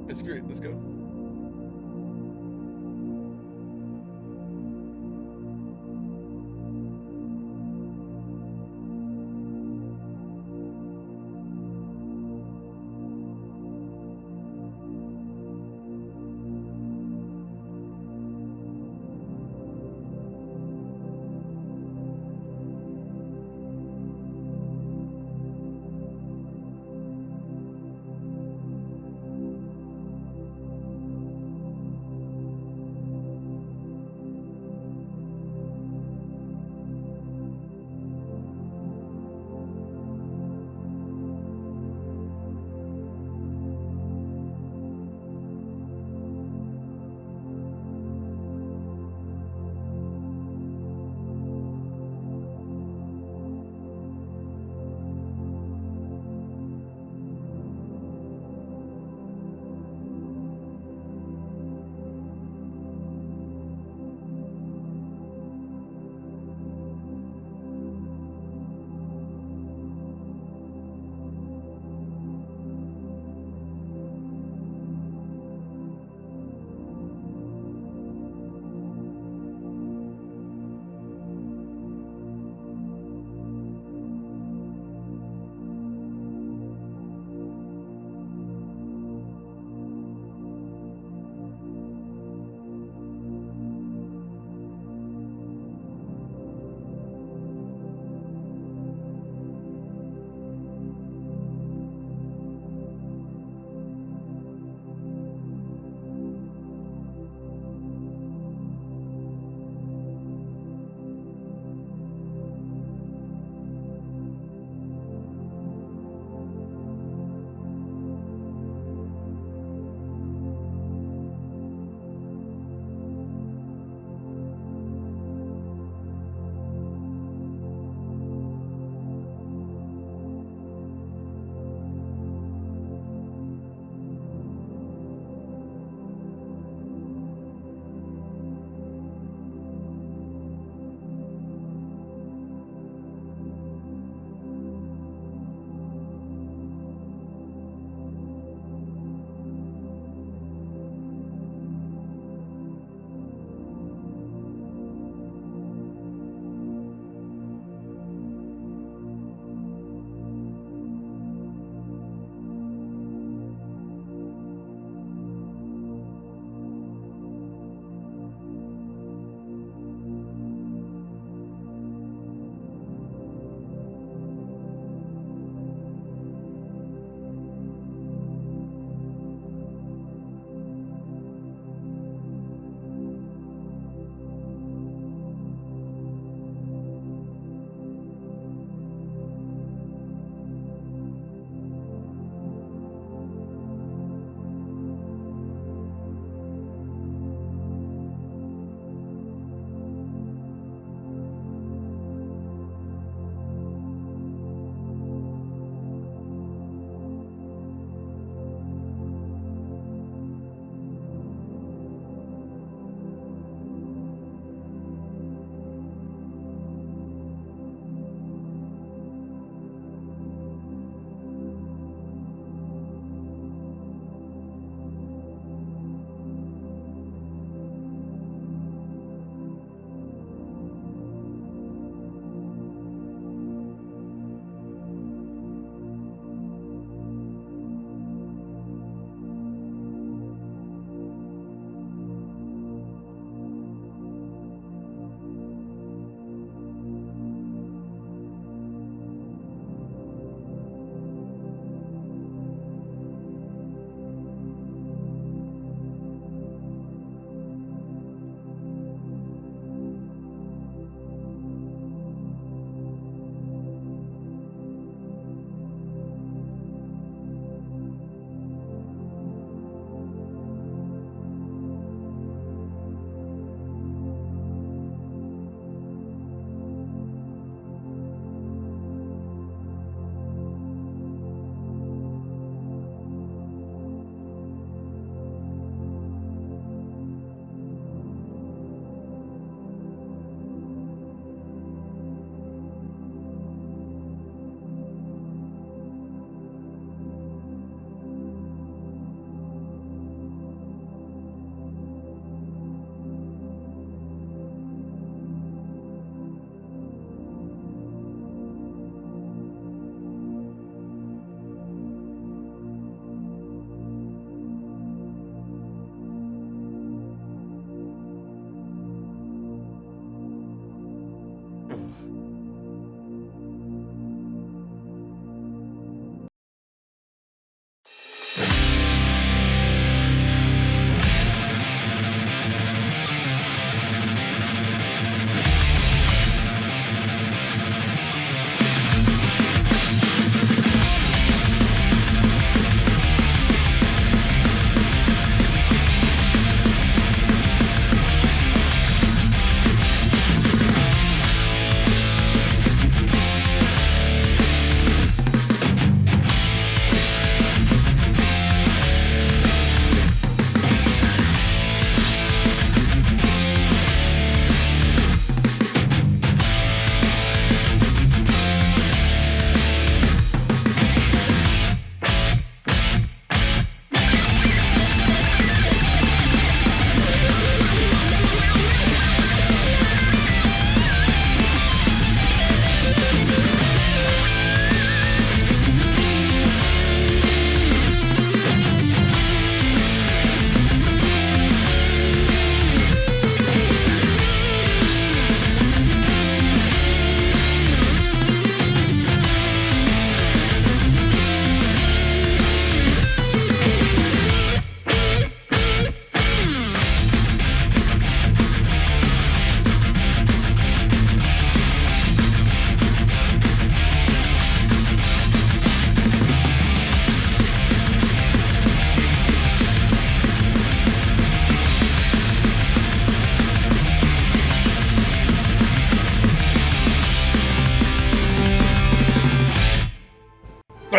It's great. Let's go.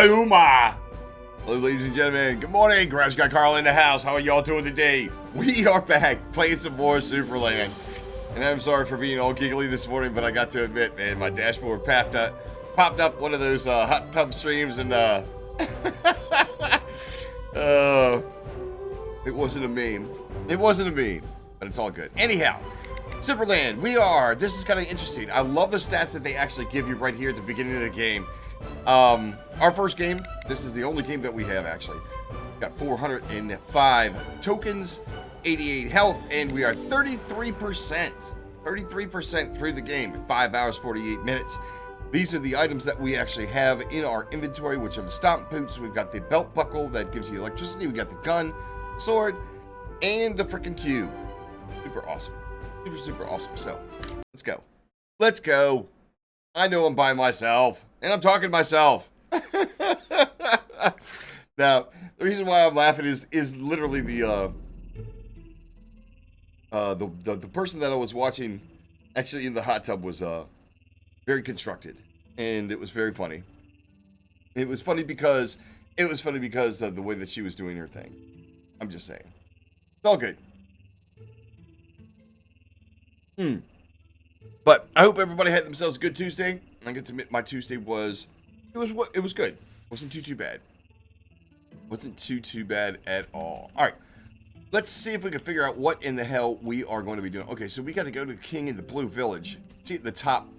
Booma! Hello, ladies and gentlemen. Good morning. Garage Guy Carl in the house. How are y'all doing today? We are back playing some more Supraland. And I'm sorry for being all giggly this morning, but I got to admit, man, my dashboard popped up one of those hot tub streams, and it wasn't a meme. It wasn't a meme, but it's all good. Anyhow, Supraland, this is kind of interesting. I love the stats that they actually give you right here at the beginning of the game. Our first game, this is the only game that we have actually. Got 405 tokens, 88 health, and we are 33% through the game, 5 hours, 48 minutes. These are the items that we actually have in our inventory, which are the stomp boots. We've got the belt buckle that gives you electricity. We got the gun, sword, and the freaking cube. Super awesome. Super awesome. So, let's go. Let's go. I know I'm by myself, and I'm talking to myself. Now, the reason why I'm laughing is literally the person that I was watching actually in the hot tub was very constructed, and it was very funny. It was funny because of the way that she was doing her thing. I'm just saying. It's all good. But I hope everybody had themselves a good Tuesday. I get to admit my Tuesday was good. Wasn't too bad. Wasn't too bad at all. All right. Let's see if we can figure out what in the hell we are going to be doing. Okay, so we got to go to the King in the Blue Village. See at the top,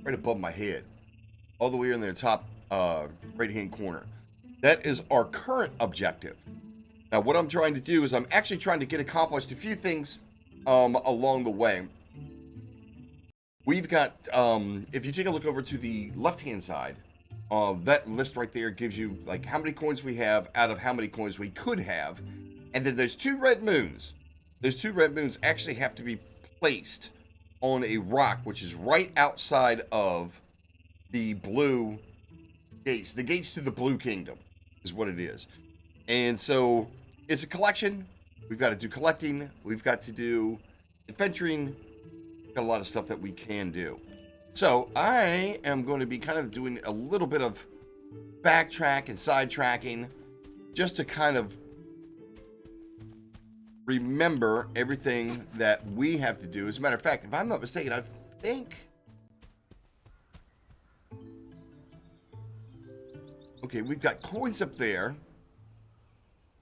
right above my head. All the way in the top right-hand corner. That is our current objective. Now, what I'm trying to do is I'm actually trying to get accomplished a few things along the way. We've got, if you take a look over to the left-hand side, that list right there gives you, like, how many coins we have out of how many coins we could have. And then there's two red moons. Those two red moons actually have to be placed on a rock, which is right outside of the blue gates. The gates to the Blue Kingdom is what it is. And so it's a collection. We've got to do collecting. We've got to do adventuring. Got a lot of stuff that we can do. So I am going to be kind of doing a little bit of backtrack and sidetracking just to kind of remember everything that we have to do. As a matter of fact, if I'm not mistaken, I think... Okay, we've got coins up there.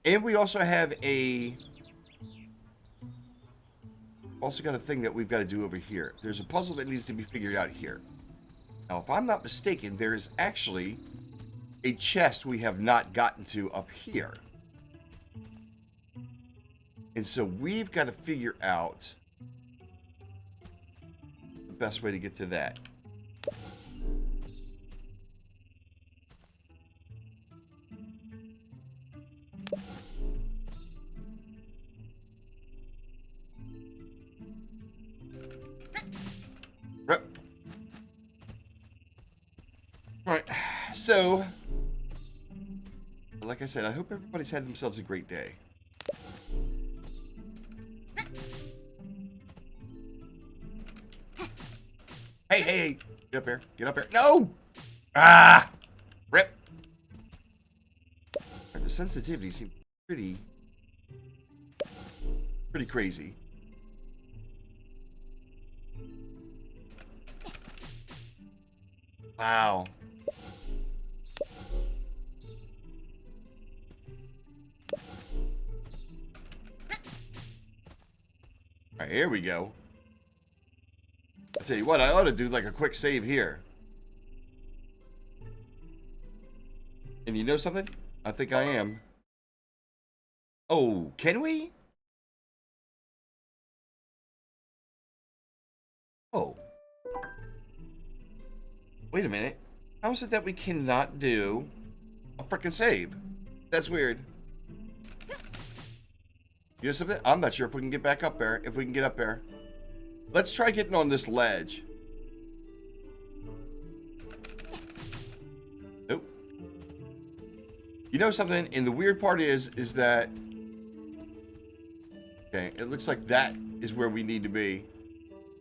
And we also have also got a thing that we've got to do over here. There's a puzzle that needs to be figured out here. Now, if I'm not mistaken, there is actually a chest we have not gotten to up here. And so we've got to figure out the best way to get to that. Alright, so, like I said, I hope everybody's had themselves a great day. Hey, get up here, no! Ah! Rip! Right, the sensitivity seems pretty crazy. Wow. All right, here we go. I tell you what, I ought to do like a quick save here. And you know something? I think I am. Oh, can we? Oh. Wait a minute. How is it that we cannot do a frickin' save? That's weird. You know something? I'm not sure if we can get back up there. If we can get up there. Let's try getting on this ledge. Nope. You know something? And the weird part is that... Okay, it looks like that is where we need to be.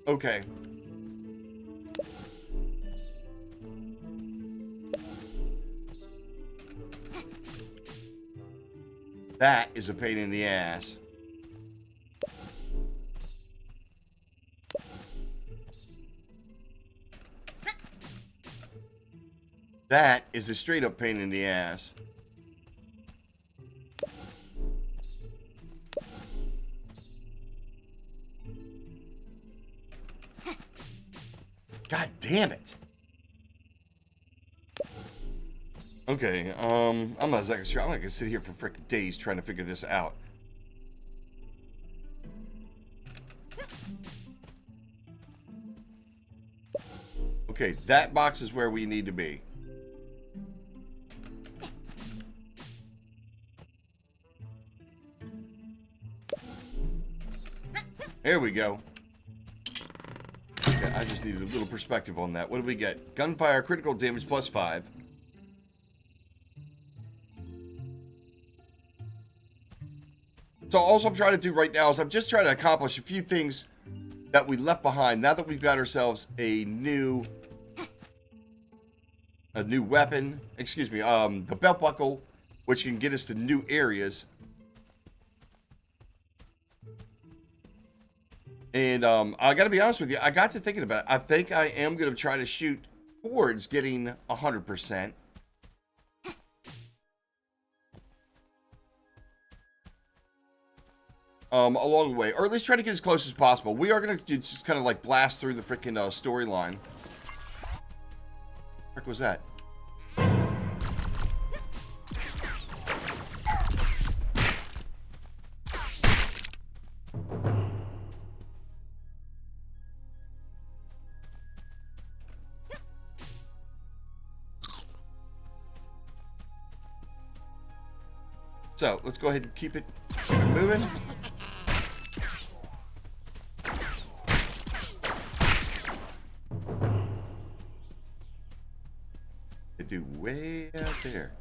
Okay. That is a pain in the ass. That is a straight up pain in the ass. God damn it. Okay, I'm not exactly sure. I'm not gonna sit here for freaking days trying to figure this out. Okay, that box is where we need to be. There we go. Okay, I just needed a little perspective on that. What do we get? Gunfire, critical damage plus 5. So also I'm trying to do right now is I'm just trying to accomplish a few things that we left behind now that we've got ourselves a new weapon. Excuse me, the belt buckle, which can get us to new areas. And I got to be honest with you, I got to thinking about it. I think I am going to try to shoot towards getting 100%. Along the way, or at least try to get as close as possible. We are going to just kind of like blast through the freaking storyline. What the heck was that? So, let's go ahead and keep it moving. They do way out there.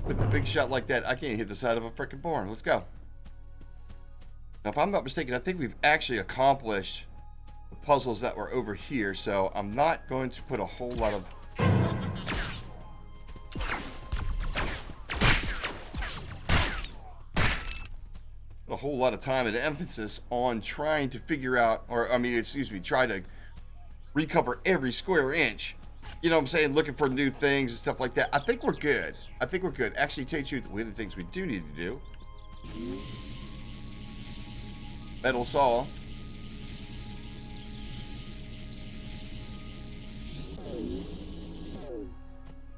With a big shot like that, I can't hit the side of a freaking barn. Let's go. Now, if I'm not mistaken, I think we've actually accomplished the puzzles that were over here, so I'm not going to put a whole lot of... time and emphasis on trying to figure out, or I mean, excuse me, try to recover every square inch. You know what I'm saying? Looking for new things and stuff like that. I think we're good. I think we're good. Actually, to tell you the truth, one of the things we do need to do. Metal saw.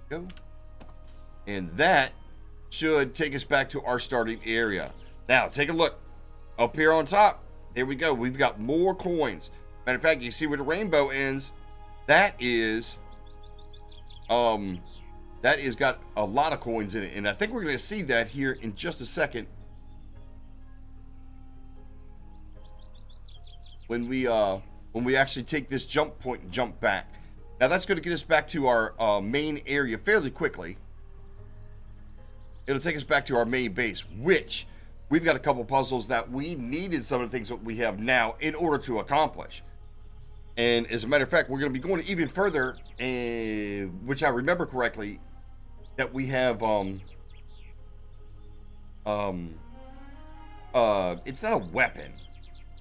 Go. And that should take us back to our starting area. Now, take a look. Up here on top. Here we go. We've got more coins. Matter of fact, you see where the rainbow ends. That is got a lot of coins in it, and I think we're going to see that here in just a second when we actually take this jump point and jump back. Now that's going to get us back to our main area fairly quickly. It'll take us back to our main base, which we've got a couple puzzles that we needed some of the things that we have now in order to accomplish. And as a matter of fact, we're going to be going even further, which I remember correctly, that we have, it's not a weapon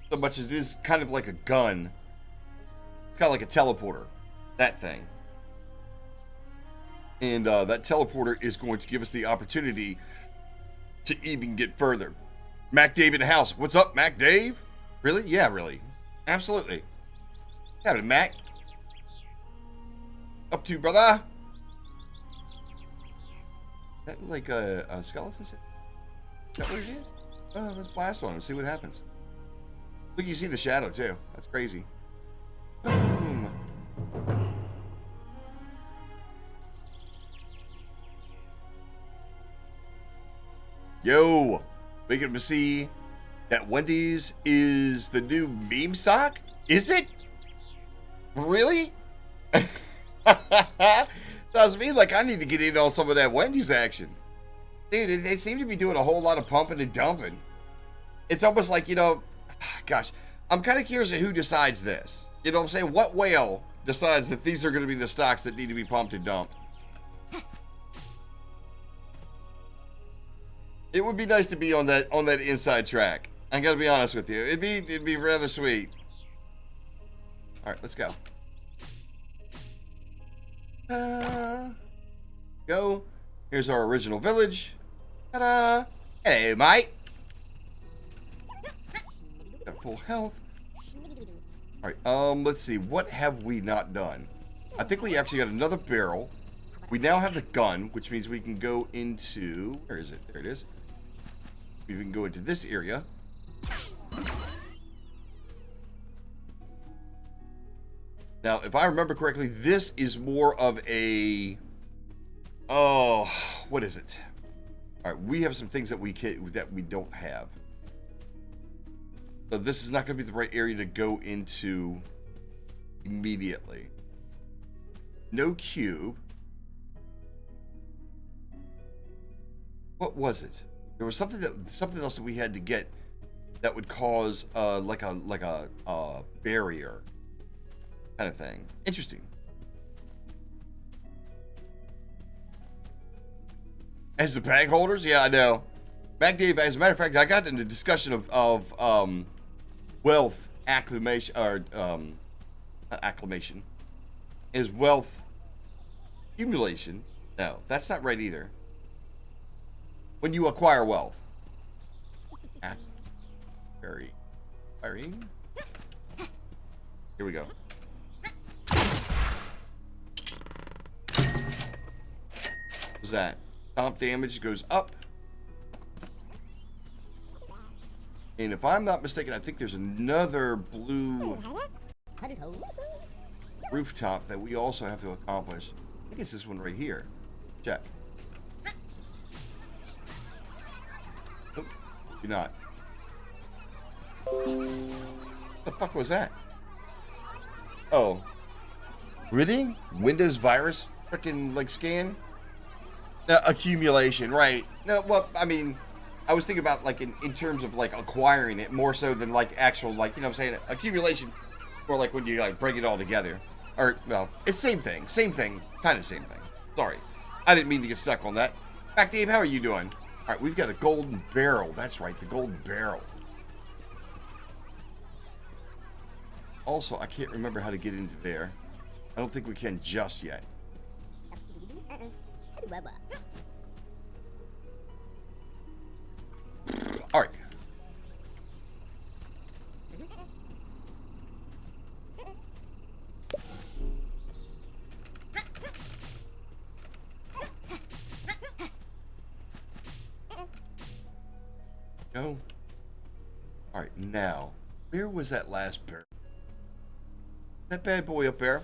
so much as it is kind of like a gun. It's kind of like a teleporter, that thing. And that teleporter is going to give us the opportunity to even get further. Mac Dave in the house. What's up, Mac Dave? Really? Yeah, really. Absolutely. Happening, Mac? Up to, brother? Is that like a skeleton set? Is that what it is? Oh, let's blast on it and see what happens. Look, you see the shadow too. That's crazy. Boom. Yo, we can see that Wendy's is the new meme stock? Is it? Really? Sounds to me like I need to get in on some of that Wendy's action. Dude, they seem to be doing a whole lot of pumping and dumping. It's almost like, you know, gosh, I'm kind of curious of who decides this. You know what I'm saying? What whale decides that these are going to be the stocks that need to be pumped and dumped? It would be nice to be on that inside track. I got to be honest with you. It'd be rather sweet. All right, let's go. Go. Here's our original village. Ta-da! Hey, mate. Got full health. All right. Let's see. What have we not done? I think we actually got another barrel. We now have the gun, which means we can go into. Where is it? There it is. We can go into this area. Now, if I remember correctly, this is more of a... Oh, what is it? All right, we have some things that we don't have. So this is not going to be the right area to go into immediately. No cube. What was it? There was something else that we had to get that would cause like a barrier kind of thing. Interesting. As the bag holders, yeah, I know. Back Dave, as a matter of fact, I got into discussion of wealth acclimation or not acclimation. Is wealth accumulation? No, that's not right either. When you acquire wealth. Very acquiring. Here we go. What's that? Stomp damage goes up. And if I'm not mistaken, I think there's another blue rooftop that we also have to accomplish. I think it's this one right here. Check. Nope, do not. What the fuck was that? Oh. Really? Windows virus freaking like scan? Accumulation, right. No, well, I mean, I was thinking about like in terms of like acquiring it more so than like actual, like, you know what I'm saying? Accumulation, or like when you like bring it all together. Or, well, it's same thing, kind of same thing. Sorry. I didn't mean to get stuck on that. Back, Dave, how are you doing? All right, we've got a golden barrel. That's right, the golden barrel. Also, I can't remember how to get into there. I don't think we can just yet. All right. Go. All right, now, where was that last barrel? That bad boy up there.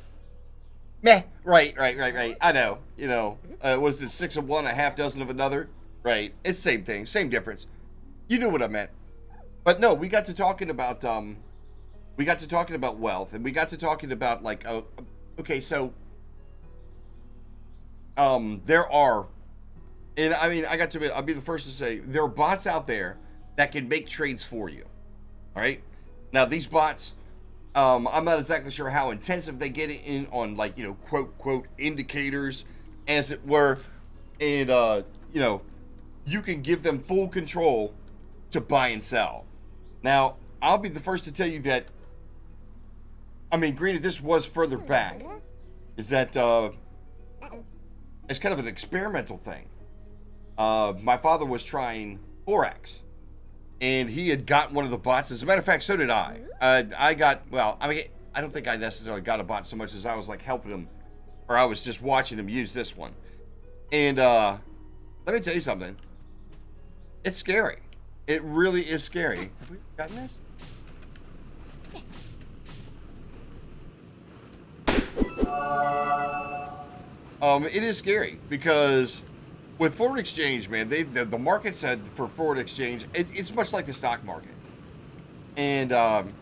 Meh. Right. I know. You know, what is it? 6 of one, a half dozen of another. Right. It's same thing, same difference. You knew what I meant. But no, we got to talking about wealth, and we got to talking about like, okay, so there are, and I mean, I got to admit, I'll be the first to say there are bots out there that can make trades for you. All right. Now these bots. I'm not exactly sure how intensive they get in on, like, you know, quote indicators, as it were, and you know, you can give them full control to buy and sell. Now, I'll be the first to tell you that, I mean, granted, this was further back, is that it's kind of an experimental thing. My father was trying Forex. And he had got one of the bots. As a matter of fact, so did I. I got, well, I mean, I don't think I necessarily got a bot so much as I was like helping him, or I was just watching him use this one. And let me tell you something. It's scary. It really is scary. Have we gotten this? It is scary because with forward exchange, man, the market said for forward exchange, it's much like the stock market. And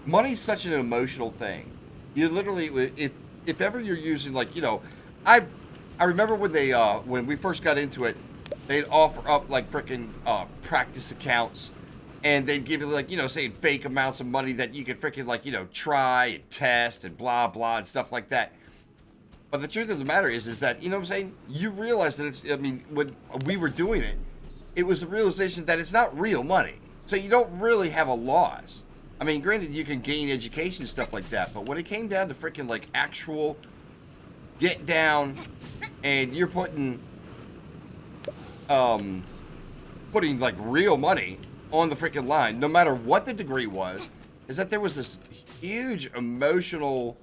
money's such an emotional thing. You literally, if ever you're using, like, you know, I remember when they when we first got into it, they'd offer up like freaking practice accounts, and they'd give you like, say fake amounts of money that you could freaking like, try and test and blah blah and stuff like that. But the truth of the matter is that, what I'm saying? You realize that when we were doing it, it was the realization that it's not real money. So you don't really have a loss. I mean, granted, you can gain education and stuff like that, but when it came down to freaking like actual get down, and you're putting like real money on the freaking line, no matter what the degree was, is that there was this huge emotional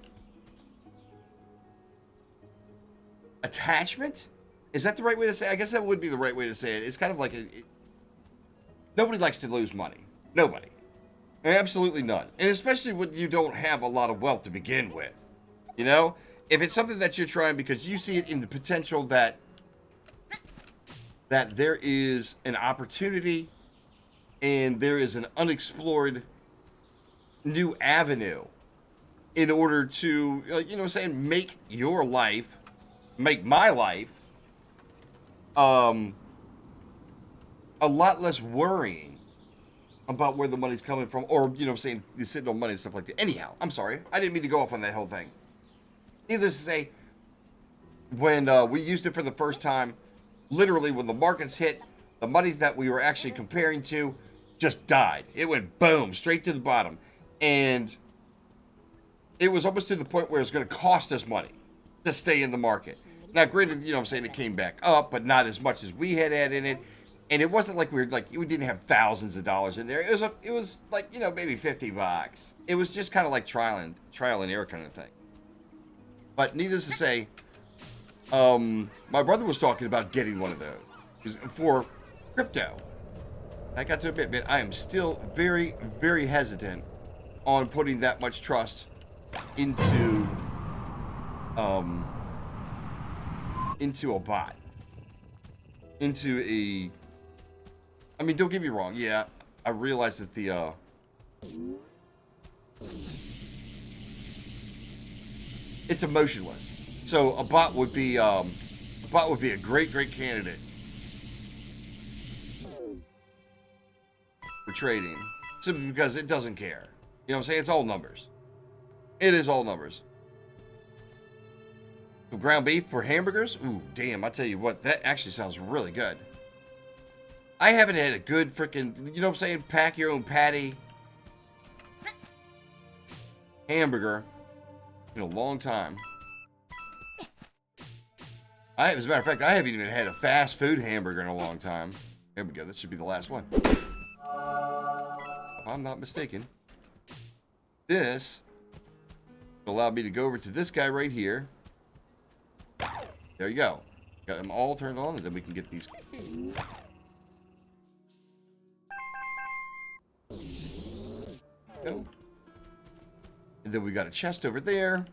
attachment. Is that the right way to say it? I guess that would be the right way to say it. It's kind of like nobody likes to lose money. Nobody. Absolutely none. And especially when you don't have a lot of wealth to begin with. If it's something that you're trying because you see it in the potential that there is an opportunity and there is an unexplored new avenue in order to, make your life, make my life, a lot less worrying about where the money's coming from, or, you're sitting on money and stuff like that. Anyhow, I'm sorry. I didn't mean to go off on that whole thing. Needless to say, when we used it for the first time, literally when the markets hit, the monies that we were actually comparing to just died. It went boom, straight to the bottom. And it was almost to the point where it's going to cost us money to stay in the market. Now, granted, it came back up, but not as much as we had in it. And it wasn't like we didn't have thousands of dollars in there. It was like, maybe $50. It was just kind of like trial and error kind of thing. But needless to say, my brother was talking about getting one of those for crypto. I got to admit, I am still very, very hesitant on putting that much trust into a bot, I mean, don't get me wrong. Yeah, I realize that it's emotionless. So a bot would be a great candidate for trading, simply because it doesn't care. You know what I'm saying? It's all numbers. It is all numbers. So ground beef for hamburgers? Ooh, damn! I tell you what, that actually sounds really good. I haven't had a good freaking, pack your own patty hamburger in a long time. As a matter of fact, I haven't even had a fast food hamburger in a long time. There we go. This should be the last one. If I'm not mistaken, this allowed me to go over to this guy right here. There you go. Got them all turned on, and then we can get these. Go. And then we got a chest over there.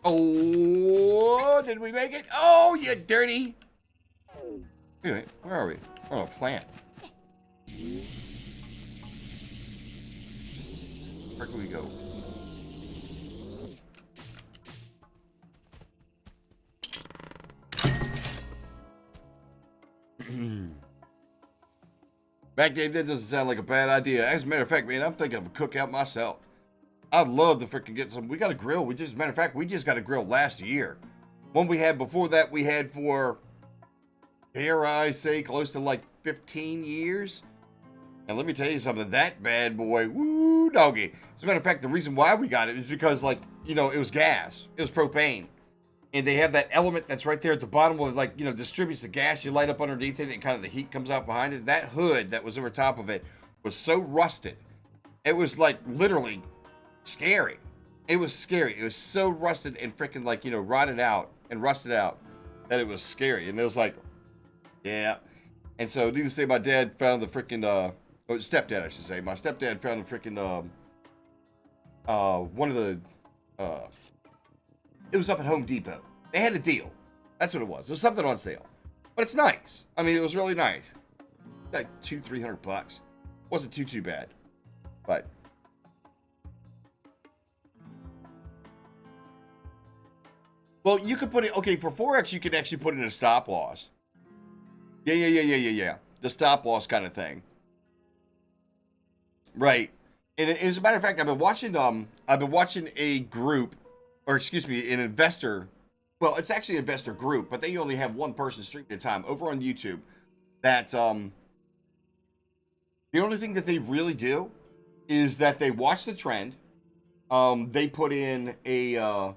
Oh, did we make it? Oh, you dirty. Anyway, where are we? Oh, a plant. Where can we go? Back Dave, that doesn't sound like a bad idea. As a matter of fact, man, I'm thinking of a cookout myself. I'd love to freaking get some. We got a grill. We just got a grill last year. One we had before that, we had for, dare I say, close to like 15 years. And let me tell you something, that bad boy, woo doggy. As a matter of fact, the reason why we got it is because, like, it was gas. It was propane. And they have that element that's right there at the bottom where it, like, distributes the gas. You light up underneath it and kind of the heat comes out behind it. That hood that was over top of it was so rusted. It was, like, literally scary. It was scary. It was so rusted and freaking, like, rotted out and rusted out that it was scary. And it was like, yeah. And so, needless to say, my dad found the freaking, stepdad, I should say. My stepdad found the freaking, one of the, it was up at Home Depot. They had a deal. That's what it was. There was something on sale. But it's nice. I mean, it was really nice. Like $200-300. Wasn't too bad. But Well, you could put it, okay, for Forex, you could actually put in a stop loss. Yeah. The stop loss kind of thing. Right. And as a matter of fact, I've been watching a group, or excuse me, an investor. Well, it's actually an investor group, but they only have one person streaming at a time over on YouTube. That the only thing that they really do is that they watch the trend. They put in a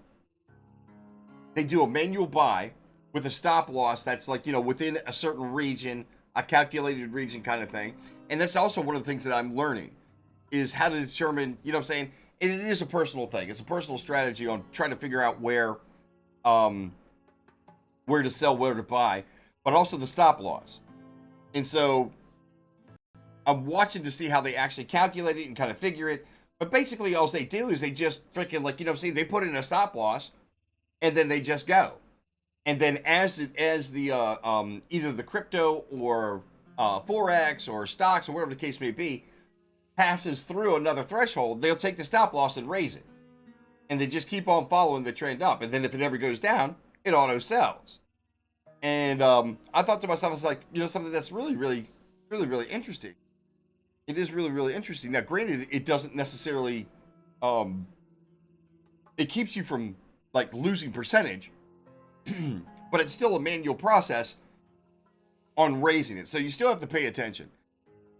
they do a manual buy with a stop loss that's like, within a certain region, a calculated region kind of thing. And that's also one of the things that I'm learning is how to determine, you know what I'm saying? And it is a personal thing. It's a personal strategy on trying to figure out where to sell, where to buy, but also the stop loss. And so I'm watching to see how they actually calculate it and kind of figure it. But basically all they do is they just freaking, like, they put in a stop loss and then they just go. And then as the either the crypto or Forex or stocks or whatever the case may be passes through another threshold, they'll take the stop loss and raise it. And they just keep on following the trend up. And then if it ever goes down, it auto sells. And I thought to myself, I was like, something that's really, really, really, really interesting. It is really, really interesting. Now, granted, it doesn't necessarily, it keeps you from like losing percentage, but it's still a manual process on raising it. So you still have to pay attention.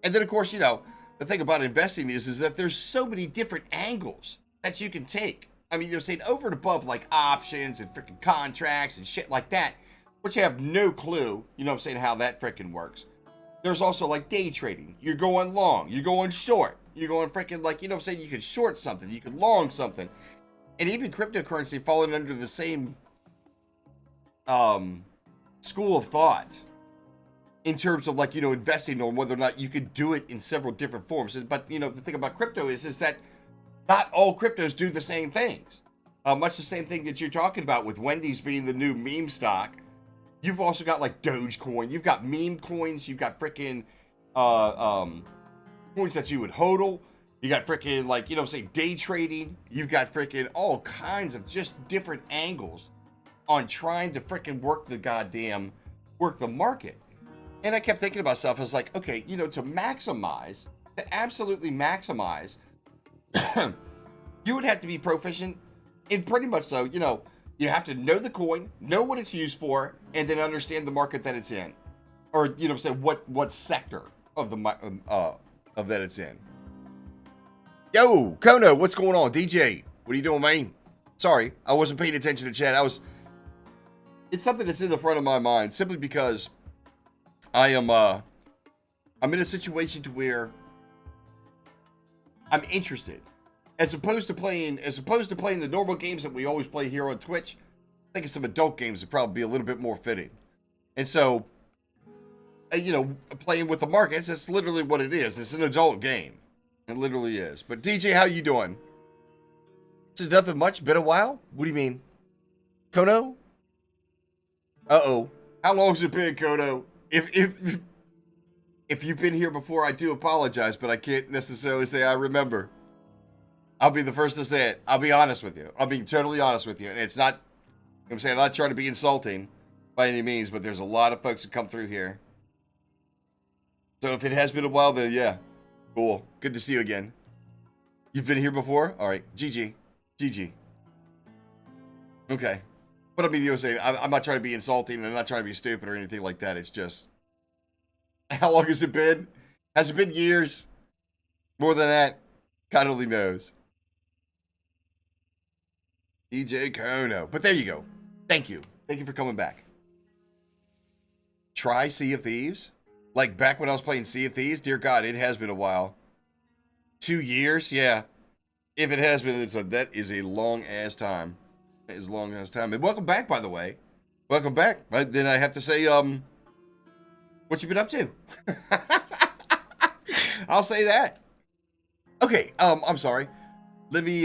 And then, of course, the thing about investing is that there's so many different angles that you can take. I mean, you're saying over and above like options and freaking contracts and shit like that, which you have no clue, how that freaking works. There's also like day trading. You're going long, you're going short, you're going freaking like, you can short something, you can long something. And even cryptocurrency falling under the same school of thought in terms of like, investing on whether or not you could do it in several different forms. But, the thing about crypto is that not all cryptos do the same things. Much the same thing that you're talking about with Wendy's being the new meme stock. You've also got like Dogecoin. You've got meme coins. You've got freaking coins that you would hodl. You got freaking like, day trading. You've got freaking all kinds of just different angles on trying to freaking work the market. And I kept thinking to myself, I was like, okay, to absolutely maximize, you would have to be proficient in pretty much so, you have to know the coin, know what it's used for, and then understand the market that it's in. Or, what sector of of that it's in. Yo, Kono, what's going on? DJ, what are you doing, man? Sorry, I wasn't paying attention to chat. It's something that's in the front of my mind simply because I'm in a situation to where I'm interested. As opposed to playing the normal games that we always play here on Twitch, I think some adult games would probably be a little bit more fitting. And so, playing with the markets, that's literally what it is. It's an adult game. It literally is. But DJ, how you doing? It's nothing much. Been a while? What do you mean? Kono? Uh-oh. How long's it been, Kono? If you've been here before, I do apologize, but I can't necessarily say I remember. I'll be the first to say it. I'll be honest with you. I'll be totally honest with you. And it's not, I'm not trying to be insulting by any means, but there's a lot of folks that come through here. So if it has been a while, then yeah. Cool. Good to see you again. You've been here before? All right. GG. GG. Okay. But I mean, saying, I'm not trying to be insulting and I'm not trying to be stupid or anything like that. It's just, how long has it been? Has it been years? More than that? God only knows. DJ Kono. But there you go. Thank you. Thank you for coming back. Try Sea of Thieves? Like back when I was playing Sea of Thieves? Dear God, it has been a while. 2 years? Yeah. If it has been, that is a long-ass time. That is a long-ass time. And welcome back, by the way. Welcome back. Then I have to say, what you been up to? I'll say that. Okay, I'm sorry. Let me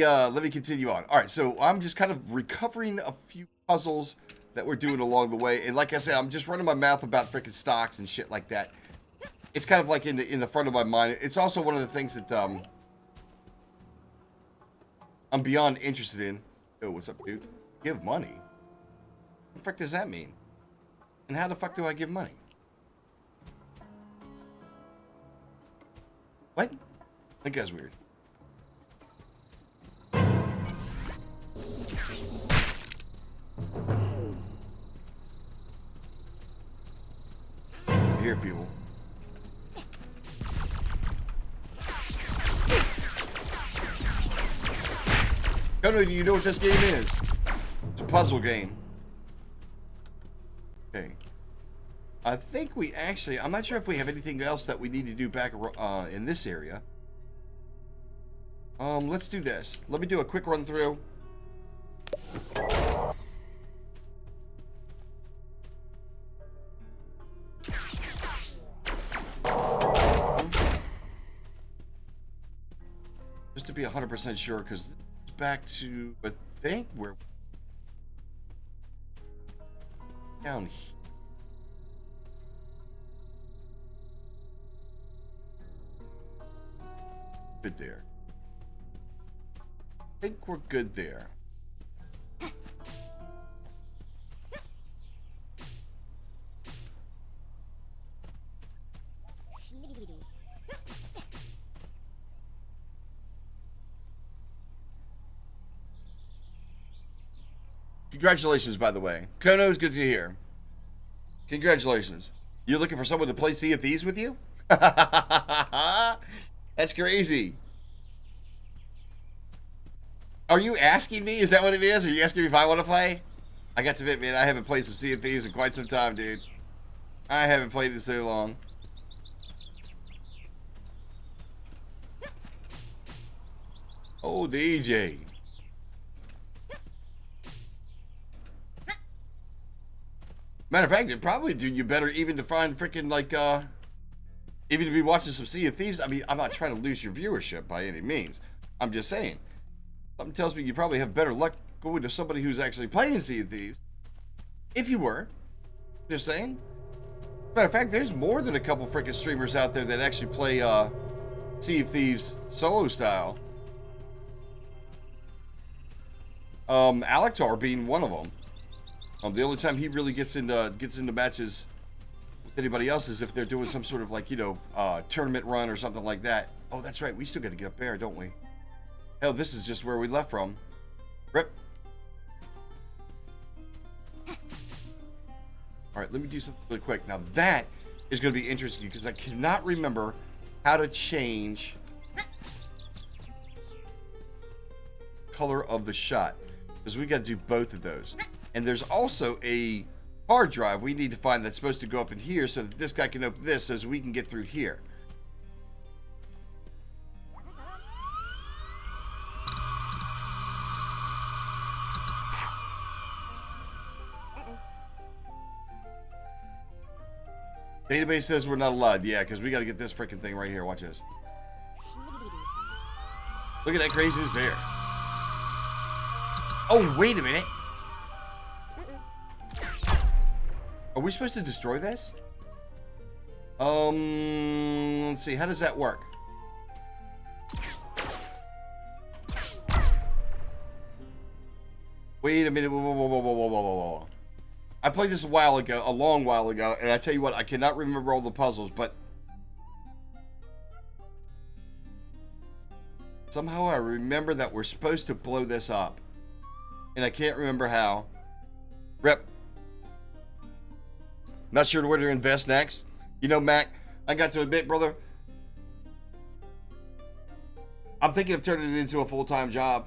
continue on. All right, so I'm just kind of recovering a few puzzles that we're doing along the way. And like I said, I'm just running my mouth about freaking stocks and shit like that. It's kind of like in the front of my mind. It's also one of the things that I'm beyond interested in. Oh, what's up, dude? Give money. frick does that mean? And how the fuck do I give money? What? That guy's weird. Here, people. Kono, do you know what this game is? It's a puzzle game. Okay. I think we actually... I'm not sure if we have anything else that we need to do back in this area. Let's do this. Let me do a quick run through. Just to be 100% sure, because it's back to, I think, we're down here. Good there. I think we're good there. Congratulations, by the way. Kono, is good to hear. Congratulations. You're looking for someone to play Sea of Thieves with you? That's crazy. Are you asking me? Is that what it is? Are you asking me if I want to play? I got to admit, man, I haven't played some Sea of Thieves in quite some time, dude. I haven't played it so long. Oh, DJ. Matter of fact, it'd probably do you better even to find freaking, like, even to be watching some Sea of Thieves. I mean, I'm not trying to lose your viewership by any means. I'm just saying. Something tells me you probably have better luck going to somebody who's actually playing Sea of Thieves. If you were. Just saying. Matter of fact, there's more than a couple freaking streamers out there that actually play, Sea of Thieves solo style. Alektar being one of them. The only time he really gets into matches with anybody else is if they're doing some sort of, like, you know, tournament run or something like that. Oh, that's right. We still got to get up there, don't we? Hell, this is just where we left from. Rip. All right, let me do something really quick. Now that is going to be interesting because I cannot remember how to change color of the shot because we got to do both of those. And there's also a hard drive we need to find that's supposed to go up in here so that this guy can open this so we can get through here. Database says we're not allowed. Yeah, because we got to get this freaking thing right here. Watch this. Look at that craziness there. Oh, wait a minute. Are we supposed to destroy this? Let's see. How does that work? Wait a minute. Whoa, whoa, whoa, whoa, whoa, whoa, whoa. I played this a while ago, a long while ago, and I tell you what, I cannot remember all the puzzles, but somehow I remember that we're supposed to blow this up, and I can't remember how. Rep. Not sure where to invest next. You know, Mac, I got to admit, brother, I'm thinking of turning it into a full-time job.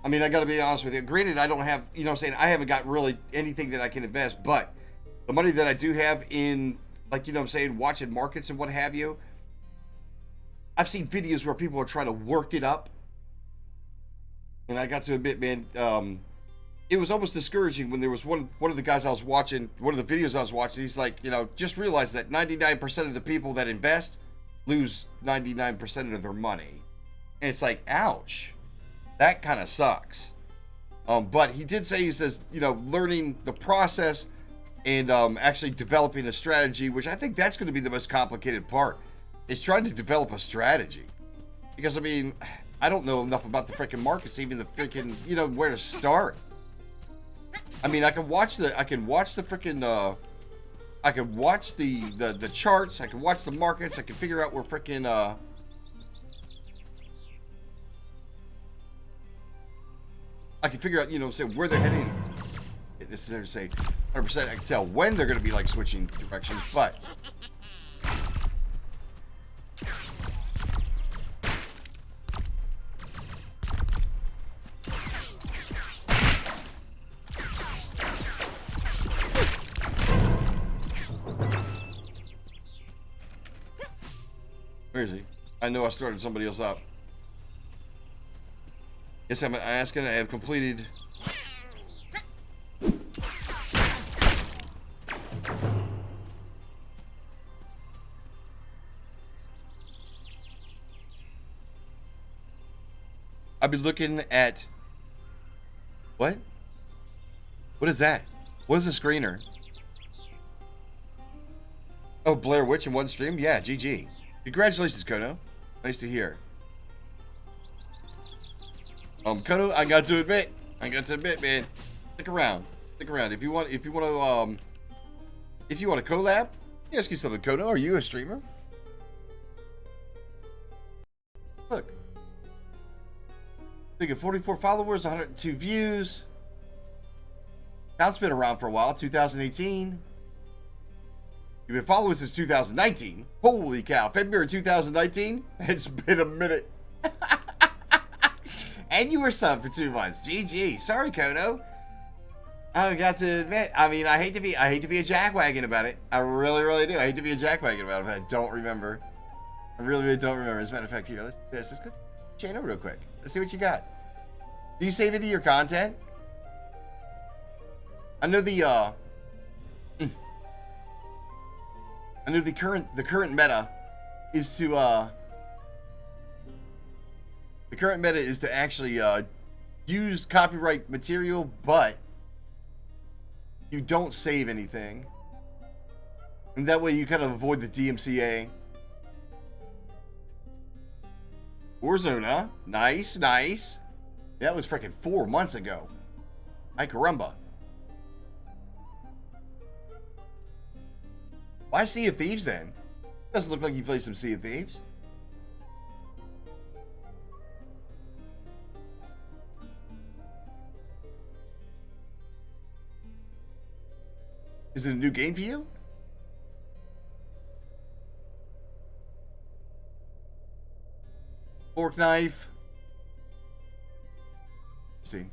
I mean, I got to be honest with you. Granted, I don't have, you know what I'm saying, I haven't got really anything that I can invest, but the money that I do have in, like, you know what I'm saying, watching markets and what have you, I've seen videos where people are trying to work it up. And I got to admit, man, it was almost discouraging when there was one of the guys I was watching, one of the videos I was watching, he's like, you know, just realize that 99% of the people that invest lose 99% of their money. And it's like, ouch. That kind of sucks. But he did say, he says, you know, learning the process and actually developing a strategy, which I think that's going to be the most complicated part, is trying to develop a strategy. Because, I mean, I don't know enough about the freaking markets, even the freaking, you know, where to start. I mean, I can watch the freaking I can watch the charts, I can watch the markets, I can figure out where freaking I can figure out, you know, say where they're heading. This is to say 100%. I can tell when they're going to be like switching directions, but where is he? I know I started somebody else up. Yes, I'm asking. I have completed. I'll be looking at. What? What is that? What is a screener? Oh, Blair Witch in one stream? Yeah, GG. Congratulations, Kono. Nice to hear. Kono, I got to admit, man. Stick around. Stick around. If you want to collab, ask you something, Kono. Are you a streamer? Look. We got 44 followers, 102 views. Account's been around for a while, 2018. You've been following since 2019. Holy cow, February 2019? It's been a minute. And you were subbed for 2 months. GG. Sorry, Kono. I got to admit, I mean, I hate to be a jackwagon about it. I really, really do. I hate to be a jackwagon about it, but I don't remember. I really, really don't remember. As a matter of fact, here, let's do this. Let's go to the channel real quick. Let's see what you got. Do you save any of your content? I know the current meta is to actually use copyright material, but you don't save anything, and that way you kind of avoid the DMCA. Warzone, huh? Nice, nice. That was freaking 4 months ago. Ay caramba. Why Sea of Thieves then? Doesn't look like you play some Sea of Thieves. Is it a new game for you? Fork knife. See.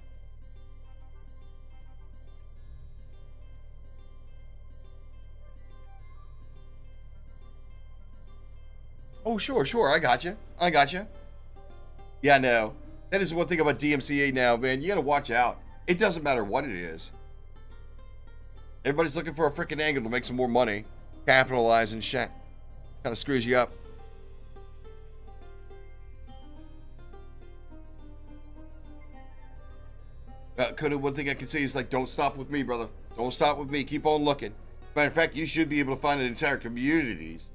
Oh, sure. I got you. Yeah, no. That is one thing about DMCA now, man. You gotta watch out. It doesn't matter what it is. Everybody's looking for a freaking angle to make some more money. Capitalize and shit. Kind of screws you up. Coda, one thing I can say is, like, don't stop with me, brother. Don't stop with me. Keep on looking. Matter of fact, you should be able to find an entire communities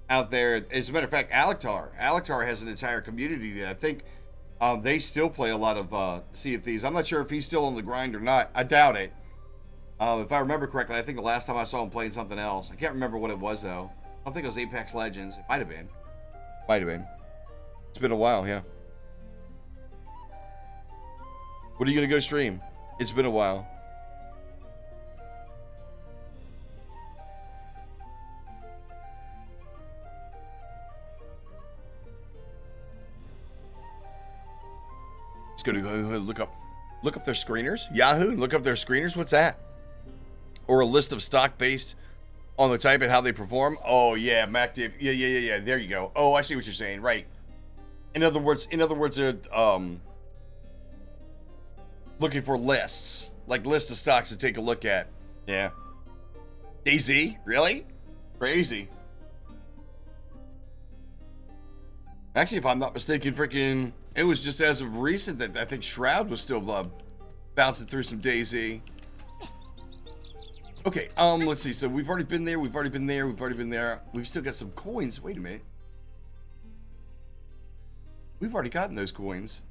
out there. As a matter of fact, Alectar has an entire community that I think they still play a lot of Sea of Thieves. I'm not sure if he's still on the grind or not. I doubt it. If I remember correctly, I think the last time I saw him playing something else. I can't remember what it was, though. I don't think it was Apex Legends. It might have been. It's been a while, yeah. What are you going to go stream? It's been a while. Just going to go look up their screeners. Yahoo, look up their screeners. What's that? Or a list of stock based on the type and how they perform. Oh yeah, MacDiv. Yeah. There you go. Oh, I see what you're saying. Right. In other words, they're looking for lists, like lists of stocks to take a look at. Yeah. DayZ, really? Crazy. Actually, if I'm not mistaken, freaking, it was just as of recent that I think Shroud was still bouncing through some DayZ. Okay, let's see. So we've already been there. We've still got some coins. Wait a minute. We've already gotten those coins.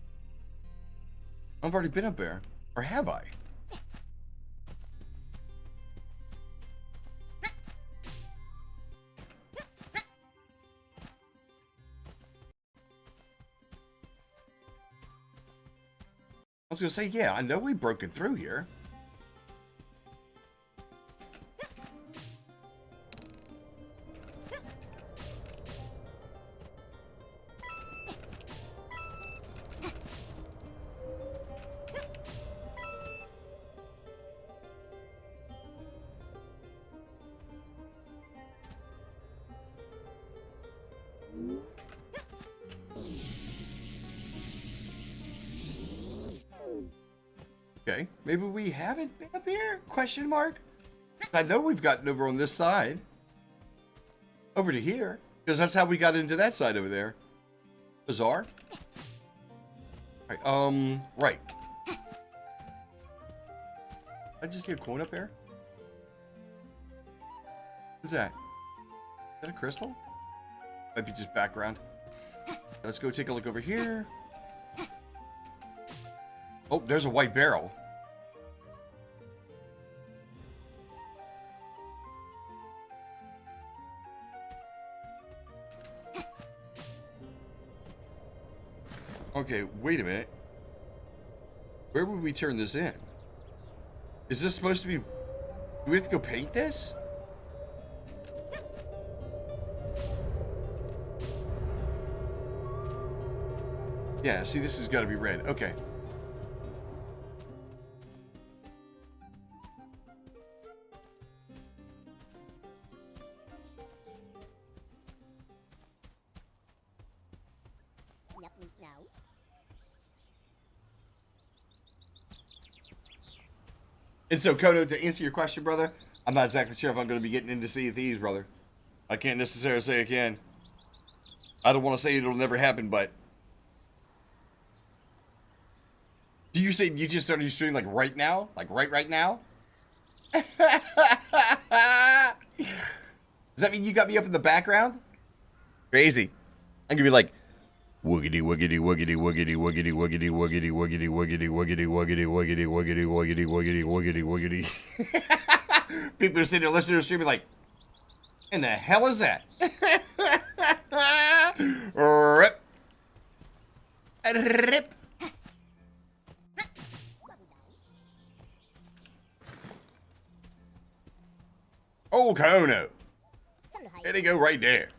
I've already been up there. Or have I? was gonna say, yeah, I know we've broken through here. Okay, maybe we haven't been up here? Question mark? I know we've gotten over on this side. Over to here. Because that's how we got into that side over there. Bizarre. Right, right. I just see a coin up there? What's that? Is that a crystal? Might be just background. Let's go take a look over here. Oh, there's a white barrel. Okay, wait a minute. Where would we turn this in? Is this supposed to be... Do we have to go paint this? Yeah, see, this has got to be red. Okay. And so, Kono, to answer your question, brother, I'm not exactly sure if I'm going to be getting into Sea of Thieves, brother. I can't necessarily say I can. I don't want to say it'll never happen, but... Do you say you just started your stream like right now? Like right now? Does that mean you got me up in the background? Crazy. I'm going to be like... Woogity woogity woogity woogity woogity woogity woogity woogity woogity woogity woogity woogity woogity woogity woogity woogity woogity. People are sitting there listening to the stream like, "In the hell is that?" Rip. Rip. Oh, Kono. There they go right there.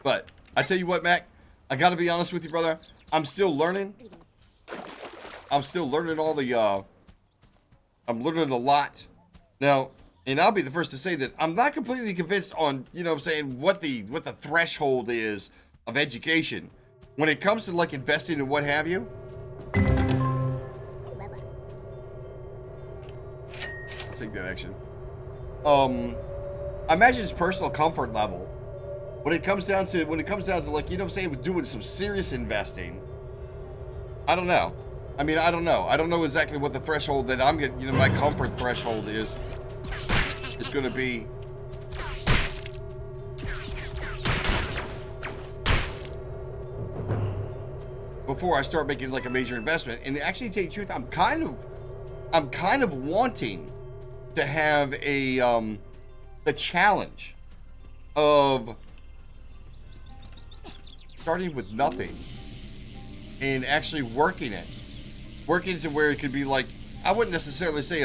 But I tell you what, Mac, I gotta be honest with you, brother. I'm still learning. I'm still learning all the I'm learning a lot. Now, and I'll be the first to say that I'm not completely convinced on, you know what I'm saying, what the threshold is of education when it comes to like investing and what have you. I'll take that action. I imagine it's personal comfort level. When it comes down to like, you know what I'm saying, with doing some serious investing, I don't know. I mean, I don't know. I don't know exactly what the threshold that I'm getting, you know, my comfort threshold is going to be. Before I start making like a major investment. And actually, to tell you the truth, I'm kind of wanting to have the challenge of starting with nothing and actually working to where it could be like, I wouldn't necessarily say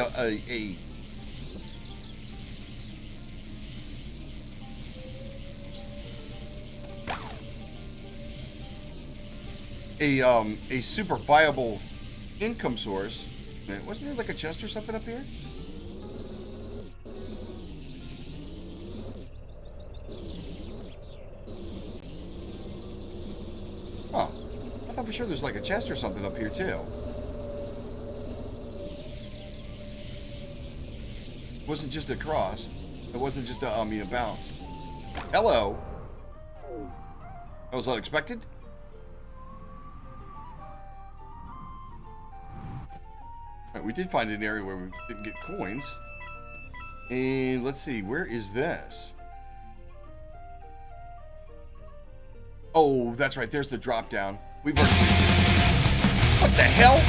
a super viable income source. Wasn't there like a chest or something up here? Huh. I thought for sure there's like a chest or something up here too. It wasn't just a cross. It wasn't just a bounce. Hello. That was unexpected. Alright, we did find an area where we didn't get coins. And let's see, where is this? Oh, that's right. There's the drop down. We've already... What the hell?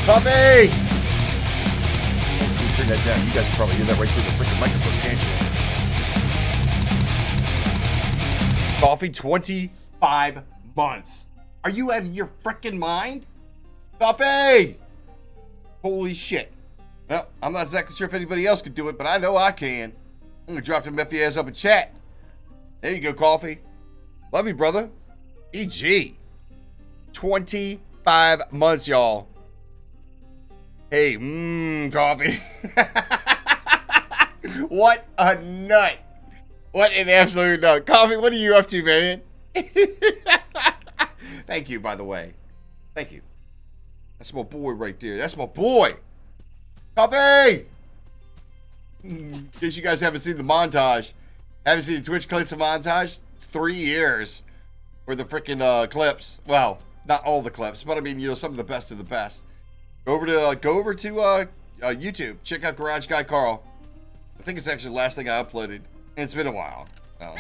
Puppy! Turn that down. You guys can probably hear that right through the freaking microphone, can't you? Coffee, 25 months. Are you out of your freaking mind? Coffee! Holy shit. Well, I'm not exactly sure if anybody else could do it, but I know I can. I'm gonna drop them FES up in chat. There you go, Coffee. Love you, brother. EG. 25 months, y'all. Hey, Coffee. What a nut. What an absolute nut. Coffee, what are you up to, man? Thank you, by the way. Thank you. That's my boy right there. That's my boy. Coffee! In case you guys haven't seen the montage, haven't seen the Twitch clips of montage, it's 3 years for the freaking clips. Well, not all the clips, but I mean, you know, some of the best of the best. Go over to YouTube. Check out Garage Guy Carl. I think it's actually the last thing I uploaded, and it's been a while. Well,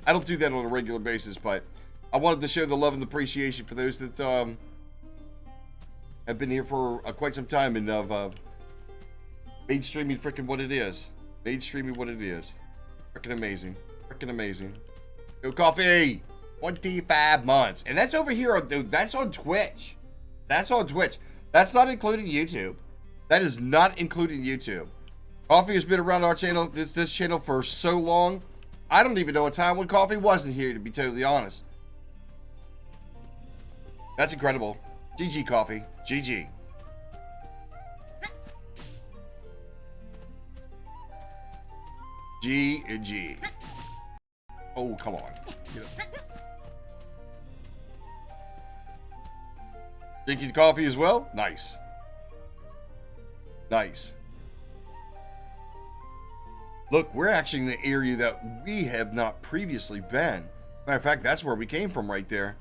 I don't do that on a regular basis, but I wanted to show the love and appreciation for those that have been here for quite some time and have made streaming freaking what it is. Made streaming what it is. Freaking amazing. Freaking amazing. Go Coffee! 25 months. And that's over here, dude. That's on Twitch. That's on Twitch. That's not including YouTube. That is not including YouTube. Coffee has been around our channel, this channel for so long. I don't even know a time when Coffee wasn't here, to be totally honest. That's incredible. GG, Coffee. GG. G and G. Oh, come on. Get up. Drinking coffee as well? Nice. Nice. Look, we're actually in the area that we have not previously been. Matter of fact, that's where we came from right there.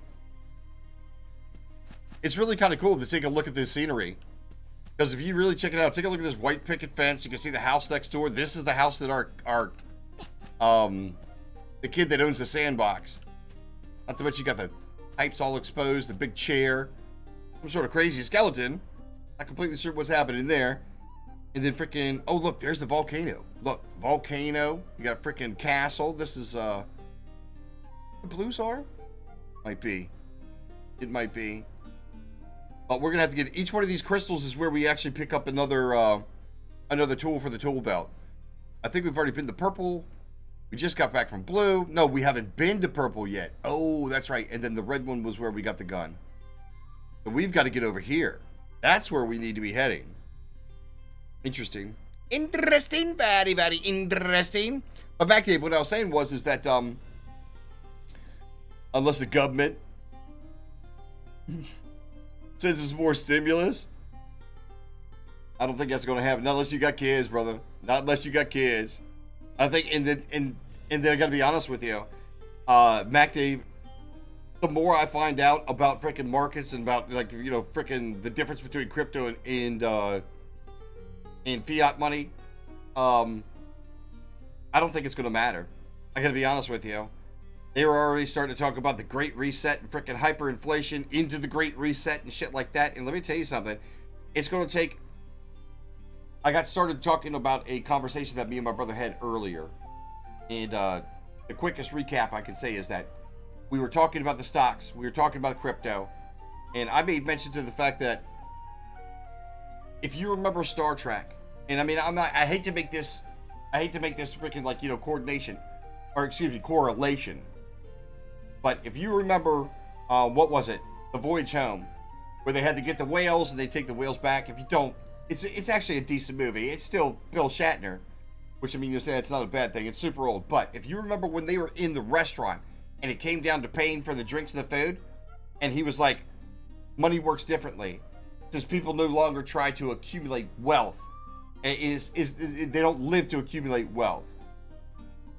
It's really kind of cool to take a look at this scenery. Because if you really check it out, take a look at this white picket fence. You can see the house next door. This is the house that the kid that owns the sandbox. Not to mention you got the pipes all exposed, the big chair. Some sort of crazy skeleton. Not completely sure what's happening there. And then freaking, oh look, there's the volcano. Look, volcano. You got freaking castle. This is the blues are? Might be. It might be. But we're gonna have to get each one of these crystals is where we actually pick up another tool for the tool belt. I think we've already been to purple. We just got back from blue. No, we haven't been to purple yet. Oh, that's right. And then the red one was where we got the gun. So we've got to get over here. That's where we need to be heading. Interesting. Interesting. Very, very interesting. But back to what I was saying is that unless the government says it's more stimulus, I don't think that's going to happen. Not unless you got kids, brother. Not unless you got kids. I think, and then I got to be honest with you, Mac Dave. The more I find out about freaking markets and about, like, you know, freaking the difference between crypto and fiat money, I don't think it's going to matter. I got to be honest with you. They were already starting to talk about the Great Reset and freaking hyperinflation into the Great Reset and shit like that. And let me tell you something. It's going to take... I got started talking about a conversation that me and my brother had earlier. And the quickest recap I can say is that we were talking about the stocks. We were talking about crypto. And I made mention to the fact that if you remember Star Trek, and I mean, I hate to make this freaking, like, you know, coordination, or excuse me, correlation. But if you remember, what was it? The Voyage Home, where they had to get the whales and they take the whales back. If you don't, it's actually a decent movie. It's still Bill Shatner, which, I mean, you say it's not a bad thing. It's super old. But if you remember when they were in the restaurant and it came down to paying for the drinks and the food, and he was like, money works differently. Since people no longer try to accumulate wealth. They don't live to accumulate wealth.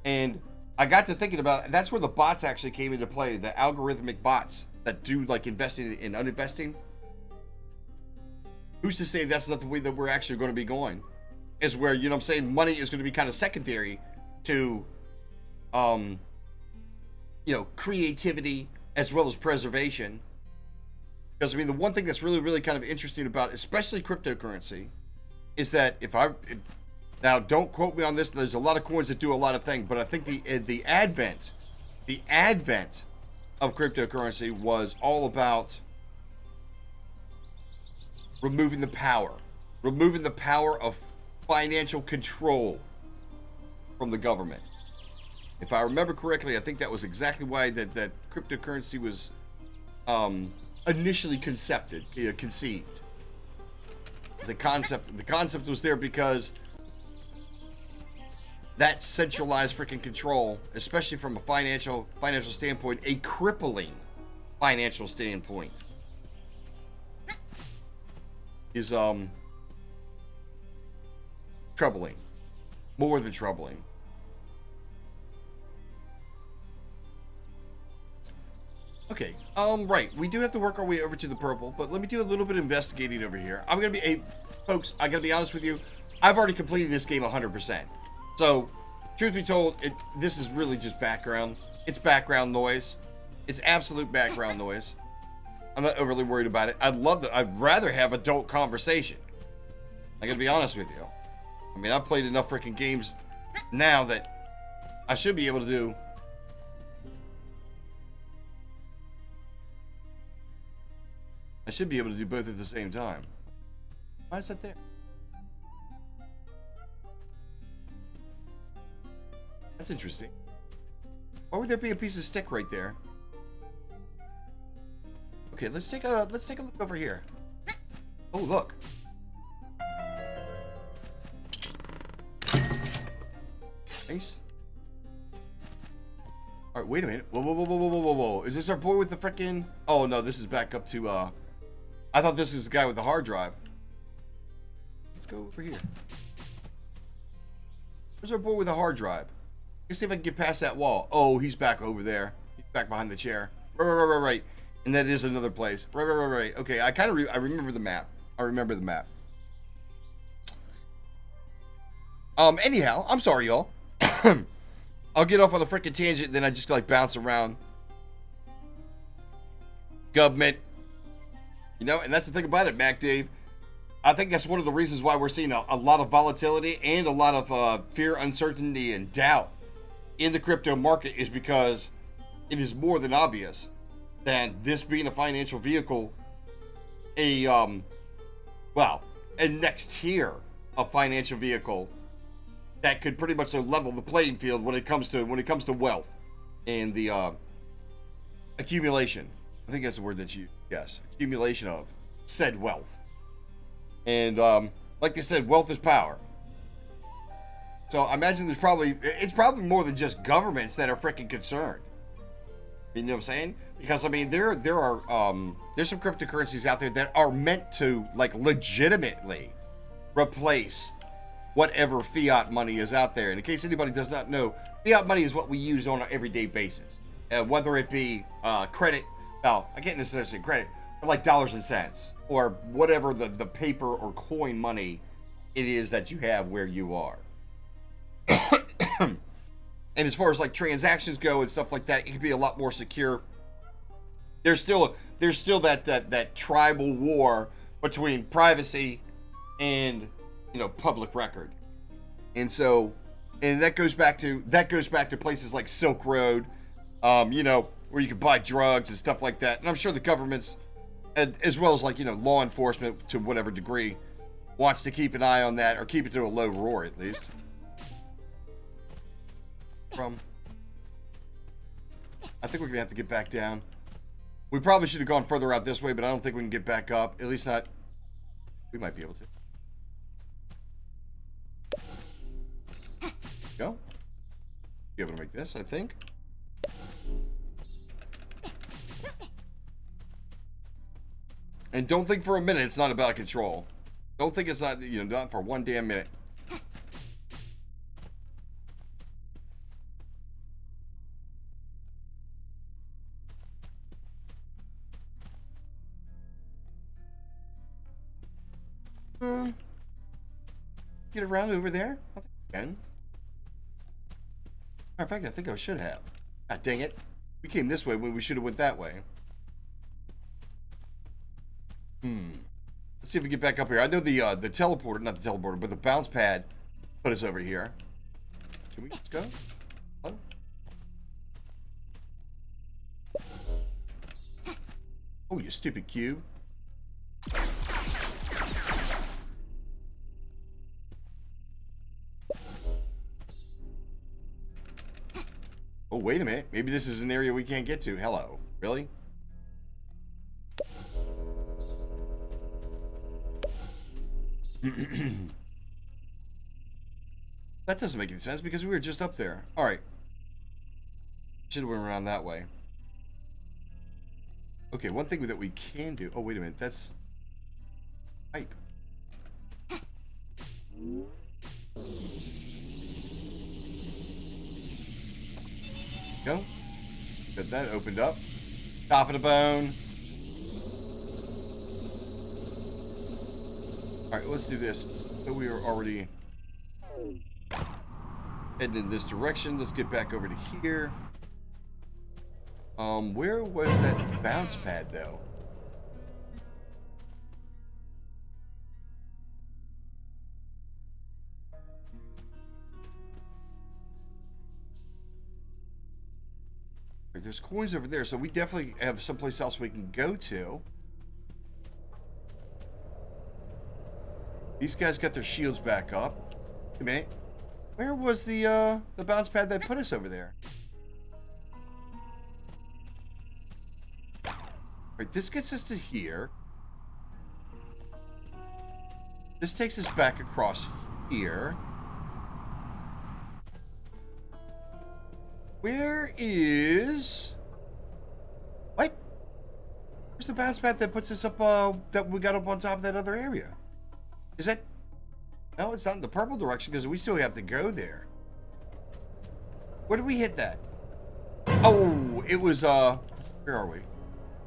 And I got to thinking about, that's where the bots actually came into play. The algorithmic bots that do, like, investing and uninvesting. Who's to say that's not the way that we're actually going to be going? Is where, you know what I'm saying, money is going to be kind of secondary to, you know, creativity as well as preservation. Because, I mean, the one thing that's really, really kind of interesting about, especially cryptocurrency, is that now don't quote me on this, there's a lot of coins that do a lot of things, but I think the advent of cryptocurrency was all about removing the power of financial control from the government. If I remember correctly, I think that was exactly why that cryptocurrency was initially conceived. The concept was there because that centralized freaking control, especially from a financial standpoint, a crippling financial standpoint, is troubling, more than troubling. Okay, right, we do have to work our way over to the purple, but let me do a little bit of investigating over here. I'm gonna be, folks, I gotta be honest with you, I've already completed this game 100%. So, truth be told, this is really just background. It's background noise. It's absolute background noise. I'm not overly worried about it. I'd rather have adult conversation. I gotta be honest with you. I mean, I've played enough freaking games now that I should be able to do. I should be able to do both at the same time. Why is that there? That's interesting. Why would there be a piece of stick right there? Okay, let's take a look over here. Oh, look. Nice. All right, wait a minute. Whoa. Is this our boy with the frickin'? Oh no, this is back up to I thought this is the guy with the hard drive. Let's go over here. Where's our boy with the hard drive? Let's see if I can get past that wall. Oh, he's back over there. He's back behind the chair. Right. And that is another place. Right. Okay, I kind of I remember the map. Anyhow, I'm sorry, y'all. I'll get off on the freaking tangent, then I just like bounce around. Government. You know, and that's the thing about it, Mac Dave. I think that's one of the reasons why we're seeing a lot of volatility and a lot of fear, uncertainty, and doubt in the crypto market, is because it is more than obvious that this being a financial vehicle, a next tier of financial vehicle that could pretty much level the playing field when it comes to wealth and the accumulation. I think that's the word that you accumulation of said wealth. And like they said, wealth is power. So I imagine it's probably more than just governments that are freaking concerned. You know what I'm saying? Because I mean, there are there's some cryptocurrencies out there that are meant to like legitimately replace whatever fiat money is out there. And in case anybody does not know, fiat money is what we use on an everyday basis, whether it be credit. Well, I can't necessarily say credit, but like dollars and cents, or whatever the paper or coin money it is that you have where you are. And as far as like transactions go and stuff like that, it can be a lot more secure. There's still that tribal war between privacy and public record, and that goes back to places like Silk Road, where you can buy drugs and stuff like that. And I'm sure the governments, as well as like law enforcement to whatever degree, wants to keep an eye on that, or keep it to a low roar at least. I think we're gonna have to get back down. We probably should have gone further out this way, but I don't think we can get back up. At least not. We might be able to. Go. Be able to make this, I think. And don't think for a minute it's not about control. Don't think it's not, not for one damn minute. Get around over there? I think I can. Matter of fact, I think I should have. God dang it. We came this way when we should have went that way. Let's see if we get back up here. I know the teleporter, not the teleporter, but the bounce pad put us over here. Can we just go? Hello? Oh, you stupid cube. Oh, wait a minute. Maybe this is an area we can't get to. Hello. Really? That doesn't make any sense because we were just up there. Alright. Should have went around that way. Okay, one thing that we can do... Oh, wait a minute. That's... pipe. Go. Got that opened up. Top of the bone. Alright, let's do this. So we are already heading in this direction. Let's get back over to here. Where was that bounce pad, though? There's coins over there, so we definitely have someplace else we can go to. These guys got their shields back up. Wait a minute. Where was the bounce pad that put us over there? Alright, this gets us to here. This takes us back across here. Where is... What? Where's the bounce pad that puts us up, that we got up on top of that other area? Is that... No, it's not in the purple direction because we still have to go there. Where did we hit that? Oh, it was, where are we?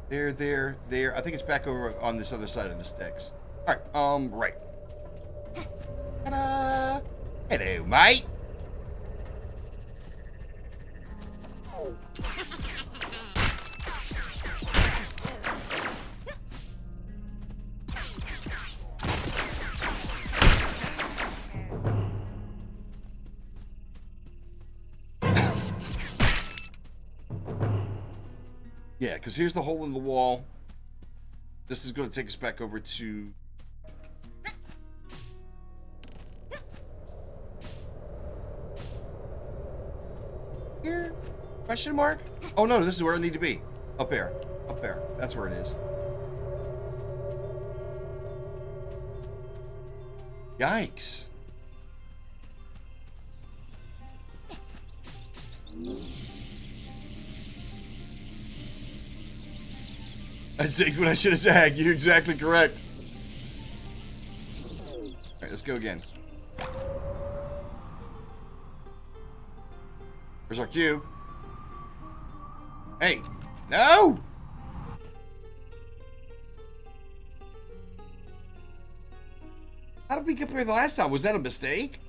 There. I think it's back over on this other side of the sticks. Alright, right. Ta-da! Hello, mate. Yeah, because here's the hole in the wall. This is going to take us back over to... Here? Question mark? Oh no, this is where I need to be. Up there. Up there. That's where it is. Yikes. I said what I should have said. You're exactly correct. Alright, let's go again. Where's our cube? Hey! No! How did we get there the last time? Was that a mistake?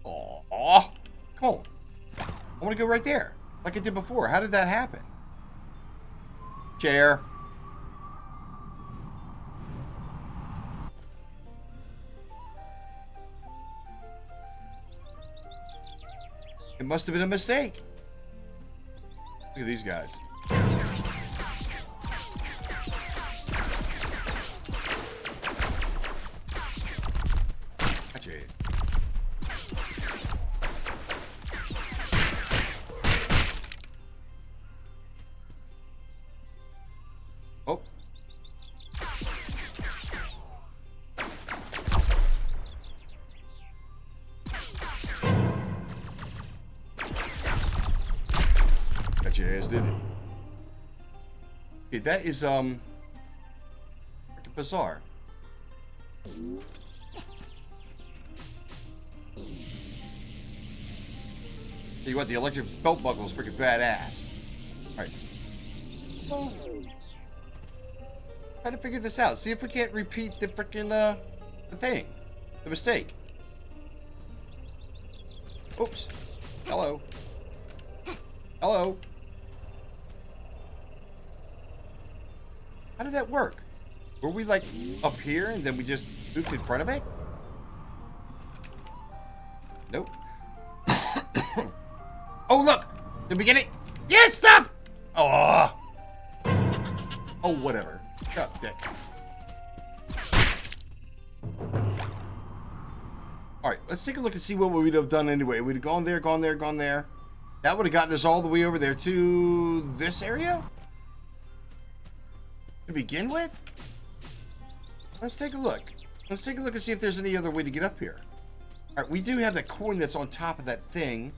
Aw. Come on. I want to go right there. Like I did before. How did that happen? Chair. It must have been a mistake. Look at these guys. Gotcha. Oh. Got your ass, didn't it? Okay, that is, freaking bizarre. Tell you what, the electric belt buckle is freaking badass. Alright. Try to figure this out. See if we can't repeat the freaking, the thing. The mistake. Oops. Hello. Hello. How did that work? Were we, like, up here and then we just moved in front of it? Nope. Oh, look! The beginning. Yeah, stop! Oh. Oh, whatever. Shut up, dick. Alright, let's take a look and see what we'd have done anyway. We'd have gone there, gone there, gone there. That would have gotten us all the way over there to this area? To begin with? Let's take a look. Let's take a look and see if there's any other way to get up here. Alright, we do have that coin that's on top of that thing.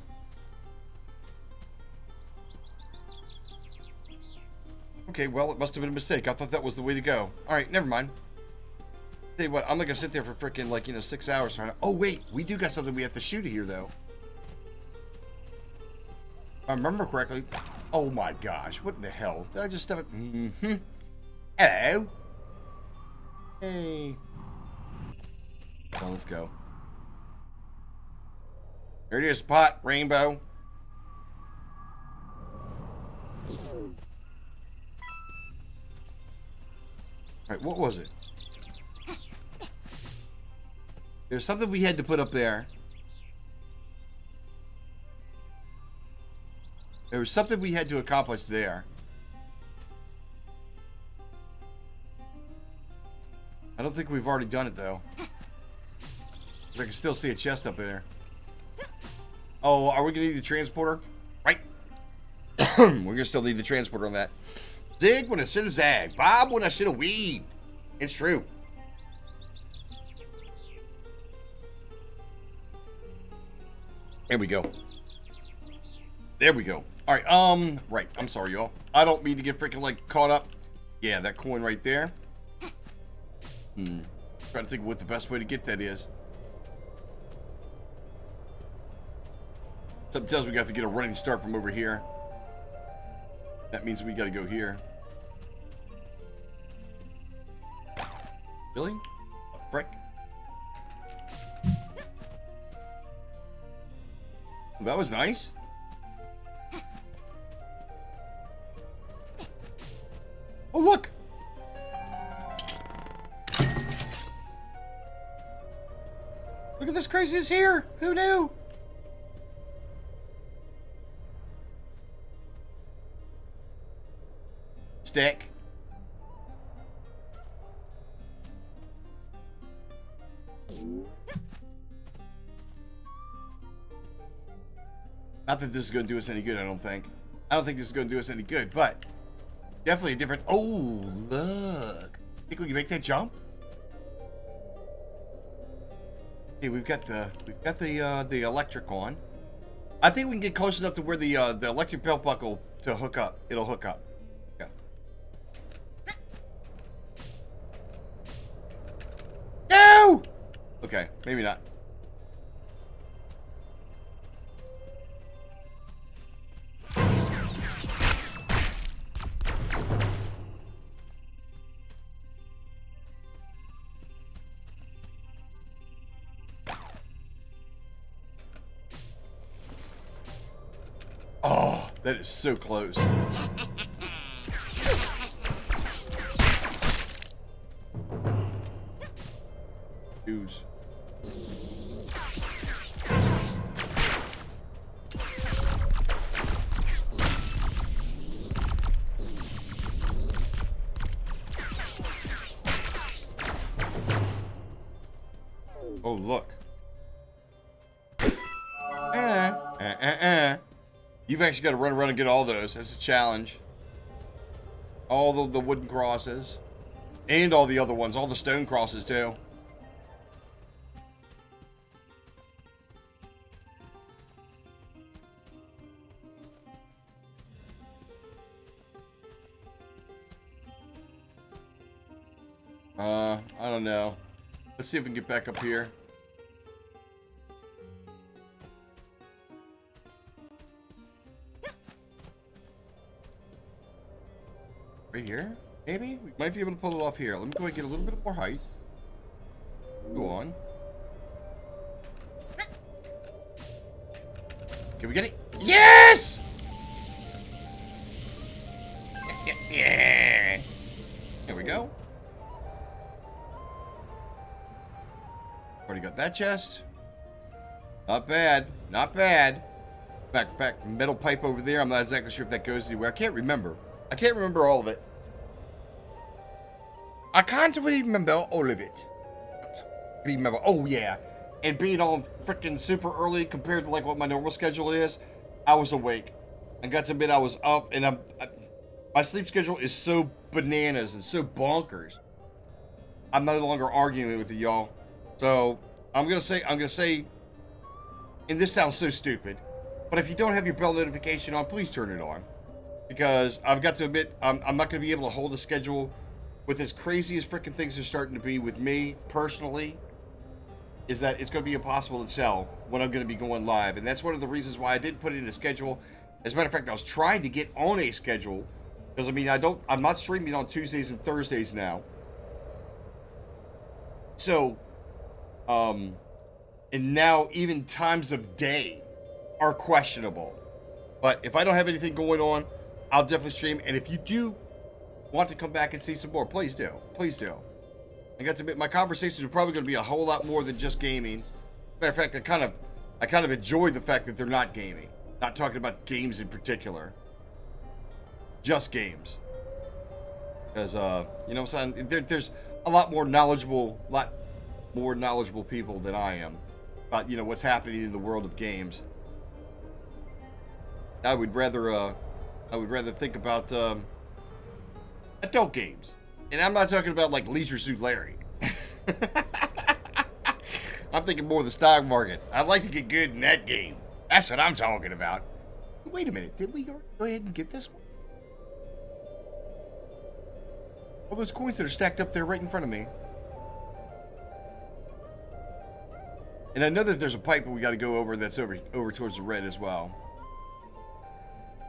Okay, well, it must have been a mistake. I thought that was the way to go. Alright, never mind. Tell you what, I'm not gonna sit there for freaking, like, 6 hours trying to... Oh, wait, we do got something we have to shoot here, though. If I remember correctly... Oh, my gosh, what in the hell? Did I just step it? Mm-hmm. Hello. Hey. Well, let's go. Here it is, pot, rainbow. Alright, what was it? There's something we had to put up there. There was something we had to accomplish there. I don't think we've already done it, though. I can still see a chest up there. Oh, are we going to need the transporter? Right. We're going to still need the transporter on that. Zig when I should have zagged. Bob when I should have weaved. It's true. There we go. There we go. Alright, right. I'm sorry, y'all. I don't mean to get freaking, like, caught up. Yeah, that coin right there. Trying to think what the best way to get that is. Something tells me we got to get a running start from over here. That means we got to go here. Really? Frick. That was nice. Oh, look. Look at this craziness here. Who knew? Stick. Not that this is going to do us any good, I don't think. I don't think this is going to do us any good, but definitely a different... Oh, look. Think we can make that jump? Okay, we've got the electric on. I think we can get close enough to where the electric belt buckle to hook up. It'll hook up. Yeah. No! Okay, maybe not. Oh, that is so close. Ooze. Oh, look. You've actually got to run around and get all those. That's a challenge. All the wooden crosses. And all the other ones. All the stone crosses, too. I don't know. Let's see if we can get back up here. Right here? Maybe? We might be able to pull it off here. Let me go and get a little bit more height. Go on. Can we get it? Yes! Yeah. There we go. Already got that chest. Not bad. Not bad. Matter of fact, metal pipe over there. I'm not exactly sure if that goes anywhere. I can't remember. I can't remember all of it. I can't really remember all of it. Remember? Oh yeah, and being on freaking super early compared to like what my normal schedule is, I was awake. I got to admit I was up, and my sleep schedule is so bananas and so bonkers. I'm no longer arguing with y'all. So I'm gonna say, and this sounds so stupid, but if you don't have your bell notification on, please turn it on, because I've got to admit I'm not gonna be able to hold a schedule with as crazy as freaking things are starting to be with me personally. Is that it's going to be impossible to tell when I'm going to be going live, and that's one of the reasons why I didn't put it in a schedule. As a matter of fact, I was trying to get on a schedule, because I mean I'm not streaming on Tuesdays and Thursdays now. So, and now even times of day are questionable. But if I don't have anything going on, I'll definitely stream. And if you do want to come back and see some more, please do. Please do. I got to admit, my conversations are probably going to be a whole lot more than just gaming. Matter of fact, I kind of enjoy the fact that they're not gaming. Not talking about games in particular. Just games. Because, you know what I'm saying? There's a lot more knowledgeable people than I am about, you know, what's happening in the world of games. I would rather think about adult games. And I'm not talking about like Leisure Suit Larry. I'm thinking more of the stock market. I'd like to get good in that game. That's what I'm talking about. Wait a minute. Did we go ahead and get this one? All those coins that are stacked up there right in front of me. And I know that there's a pipe we got to go over that's over towards the red as well.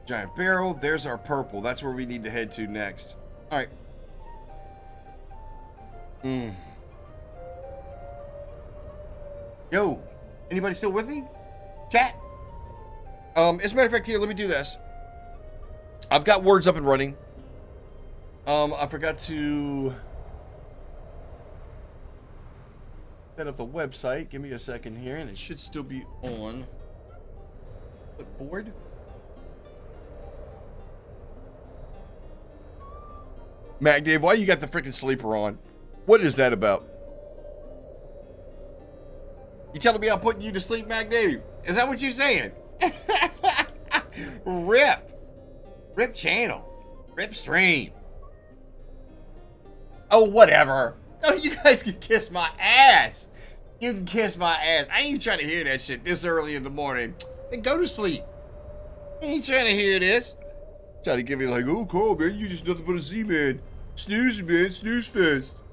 Giant barrel. There's our purple. That's where we need to head to next. All right. Yo, anybody still with me? Chat? As a matter of fact, here, let me do this. I've got words up and running. I forgot to set up the website. Give me a second here, and it should still be on. Clipboard. Mac Dave, why you got the freaking sleeper on? What is that about? You telling me I'm putting you to sleep, Mac Dave? Is that what you saying? Rip channel. Rip stream. Oh, whatever. Oh, you guys can kiss my ass. You can kiss my ass. I ain't trying to hear that shit this early in the morning. Then go to sleep. I ain't trying to hear this. Trying to give you like, oh, Carl, man, you just nothing but a Z-man. Snoozing, man. Snooze fest.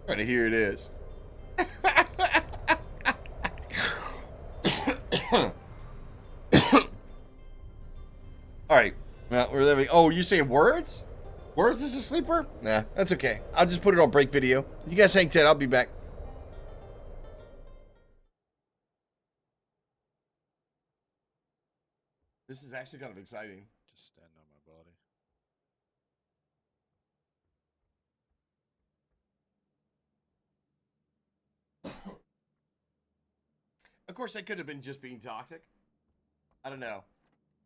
Trying to hear this. All right. Well, we're living. Oh, you saying words? Words is a sleeper? Nah, that's okay. I'll just put it on break video. You guys hang tight. I'll be back. This is actually kind of exciting. Just stand on my body. Of course, that could have been just being toxic. I don't know.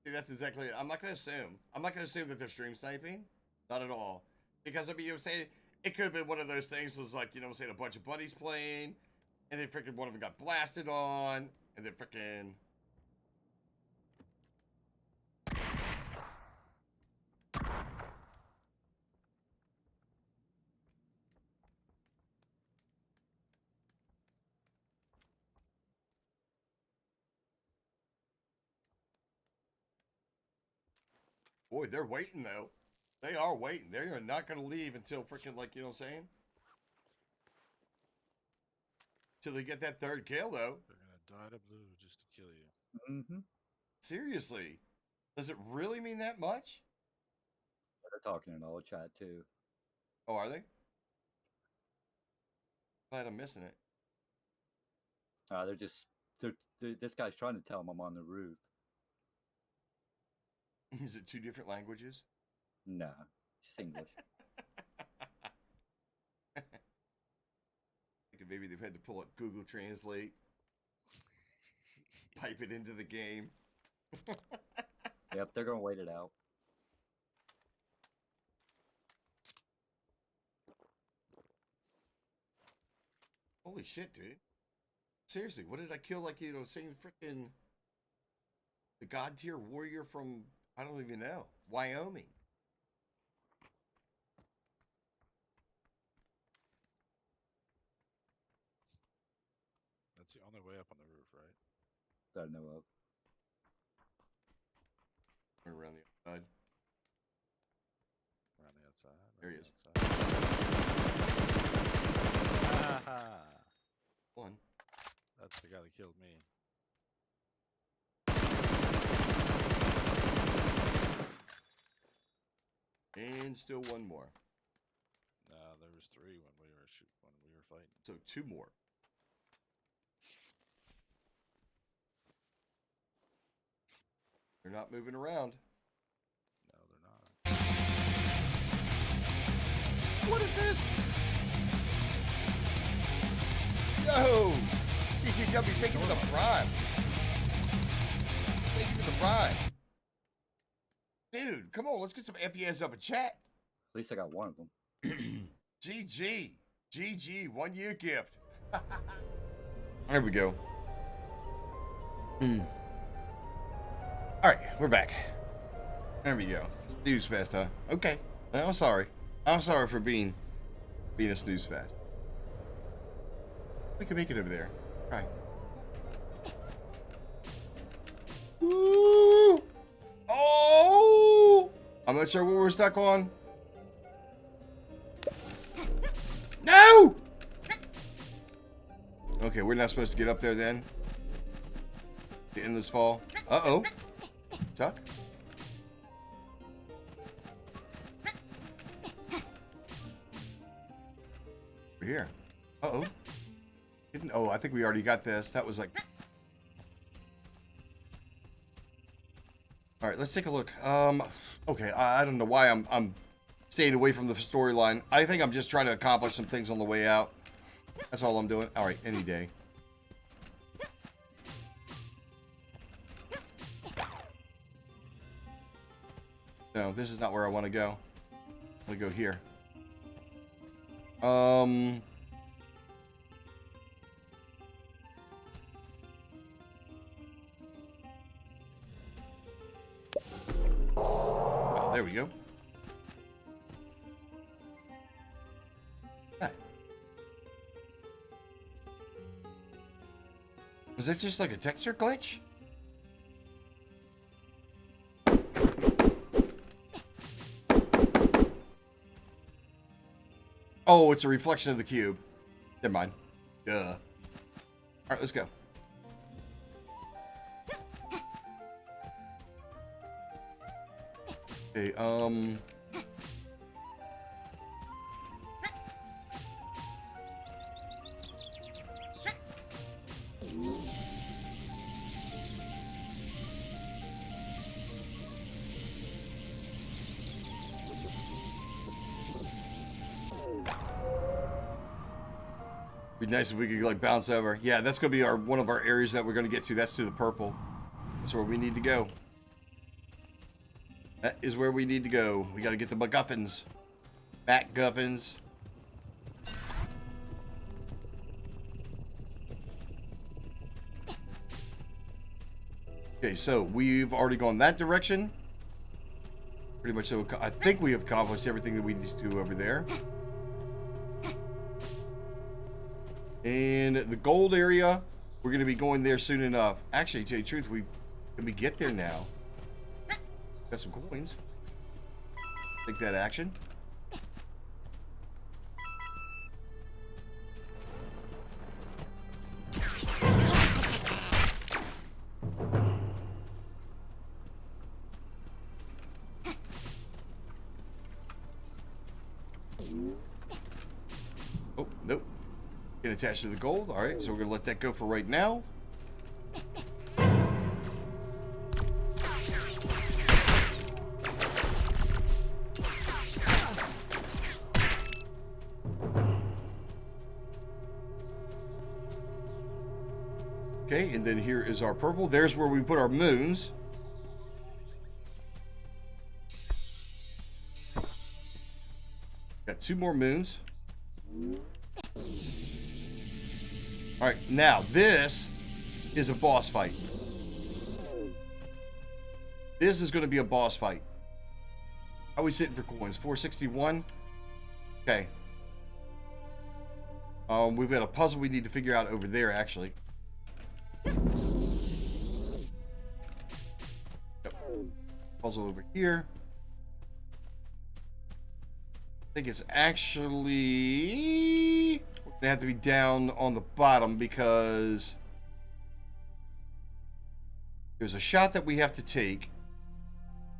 See, that's exactly it. I'm not going to assume. I'm not going to assume that they're stream sniping. Not at all. Because, I mean, you know what I'm saying? It could have been one of those things was like, you know what I'm saying, a bunch of buddies playing, and then freaking one of them got blasted on, and then freaking... Boy, they're waiting, though. They are waiting. They're not going to leave until freaking, like, you know what I'm saying? Till they get that third kill, though. They're gonna dye to blue just to kill you. Mm-hmm. Seriously. Does it really mean that much? They're talking in all chat too. Oh, are they? Glad I'm missing it. This guy's trying to tell them I'm on the roof. Is it two different languages? Nah, just English. Maybe they've had to pull up Google Translate, pipe it into the game. Yep, they're gonna wait it out. Holy shit, dude. Seriously, what did I kill? Like, saying freaking the god tier warrior from, I don't even know, Wyoming. That's the only way up on the roof, right? That I know of. Around the outside. Around the outside. There he around is. the outside. Ah, One. that's the guy that killed me. And still one more. No, there was 3 when we were fighting. So 2 more. They're not moving around. No, they're not. What is this? Yo! DJW, thank you for the prime. Thank you for the prime. Dude, come on, let's get some FES up in chat. At least I got one of them. GG. GG, 1 year gift. There we go. All right, we're back. There we go. Snooze fest, huh? Okay. I'm sorry. I'm sorry for being a snooze fest. We can make it over there. All right. Ooh. Oh! I'm not sure what we're stuck on. No! Okay, we're not supposed to get up there then. The endless fall. Uh-oh. Tuck. We're here. Uh-oh. Oh, I think we already got this. That was like... All right, let's take a look. Okay, I don't know why I'm staying away from the storyline. I think I'm just trying to accomplish some things on the way out. That's all I'm doing. All right, any day. No, this is not where I want to go. I want to go here. Oh, there we go. Right. Was that just like a texture glitch? Oh, it's a reflection of the cube. Never mind. Duh. All right, let's go. Okay, be nice if we could like bounce over. Yeah, that's gonna be one of our areas that we're gonna get to. That's to the purple. That's where we need to go. That is where we need to go. We gotta get the MacGuffins. MacGuffins. Okay, so we've already gone that direction. Pretty much so. I think we have accomplished everything that we need to do over there. And the gold area, we're going to be going there soon enough. Actually, to tell you the truth, can we get there now? Got some coins. Take that action. Oh, nope. Get attached to the gold. All right, so we're going to let that go for right now. Okay, and then here is our purple. There's where we put our moons. Got 2 more moons. All right, now this is a boss fight. This is going to be a boss fight. How are we sitting for coins? 461. Okay. We've got a puzzle we need to figure out over there, actually. Yep. Puzzle over here. I think it's actually gonna have to be down on the bottom because there's a shot that we have to take.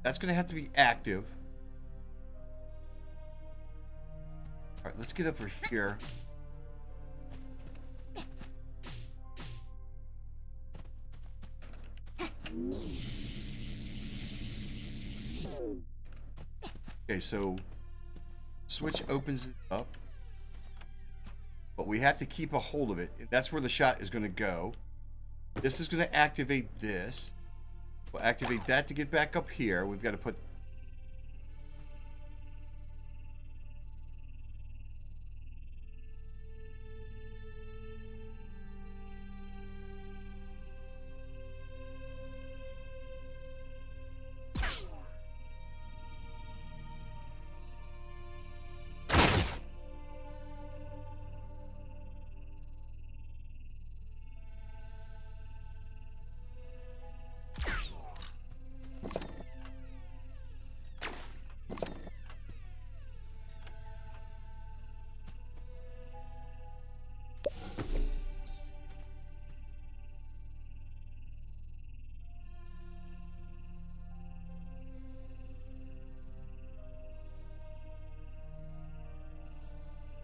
That's gonna have to be active. All right, let's get over here. Okay, so switch opens it up, but we have to keep a hold of it. That's where the shot is going to go. This is going to activate this. We'll activate that to get back up here. We've got to put...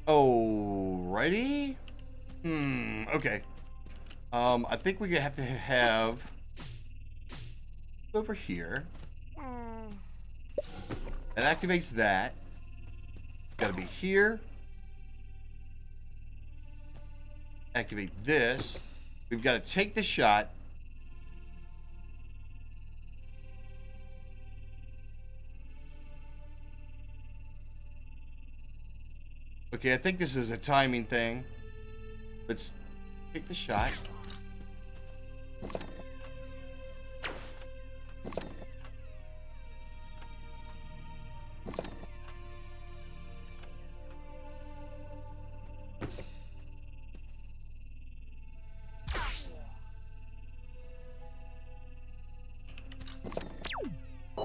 Alrighty. Okay. I think we have to have over here. That activates that. Gotta be here. Activate this. We've got to take the shot. Okay, I think this is a timing thing. Let's take the shot.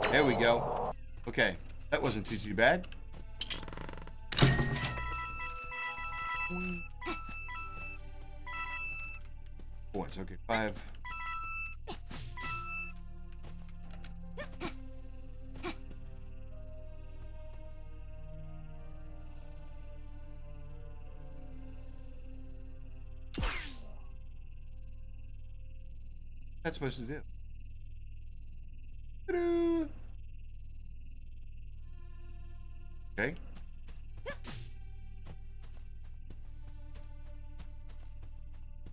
There we go. Okay, that wasn't too bad. Points, okay, 5. That's supposed to do. Ta-doo. Okay.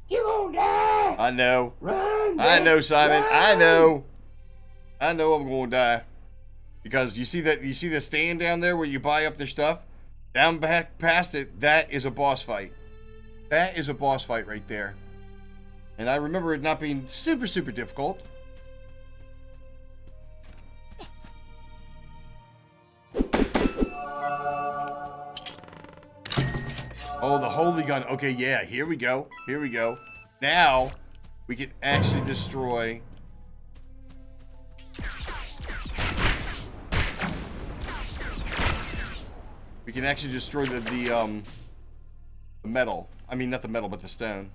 You gonna die! I know. Run! I know, bitch, Simon. run! I know. I know I'm going to die. Because you see the stand down there where you buy up their stuff? Down back past it, that is a boss fight. That is a boss fight right there. And I remember it not being super difficult. Oh, the holy gun. Okay, yeah, here we go. Here we go. Now, we can actually destroy... We can actually destroy the metal. I mean, not the metal, but the stone.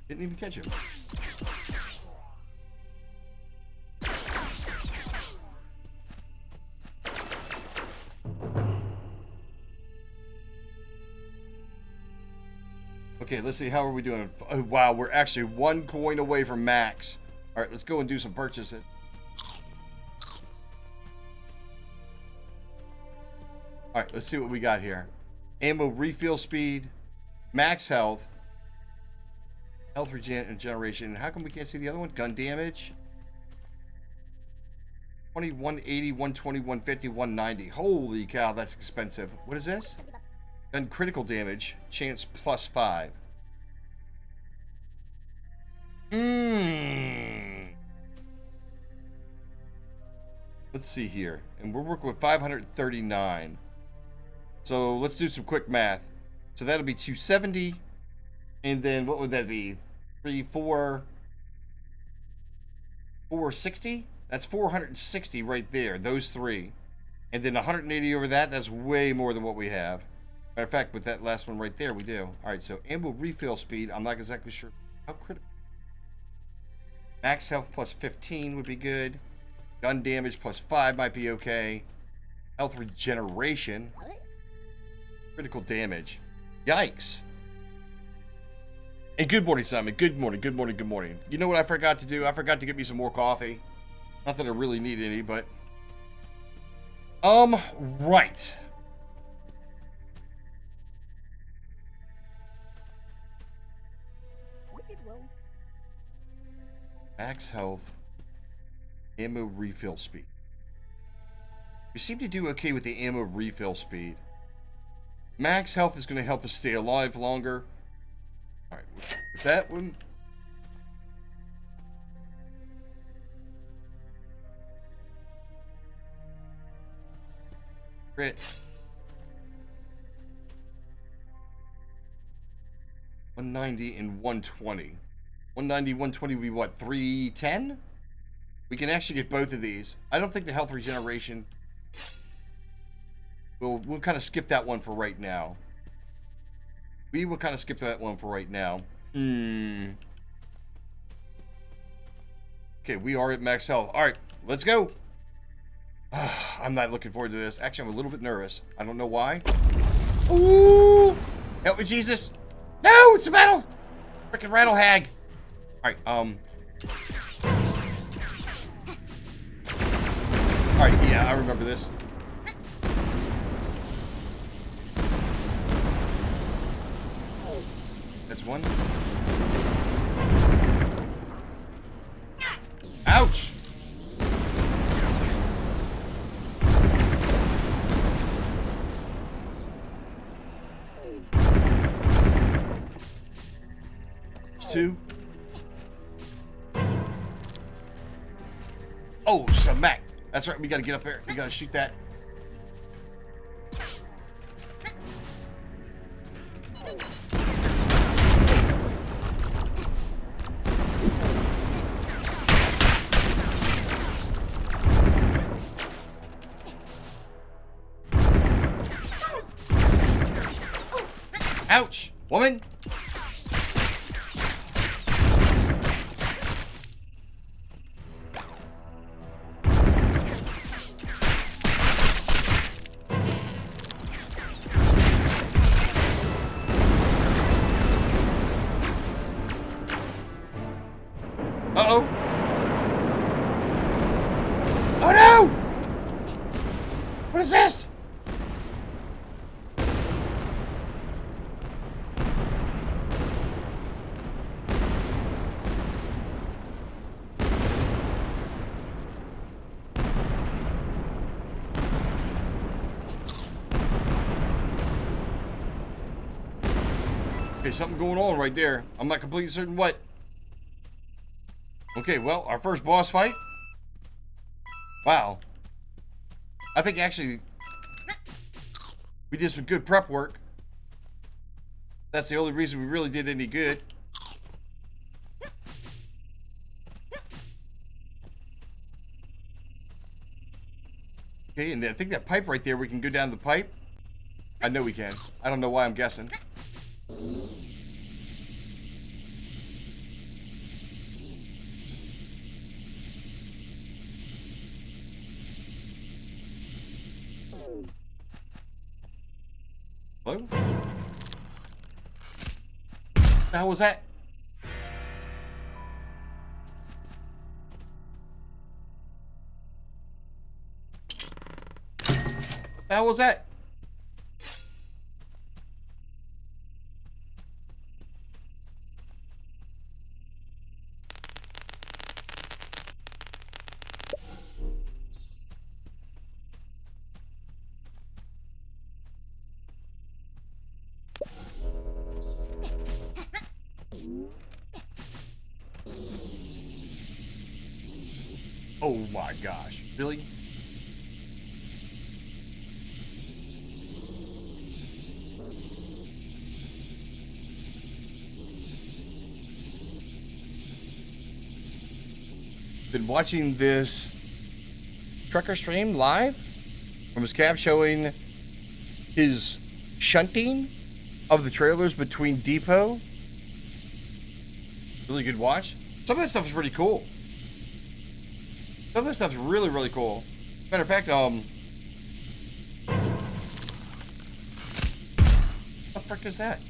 Didn't even catch him. Okay, let's see. How are we doing? Oh, wow, we're actually 1 coin away from max. All right, let's go and do some purchases. All right, let's see what we got here. Ammo refill speed, max health, health regeneration. How come we can't see the other one? Gun damage. 20, 180, 120, 150, 190. Holy cow, that's expensive. What is this? Gun critical damage, chance +5. Let's see here. And we're working with 539. So let's do some quick math. So that'll be 270. And then what would that be? 460? That's 460 right there. Those three. And then 180 over that. That's way more than what we have. Matter of fact, with that last one right there, we do. All right, so ammo refill speed. I'm not exactly sure how critical. Max health +15 would be good. Gun damage +5 might be okay. Health regeneration. Critical damage. Yikes. And good morning, Simon. Good morning, good morning, good morning. You know what I forgot to do? I forgot to get me some more coffee. Not that I really need any, but... right. Max health. Ammo refill speed. We seem to do okay with the ammo refill speed. Max health is going to help us stay alive longer. Alright, with that one... Crit. 190 and 120. 190, 120 would be what, 310? We can actually get both of these. I don't think the health regeneration... We'll kind of skip that one for right now. We will kind of skip that one for right now. Okay, we are at max health. Alright, let's go. I'm not looking forward to this. Actually, I'm a little bit nervous. I don't know why. Ooh! Help me, Jesus! No! It's a battle! Freaking rattle hag! Alright, Alright, yeah, I remember this. That's one. Ouch! There's two. Oh, smack. That's right, we gotta get up there. We gotta shoot that. Ouch! Woman! Uh-oh! Oh no! What is this? Okay, something going on right there. I'm not completely certain what. Okay, well, our first boss fight. Wow. I think actually we did some good prep work. That's the only reason we really did any good. Okay, and I think that pipe right there, we can go down the pipe. I know we can. I don't know why I'm guessing. Hello? The hell was that? The hell was that? Oh my gosh. Really? Been watching this trucker stream live from his cab showing his shunting of the trailers between depot. Really good watch. Some of that stuff is pretty cool. Some of that stuff's really, really cool. Matter of fact, what the frick is that?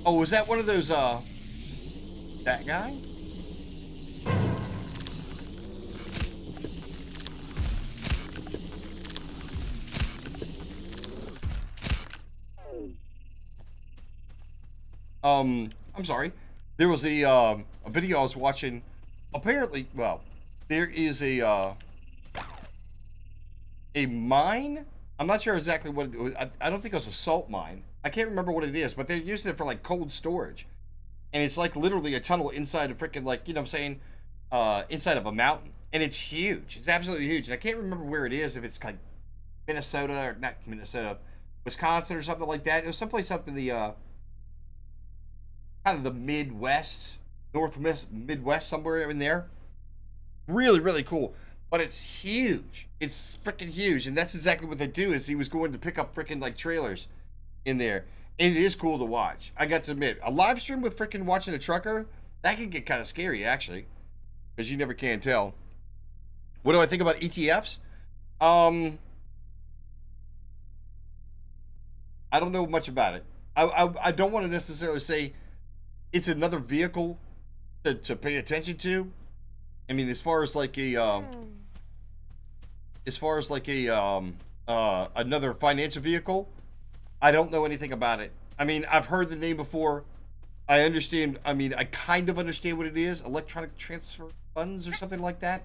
Oh, was that one of those, that guy? I'm sorry. There was a video I was watching. Apparently, well, there is a mine. I'm not sure exactly what it was. I don't think it was a salt mine. I can't remember what it is, but they're using it for like cold storage. And it's like literally a tunnel inside a freaking, like, you know what I'm saying? Inside of a mountain. And it's huge. It's absolutely huge. And I can't remember where it is, if it's like Minnesota or not Minnesota, Wisconsin or something like that. It was someplace up in the kind of the Midwest, Northwest, Midwest, somewhere in there. Really, really cool. But it's huge. It's freaking huge. And that's exactly what they do, is he was going to pick up freaking like trailers in there. And it is cool to watch. I got to admit, a live stream with freaking watching a trucker, that can get kind of scary, actually. Because you never can tell. What do I think about ETFs? I don't know much about it. I don't want to necessarily say it's another vehicle to pay attention to. I mean, as far as like a another financial vehicle, I don't know anything about it. I mean, I've heard the name before. I understand. I mean, I kind of understand what it is. Electronic transfer funds or something like that.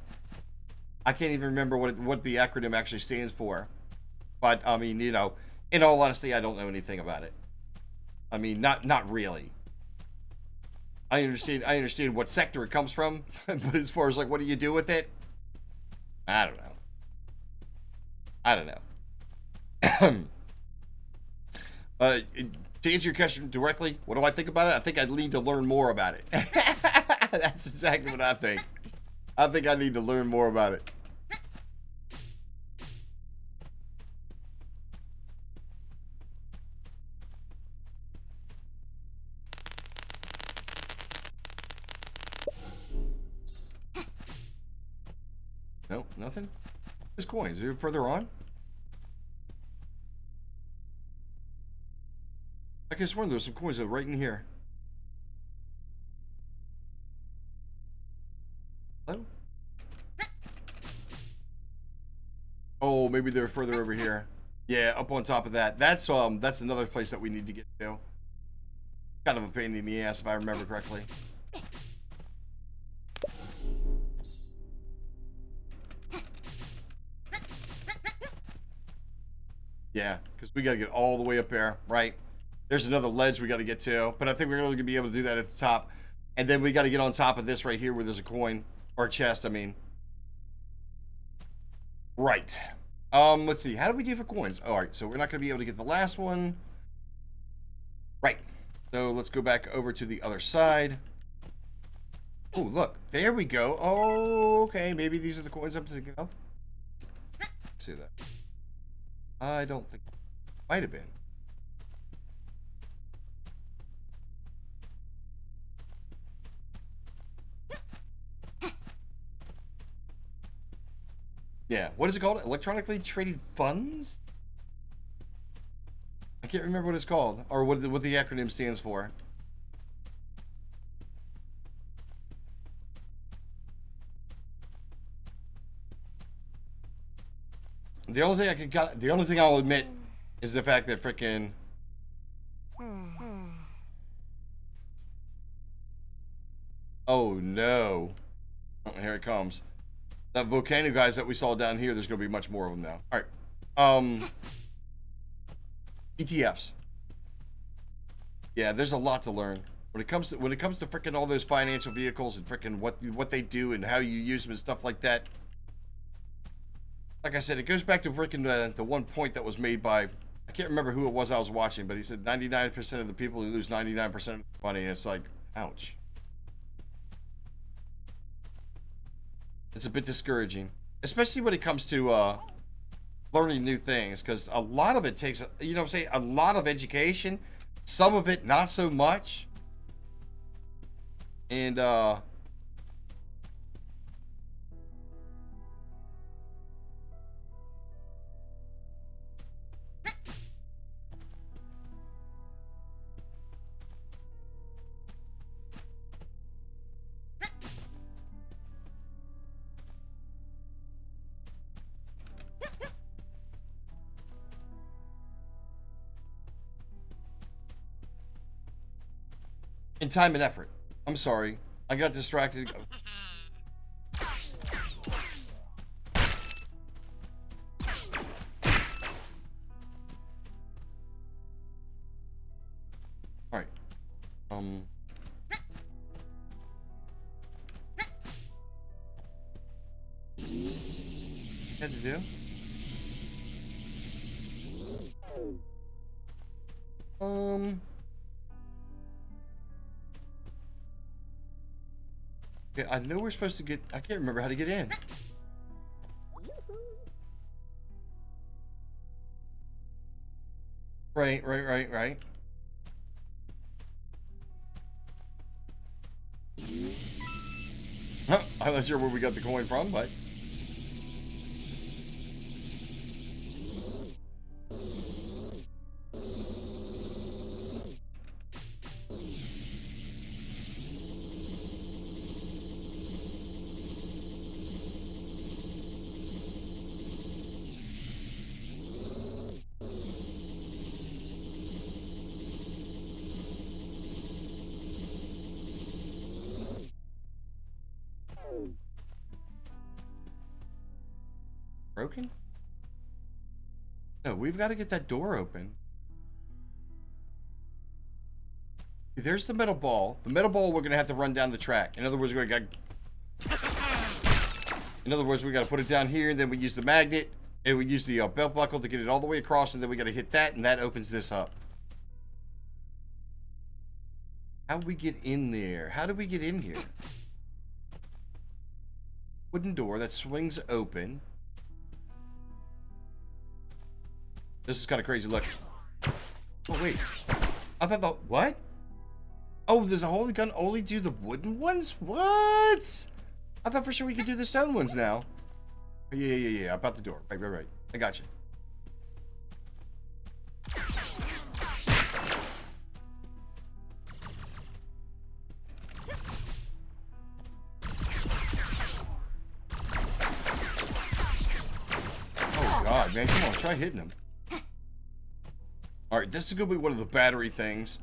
I can't even remember what the acronym actually stands for. But I mean, you know, in all honesty, I don't know anything about it. I mean, not really. I understand what sector it comes from, but as far as like what do you do with it, I don't know. To answer your question directly, what do I think about it? I think I need to learn more about it. That's exactly what I think. I think I need to learn more about it. No, nothing? There's coins. Are you further on? I could have sworn there was some coins that were right in here. Hello? Oh, maybe they're further over here. Yeah, up on top of that. That's another place that we need to get to. Kind of a pain in the ass if I remember correctly. Yeah, because we got to get all the way up there, right? There's another ledge we got to get to, but I think we're only going to be able to do that at the top. And then we got to get on top of this right here where there's a coin, or a chest, I mean. Right. Let's see. How do we do for coins? All right, so we're not going to be able to get the last one. Right. So let's go back over to the other side. Oh, look. There we go. Oh, okay. Maybe these are the coins I'm thinking of. Let's see that. I don't think. Might have been. Yeah. What is it called? Electronically traded funds? can't remember what it's called or what the acronym stands for. The only thing I'll admit is the fact that freaking oh no. Oh, here it comes. That volcano guys that we saw down here, there's gonna be much more of them now. Alright. ETFs. Yeah, there's a lot to learn. When it comes to freaking all those financial vehicles and freaking what they do and how you use them and stuff like that. Like I said, it goes back to freaking the one point that was made by, I can't remember who it was I was watching, but he said 99% of the people who lose 99% of the money, and it's like, ouch. It's a bit discouraging, especially when it comes to learning new things, because a lot of it takes, you know what I'm saying, a lot of education, some of it not so much. And and time and effort. I'm sorry. I got distracted. Alright. Had to do? Okay, I know we're supposed to get, I can't remember how to get in. Right. Huh, I'm not sure where we got the coin from, but broken? No, we've got to get that door open. There's the metal ball. The metal ball we're going to have to run down the track. In other words, we got to put it down here, and then we use the magnet, and we use the belt buckle to get it all the way across, and then we got to hit that, and that opens this up. How do we get in there? How do we get in here? Wooden door that swings open. This is kind of crazy. Look. Oh, wait. I thought the... What? Oh, does the holy gun only do the wooden ones? What? I thought for sure we could do the stone ones now. Yeah. About the door. Right. I got you. Oh, God, man. Come on. Try hitting him. Alright, this is going to be one of the battery things.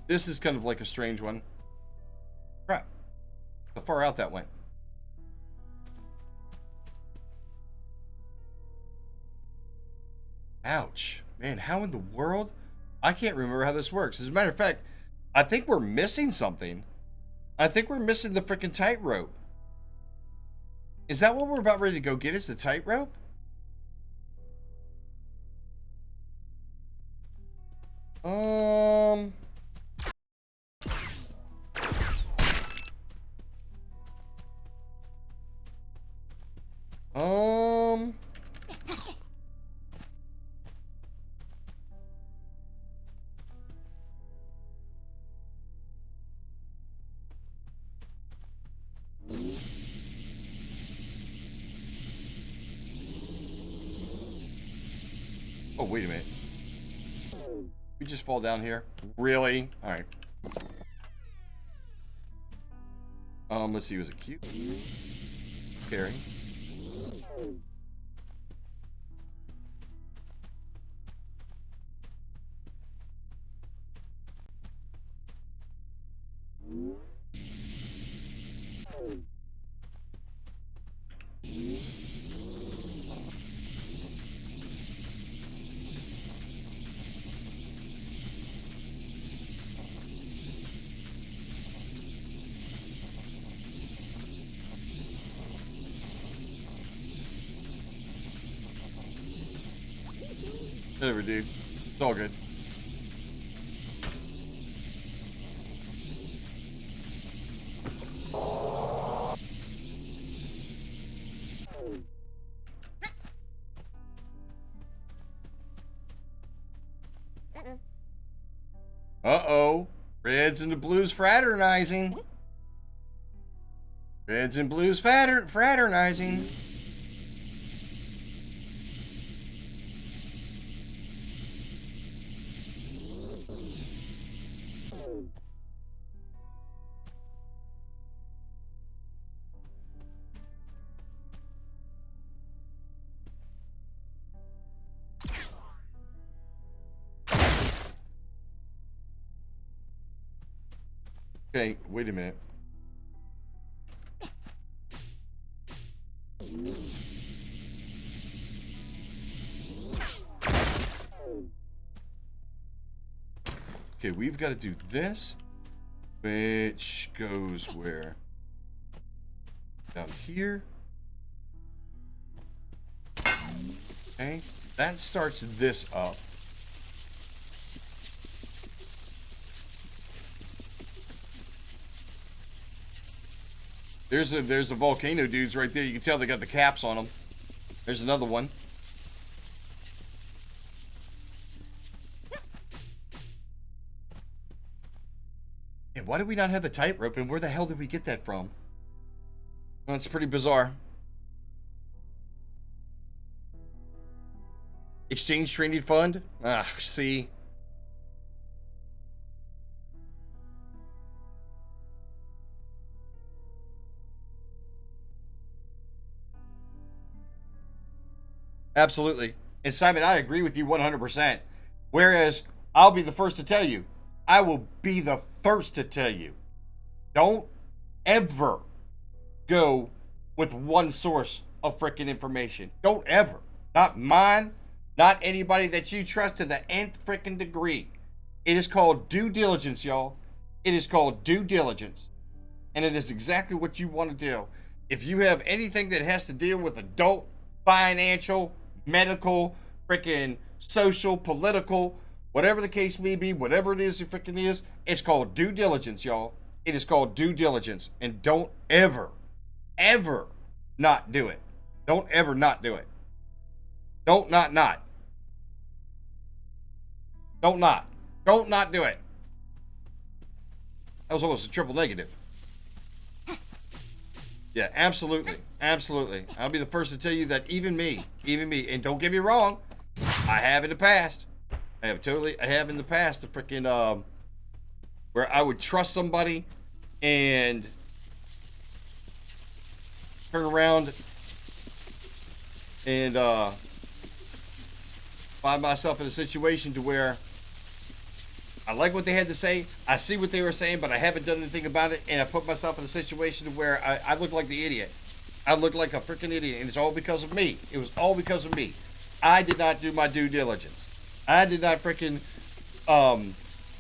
This is kind of like a strange one. Crap. How far out that went. Ouch. Man, how in the world? I can't remember how this works. As a matter of fact, I think we're missing something. I think we're missing the freaking tightrope. Is that what we're about ready to go get? Is the tightrope? Oh, wait a minute. We We just fall down here. Really? All right. Let's see. Was it cute? Carry. Whatever, dude. It's all good. Uh-oh. Reds and the blues fraternizing. Reds and blues fraternizing. Okay, wait a minute. Okay, we've got to do this, which goes where? Down here. Okay, that starts this up. There's a volcano dudes right there. You can tell they got the caps on them. There's another one. And why do we not have the tightrope? And where the hell did we get that from? That's pretty bizarre. Exchange traded fund? Ah, see. Absolutely. And Simon, I agree with you 100%. Whereas, I'll be the first to tell you, I will be the first to tell you, don't ever go with one source of freaking information. Don't ever. Not mine, not anybody that you trust to the nth freaking degree. It is called due diligence, y'all. It is called due diligence. And it is exactly what you want to do. If you have anything that has to deal with adult, financial, medical, freaking social, political, whatever the case may be, whatever it is it freaking is, it's called due diligence, y'all. It is called due diligence. And don't ever, ever not do it. Don't ever not do it. Don't not. Don't not. Don't not do it. That was almost a triple negative. Yeah, absolutely. Absolutely. I'll be the first to tell you that even me, and don't get me wrong, I have in the past. I have in the past the freaking, where I would trust somebody and turn around and, find myself in a situation to where I like what they had to say. I see what they were saying, but I haven't done anything about it. And I put myself in a situation where I look like the idiot. I look like a freaking idiot. And it's all because of me. It was all because of me. I did not do my due diligence. I did not freaking,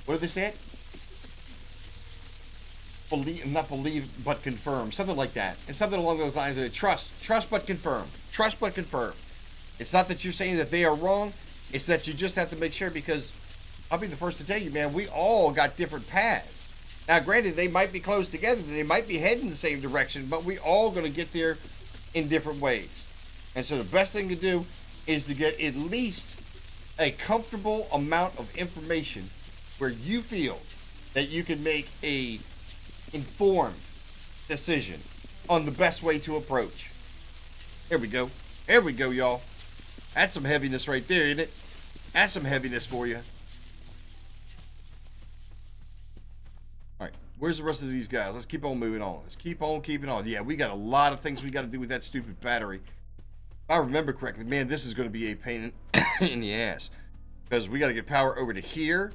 what did they say? Not believe, but confirm. Something like that. And something along those lines of trust, but confirm. Trust, but confirm. It's not that you're saying that they are wrong. It's that you just have to make sure, because I'll be the first to tell you, man, we all got different paths. Now, granted, they might be close together. They might be heading the same direction, but we all going to get there in different ways. And so the best thing to do is to get at least a comfortable amount of information where you feel that you can make a informed decision on the best way to approach. There we go. There we go, y'all. That's some heaviness right there, isn't it? That's some heaviness for you. Where's the rest of these guys? Let's keep on moving on. Let's keep on keeping on. Yeah, we got a lot of things we got to do with that stupid battery. If I remember correctly, man, this is going to be a pain in the ass. Because we got to get power over to here.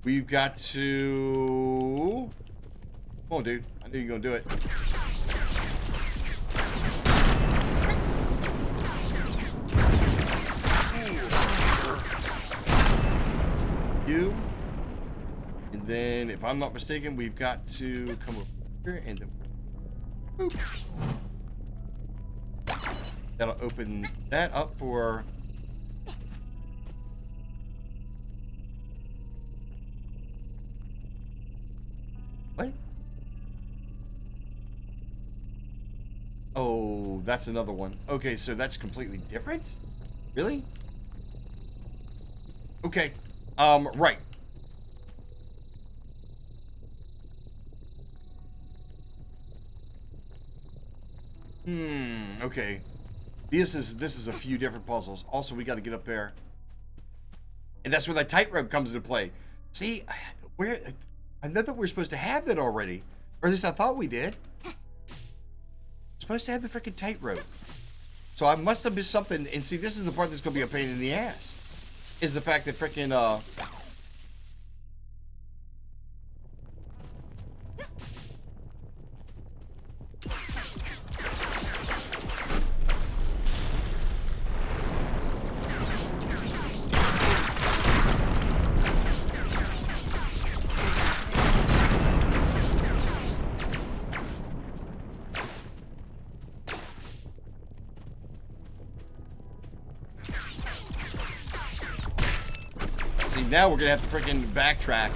We've got to... Come on, dude. I knew you were going to do it. You. And then, if I'm not mistaken, we've got to come over here and then... Boop. That'll open that up for... What? Oh, that's another one. Okay, so that's completely different? Really? Okay. Right. Okay. This is a few different puzzles. Also, we got to get up there. And that's where that tightrope comes into play. See, I know that we're supposed to have that already. Or at least I thought we did. Supposed to have the freaking tightrope. So I must have missed something. And see, this is the part that's going to be a pain in the ass. Is the fact that freaking, see, now we're gonna have to freaking backtrack.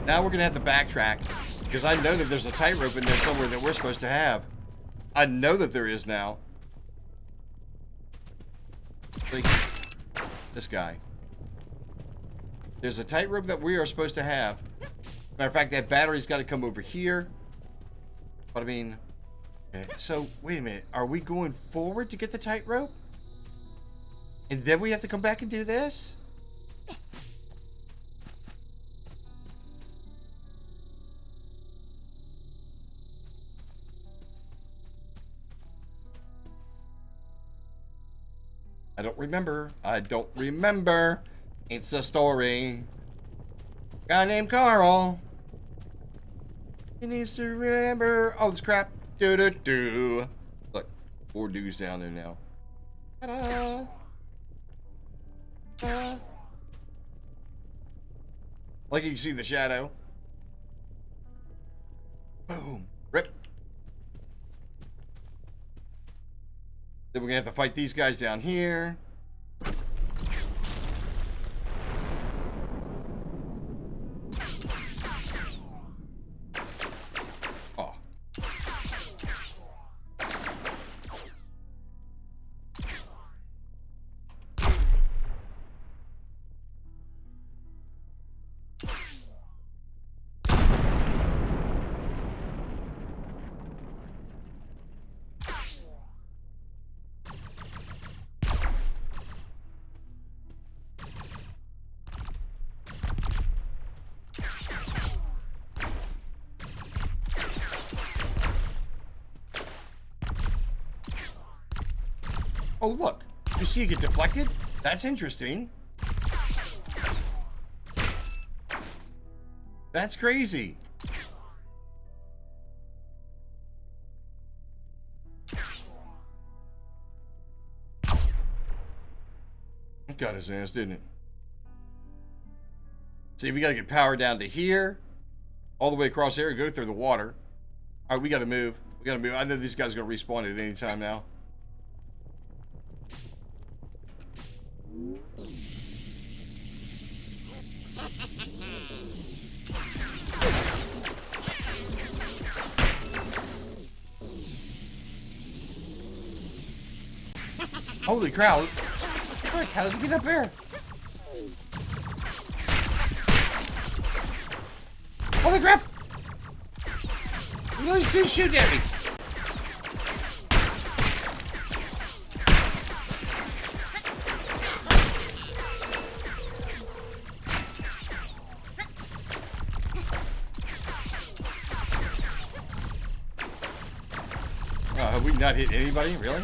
Now we're gonna have to backtrack because I know that there's a tightrope in there somewhere that we're supposed to have. I know that there is now. Like this guy. There's a tightrope that we are supposed to have. Matter of fact, that battery's got to come over here. But I mean. Okay, so, wait a minute. Are we going forward to get the tightrope? And then we have to come back and do this? I don't remember. I don't remember. It's a story. Guy named Carl. He needs to remember all this crap. Do-do-do. Look, 4 dudes down there now. Ta-da. Ta-da. Like you can see the shadow. Boom. Rip. Then we're gonna have to fight these guys down here. Oh. Oh, look. You see it get deflected? That's interesting. That's crazy. It got his ass, didn't it? See, we got to get power down to here. All the way across here and go through the water. All right, we got to move. We got to move. I know these guys are going to respawn at any time now. Holy crap. Frick, how does he get up here? Holy crap! These dudes shooting at me. we not hit anybody? Really?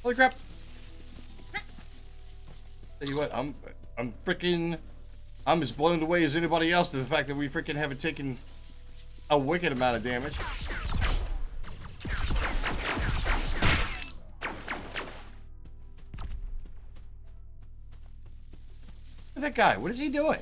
Holy crap! Tell you what, I'm freaking, I'm as blown away as anybody else to the fact that we freaking haven't taken a wicked amount of damage. Look at that guy. What is he doing?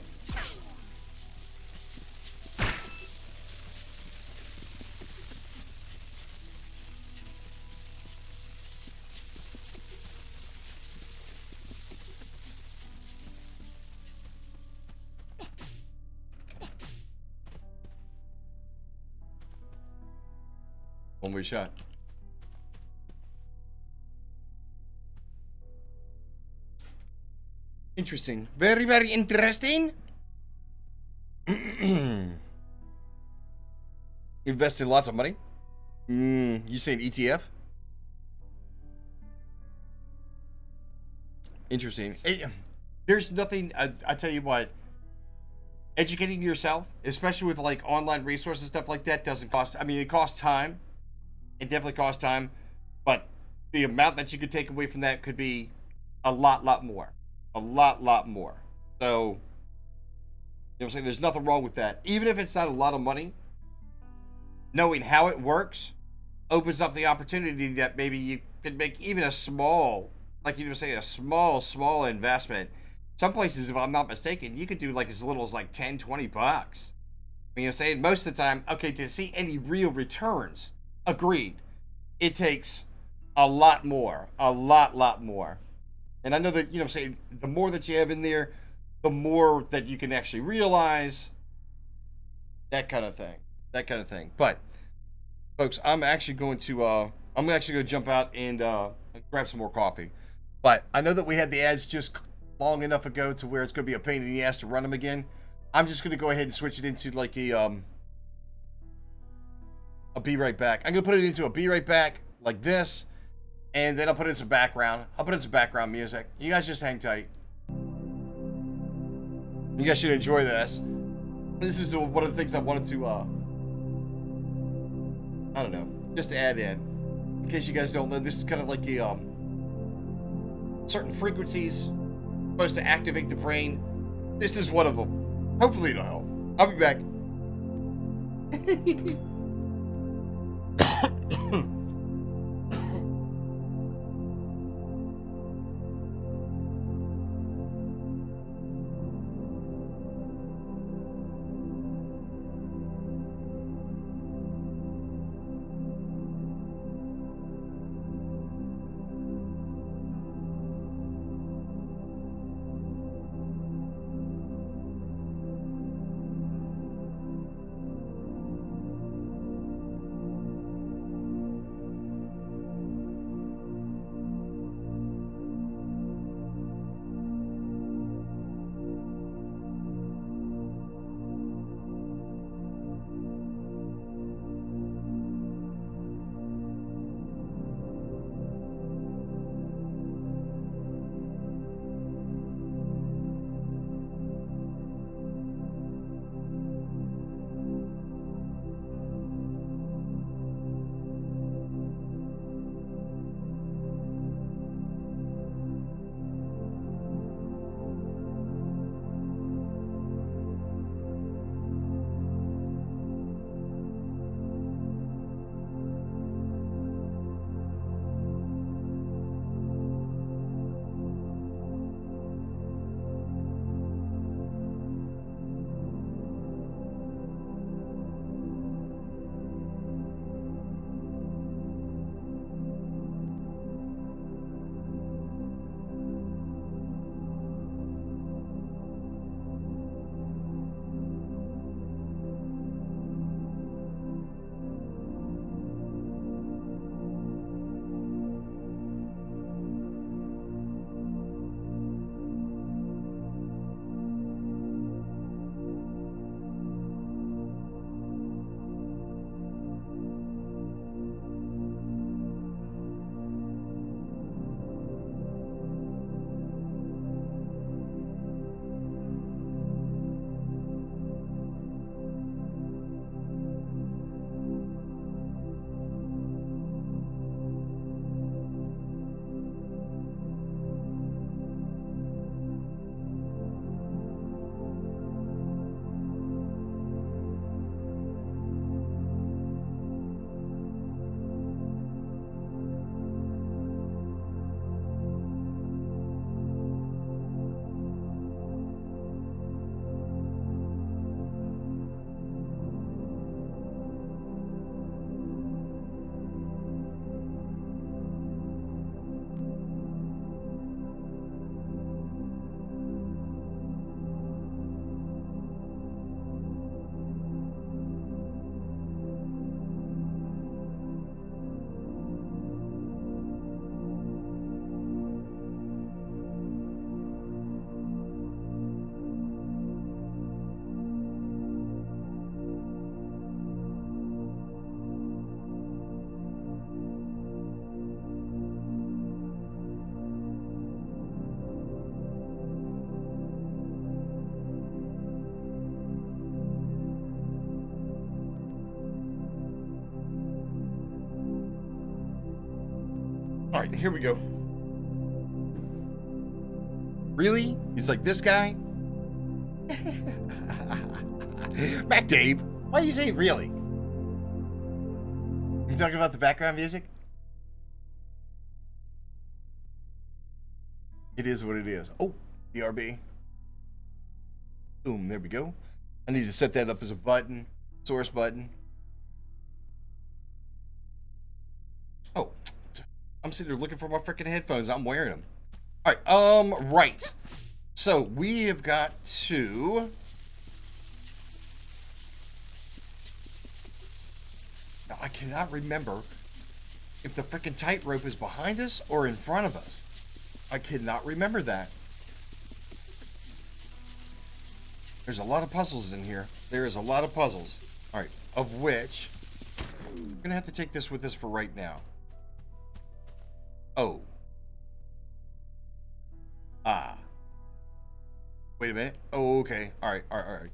One-way shot. Interesting. Very, very interesting. Invested lots of money. You saying ETF? Interesting. There's nothing. I tell you what. Educating yourself, especially with like online resources, stuff like that, doesn't cost. I mean, it costs time. It definitely costs time, but the amount that you could take away from that could be a lot more. A lot more. So, you know what I'm saying? There's nothing wrong with that. Even if it's not a lot of money, knowing how it works opens up the opportunity that maybe you could make even a small, like you were saying, a small investment. Some places, if I'm not mistaken, you could do like as little as like 10, 20 bucks. I mean, I'm saying most of the time, okay, to see any real returns, agreed. It takes a lot more, a lot more. And I know that, you know what I'm saying, the more that you have in there, the more that you can actually realize, that kind of thing. But, folks, I'm actually going to jump out and grab some more coffee. But I know that we had the ads just long enough ago to where it's going to be a pain in the ass to run them again. I'm just going to go ahead and switch it into like a be right back. I'm going to put it into a be right back like this. And then I'll put in some background. I'll put in some background music. You guys just hang tight. You guys should enjoy this. This is one of the things I wanted to, I don't know, just to add in. In case you guys don't know, this is kind of like a, certain frequencies supposed to activate the brain. This is one of them. Hopefully it'll help. I'll be back. right, here we go. Really? He's like, this guy? Mac Dave, why do you say really? You talking about the background music? It is what it is. Oh, BRB. Boom, there we go. I need to set that up as a button, source button. Oh, I'm sitting there looking for my freaking headphones. I'm wearing them. All right, right. So we have got to. Now, I cannot remember if the freaking tightrope is behind us or in front of us. I cannot remember that. There's a lot of puzzles in here. There is a lot of puzzles. All right, of which we're gonna have to take this with us for right now. Oh. Ah. Wait a minute. Oh, okay. All right, all right, all right.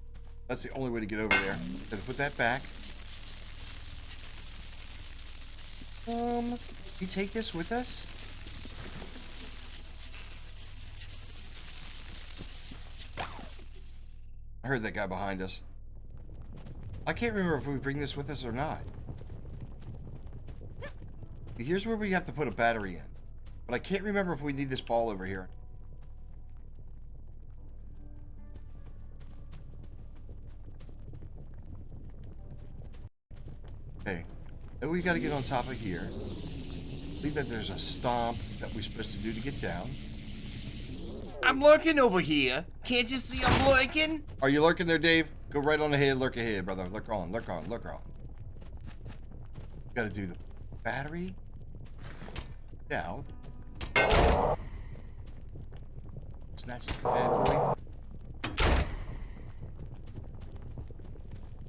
That's the only way to get over there. Gotta put that back. You take this with us? I heard that guy behind us. I can't remember if we bring this with us or not. Here's where we have to put a battery in. But I can't remember if we need this ball over here. Okay. Then we got to get on top of here. I believe that there's a stomp that we're supposed to do to get down. I'm lurking over here. Can't you see I'm lurking? Are you lurking there, Dave? Go right on ahead, lurk ahead, brother. Lurk on, lurk on, lurk on. Got to do the battery down. Snatch the bad boy.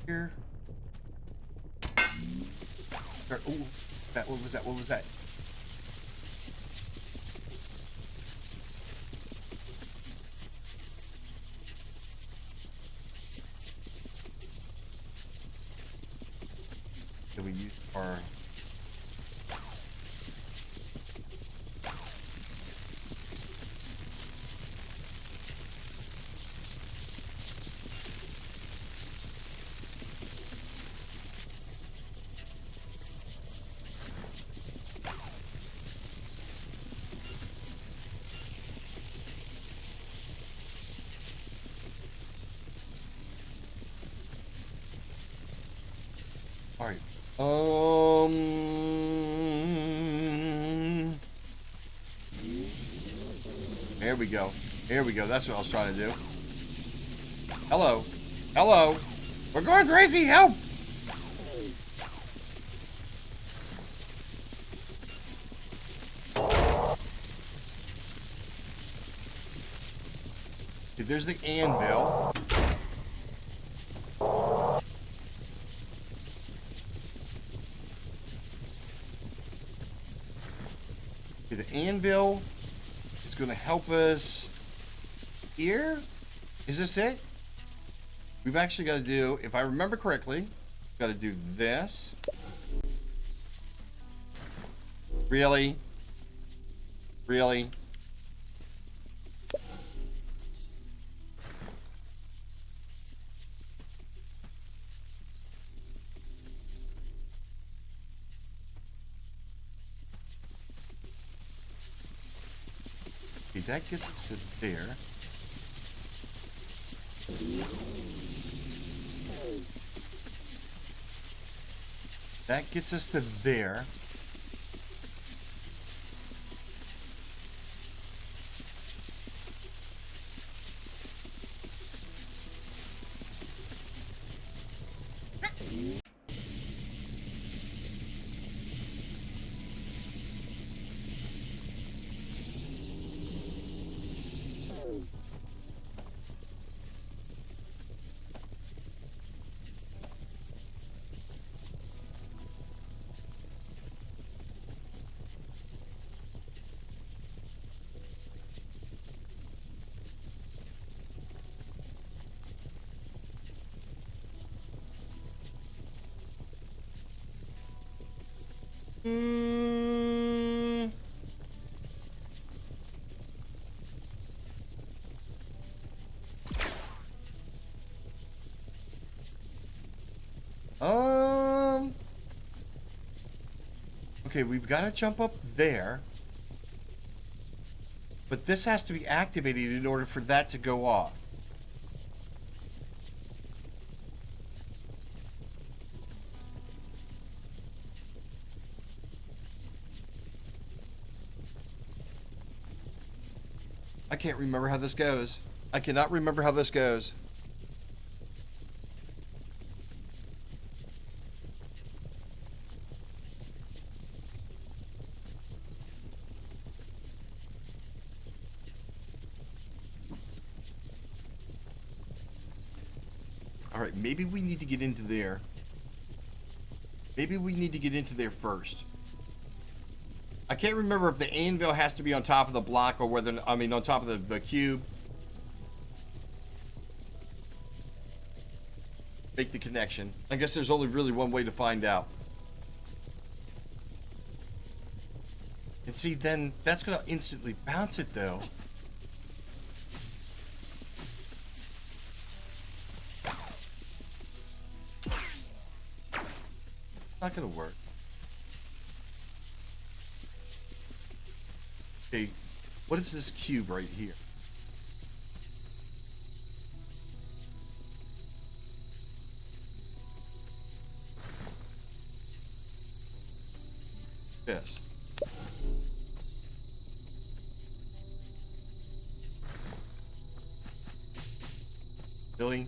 Here. Start. Ooh, that. What was that? What was that? Did we use our? All right. There we go. Here we go. That's what I was trying to do. Hello. Hello. We're going crazy. Help. Okay, there's the anvil. Okay, the anvil is going to help us here. Is this it? We've actually got to do, if I remember correctly, got to do this. Really? Really? Okay, that gets us to there. That gets us to there. Okay, we've got to jump up there. But this has to be activated in order for that to go off. I can't remember how this goes. I cannot remember how this goes. All right, maybe we need to get into there. Maybe we need to get into there first. I can't remember if the anvil has to be on top of the block or whether, I mean, on top of the cube. Make the connection. I guess there's only really one way to find out. And see, then that's going to instantly bounce it, though. Not going to work. Okay, what is this cube right here? This. Really?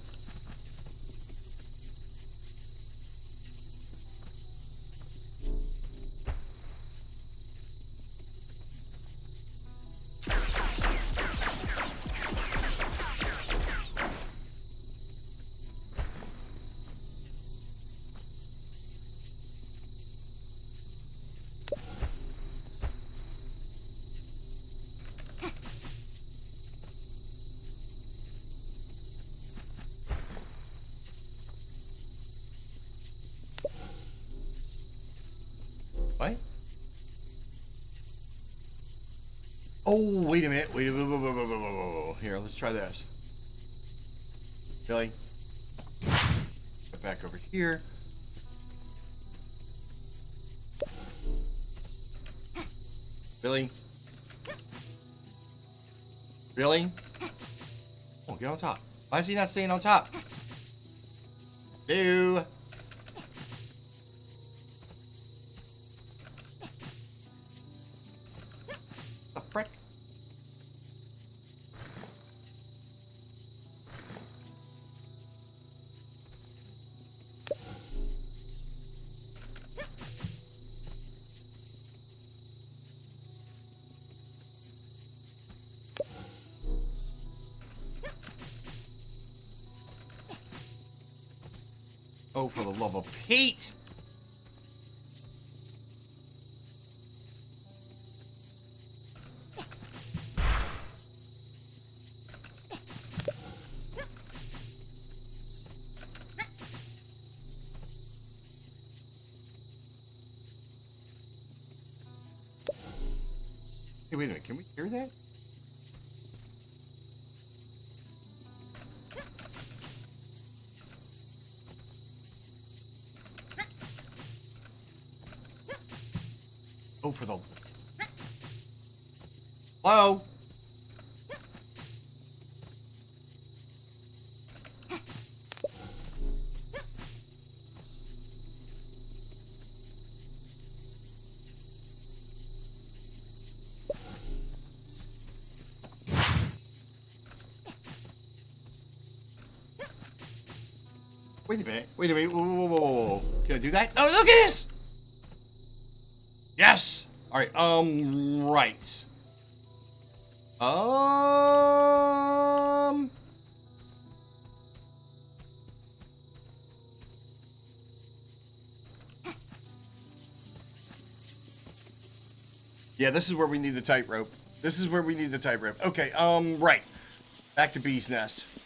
What? Oh, wait a minute. Wait. Here, let's try this. Billy. Get back over here. Billy. Really? Oh, get on top. Why is he not staying on top? Ew. The frick? Oh, for the love of Pete! Hey, wait a minute. Can we hear that? Oh, for the... Hello? Wait a minute. Wait a minute. Whoa. Can I do that? Oh, look at this! Yes! Alright, right. Yeah, this is where we need the tightrope. This is where we need the tightrope. Okay, right. Back to Bee's Nest.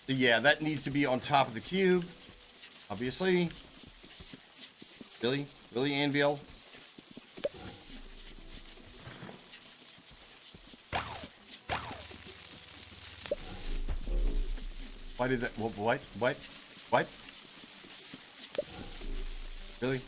Yeah, that needs to be on top of the cube. Obviously. Really, Anvil? Why did that? What? Really?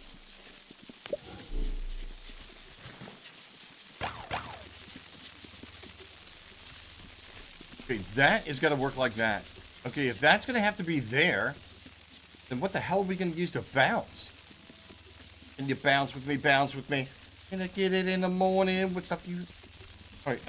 Okay, that is gonna work like that. Okay, if that's gonna have to be there, then what the hell are we gonna use to bounce? Can you bounce with me? Bounce with me. Can I get it in the morning with a few? All right.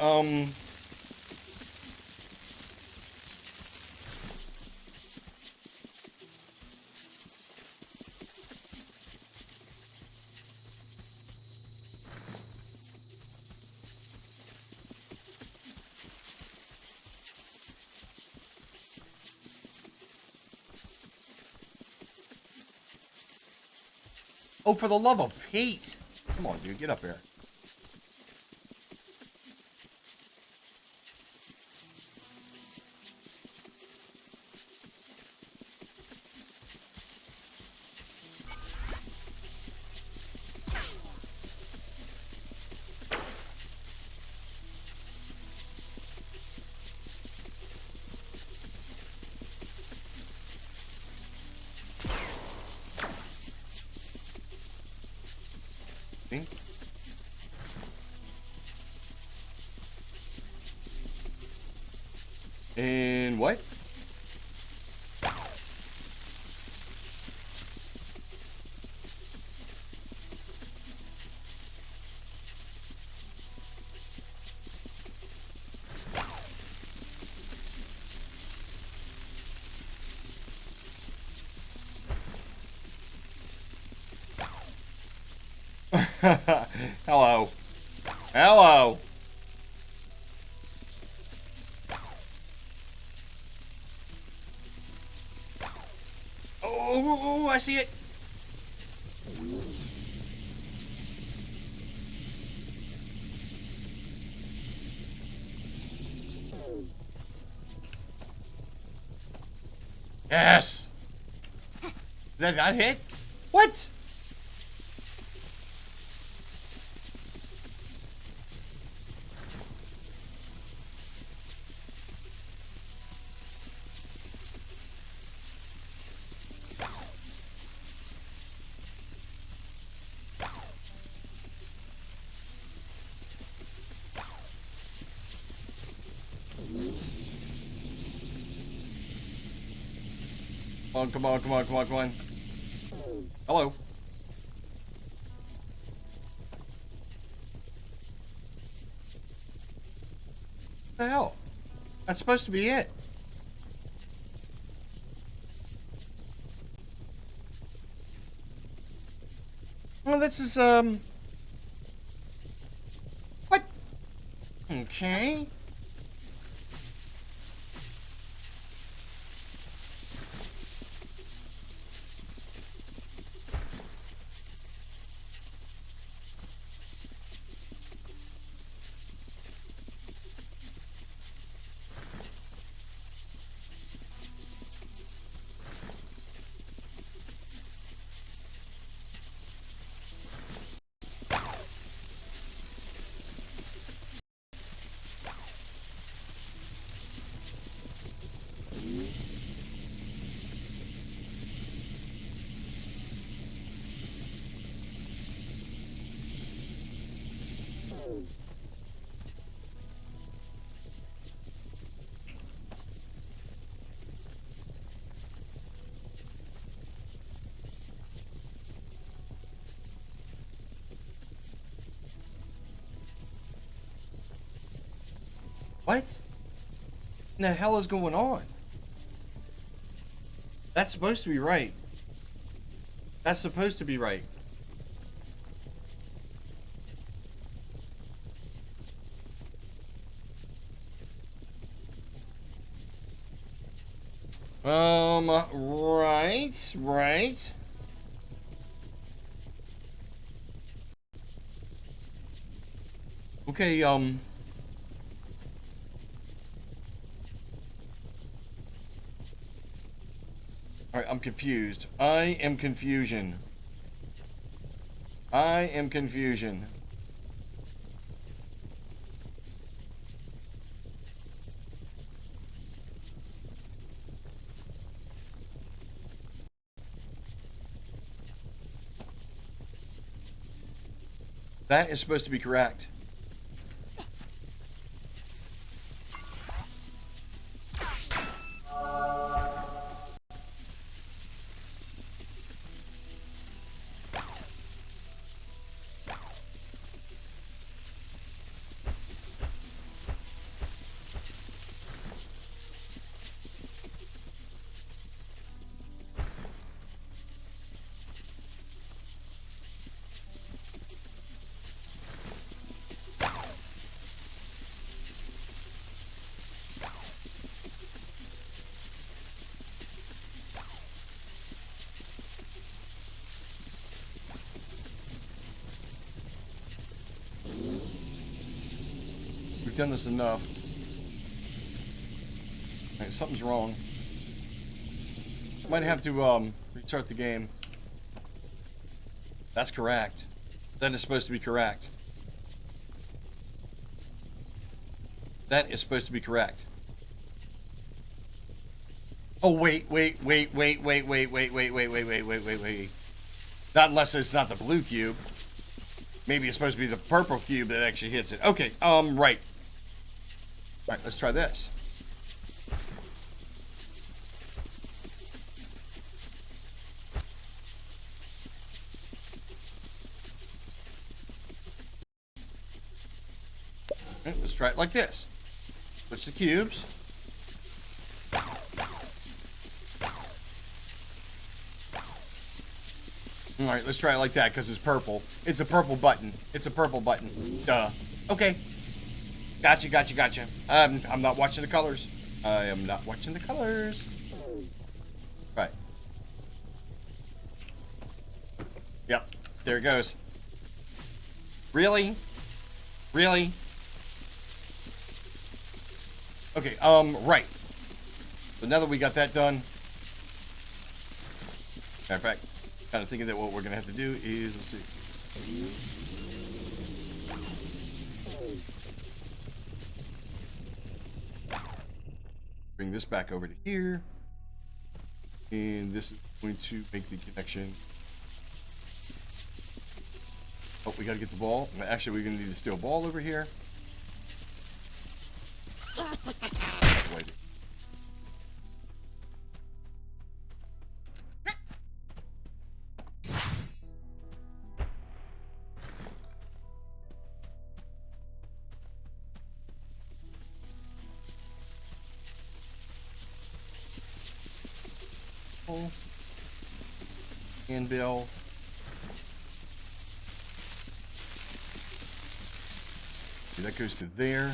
Oh, for the love of Pete! Come on, dude, get up here. See? And what? Hello. Hello. Oh, I see it. Yes. Did that not hit? What? Come on, come on, come on, come on. Hello. What the hell? That's supposed to be it. Well, this is, what? Okay. What? In the hell is going on? That's supposed to be right. That's supposed to be right. Right. Okay, Alright, I'm confused. I am confusion. That is supposed to be correct. done this enough. All right, something's wrong. Might have to restart the game. That's correct. That is supposed to be correct. That is supposed to be correct. Oh, wait. Not unless it's not the blue cube. Maybe it's supposed to be the purple cube that actually hits it. Okay, right. All right, let's try this. Okay, let's try it like this. Switch the cubes. All right, let's try it like that because it's purple. It's a purple button. It's a purple button. Duh. Okay. Gotcha. I'm not watching the colors. I am not watching the colors. Right. Yep. There it goes. Really? Really? Okay, right. So now that we got that done, matter of fact, kind of thinking that what we're gonna have to do is, let's see. Bring this back over to here, and this is going to make the connection. Oh, we gotta get the ball. Actually, we're gonna need a steel ball over here. Wait. Handbill. Okay, that goes to there.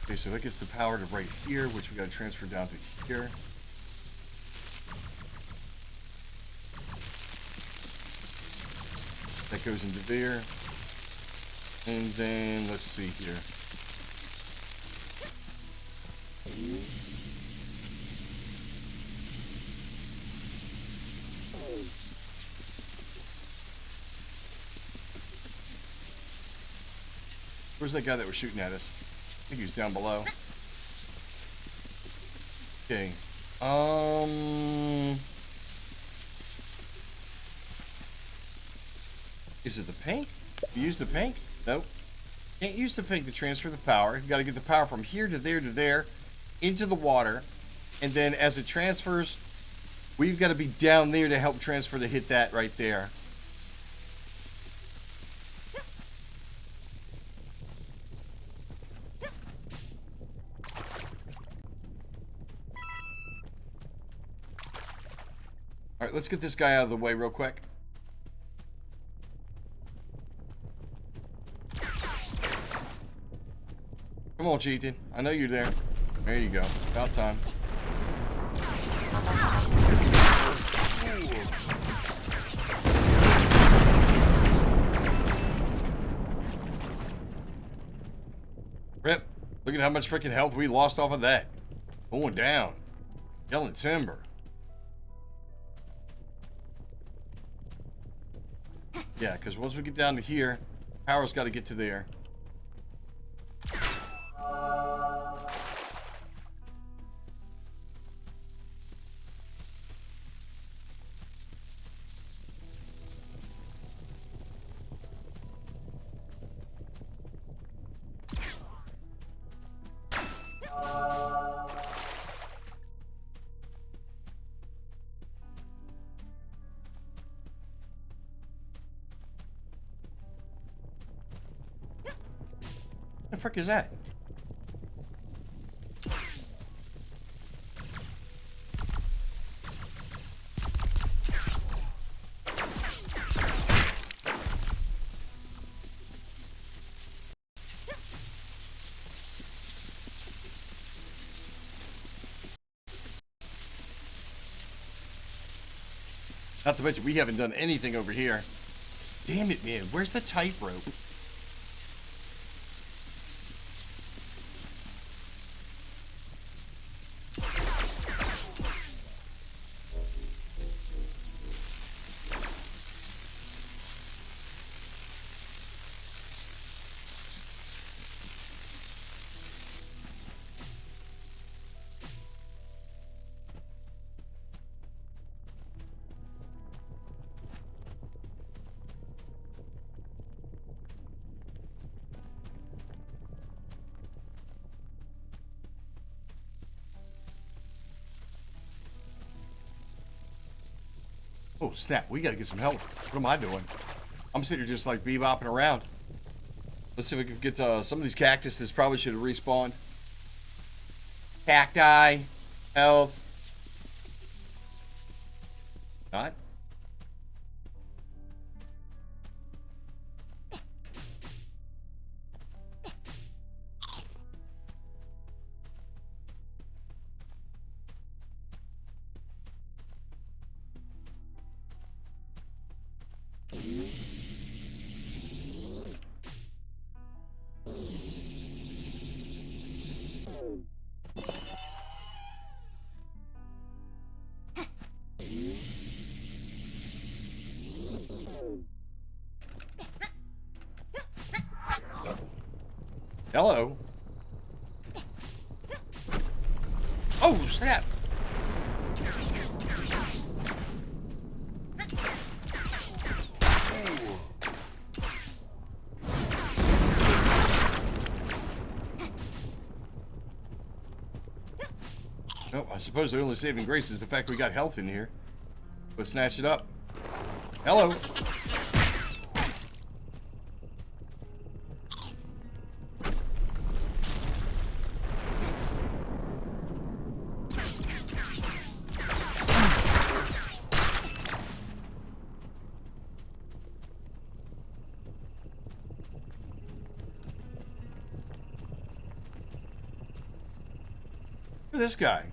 Okay, so that gets the power to right here, which we got to transfer down to here. That goes into there. And then, let's see here. Where's that guy that was shooting at us? I think he was down below. Okay. Is it the pink? You use the pink? Nope. Can't use the pink to transfer the power. You've got to get the power from here to there, into the water. And then as it transfers, we've got to be down there to help transfer to hit that right there. All right, let's get this guy out of the way real quick. Come on, Cheaton. I know you're there. There you go. About time. Rip. Look at how much freaking health we lost off of that. Going down. Yelling timber. Yeah, because once we get down to here, power's got to get to there. The frick is that? Not to mention, we haven't done anything over here. Damn it, man. Where's the tightrope? Oh, snap. We gotta get some help. What am I doing? I'm sitting here just like bebopping around. Let's see if we can get some of these cactuses. Probably should have respawned. Cacti. Health. Not. Hello. Oh, snap. Oh, I suppose the only saving grace is the fact we got health in here. Let's snatch it up. Hello. Look at this guy.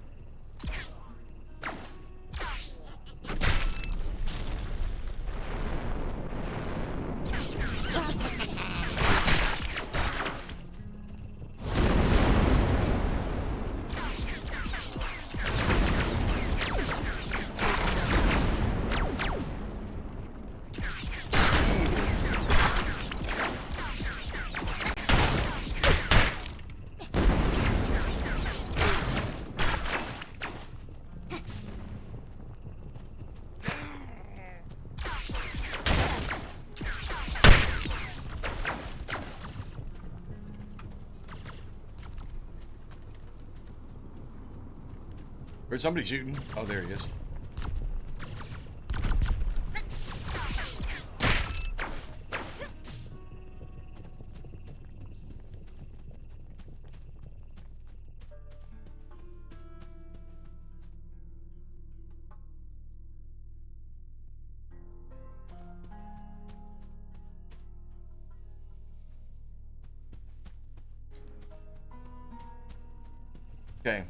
Where's somebody shooting? Oh, there he is. Okay.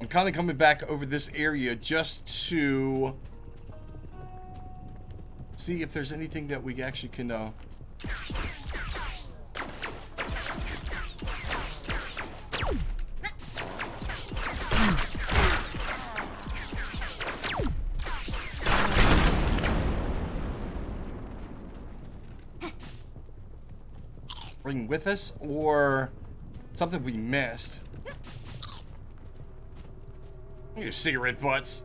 I'm kind of coming back over this area just to see if there's anything that we actually can bring with us, or something we missed. You cigarette butts.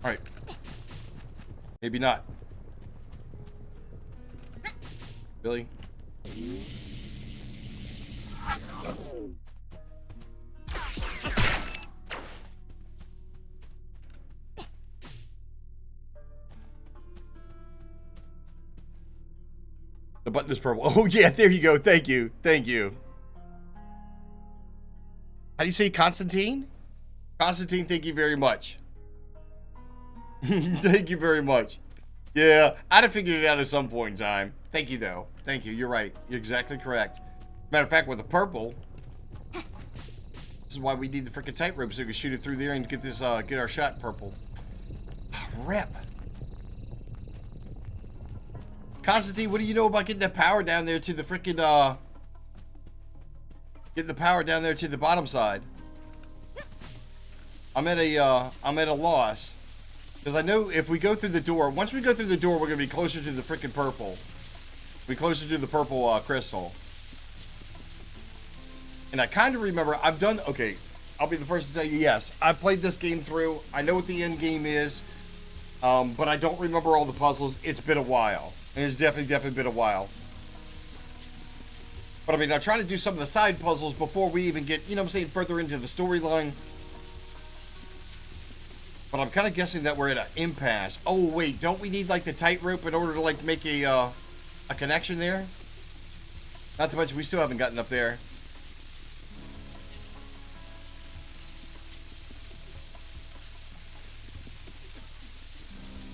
All right. Maybe not. Billy. The button is purple. Oh, yeah, there you go. Thank you. Thank you. How do you say Constantine? Constantine, thank you very much. Thank you very much. Yeah, I'd have figured it out at some point in time. Thank you, though. Thank you. You're right. You're exactly correct. Matter of fact, with the purple, this is why we need the freaking tightrope so we can shoot it through there and get this, get our shot purple. Rip. Constantine, what do you know about getting the power down there to the freaking, getting the power down there to the bottom side? I'm at a loss. Because I know if we go through the door, once we go through the door, we're going to be closer to the freaking purple. Be closer to the purple crystal. And I kind of remember, I've done, okay, I'll be the first to tell you, yes, I've played this game through. I know what the end game is, but I don't remember all the puzzles. It's been a while. And it's definitely been a while. But I mean, I'm trying to do some of the side puzzles before we even get, you know what I'm saying, further into the storyline. But I'm kind of guessing that we're at an impasse. Oh, wait, don't we need, like, the tightrope in order to, like, make a connection there? Not to mention, we still haven't gotten up there.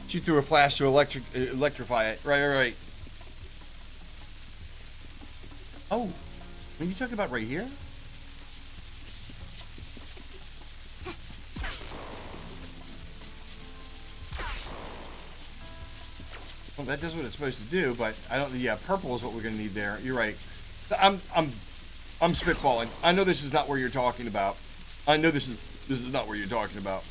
Shoot through a flash to electrify it. Right. Oh, are you talking about right here? Well, that does what it's supposed to do, but I don't. Yeah, purple is what we're gonna need there. You're right. I'm spitballing. I know this is not where you're talking about. I know this is not where you're talking about.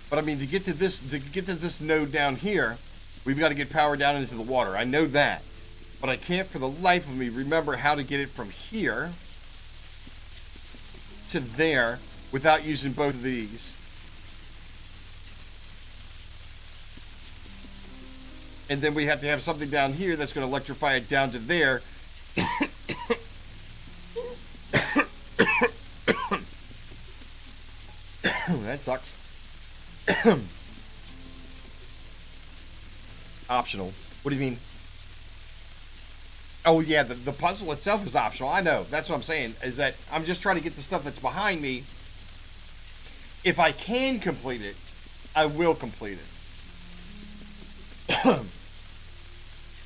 But I mean, to get to this node down here, we've got to get power down into the water. I know that, but I can't for the life of me remember how to get it from here to there without using both of these. And then we have to have something down here that's going to electrify it down to there. That sucks. Optional. What do you mean? Oh, yeah, the puzzle itself is optional. I know. That's what I'm saying, is that I'm just trying to get the stuff that's behind me. If I can complete it, I will complete it.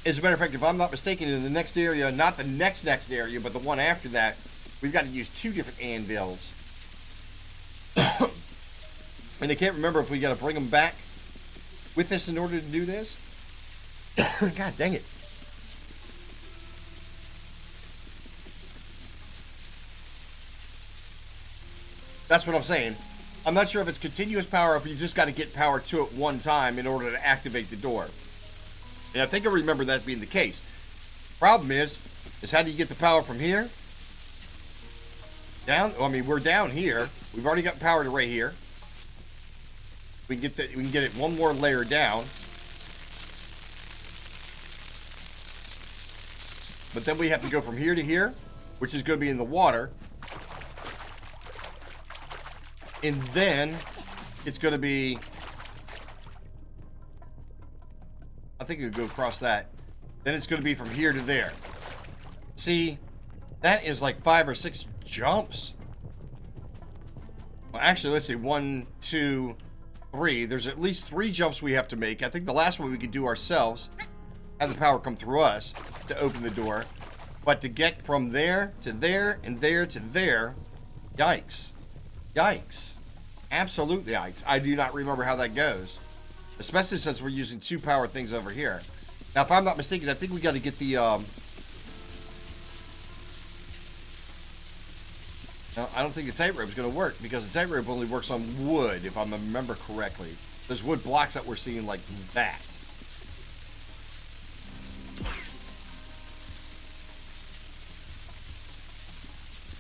As a matter of fact, if I'm not mistaken, in the next area, not the next area, but the one after that, we've got to use 2 different anvils. And I can't remember if we got to bring them back with us in order to do this. God dang it. That's what I'm saying. I'm not sure if it's continuous power or if you just got to get power to it one time in order to activate the door. And I think I remember that being the case. Problem is how do you get the power from here? Down? I mean, we're down here. We've already got power to right here. We can get it one more layer down. But then we have to go from here to here, which is going to be in the water. And then it's going to be, I think it would go across that. Then it's going to be from here to there. See, that is like 5 or 6 jumps. Well, actually, let's see, 1, 2, 3. There's at least 3 jumps we have to make. I think the last one we could do ourselves, have the power come through us to open the door. But to get from there to there and there to there, yikes. Yikes. Absolutely yikes. I do not remember how that goes. Especially since we're using 2 power things over here. Now, if I'm not mistaken, I think we got to get the, no, I don't think the tightrope is going to work because the tightrope only works on wood, if I remember correctly. There's wood blocks that we're seeing like that.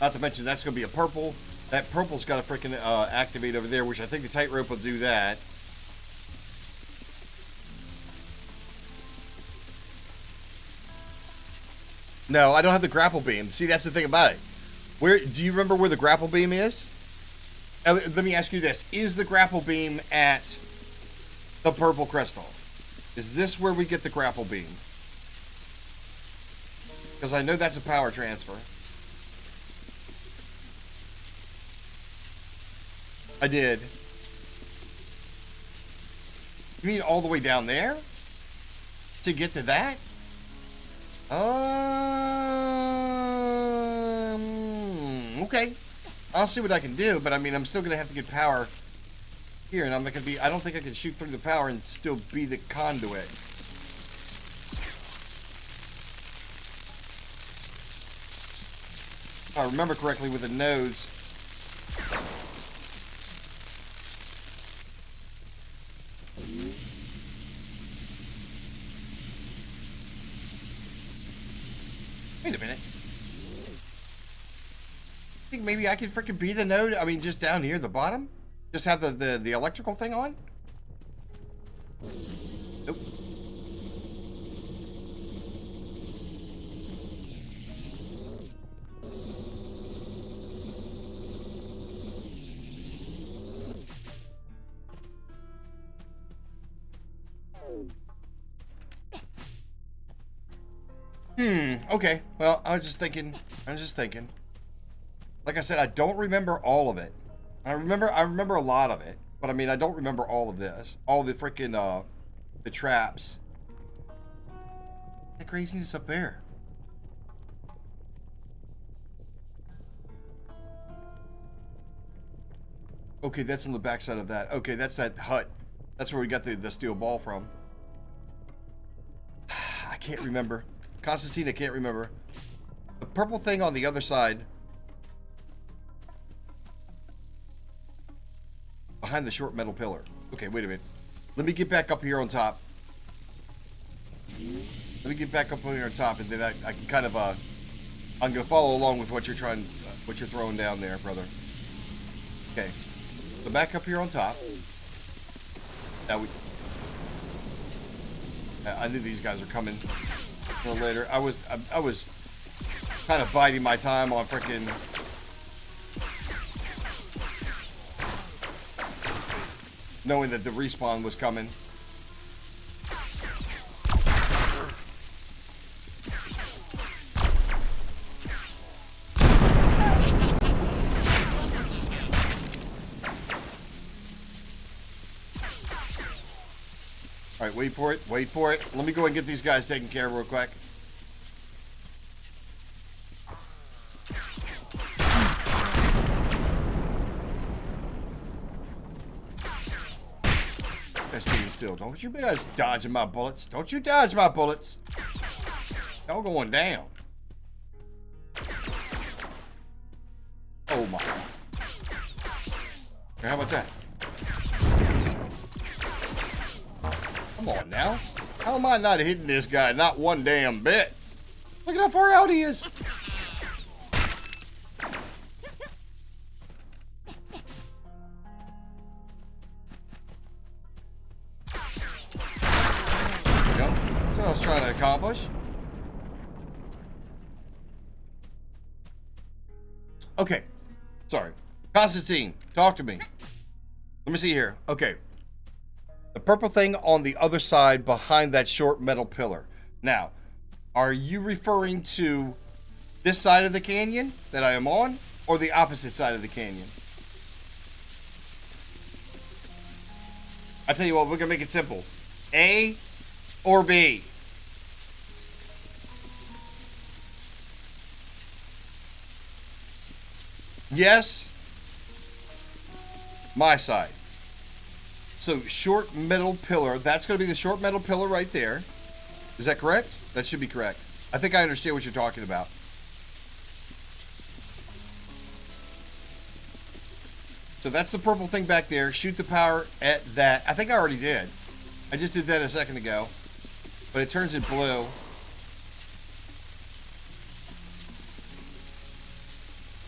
Not to mention that's going to be a purple. That purple's got to freaking activate over there, which I think the tightrope will do that. No, I don't have the grapple beam. See, that's the thing about it. Where do you remember where the grapple beam is? Let me ask you this. Is the grapple beam at the purple crystal? Is this where we get the grapple beam? Because I know that's a power transfer. I did. You mean all the way down there? To get to that? Okay. I'll see what I can do, but I mean, I'm still gonna have to get power here, and I'm not gonna be. I don't think I can shoot through the power and still be the conduit. If I remember correctly with the nodes. Wait a minute. I think maybe I could freaking be the node. I mean, just down here at the bottom? Just have the electrical thing on? Nope. Okay. Well, I'm just thinking. Like I said, I don't remember all of it. I remember a lot of it, but I mean, I don't remember all of this. All the freaking the traps. That craziness up there. Okay, that's on the backside of that. Okay, that's that hut. That's where we got the steel ball from. I can't remember. Constantine, I can't remember. The purple thing on the other side. Behind the short metal pillar. Okay, wait a minute. Let me get back up here on top. Let me get back up here on top, and then I can kind of I'm gonna follow along with what you're throwing down there, brother. Okay, so back up here on top. Now I knew these guys are coming a little later. I was kind of biding my time on freaking. Knowing that the respawn was coming. Alright, wait for it. Wait for it. Let me go and get these guys taken care of real quick. Staying still. Don't you guys dodging my bullets. Don't you dodge my bullets. Y'all going down. Oh my. Here, how about that? Come on now. How am I not hitting this guy? Not one damn bit. Look at how far out he is. That's what I was trying to accomplish. Okay. Sorry. Constantine, talk to me. Let me see here. Okay. The purple thing on the other side behind that short metal pillar. Now, are you referring to this side of the canyon that I am on, or the opposite side of the canyon? I tell you what, we're gonna make it simple. A or B? Yes. My side. So short metal pillar. That's going to be the short metal pillar right there. Is that correct? That should be correct. I think I understand what you're talking about. So that's the purple thing back there. Shoot the power at that. I think I already did. I just did that a second ago. But it turns it blue.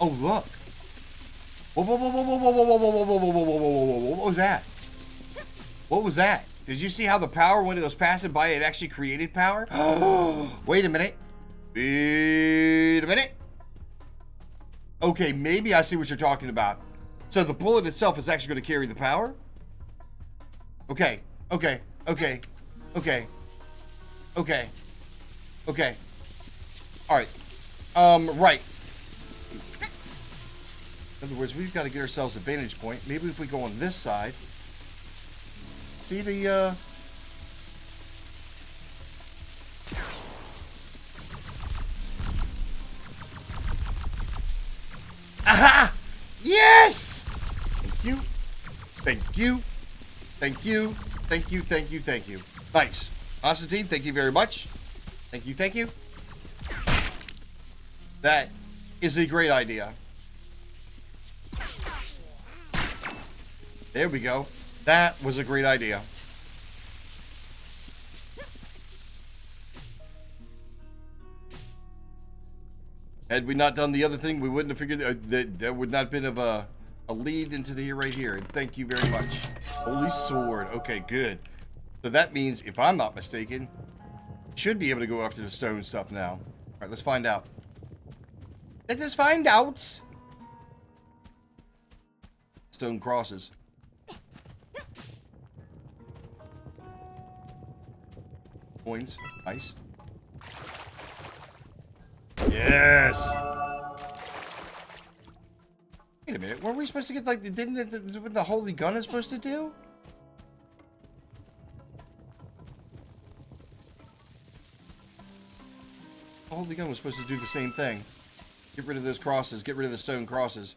Oh, look. Whoa, whoa, whoa, whoa, whoa, whoa, whoa, whoa, whoa, whoa, whoa, whoa, whoa, whoa, whoa, whoa, what was that? What was that? Did you see how the power, when it was passing by, it actually created power? Wait a minute. Wait a minute. Okay, maybe I see what you're talking about. So the bullet itself is actually going to carry the power? Okay, okay, okay, okay, okay, okay. All right. Right. In other words, we've got to get ourselves a vantage point. Maybe if we go on this side. See the, Aha! Yes! Thank you. Thank you. Thank you. Thank you. Thank you. Thank you. Nice. Constantine, thank you very much. Thank you. Thank you. That is a great idea. There we go. That was a great idea. Had we not done the other thing, we wouldn't have figured that would not have been of a lead into the right here. And thank you very much. Holy sword. Okay, good. So that means, if I'm not mistaken, should be able to go after the stone stuff now. All right, let's find out. Let us find out. Stone crosses. Coins. Nice. Yes. Wait a minute. Weren't we supposed to get, like, didn't what the holy gun is supposed to do? The holy gun was supposed to do the same thing. Get rid of those crosses. Get rid of the stone crosses.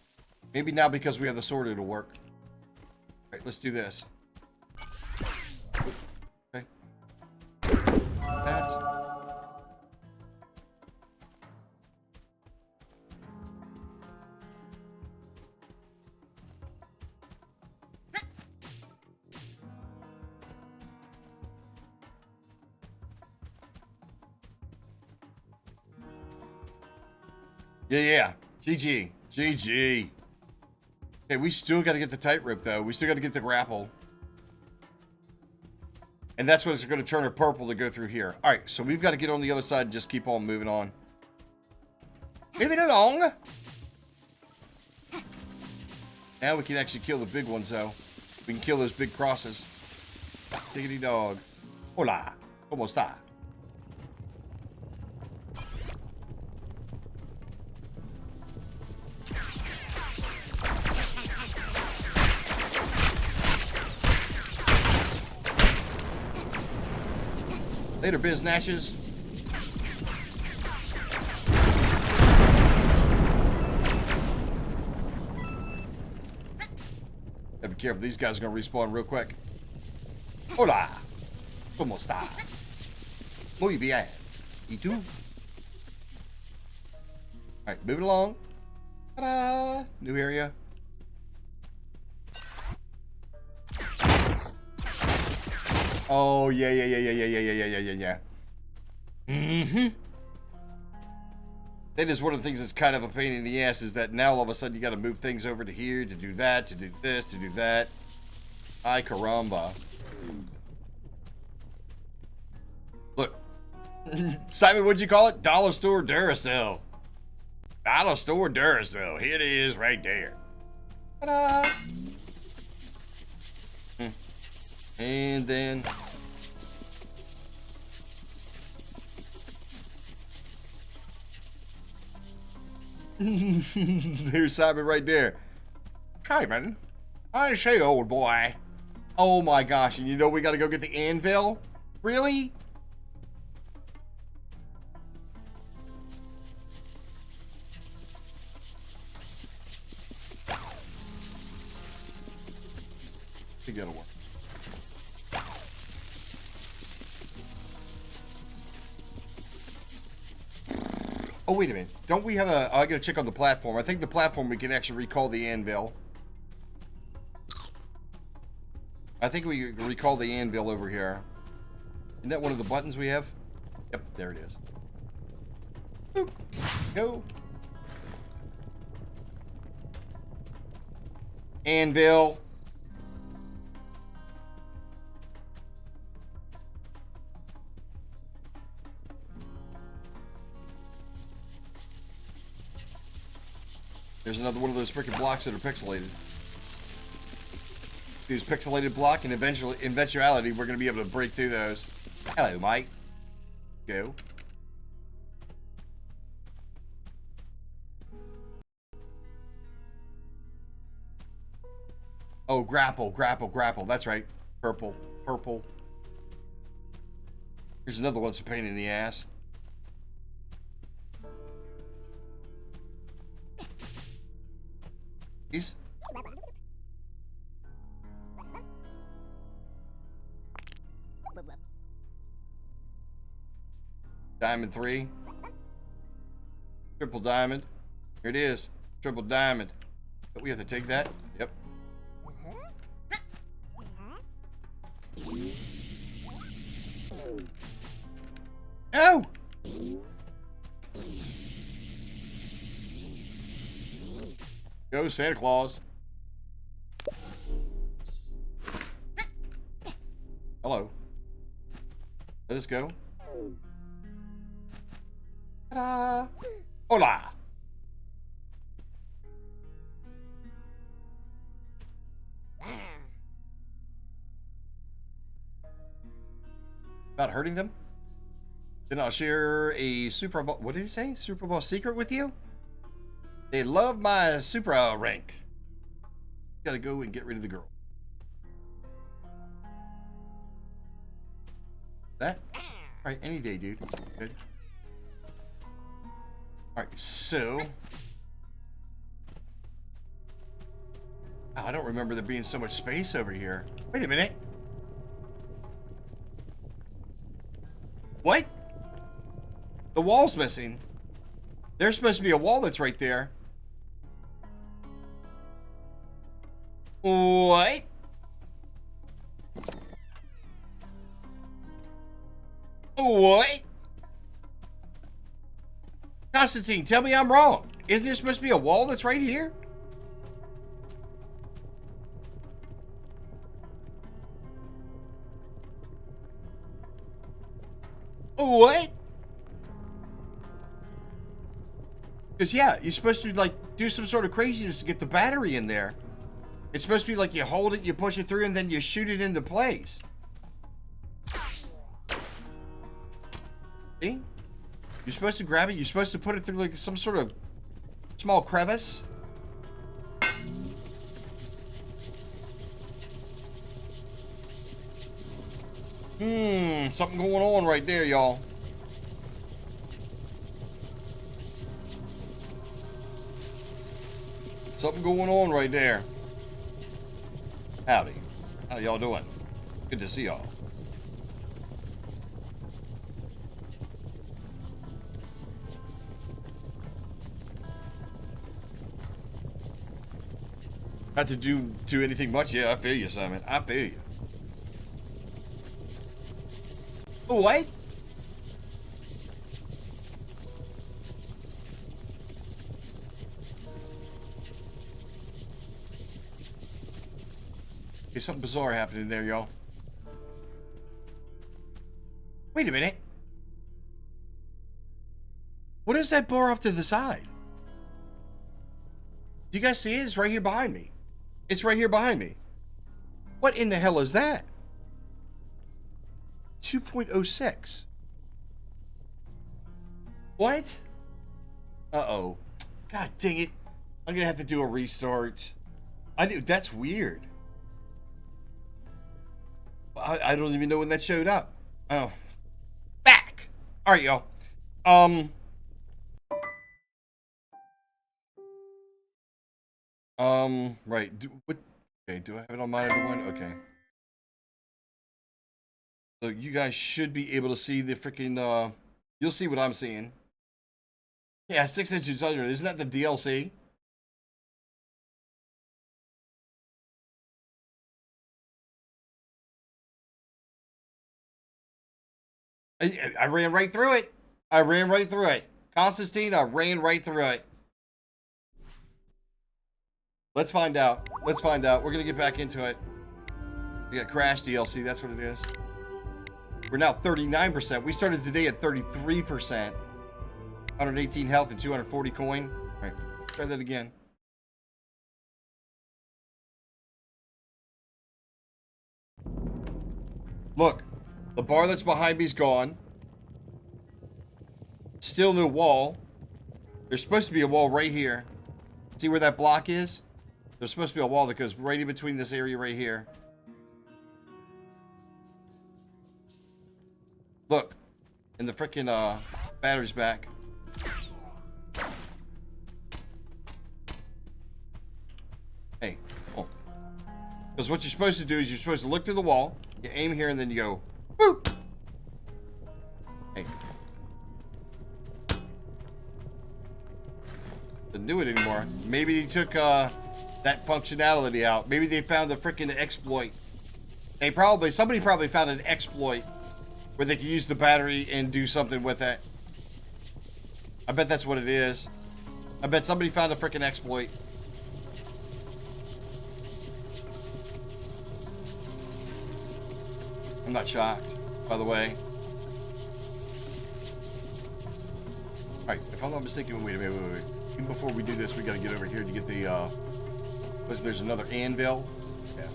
Maybe now because we have the sword it'll work. All right, let's do this. Okay. That. Yeah. GG. GG. Okay, we still got to get the tightrope, though. We still got to get the grapple. And that's what it's going to turn her purple to go through here. All right, so we've got to get on the other side and just keep on moving on. Moving along. Now we can actually kill the big ones, though. We can kill those big crosses. Diggity dog. Hola. ¿Cómo está? Later, biz Nashes. Gotta be careful. These guys are gonna respawn real quick. Hola. ¿Cómo está? Muy bien. ¿Y tú? Alright, moving along. Ta-da! New area. Oh, yeah. Mm-hmm. That is one of the things that's kind of a pain in the ass, is that now all of a sudden you got to move things over to here to do that, to do this, to do that. Ay caramba. Look. Simon, what'd you call it? Dollar store Duracell. Dollar store Duracell. Here it is right there. Ta-da! And then there's Simon right there. Simon, I say, old boy. Oh my gosh, and you know we gotta go get the anvil? Really? I think that'll work. Oh, wait a minute. Don't we have a... I gotta check on the platform. I think the platform we can actually recall the anvil. I think we can recall the anvil over here. Isn't that one of the buttons we have? Yep, there it is. Boop. Go. Anvil. There's another one of those freaking blocks that are pixelated. These pixelated block, and eventuality, we're going to be able to break through those. Hello, Mike. Go. Oh, grapple, grapple, grapple. That's right. Purple, purple. Here's another one that's a pain in the ass. These. Diamond 3. Triple diamond. Here it is. Triple diamond. But we have to take that. Yep. Oh! Go, Santa Claus. Hello. Let us go. Ta-da! Hola! About hurting them? Then I'll share a Super Bowl. What did he say? Super Bowl secret with you? They love my Super rank. Gotta go and get rid of the girl. That? Alright, any day, dude. Good. Alright, so. Oh, I don't remember there being so much space over here. Wait a minute. What? The wall's missing. There's supposed to be a wall that's right there. What? What? Constantine, tell me I'm wrong. Isn't there supposed to be a wall that's right here? What? Because, yeah, you're supposed to, like, do some sort of craziness to get the battery in there. It's supposed to be like you hold it, you push it through, and then you shoot it into place. See? You're supposed to grab it, you're supposed to put it through, like, some sort of small crevice. Something going on right there, y'all. Something going on right there. Howdy. How y'all doing? Good to see y'all. Not to do anything much. Yeah, I feel you, Simon. I feel you. Oh, wait. Okay, something bizarre happening there, y'all. Wait a minute. What is that bar off to the side? Do you guys see it? It's right here behind me. It's right here behind me. What in the hell is that? 2.06. What? Uh-oh. God dang it. I'm gonna have to do a restart. That's weird. I don't even know when that showed up. Oh. Back! Alright, y'all. Right. Okay, do I have it on monitor one? Okay. So you guys should be able to see the freaking, you'll see what I'm seeing. Yeah, 6 inches under. Isn't that the DLC? I ran right through it. I ran right through it. Constantine, I ran right through it. Let's find out. Let's find out. We're going to get back into it. We got Crash DLC. That's what it is. We're now 39%. We started today at 33%. 118 health and 240 coin. All right. Try that again. Look. The bar that's behind me's gone. Still no wall. There's supposed to be a wall right here. See where that block is? There's supposed to be a wall that goes right in between this area right here. Look. And the frickin' battery's back. Hey. Oh. Because what you're supposed to do is you're supposed to look through the wall. You aim here and then you go. Boop! Hey. Doesn't do it anymore. Maybe they took that functionality out. Maybe they found a freaking exploit. Somebody probably found an exploit where they can use the battery and do something with it. I bet that's what it is. I bet somebody found a freaking exploit. I'm not shocked, by the way. Alright, if I'm not mistaken, wait. Even before we do this, we gotta get over here to get the, there's another anvil. Yeah.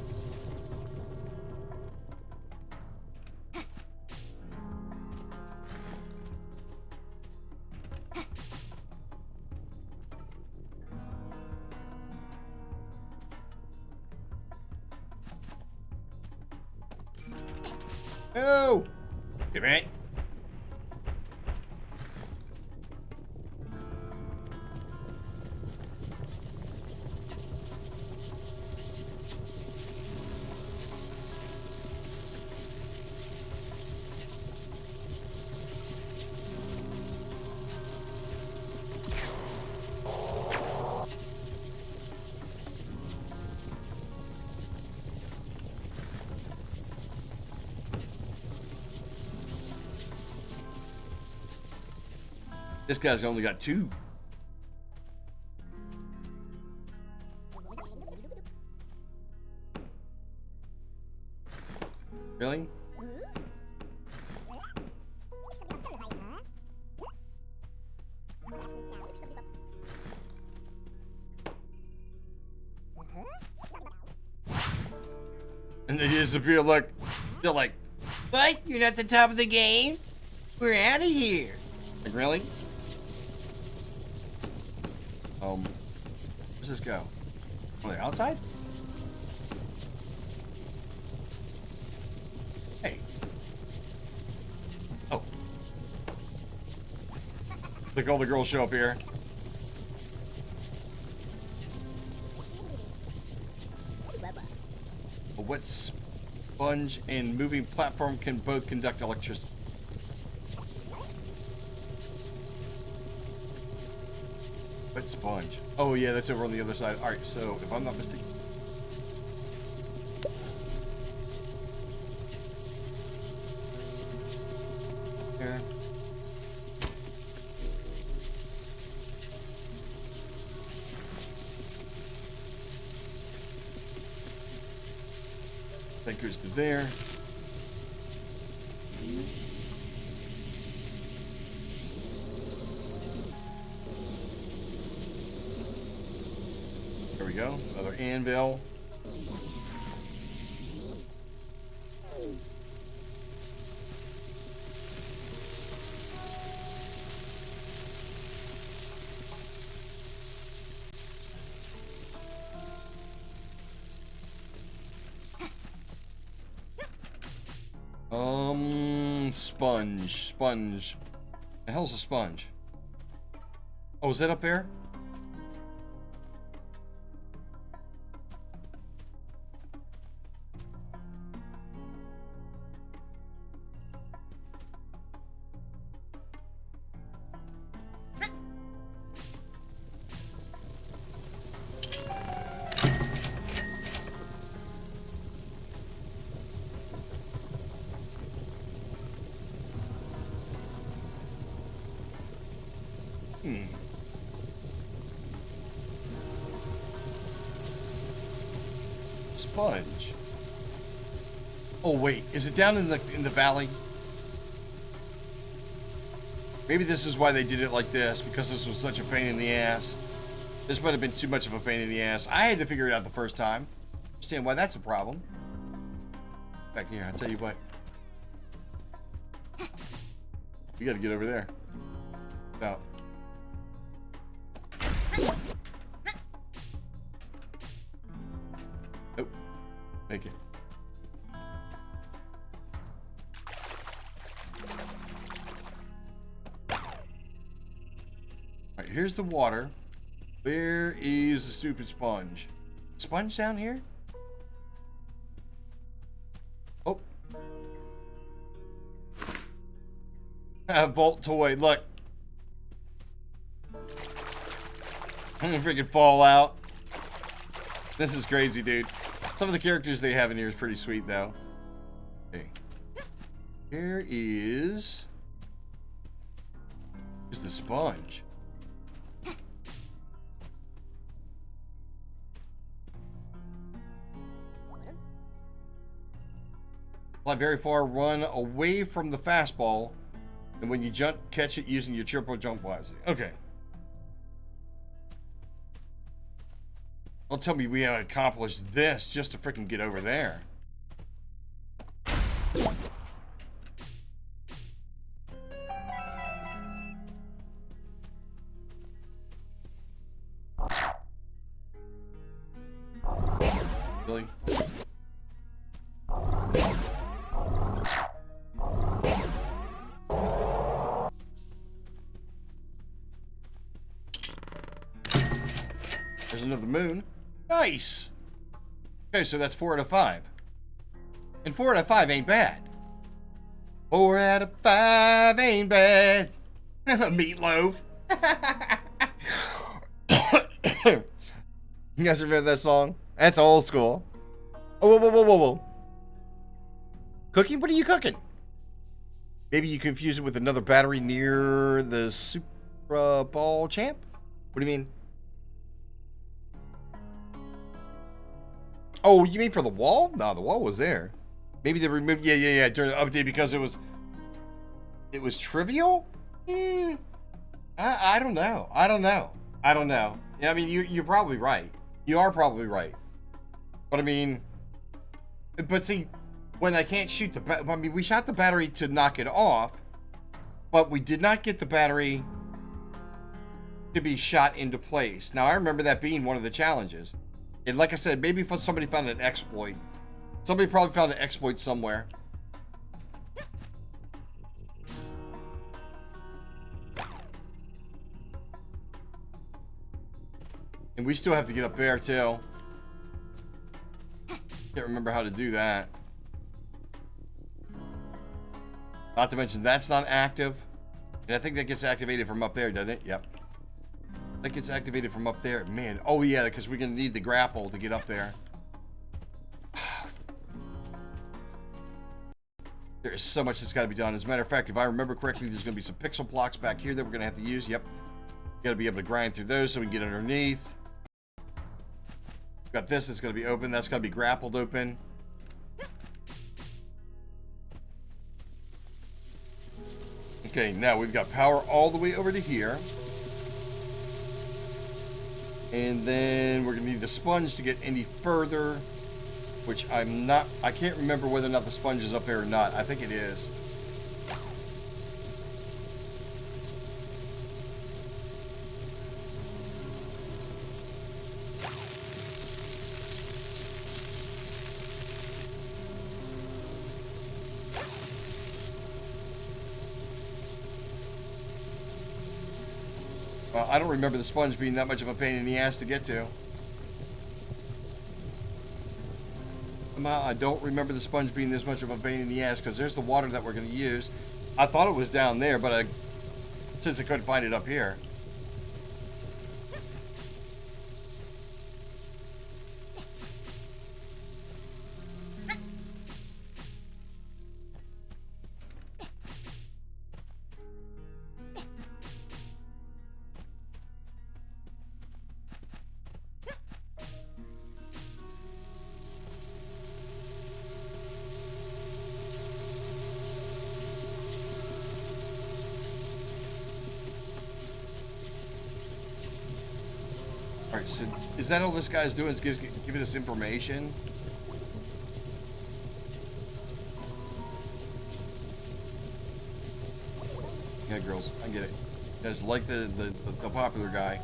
Oh! Get right. This guy's only got 2. Really? And they disappear like, they're like, What? You're not the top of the game? We're out of here. like really? Where's this go? On the outside? Hey. Oh. Look, all the girls show up here. A wet sponge and moving platform can both conduct electricity. Wet sponge. Oh yeah, that's over on the other side. Alright, so if I'm not mistaken. Here. That goes to there. There we go. Another anvil. Sponge. The hell's a sponge? Oh, is that up there? Sponge. Oh wait, is it down in the valley? Maybe this is why they did it like this, because this was such a pain in the ass. This might have been too much of a pain in the ass. I had to figure it out the first time. Understand why that's a problem. Back here, I'll tell you what. You gotta get over there. Out. Thank you. Alright, here's the water. Where is the stupid sponge? Sponge down here? Oh. Vault toy, look. I'm gonna freaking fall out. This is crazy, dude. Some of the characters they have in here is pretty sweet, though. Okay. Here is... Here's the sponge. Fly very far, run away from the fastball, and when you jump, catch it using your triple jump wisely. Okay. Don't tell me we have accomplished this just to freaking get over there. Really? There's another moon. Nice! Okay, so that's 4 out of 5. And 4 out of 5 ain't bad. 4 out of 5 ain't bad. Meatloaf. You guys remember that song? That's old school. Oh, whoa, whoa, whoa, whoa, whoa. Cooking? What are you cooking? Maybe you confuse it with another battery near the Supra Ball Champ? What do you mean? Oh, you mean for the wall? No, the wall was there. Maybe they removed... Yeah, during the update because it was trivial? I don't know. I don't know. Yeah, I mean, you're probably right. You are probably right. But I mean... But see, when I can't shoot the... I mean, we shot the battery to knock it off, but we did not get the battery to be shot into place. Now, I remember that being one of the challenges. And like I said, maybe if somebody found an exploit. Somebody probably found an exploit somewhere. And we still have to get up there, too. Can't remember how to do that. Not to mention, that's not active. And I think that gets activated from up there, doesn't it? Yep. That gets activated from up there. Man, oh yeah, because we're going to need the grapple to get up there. There is so much that's got to be done. As a matter of fact, if I remember correctly, there's going to be some pixel blocks back here that we're going to have to use. Yep. Got to be able to grind through those so we can get underneath. Got this that's going to be open. That's got to be grappled open. Okay, now we've got power all the way over to here. And then we're going to need the sponge to get any further, which I can't remember whether or not the sponge is up there or not. I think it is. I don't remember the sponge being that much of a pain in the ass to get to. I don't remember the sponge being this much of a pain in the ass because there's the water that we're going to use. I thought it was down there, but since I couldn't find it up here. Alright, so is that all this guy's doing is giving us information? Yeah, girls, I get it. You guys like the popular guy.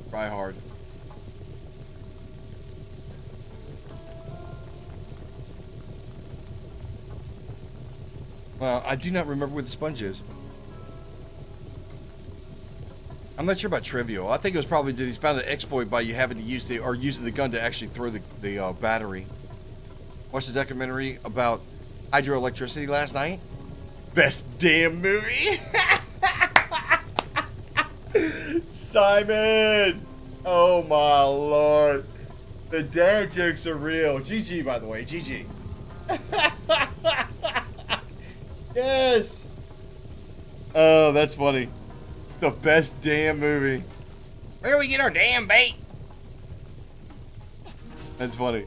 Try hard. Well, I do not remember where the sponge is. I'm not sure about trivial. I think it was probably that he's found an exploit by you having to use using the gun to actually throw the battery. Watched the documentary about hydroelectricity last night. Best damn movie. Simon. Oh my lord. The dad jokes are real. GG, by the way. GG. Yes. Oh, that's funny. The best damn movie. Where do we get our damn bait? That's funny.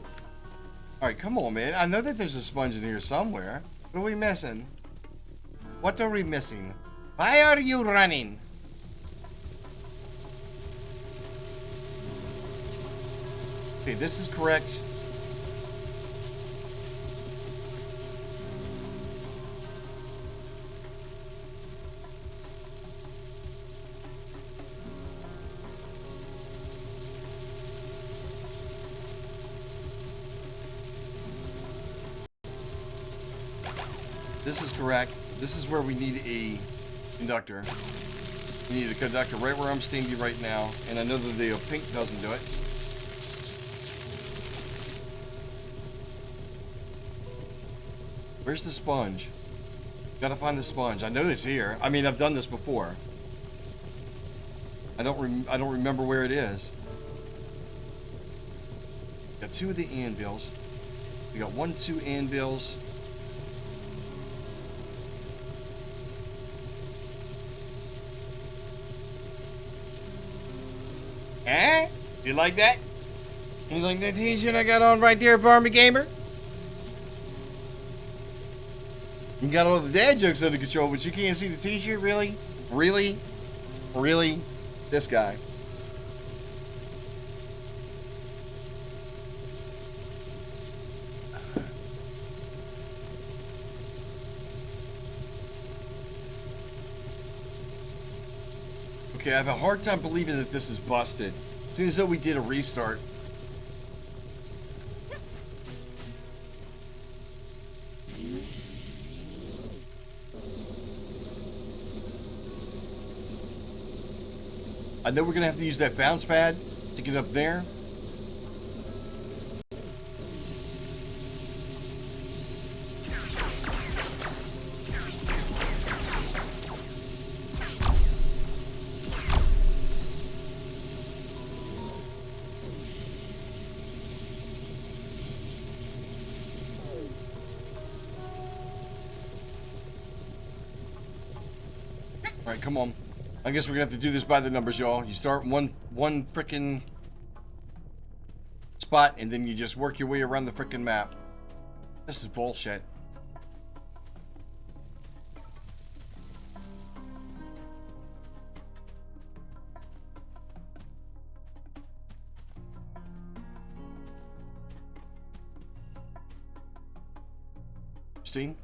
Alright, come on, man. I know that there's a sponge in here somewhere. What are we missing? What are we missing? Why are you running? Okay, this is correct. This is correct. This is where we need a conductor. We need a conductor right where I'm standing right now. And I know that the pink doesn't do it. Where's the sponge? Gotta find the sponge. I know it's here. I mean, I've done this before. I don't remember where it is. Got two of the anvils. We got 2 anvils. Eh? You like that? You like that t-shirt I got on right there, Farmy Gamer? You got all the dad jokes under control, but you can't see the t-shirt? Really? Really? Really? This guy. Okay, I have a hard time believing that this is busted. Seems as though we did a restart. I know we're gonna have to use that bounce pad to get up there. All right, come on. I guess we're gonna have to do this by the numbers, y'all. You start one frickin' spot, and then you just work your way around the frickin' map. This is bullshit. Christine?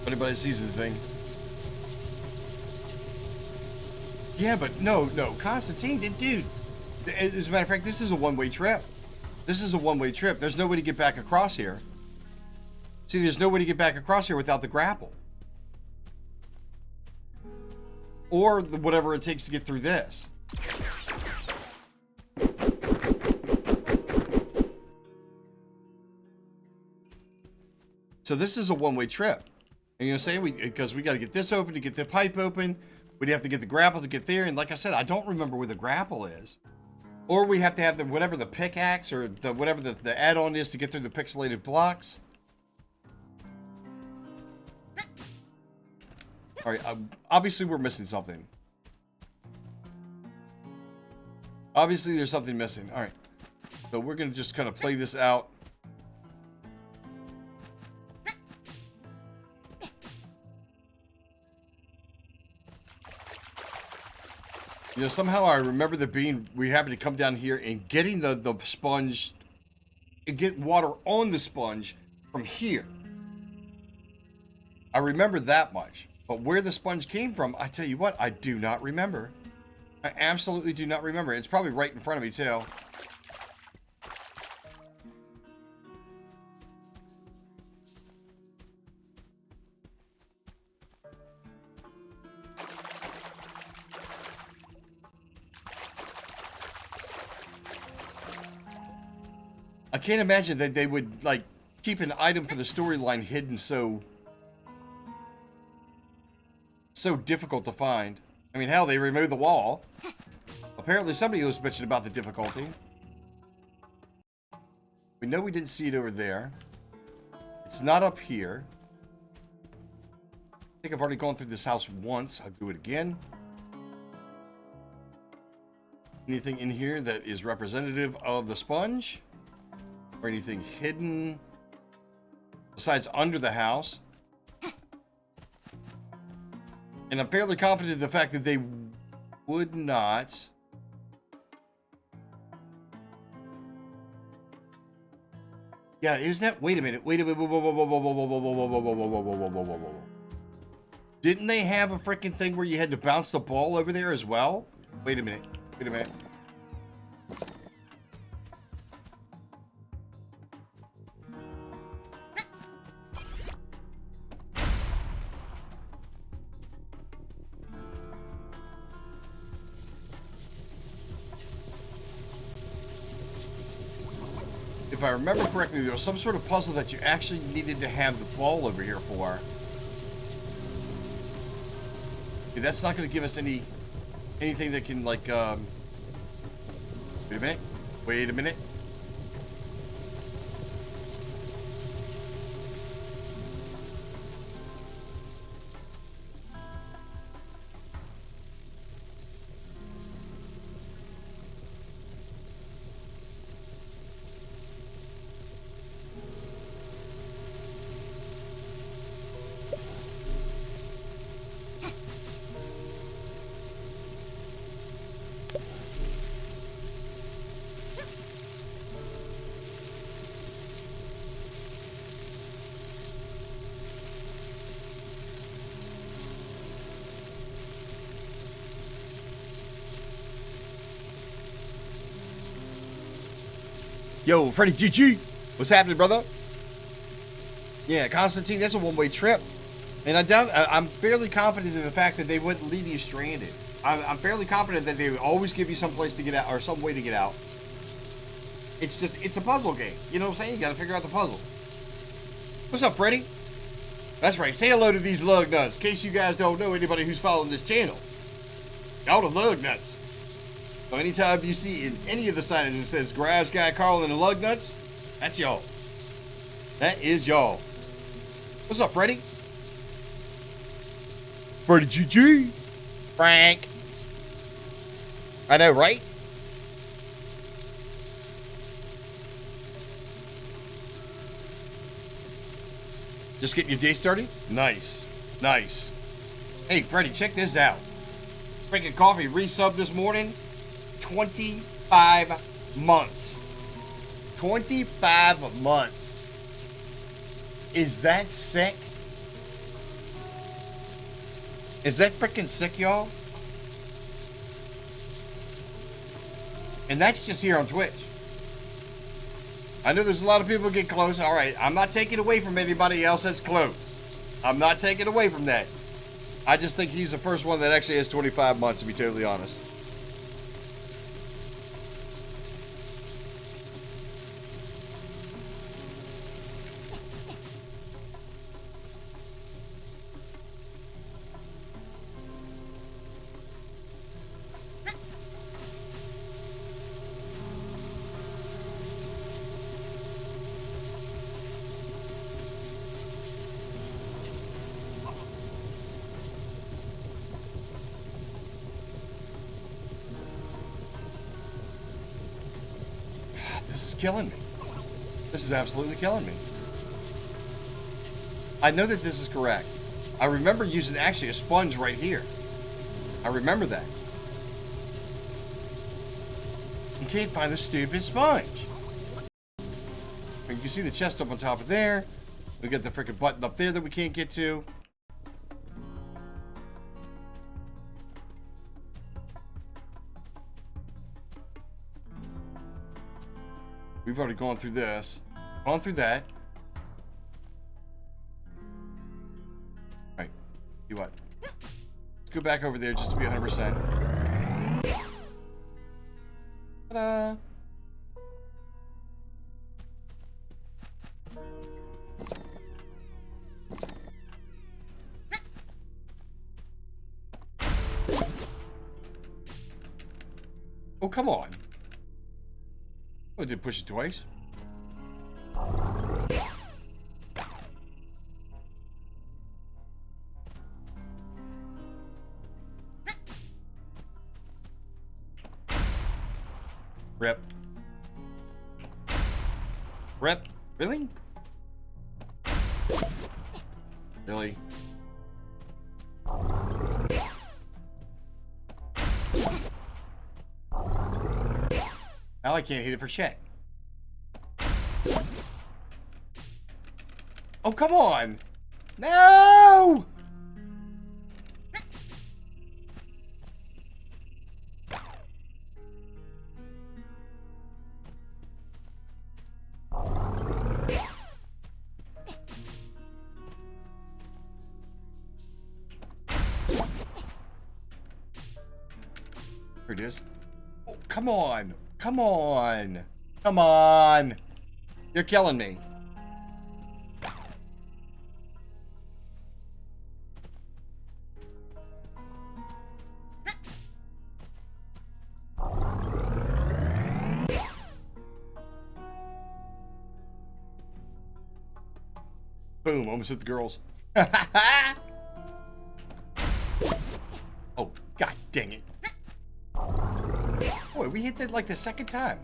Anybody sees the thing. Yeah, but no, Constantine, dude. As a matter of fact, this is a one-way trip. This is a one-way trip. There's no way to get back across here. See, there's no way to get back across here without the grapple. Or whatever it takes to get through this. So this is a one-way trip. And you know what I'm saying? Because we got to get this open to get the pipe open. We'd have to get the grapple to get there. And like I said, I don't remember where the grapple is. Or we have to have whatever the pickaxe or whatever the add-on is to get through the pixelated blocks. All right, obviously we're missing something. Obviously there's something missing. All right, so we're gonna just kind of play this out. You know, somehow I remember we having to come down here and getting the sponge and get water on the sponge from here. I remember that much. But where the sponge came from, I tell you what, I do not remember. I absolutely do not remember. It's probably right in front of me, too. I can't imagine that they would, like, keep an item for the storyline hidden so difficult to find. I mean, hell, they removed the wall. Apparently somebody was bitching about the difficulty. We know we didn't see it over there. It's not up here. I think I've already gone through this house once. I'll do it again. Anything in here that is representative of the sponge? Or anything hidden besides under the house? And I'm fairly confident in the fact that they would not. Yeah, isn't that? Wait a minute. Wait a minute. Whoa, whoa, whoa, whoa, whoa, whoa, whoa, whoa, whoa, whoa, whoa, whoa, whoa, whoa, whoa, whoa, whoa. Didn't they have a freaking thing where you had to bounce the ball over there as well? Wait a minute. Wait a minute. If I remember correctly, there was some sort of puzzle that you actually needed to have the ball over here for. Okay, that's not going to give us anything that can, like, wait a minute. Wait a minute. Yo, Freddy GG, what's happening, brother? Yeah, Constantine, that's a one-way trip. And I'm fairly confident in the fact that they wouldn't leave you stranded. I'm fairly confident that they would always give you some place to get out, or some way to get out. It's a puzzle game. You know what I'm saying? You gotta figure out the puzzle. What's up, Freddy? That's right, say hello to these lug nuts, in case you guys don't know anybody who's following this channel. Y'all the lug nuts. So anytime you see in any of the signage that says Garage Guy Carl and the Lug Nuts, that's y'all. That is y'all. What's up, Freddy? Freddy GG. Frank. I know, right? Just getting your day started? Nice. Nice. Hey, Freddy, check this out. Drinking coffee resub this morning. 25 months. 25 months. Is that sick? Is that freaking sick, y'all? And that's just here on Twitch. I know there's a lot of people get close. All right, I'm not taking away from anybody else that's close. I'm not taking away from that. I just think he's the first one that actually has 25 months, to be totally honest. killing me. This is absolutely killing me. I know that this is correct. I remember using actually a sponge right here. I remember that. You can't find a stupid sponge. You can see the chest up on top of there. We got the freaking button up there that we can't get to. We've already gone through this. Gone through that. Alright. See what? Let's go back over there just to be 100%. Ta-da! Oh, come on. Oh, I did push it twice. Rip. Rip. Really? Really? Now I can't hit it for shit. Oh, come on! No! Here it is. Oh, come on! Come on! Come on! You're killing me. Boom, almost hit the girls. Oh, god dang it. Boy, we hit that like the second time.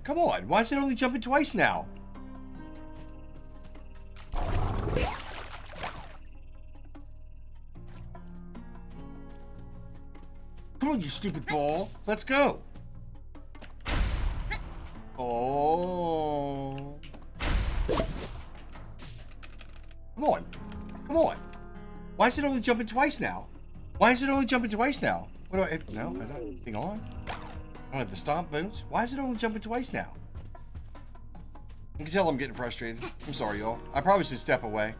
Come on, why is it only jumping twice now? Come on, you stupid ball. Let's go. Oh. Come on. Come on. Why is it only jumping twice now? Why is it only jumping twice now? What do I... No, I don't... Hang on. I don't have the stomp boots. Why is it only jumping twice now? You can tell I'm getting frustrated. I'm sorry, y'all. I probably should step away.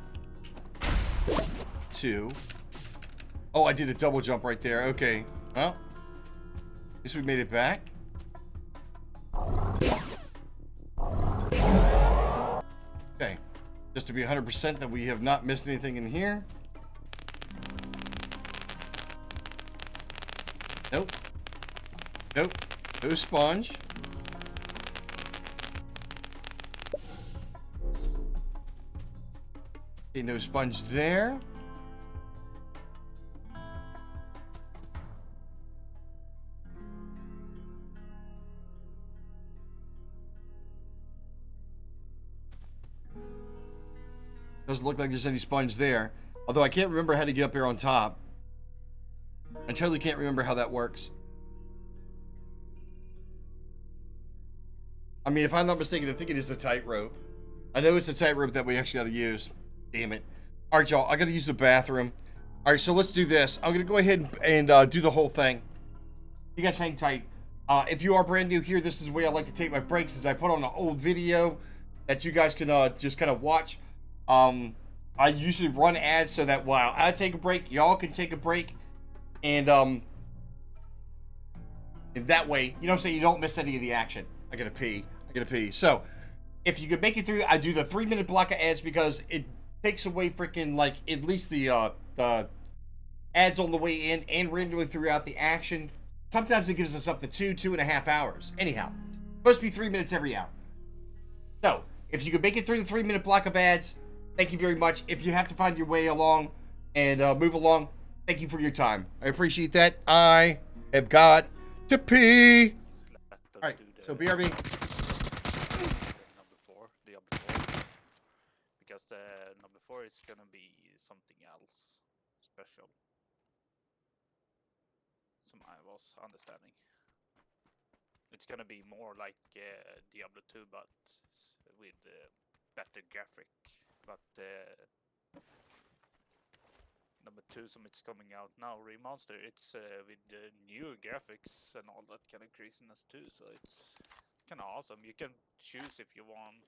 2. Oh, I did a double jump right there. Okay. Well. Guess we made it back. Okay. Just to be 100% that we have not missed anything in here. Nope. Nope. No sponge. Okay, no sponge there. Doesn't look like there's any sponge there. Although I can't remember how to get up there on top. I totally can't remember how that works. I mean, if I'm not mistaken, I think it is the tightrope. I know it's a tightrope that we actually got to use. Damn it. All right, y'all. I got to use the bathroom. All right, so let's do this. I'm going to go ahead and do the whole thing. You guys hang tight. If you are brand new here, this is the way I like to take my breaks, is I put on an old video that you guys can just kind of watch. I usually run ads so that while I take a break, y'all can take a break. And that way, you know what I'm saying, you don't miss any of the action. I gotta pee. So, if you could make it through, I do the 3-minute block of ads because it takes away freaking, like, at least the ads on the way in and randomly throughout the action. Sometimes it gives us up to 2.5 hours. Anyhow, supposed to be 3 minutes every hour. So, if you could make it through the 3-minute block of ads, thank you very much. If you have to find your way along and move along, thank you for your time. I appreciate that. I have got to pee. So BRB. number 4, Diablo 4, because the number 4 is gonna be something else special. Some I was understanding. It's gonna be more like Diablo 2, but with better graphic. But number 2, so it's coming out now, remaster. It's with new graphics and all that kind of craziness too. So it's kind of awesome. You can choose if you want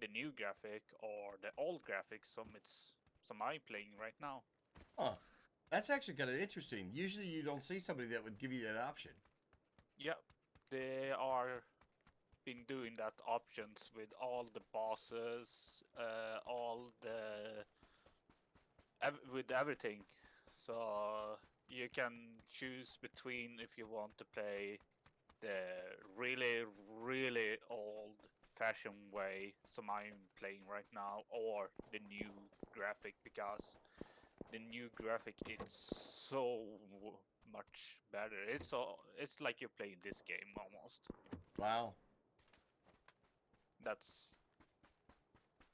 the new graphic or the old graphics. Some I'm playing right now. Huh. That's actually kind of interesting. Usually you don't see somebody that would give you that option. Yeah, they are been doing that options with all the bosses, all the with everything. So you can choose between if you want to play the really old-fashioned way, some I'm playing right now, or the new graphic, because the new graphic is so much better. It's like you're playing this game almost. Wow. That's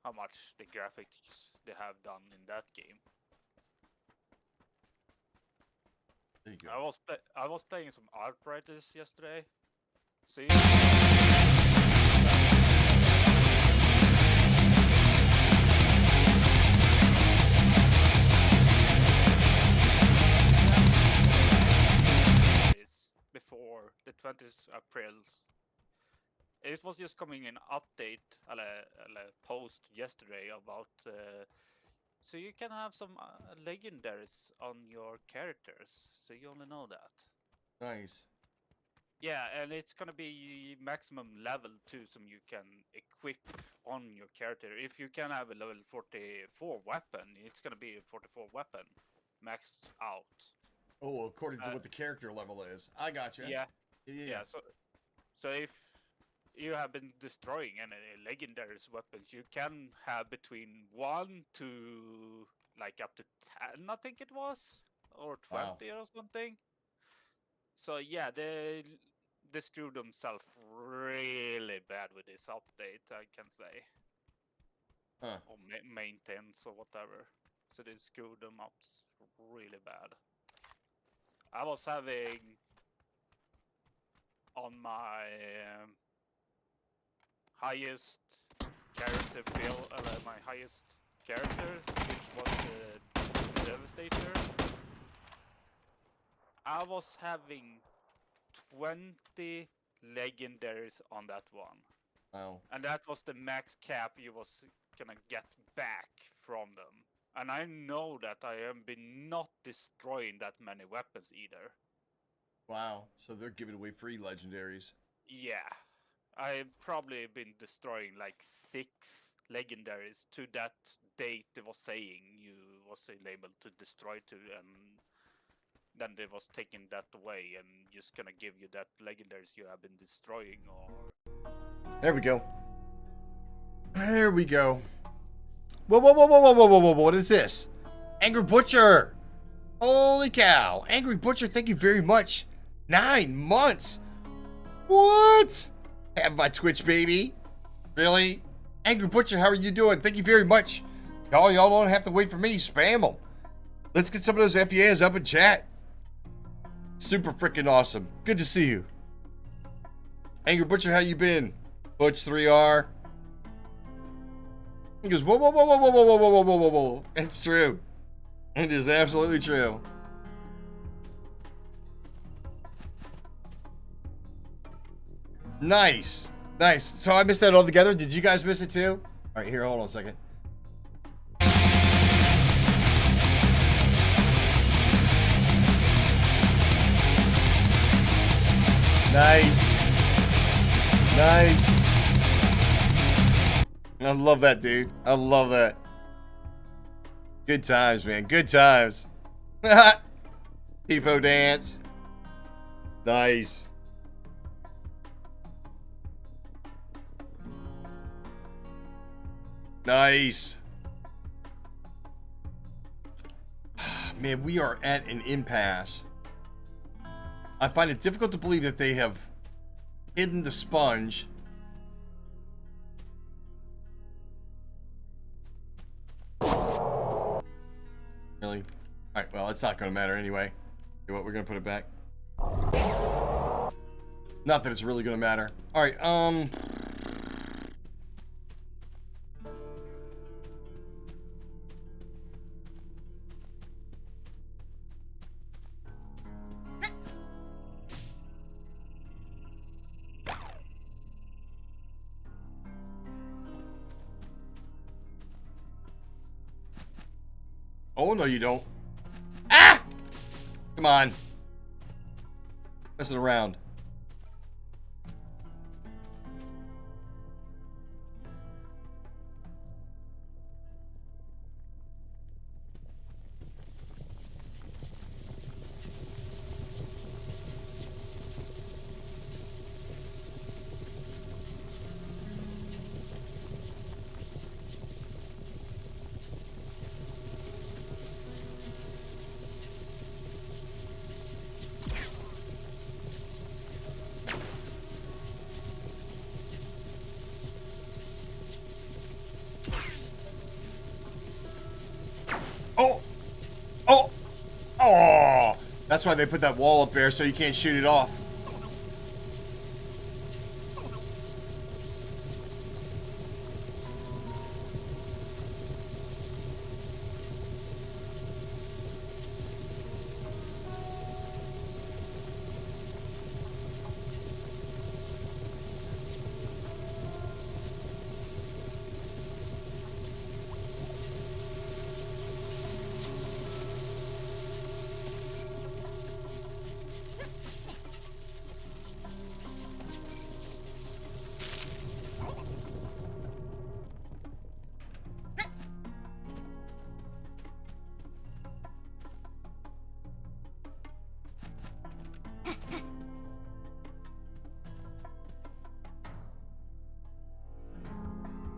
how much the graphics they have done in that game. There you go. I was playing some Artwriters yesterday. See? Before the 20th April. It was just coming an update, a post yesterday about so you can have some legendaries on your characters, so you only know that. Nice. Yeah, and it's gonna be maximum level too, so you can equip on your character. If you can have a level 44 weapon, it's gonna be a 44 weapon maxed out. Oh, according to what the character level is. I got you. Yeah. So if you have been destroying any legendary weapons, you can have between 1 to like up to 10, I think it was, or 20 or something. So yeah, they screwed themselves really bad with this update, I can say. Huh. Or maintenance or whatever. So they screwed them up really bad. I was having on my highest character build, my highest character, which was the Devastator. I was having 20 legendaries on that one. Wow. And that was the max cap you was gonna get back from them. And I know that I have been not destroying that many weapons either. Wow. So they're giving away free legendaries. Yeah. I've probably been destroying like 6 legendaries to that date they was saying you was able to destroy to, and then they was taking that away and just gonna give you that legendaries you have been destroying. Or There we go. There we go. Whoa, whoa, whoa, whoa, whoa, whoa, whoa, whoa, what is this? Angry Butcher. Holy cow. Angry Butcher, thank you very much. 9 months. What? Have my Twitch, baby. Really? Angry Butcher, how are you doing? Thank you very much. Y'all don't have to wait for me. Spam them. Let's get some of those FEAs up in chat. Super freaking awesome. Good to see you. Angry Butcher, how you been? Butch 3R. He goes, whoa, whoa, whoa, whoa, whoa, whoa, whoa, whoa, whoa, whoa, whoa. It's true. It is absolutely true. Nice. Nice. So I missed that altogether. Did you guys miss it too? All right, here, hold on a second. Nice. Nice. I love that, dude. I love that. Good times, man. Good times. Peepo dance. Nice. Nice. Man, we are at an impasse. I find it difficult to believe that they have hidden the sponge. Really? Alright, well, it's not going to matter anyway. Okay, what, we're going to put it back. Not that it's really going to matter. Alright, oh, no, you don't. Ah! Come on. Messing around. Oh! Oh! Oh! That's why they put that wall up there so you can't shoot it off.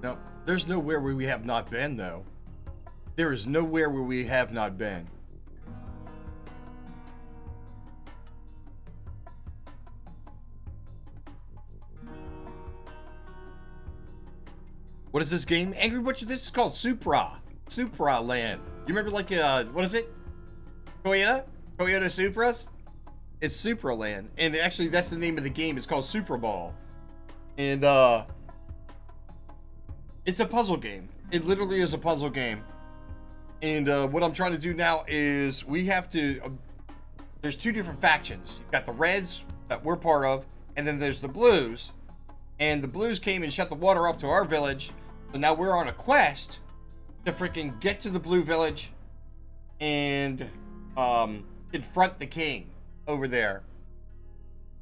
No, there's nowhere where we have not been, though. There is nowhere where we have not been. What is this game? Angry Butcher, this is called Supraland. You remember, like, what is it? Toyota Supras? It's Supraland. And actually, that's the name of the game. It's called Super Ball. And, it's a puzzle game. It literally is a puzzle game. And what I'm trying to do now is we have to... there's two different factions. You've got the Reds that we're part of, and then there's the Blues. And the Blues came and shut the water off to our village. So now we're on a quest to freaking get to the Blue Village and confront the king over there.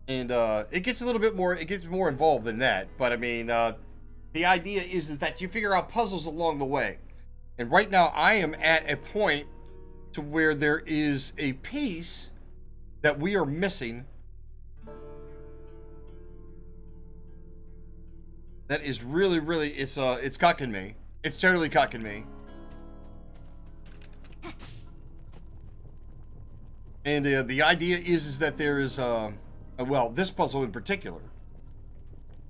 And it gets a little bit more... it gets more involved than that. But I mean... the idea is that you figure out puzzles along the way. And right now I am at a point to where there is a piece that we are missing that is really, it's cucking me. It's totally cucking me. And the idea is that there is, well, this puzzle in particular,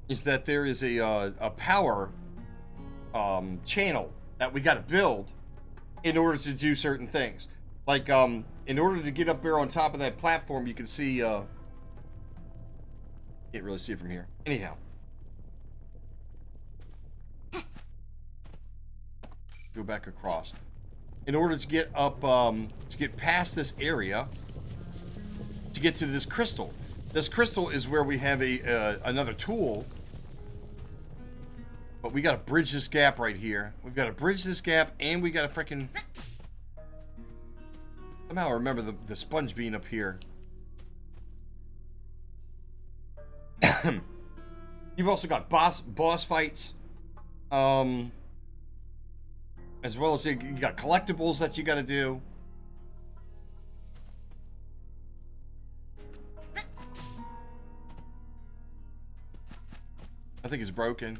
is that there is a power channel that we got to build in order to do certain things. Like, in order to get up there on top of that platform, you can see, can't really see it from here. Anyhow. Go back across. In order to get up, to get past this area, to get to this crystal. This crystal is where we have another tool. But we gotta bridge this gap right here. We've gotta bridge this gap, and we gotta freaking... somehow I remember the sponge being up here. You've also got boss fights. As well as you got collectibles that you gotta do. I think it's broken.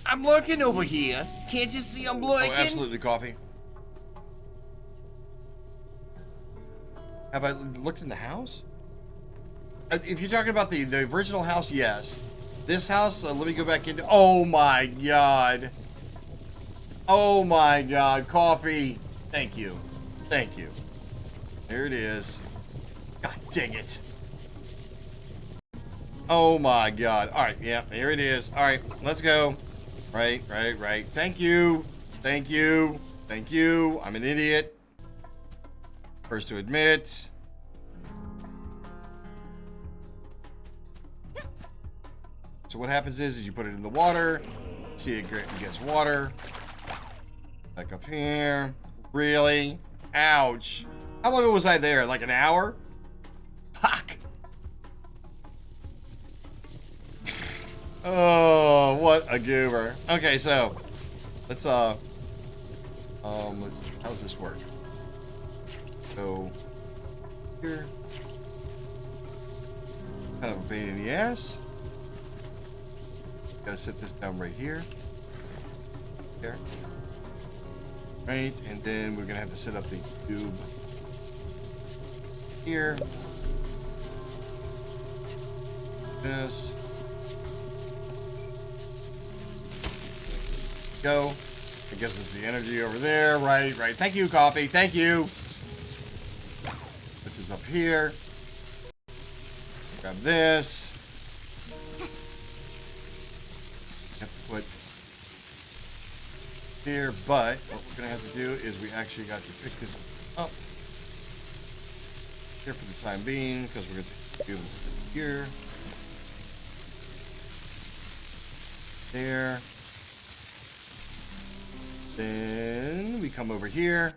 I'm lurking over here. Can't you see I'm lurking? Oh, absolutely, coffee. Have I looked in the house? if you're talking about the original house, yes. This house, let me go back into. Oh my god. Oh my god, coffee. Thank you. Thank you. There it is. God dang it. Oh my god. All right, yeah, here it is. All right, let's go. Right. Thank you. Thank you. Thank you. I'm an idiot. First to admit. So what happens is you put it in the water. See it gets water. Back up here. Really? Ouch. How long was I there? Like an hour? Fuck. Oh, what a goober. Okay, so let's how's this work? So here. Kind of a pain in the ass. Gotta set this down right here. There. Right, and then we're gonna have to set up the tube here. This. Go. It gives us the energy over there. Right. Thank you, coffee. Thank you. Which is up here. Grab this. Have to put here, but what we're gonna have to do is we actually got to pick this up here for the time being because we're gonna do it here, there. Then we come over here.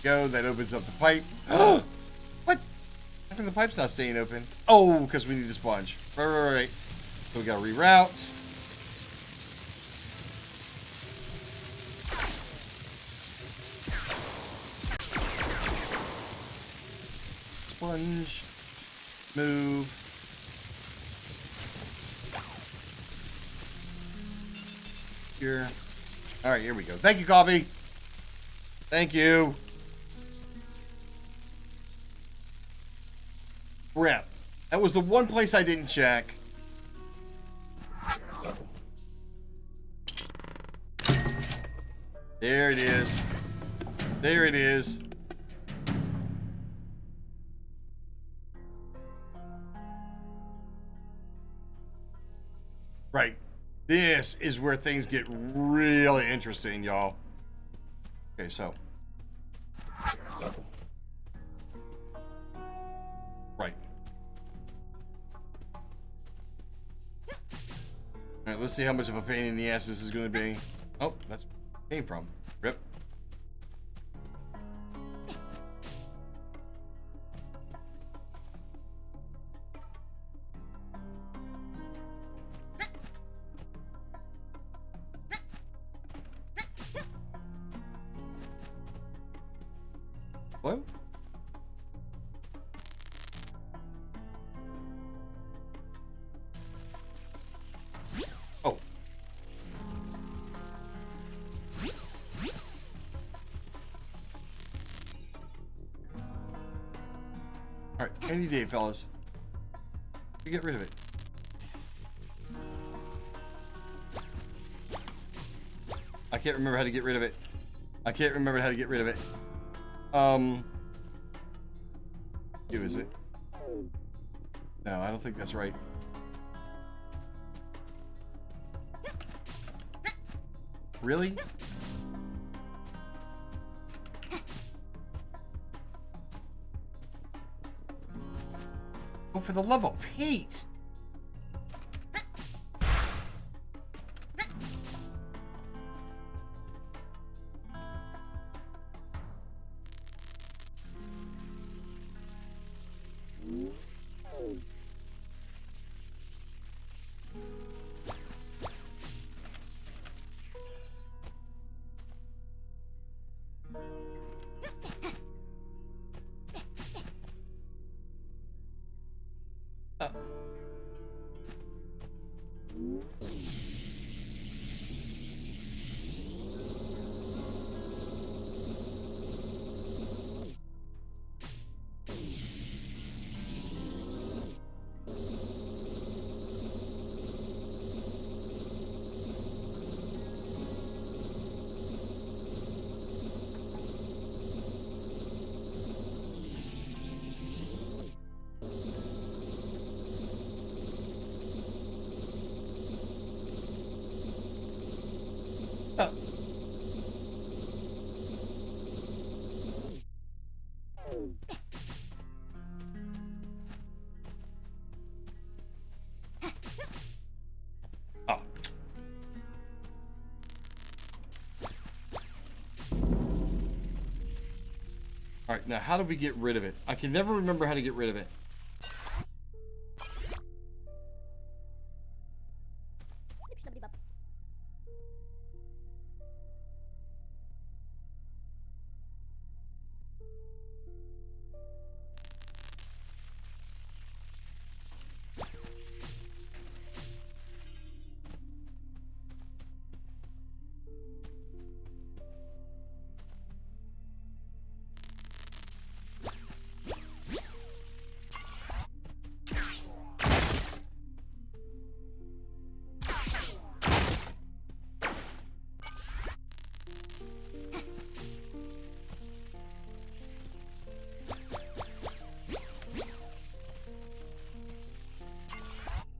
Go. That opens up the pipe. What? How come the pipe's not staying open? Oh, because we need the sponge. Right. So we gotta reroute. Sponge. Move. Here. All right, here we go. Thank you, coffee. Thank you. Crap. That was the one place I didn't check. There it is. There it is. Right. This is where things get really interesting, y'all. Okay, so. Right. All right, let's see how much of a pain in the ass this is going to be. Oh, that's where it came from. Rip. What? Oh. Alright, any day, fellas. We get rid of it. I can't remember how to get rid of it. I can't remember how to get rid of it. Who is it? No, I don't think that's right. Really? Oh, for the love of Pete! All right, now how do we get rid of it? I can never remember how to get rid of it.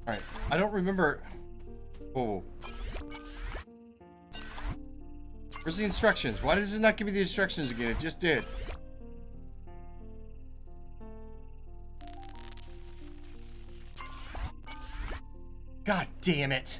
All right, I don't remember. Whoa. Where's the instructions? Why does it not give me the instructions again? It just did. God damn it.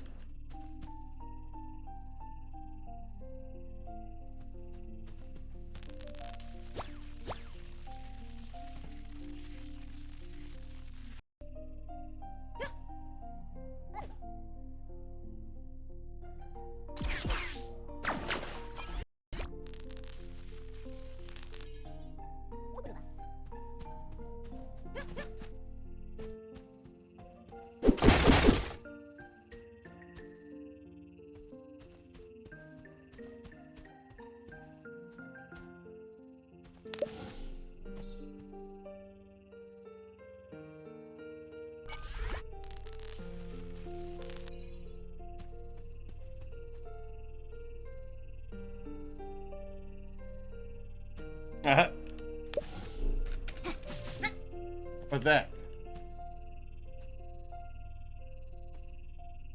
What's that?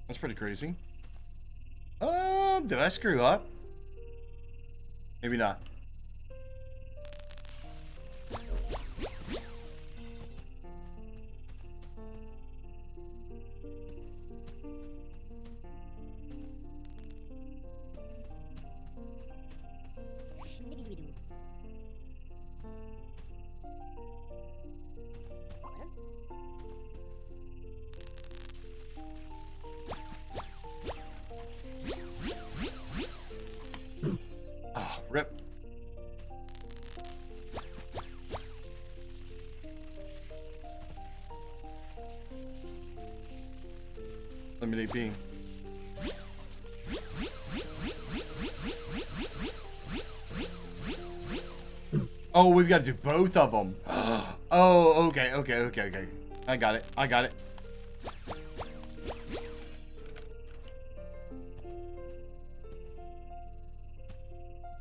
That's pretty crazy. Did I screw up? Maybe not. Oh, rip. Eliminate being. Oh, we've got to do both of them. Oh, okay. I got it.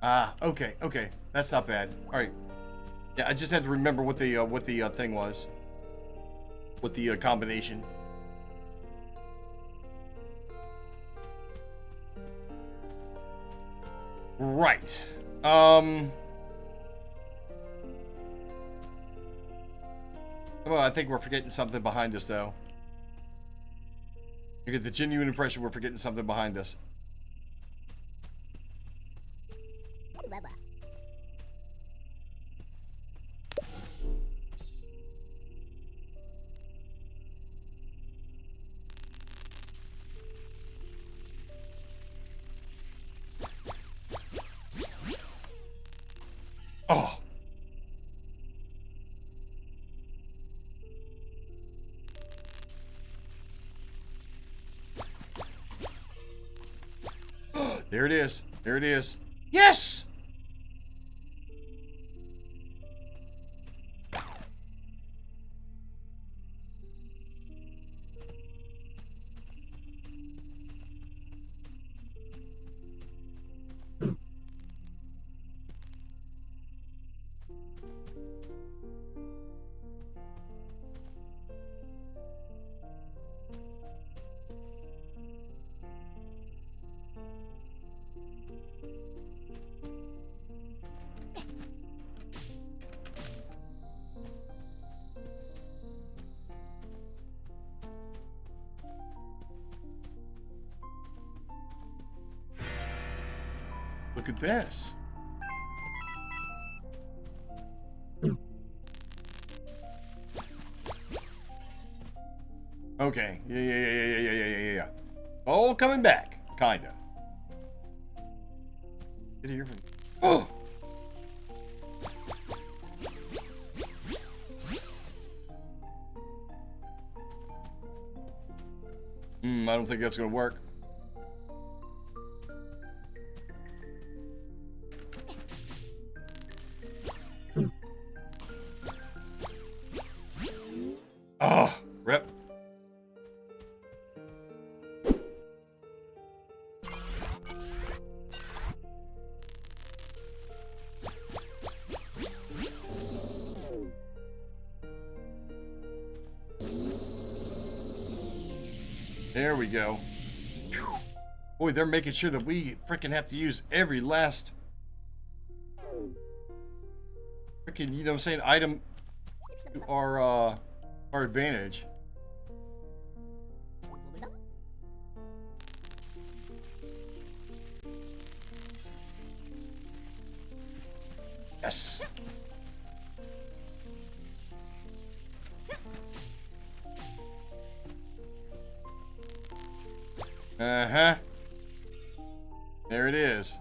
Ah, okay. That's not bad. All right. Yeah, I just had to remember what the thing was. What the combination. Right. Well, I think we're forgetting something behind us, though. I get the genuine impression we're forgetting something behind us. Oh. There it is. There it is. Yes! Look at this. Okay. Yeah. All coming back. Kinda. Get here from... Oh! I don't think that's gonna work. Oh, rip. There we go. Whew. Boy, they're making sure that we freaking have to use every last freaking, you know what I'm saying, item to our advantage. Yes. Uh-huh. There it is.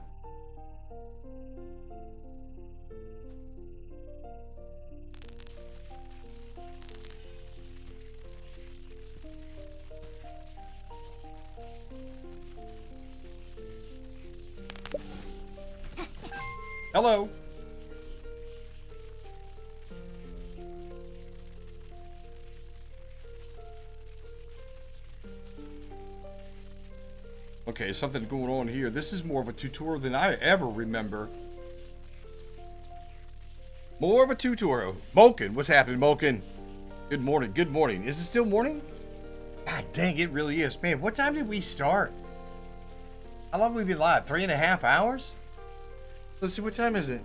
Hello. Okay, something going on here. This is more of a tutorial than I ever remember. More of a tutorial. Moken, what's happening, Moken? Good morning, good morning. Is it still morning? God dang, it really is. Man, what time did we start? How long have we been live? 3.5 hours? Let's see, what time is it?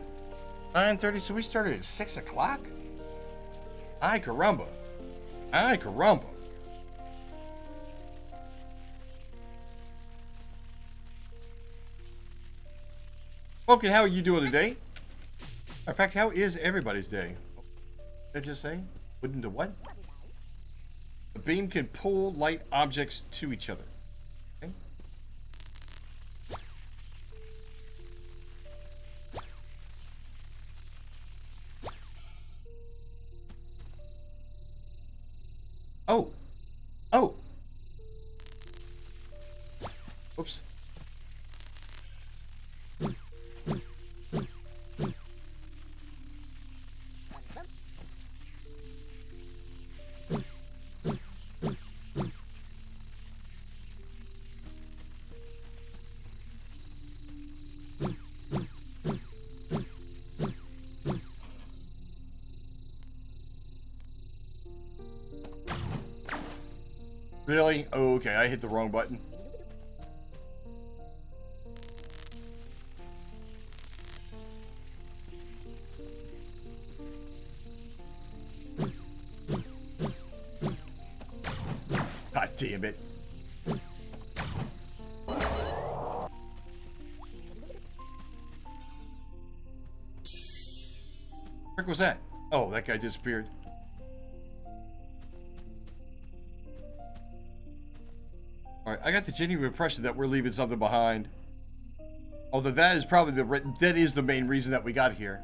9:30, so we started at 6 o'clock? Ay caramba. Ay caramba. Moken, how are you doing today? In fact, how is everybody's day? Did I just say? Wouldn't do what? The beam can pull light objects to each other. Okay. Oh. Oh. Oops. Really? Oh, okay, I hit the wrong button. God damn it. What was that? Oh, that guy disappeared. Alright, I got the genuine impression that we're leaving something behind. Although that is probably the main reason that we got here.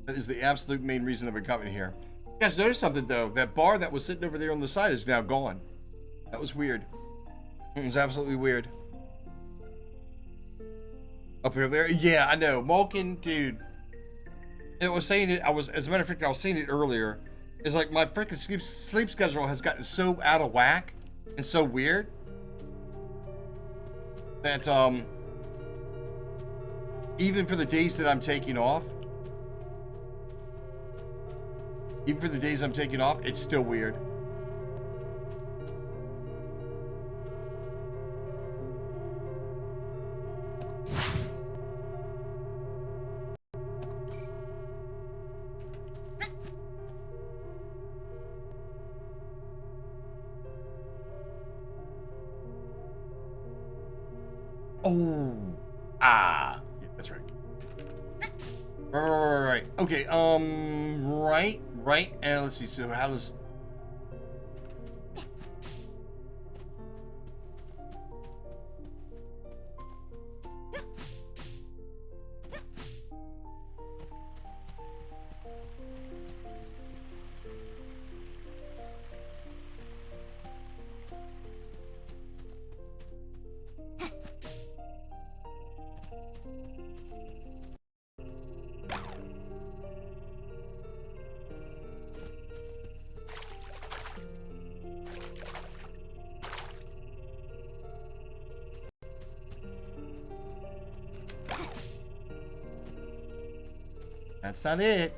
That is the absolute main reason that we're coming here. You guys notice something though? That bar that was sitting over there on the side is now gone. That was weird. It was absolutely weird. Up here there? Yeah, I know. Malkin, dude. It was saying it, as a matter of fact, I was saying it earlier. It's like my freaking sleep schedule has gotten so out of whack and so weird that even for the days that I'm taking off, it's still weird. Oh, yeah, that's right. Right. Okay. Right. And let's see. So how does? That's not it.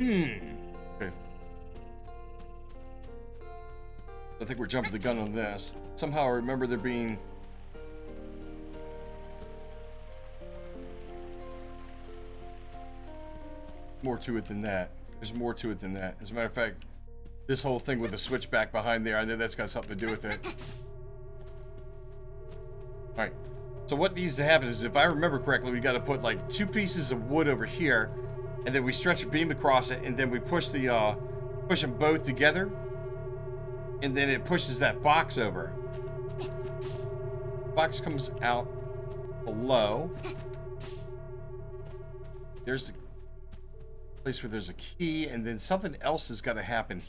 Okay. I think we're jumping the gun on this. Somehow I remember there being... more to it than that. There's more to it than that. As a matter of fact, this whole thing with the switchback behind there, I know that's got something to do with it. Alright. So what needs to happen is, if I remember correctly, we got to put like 2 pieces of wood over here, and then we stretch a beam across it, and then we push the push them both together, and then it pushes that box over. Box comes out below. There's a place where there's a key, and then something else has got to happen.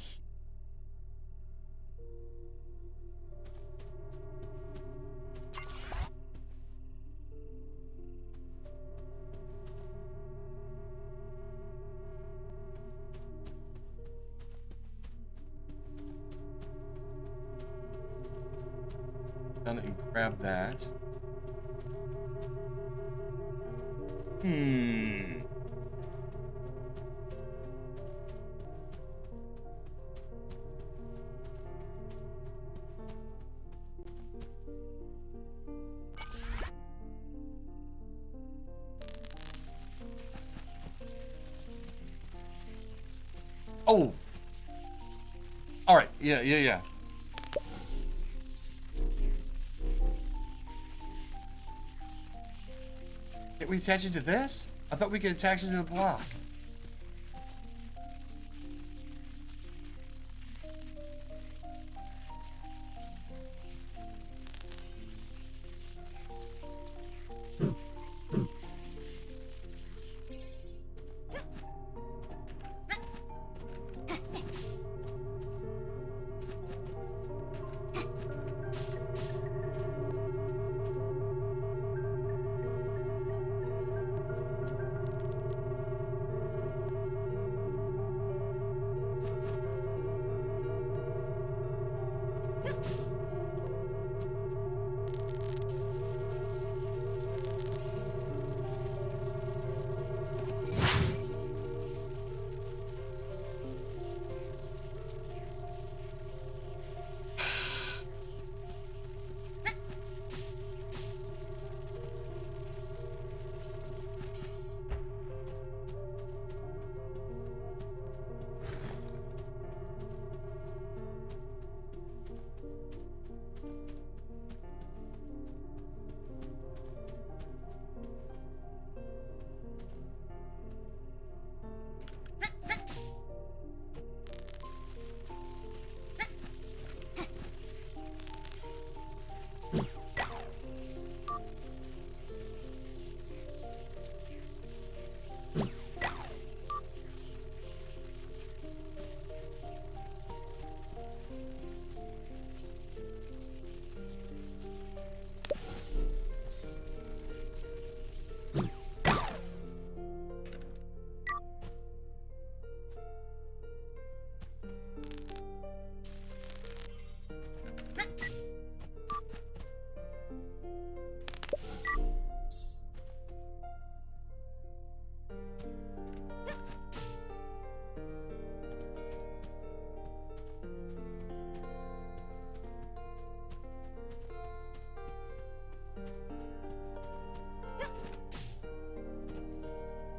Down and grab that. Oh! Alright, yeah. Can't we attach it to this? I thought we could attach it to the block.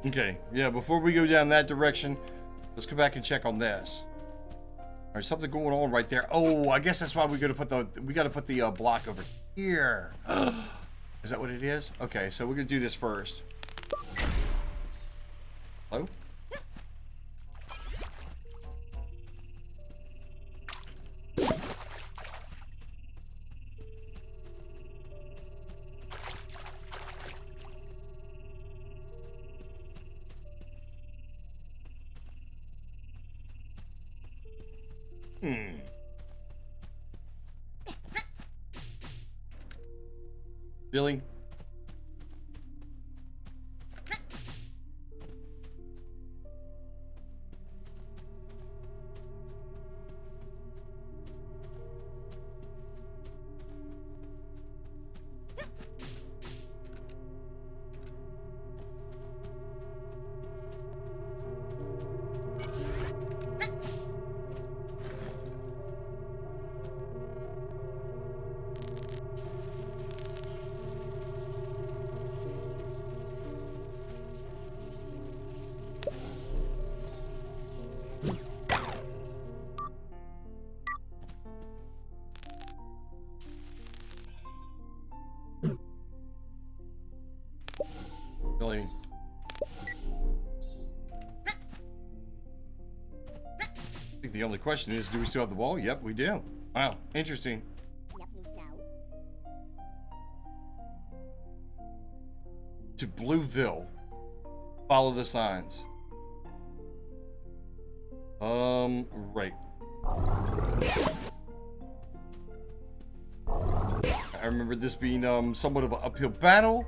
Okay, yeah, before we go down that direction, let's go back and check on this. All right, something going on right there. Oh, I guess that's why we got to put the block over here. Is that what it is? Okay, so we're gonna do this first. Hello? Really? think the only question is, do we still have the ball? Yep, we do. Wow, interesting. To Blueville. Follow the signs. Right. I remember this being somewhat of an uphill battle.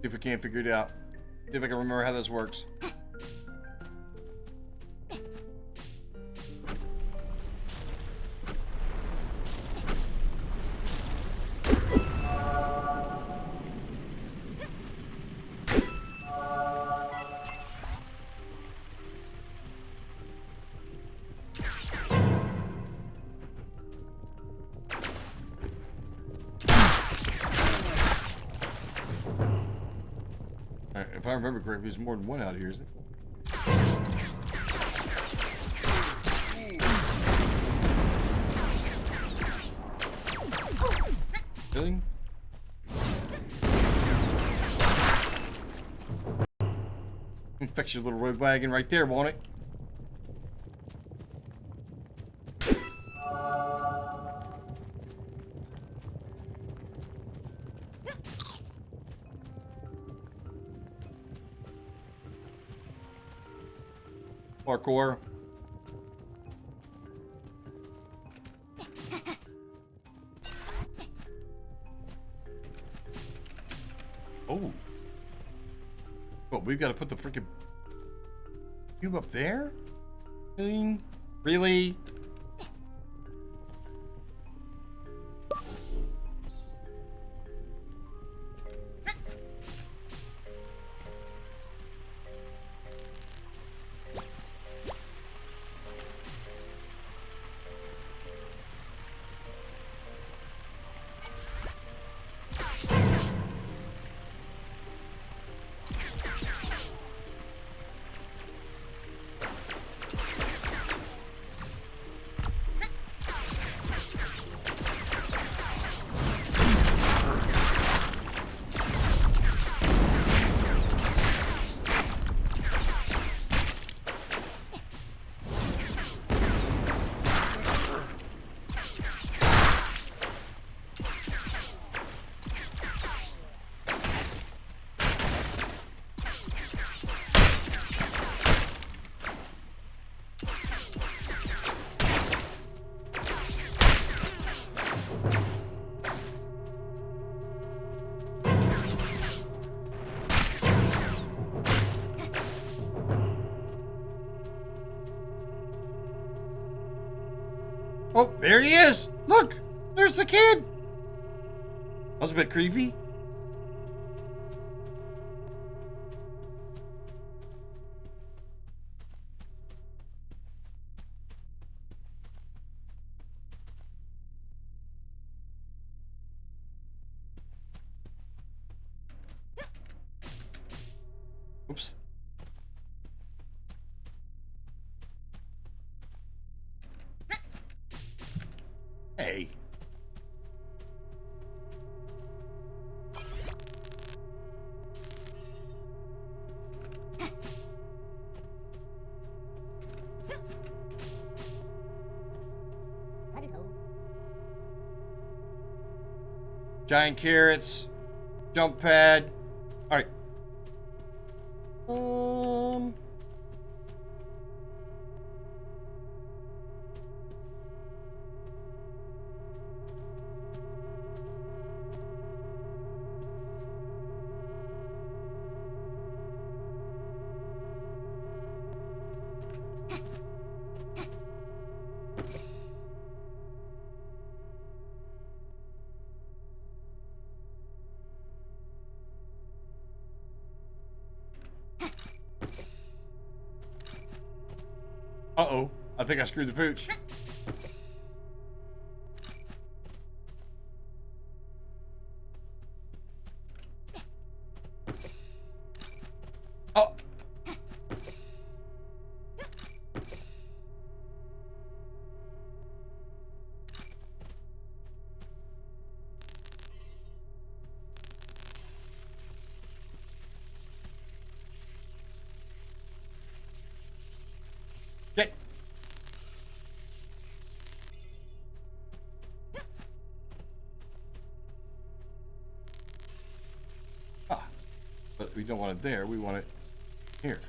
See if we can't figure it out. See if I can remember how this works. If I remember correctly, there's more than one out here, isn't it? Really? Fix your little road wagon right there, won't it? Parkour. Oh. Well, we've got to put the freaking cube up there? Really? Really? Oh, there he is! Look! There's the kid! That was a bit creepy. Oops. Hey. Giant carrots. Jump pad. Alright. Uh-oh. I think I screwed the pooch. Oh. But we don't want it there. We want it here.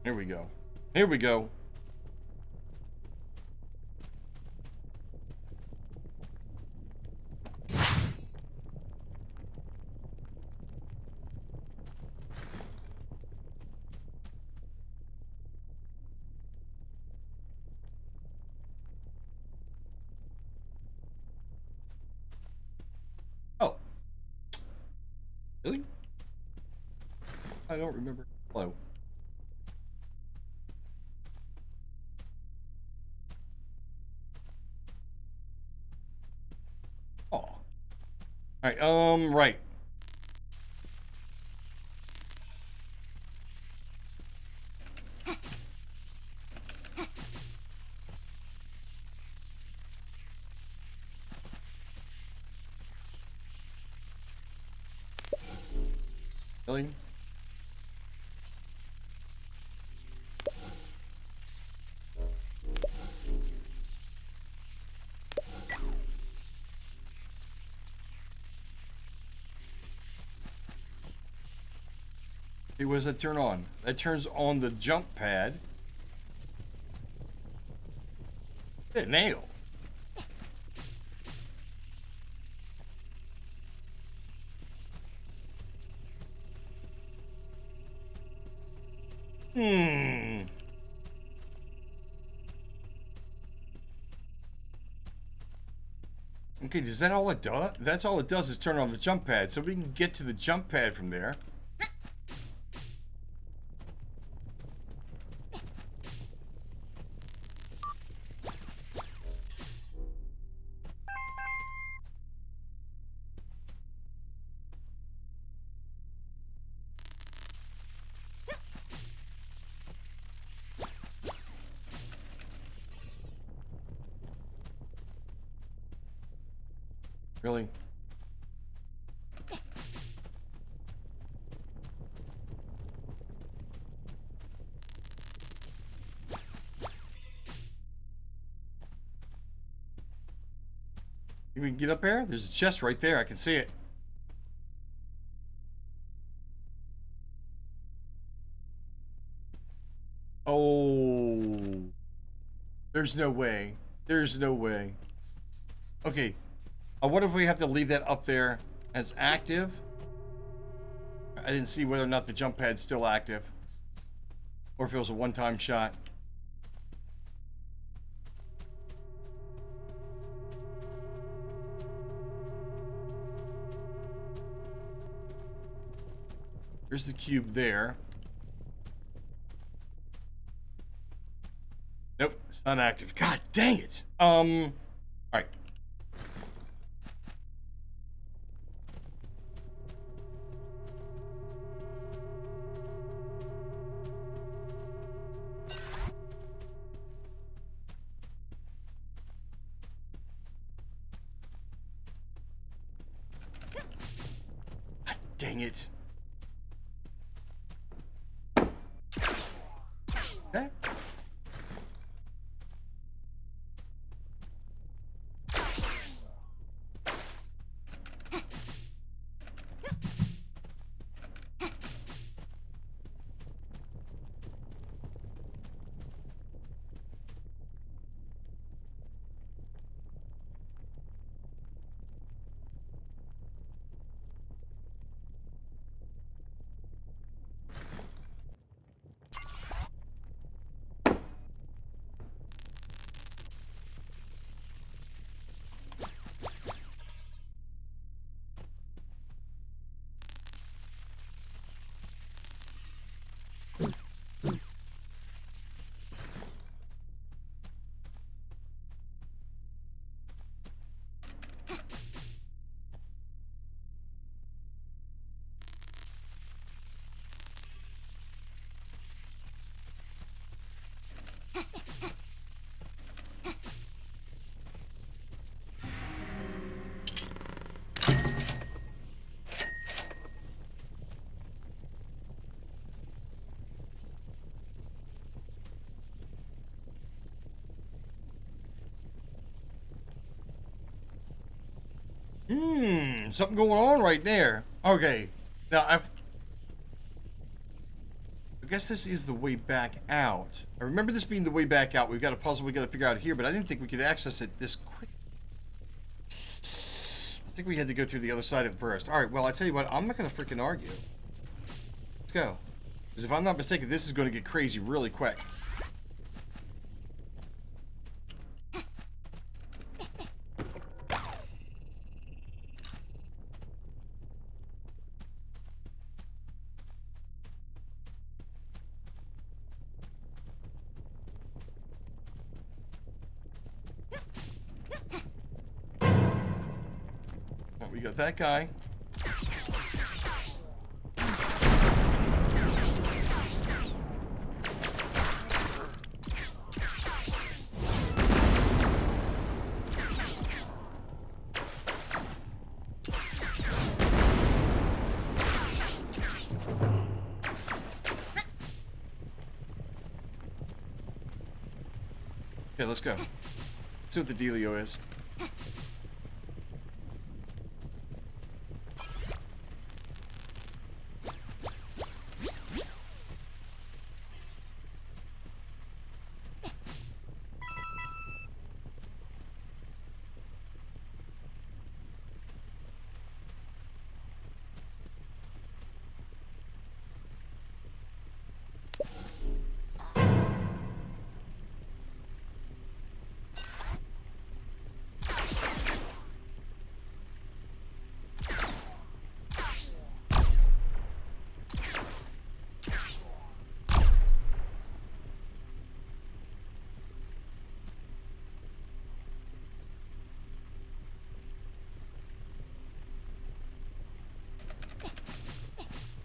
Here we go. Here we go. Oh. Really? I don't remember. Hello. Oh. All right. Right. Really? Hey, what does that turn on? That turns on the jump pad. Good nail. Hmm. Okay, is that all it does? That's all it does is turn on the jump pad. So we can get to the jump pad from there. Really? You can get up there? There's a chest right there. I can see it. Oh. There's no way. There's no way. Okay. I wonder if we have to leave that up there as active. I didn't see whether or not the jump pad's still active. Or if it was a one-time shot. There's the cube there. Nope, it's not active. God dang it. Alright. God dang it. Okay. Something going on right there. Okay. Now, I guess this is the way back out. I remember this being the way back out. We've got a puzzle we got to figure out here, but I didn't think we could access it this quick. I think we had to go through the other side of it first. All right, well, I tell you what. I'm not going to freaking argue. Let's go. Because if I'm not mistaken, this is going to get crazy really quick. We got that guy. Okay, let's go. Let's see what the dealio is.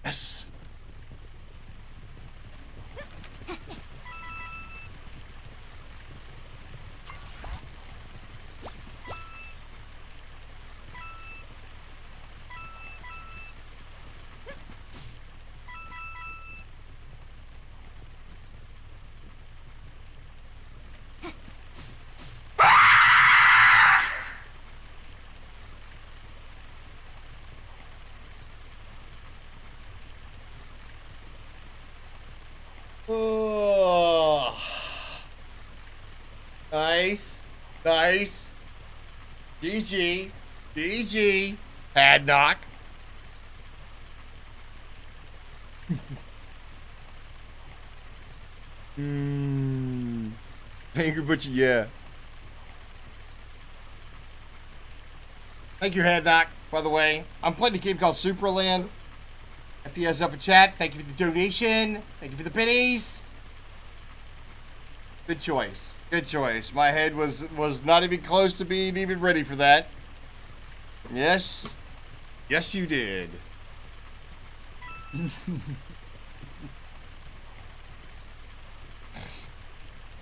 Yes. Oh. Nice. Nice. GG. GG. Pad knock. Angry Butcher, yeah. Thank you, Head Knock, by the way. I'm playing a game called Supraland. If you guys up in chat, thank you for the donation. Thank you for the pennies. Good choice. Good choice. My head was not even close to being even ready for that. Yes. Yes, you did.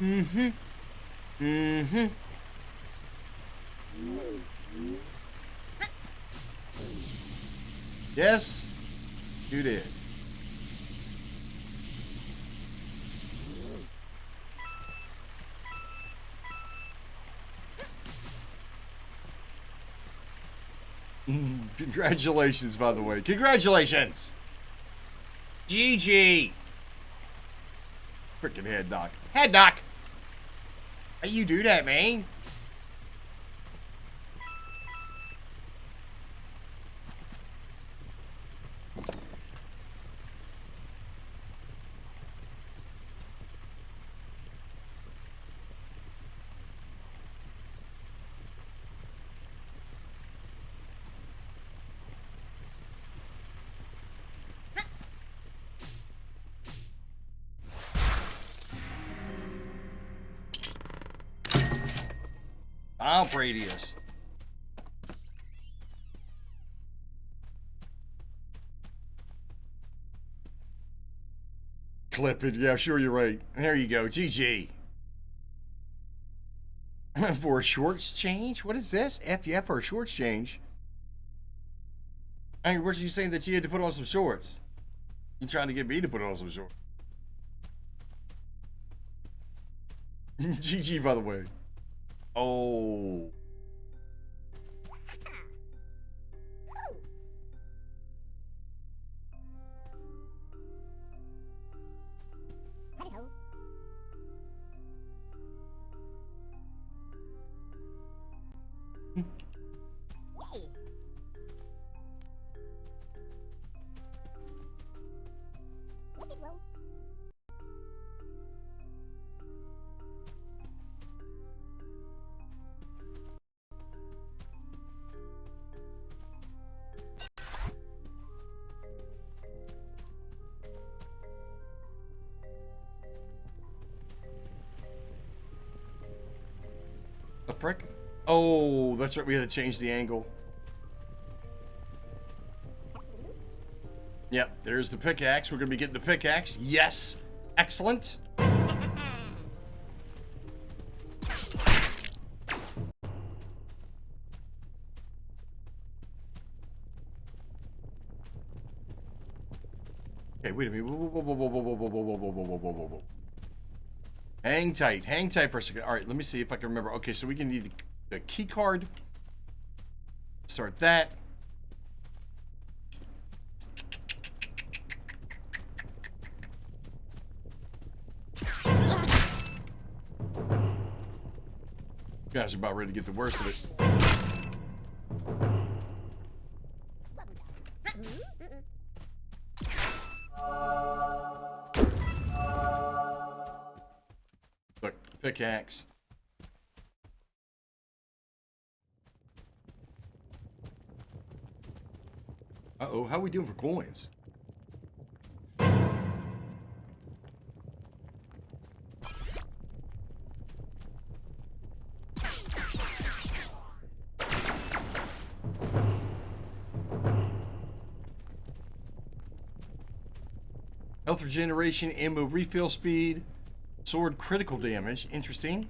Mm-hmm. Mm-hmm. Yes, you did. Congratulations, by the way. Congratulations. GG. Freaking Head Knock. Head Knock. How you do that, man? Bomb radius. Clip it. Yeah, sure, you're right. There you go. GG. For a shorts change? What is this? FF for a shorts change? I mean, where's you saying that you had to put on some shorts? You trying to get me to put on some shorts? GG, by the way. Oh. frick? Oh, that's right. We had to change the angle. Yep, there's the pickaxe. We're going to be getting the pickaxe. Yes. Excellent. Okay, wait a minute. Whoa. Hang tight for a second. All right, let me see if I can remember. Okay, so we can need the key card. Start that. You guys are about ready to get the worst of it. Look, pickaxe. Uh-oh, how are we doing for coins? Health regeneration, ammo refill speed, sword critical damage. Interesting.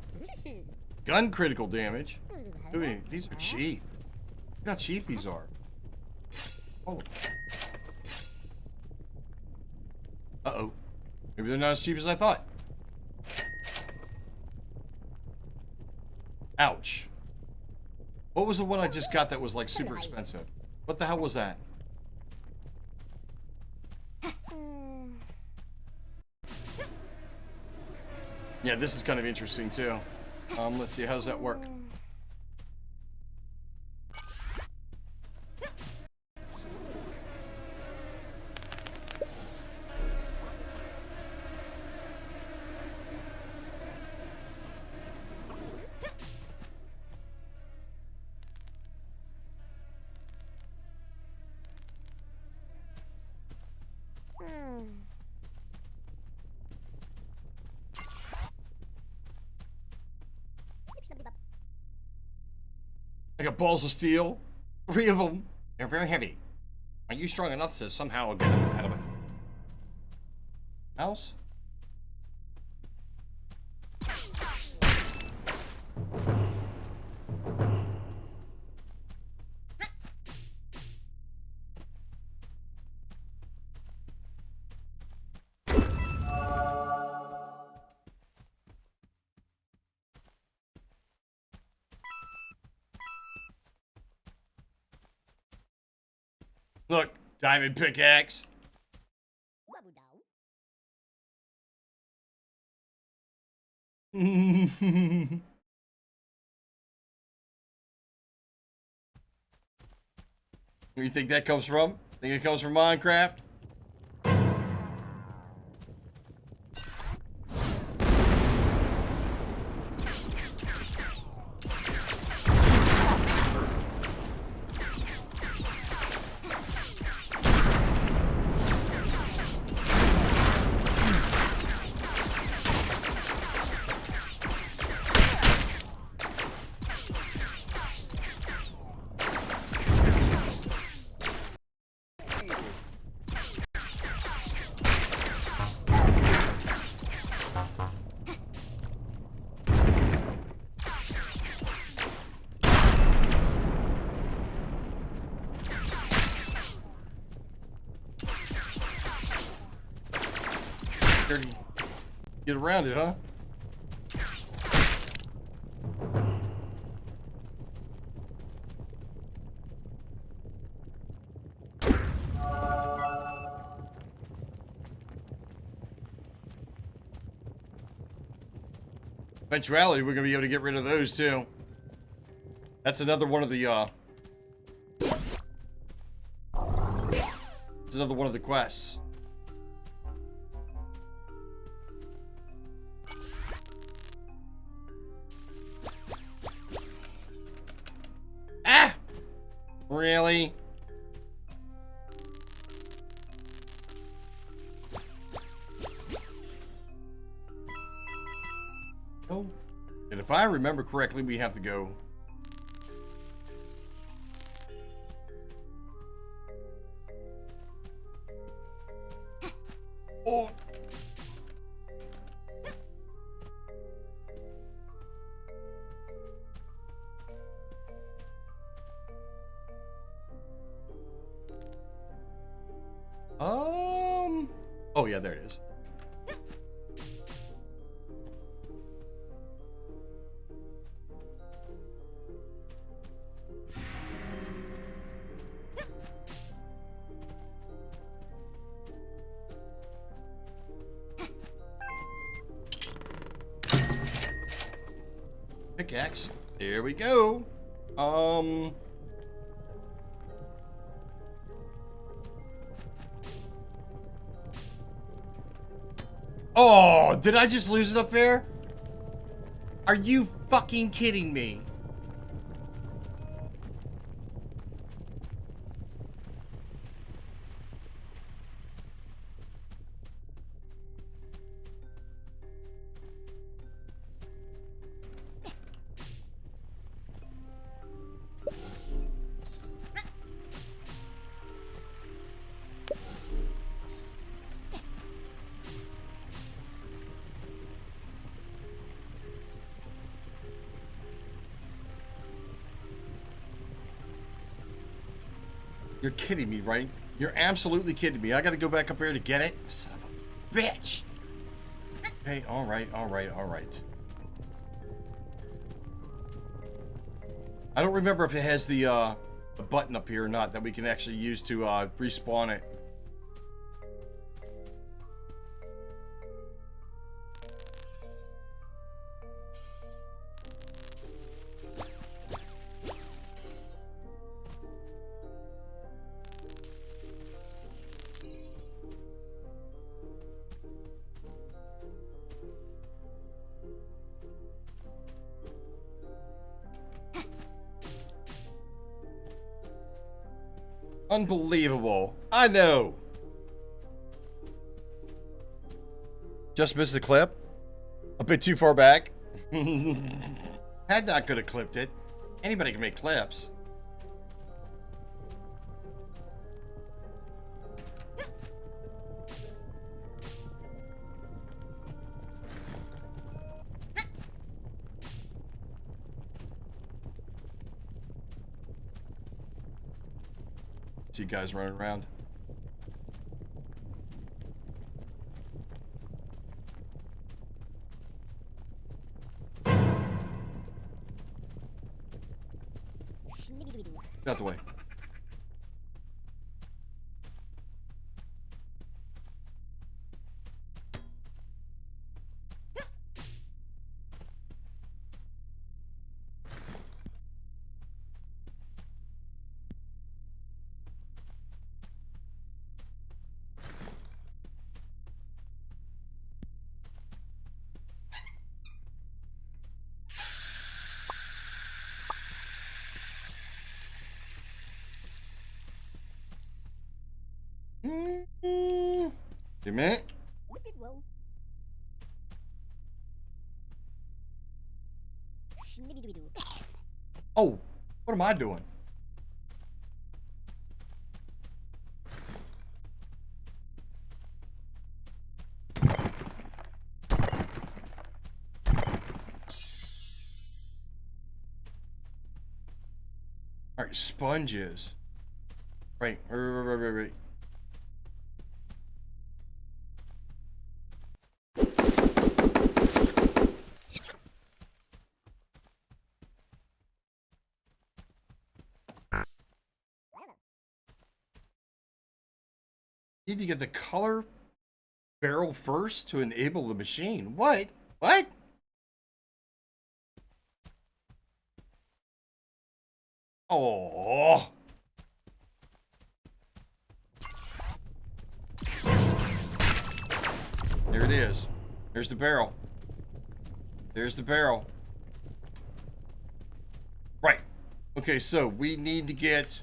Gun critical damage. Ooh, these are cheap. Look how cheap these are. Oh. Uh-oh. Maybe they're not as cheap as I thought. Ouch. What was the one I just got that was like super expensive? What the hell was that? Yeah, this is kind of interesting too. Let's see, how does that work? I got balls of steel. 3 of them. They're very heavy. Are you strong enough to somehow get them out of it? House? Look, diamond pickaxe. Where you think that comes from? Think it comes from Minecraft? Get around it, huh? Eventuality, we're gonna be able to get rid of those too. That's another one of the it's another one of the quests. Ah! Really? Oh, get a If I remember correctly, we have to go... Oh! Oh yeah, there it is. Pickaxe. Here we go. Oh, did I just lose it up there? Are you fucking kidding me? You're kidding me, right? You're absolutely kidding me. I gotta go back up here to get it? Son of a bitch! Hey, alright. I don't remember if it has the button up here or not that we can actually use to respawn it. Unbelievable. I know. Just missed the clip. A bit too far back. Had not could have clipped it. Anybody can make clips. See guys running around. Get out the way. Wait a minute. Oh, what am I doing? All right, sponges. Right. Need to get the color barrel first to enable the machine. What? What? Oh. There it is. There's the barrel. There's the barrel. Right. Okay, so we need to get...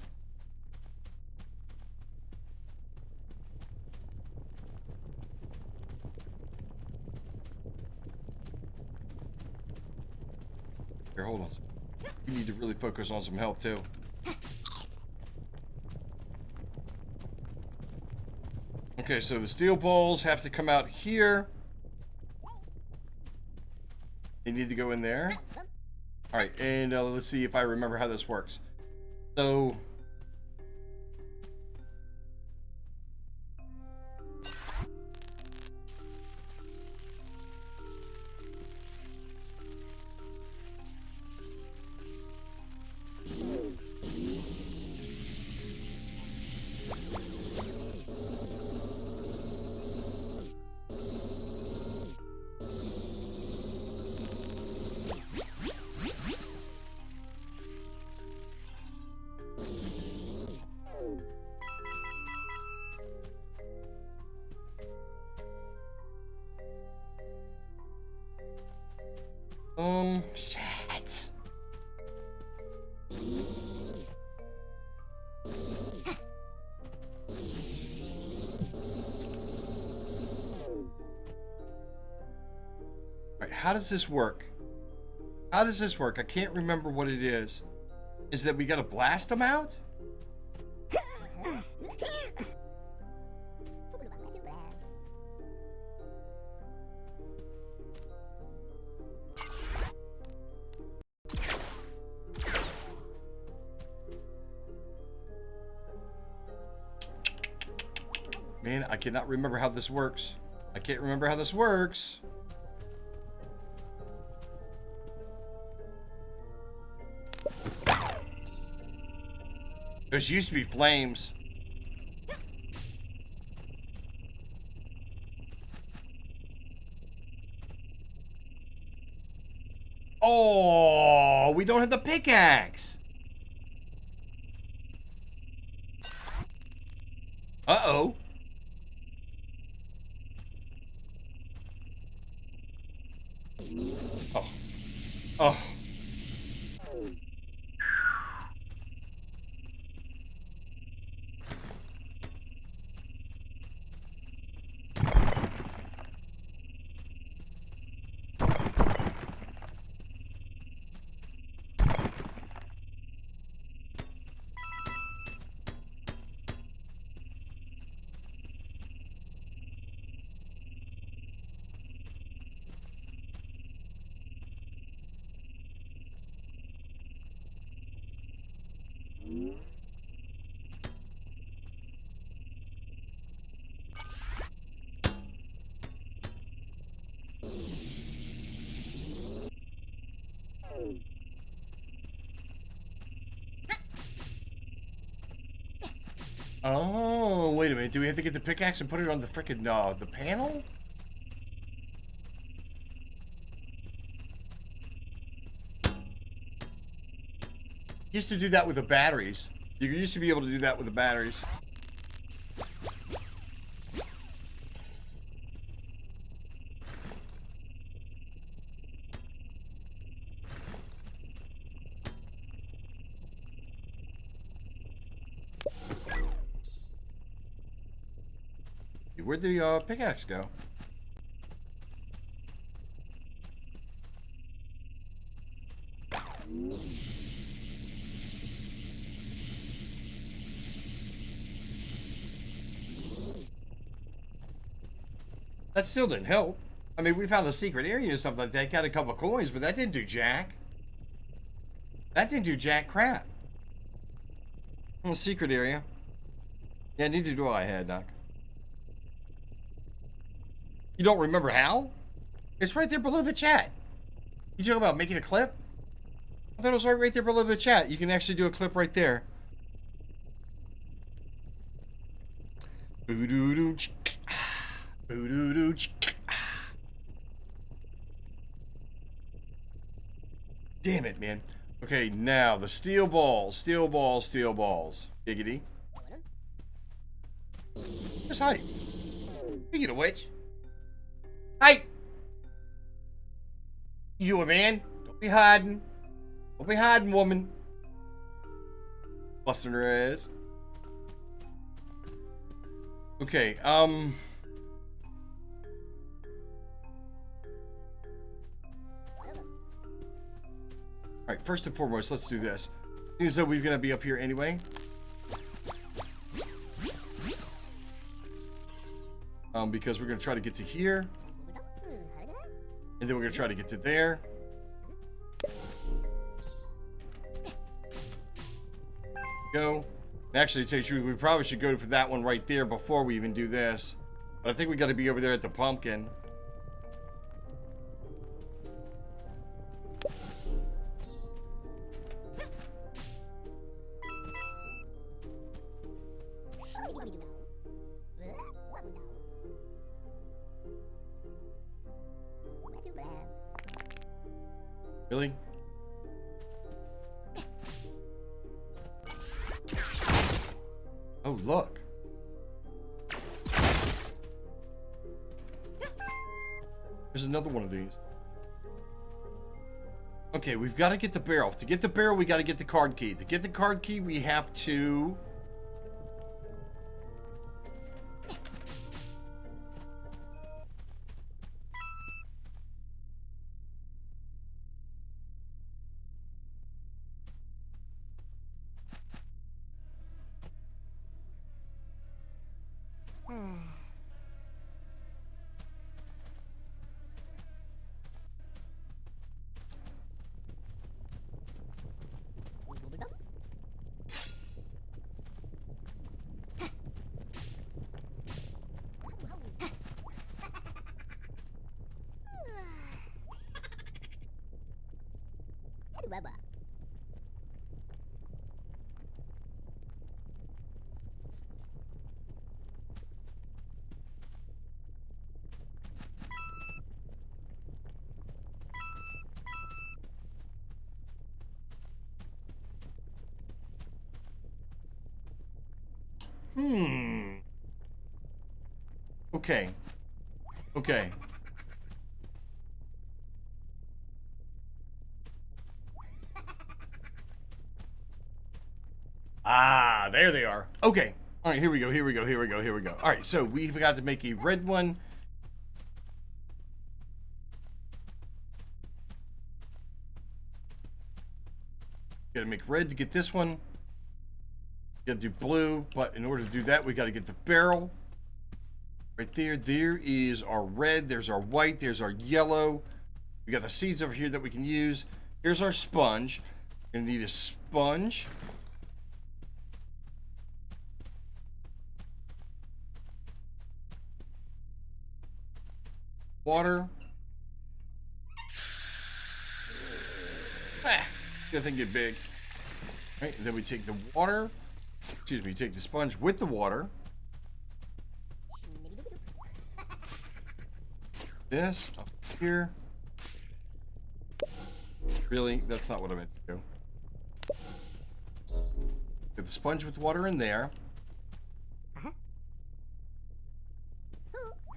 Here, hold on. You need to really focus on some health too. Okay, so the steel balls have to come out here. They need to go in there. All right, and let's see if I remember how this works. So, shit. All right, how does this work? How does this work? I can't remember what it is. Is that we gotta blast them out? Man, I cannot remember how this works. I can't remember how this works. Those used to be flames. Oh, we don't have the pickaxe. Uh-oh. Oh. Oh. Oh, wait a minute. Do we have to get the pickaxe and put it on the frickin' the panel? Used to do that with the batteries. You used to be able to do that with the batteries. Where'd the pickaxe go? That still didn't help. I mean, we found a secret area and stuff like that, got a couple coins, but that didn't do jack. That didn't do jack crap. Oh, secret area. Yeah, neither do I, Head Doc. You don't remember how? It's right there below the chat. You talking about making a clip? I thought it was right there below the chat. You can actually do a clip right there. Boo-doo-doo. Boo-doo-doo. Damn it, man. Okay, now the steel balls. Steel balls, steel balls. Giggity. Just height. Speaking of which. Hey! You a man? Don't be hiding. Don't be hiding, woman. Busting her ass. Okay, right, first and foremost, let's do this. Seems though we're gonna be up here anyway. Because we're gonna try to get to here. And then we're gonna try to get to there. Go. Actually, to tell you the truth, we probably should go for that one right there before we even do this. But I think we gotta be over there at the pumpkin. Really? Oh, look. There's another one of these. Okay, we've got to get the barrel. To get the barrel, we got to get the card key. To get the card key, we have to... Okay. Okay. Ah, there they are. Okay. All right, here we go. Here we go. Here we go. Here we go. All right, so we've got to make a red one. Got to make red to get this one. Got to do blue, but in order to do that, we got to get the barrel. Right there. There is our red. There's our white. There's our yellow. We got the seeds over here that we can use. Here's our sponge. We're going to need a sponge. Water. Ah, that thing get big. All right, and then we take the water. Excuse me, take the sponge with the water. This up here. Really? That's not what I meant to do. Get the sponge with water in there.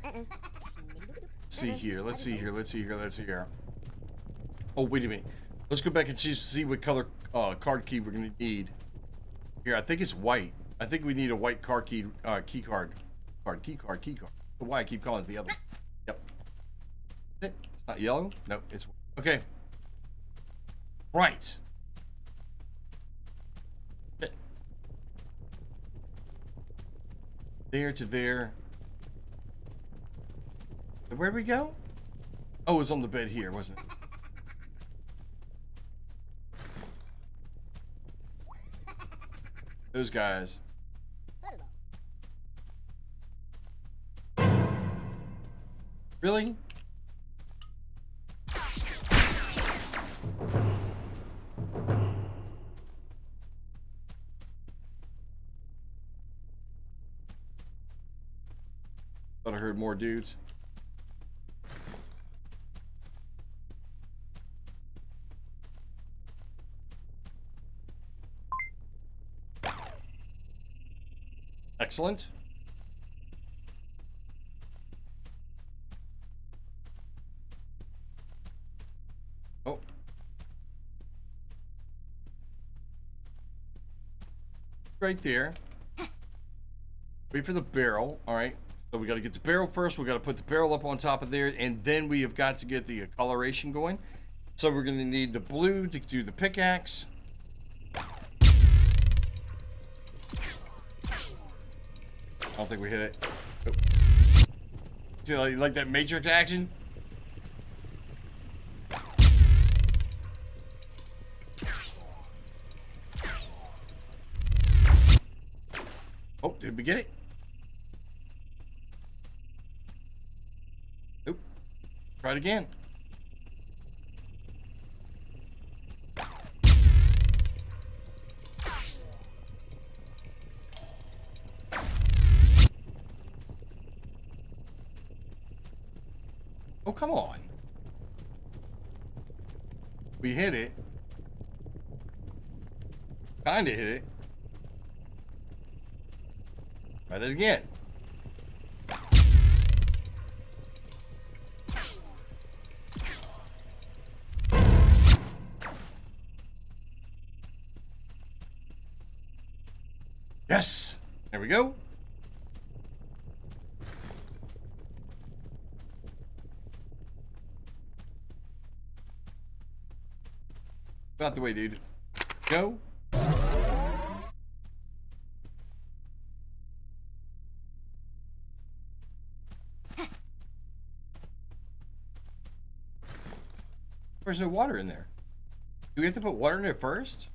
Let's see here. Let's see here. Let's see here. Let's see here. Oh, wait a minute. Let's go back and see what color card key we're going to need. Here, I think it's white. I think we need a white card key, key card. Key card. Why I keep calling it the other. Yep. It's not yellow? No, it's okay. Right. Okay. There to there. Where did we go? Oh, it was on the bed here, wasn't it? Those guys. Really? Thought I heard more dudes. Excellent. Oh. Right there. Wait for the barrel. All right. So we got to get the barrel first. We got to put the barrel up on top of there, and then we have got to get the coloration going. So we're going to need the blue to do the pickaxe. I don't think we hit it. Nope. See, like that matrix action? Oh, did we get it? Nope. Try it again. Oh, come on. We hit it. Kinda hit it. Try it again. Yes. There we go. Out the way, dude. Go. There's no water in there. Do we have to put water in there first?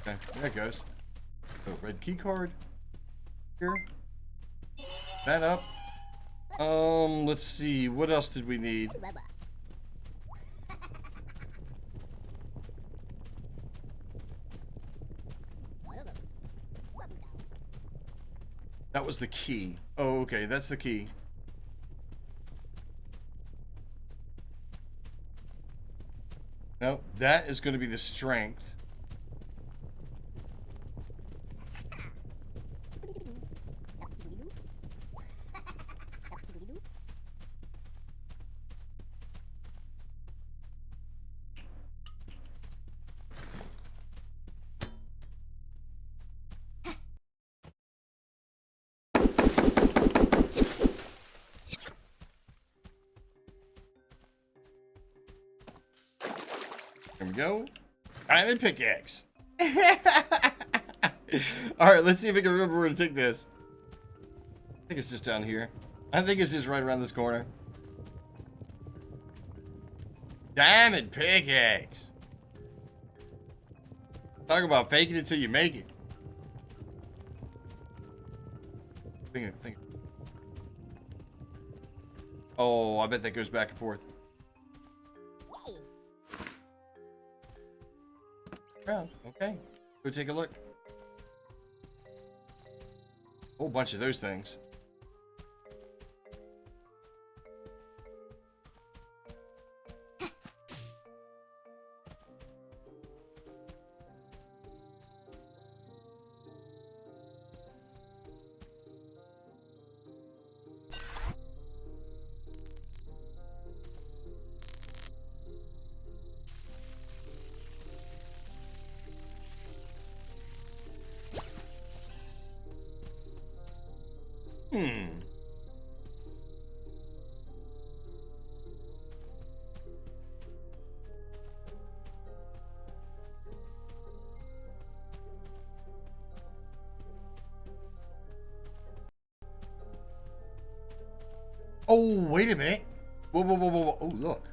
Okay, there it goes. Oh, red key card. Here. That up. Let's see. What else did we need? That was the key. Oh, okay. That's the key. No, that is going to be the strength. There we go. Diamond pickaxe. Alright, let's see if I can remember where to take this. I think it's just down here. I think it's just right around this corner. Diamond pickaxe. Talk about faking it till you make it. Think. Oh, I bet that goes back and forth. Around. Okay. Go take a look. Whole bunch of those things. Oh, wait a minute. Whoa, whoa, whoa, whoa, whoa. Oh, look.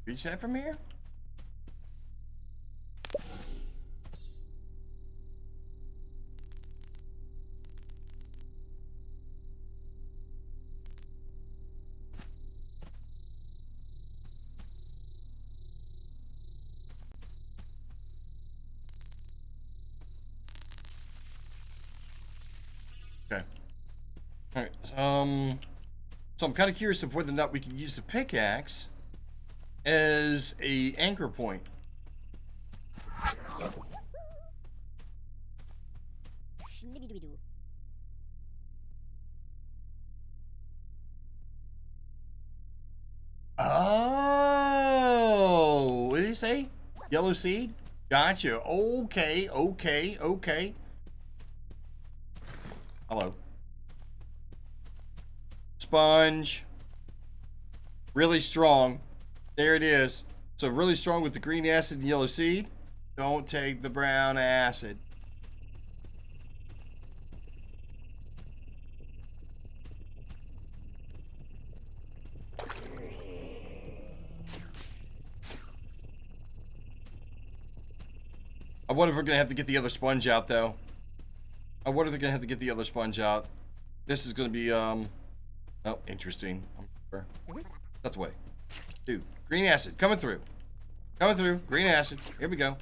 Reach that from here? Okay. All right. So I'm kind of curious of whether or not we can use the pickaxe as a anchor point. Oh, what did he say? Yellow seed? Gotcha. Okay, okay, okay. Hello. Sponge. Really strong. There it is. So really strong with the green acid and yellow seed. Don't take the brown acid. I wonder if we're gonna have to get the other sponge out though. I wonder if they're gonna have to get the other sponge out. This is gonna be oh, interesting. I'm sure. That's the way. Dude, green acid coming through. Coming through. Green acid. Here we go.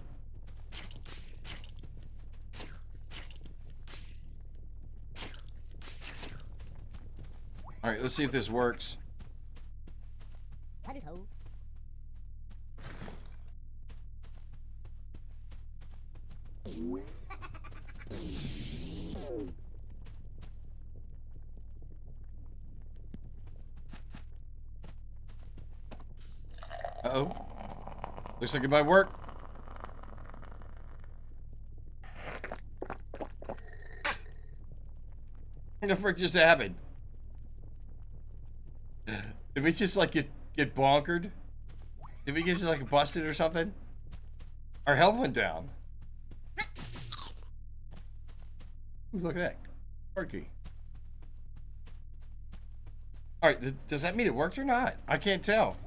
All right, let's see if this works. Uh-oh. Looks like it might work. What the frick just happened? Did we just like get bonkered? Did we get just like busted or something? Our health went down. Ooh, look at that. Card key. Alright, does that mean it worked or not? I can't tell.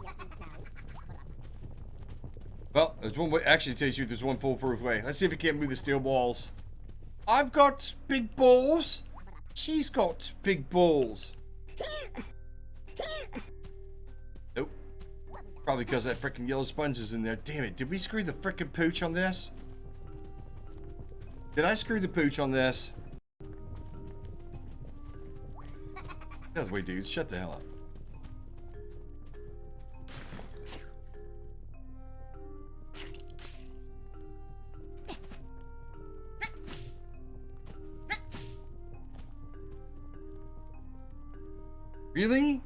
Well, there's one way. Actually, to tell you the truth, there's one foolproof way. Let's see if we can't move the steel balls. I've got big balls. She's got big balls. Nope. Probably because that freaking yellow sponge is in there. Damn it. Did we screw the freaking pooch on this? Did I screw the pooch on this? Get out of the way, dudes. Shut the hell up. Really?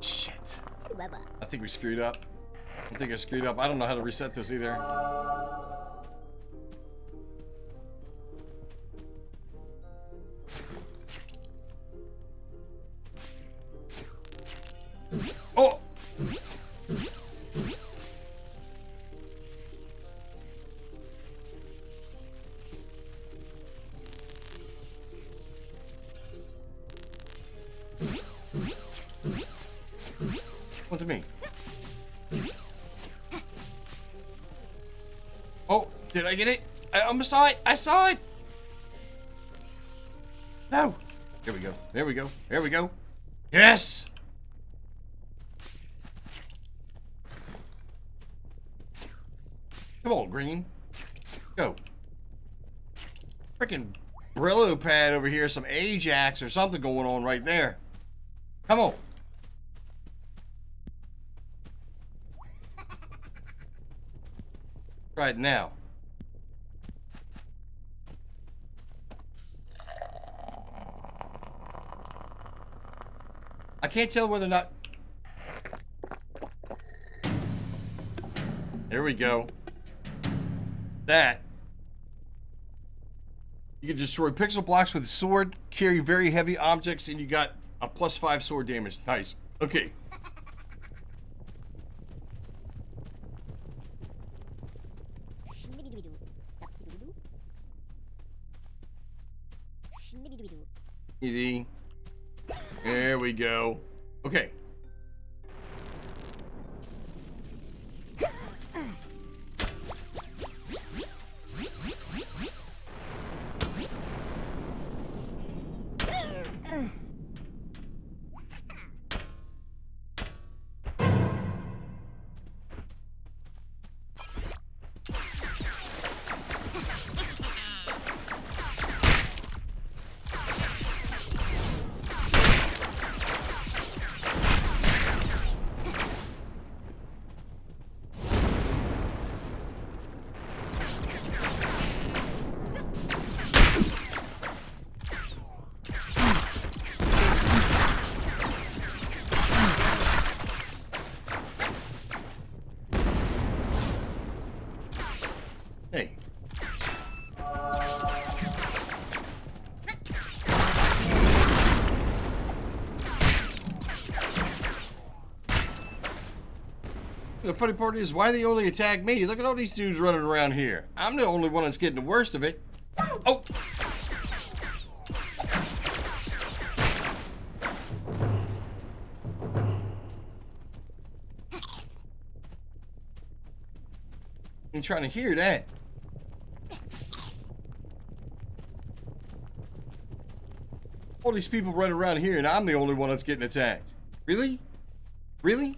Shit. I think we screwed up. I think I screwed up. I don't know how to reset this either. Oh! What to me? Oh, did I get it? I almost saw it. I saw it. No. Here we go. There we go. There we go. Yes. Come on, green. Go. Freaking Brillo pad over here. Some Ajax or something going on right there. Come on. Try it now. I can't tell whether or not... There we go. That. You can destroy pixel blocks with a sword, carry very heavy objects, and you got a +5 sword damage. Nice. Okay. There we go. Okay. The funny part is, why they only attack me? Look at all these dudes running around here. I'm the only one that's getting the worst of it. Oh! I'm trying to hear that. All these people running around here and I'm the only one that's getting attacked. Really? Really?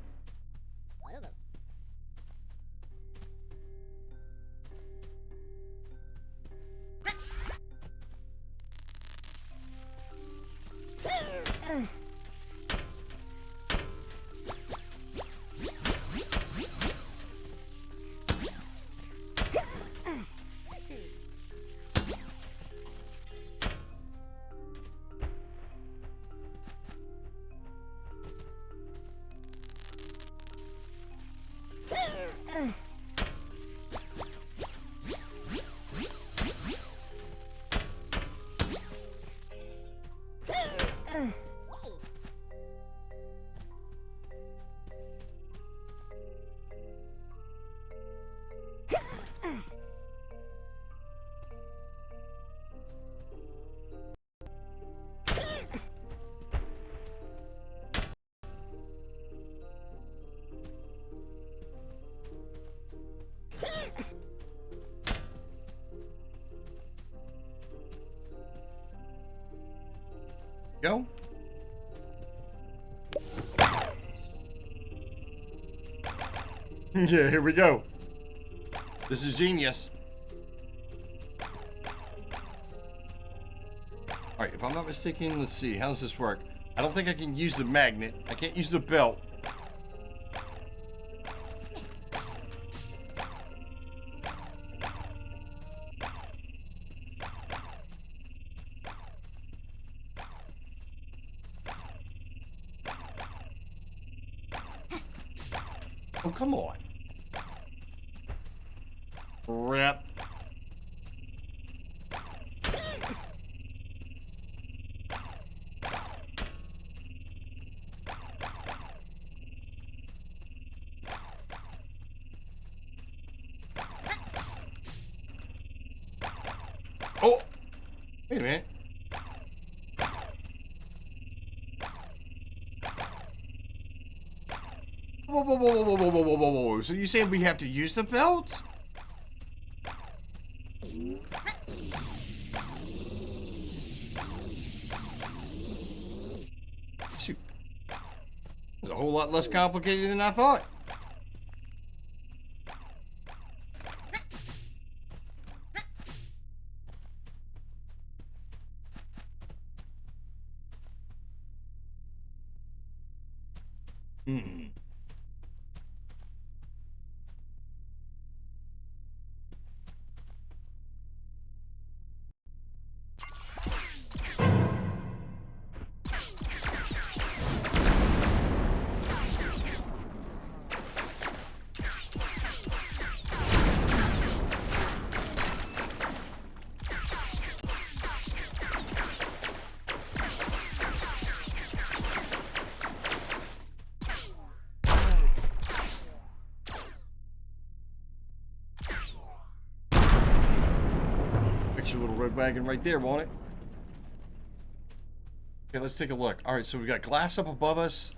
Go. Yeah, here we go. This is genius. Alright, if I'm not mistaken, let's see. How does this work? I don't think I can use the magnet. I can't use the belt. Oh, come on. Crap. Oh! Wait a minute. Whoa, whoa, whoa, whoa, whoa, whoa, whoa, whoa, whoa. So you saying we have to use the belt? Shoot. It's a whole lot less complicated than I thought. Hmm. Your little red wagon right there, won't it? Okay, let's take a look. All right, so we got glass up above us.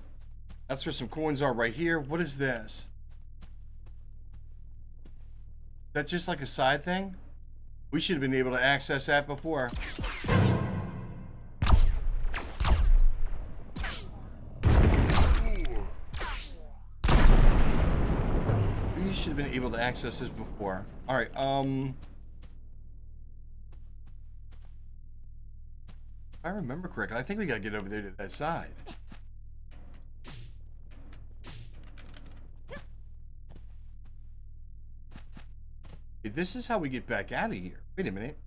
That's where some coins are right here. What is this? That's just like a side thing? We should have been able to access that before. We should have been able to access this before. All right, if I remember correctly, I think we gotta get over there to that side. Okay, this is how we get back out of here. Wait a minute.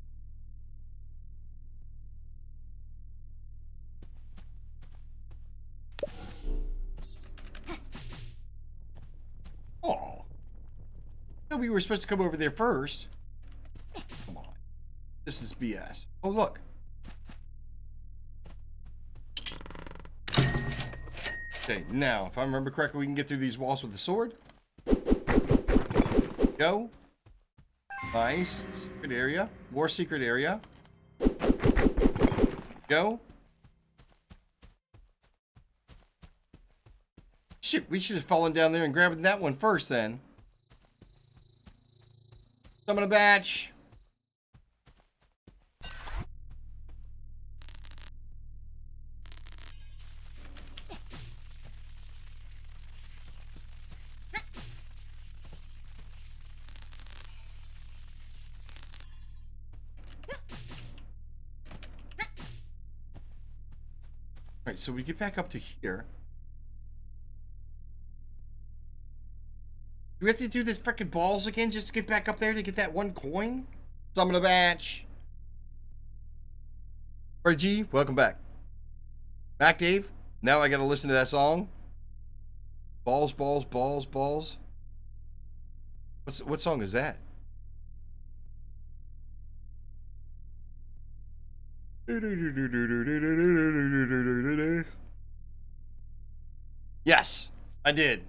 Oh. No, we were supposed to come over there first. Come on. This is BS. Oh, look. Okay, now, if I remember correctly, we can get through these walls with the sword. Go. Nice. Secret area. More secret area. Go. Shit, we should have fallen down there and grabbed that one first then. Summon a batch. All right, so we get back up to here. Do we have to do this frickin' balls again just to get back up there to get that one coin? Summon a batch. Alright, G, welcome back. Back, Dave. Now I gotta listen to that song. Balls, balls, balls, balls. What song is that? Yes, I did.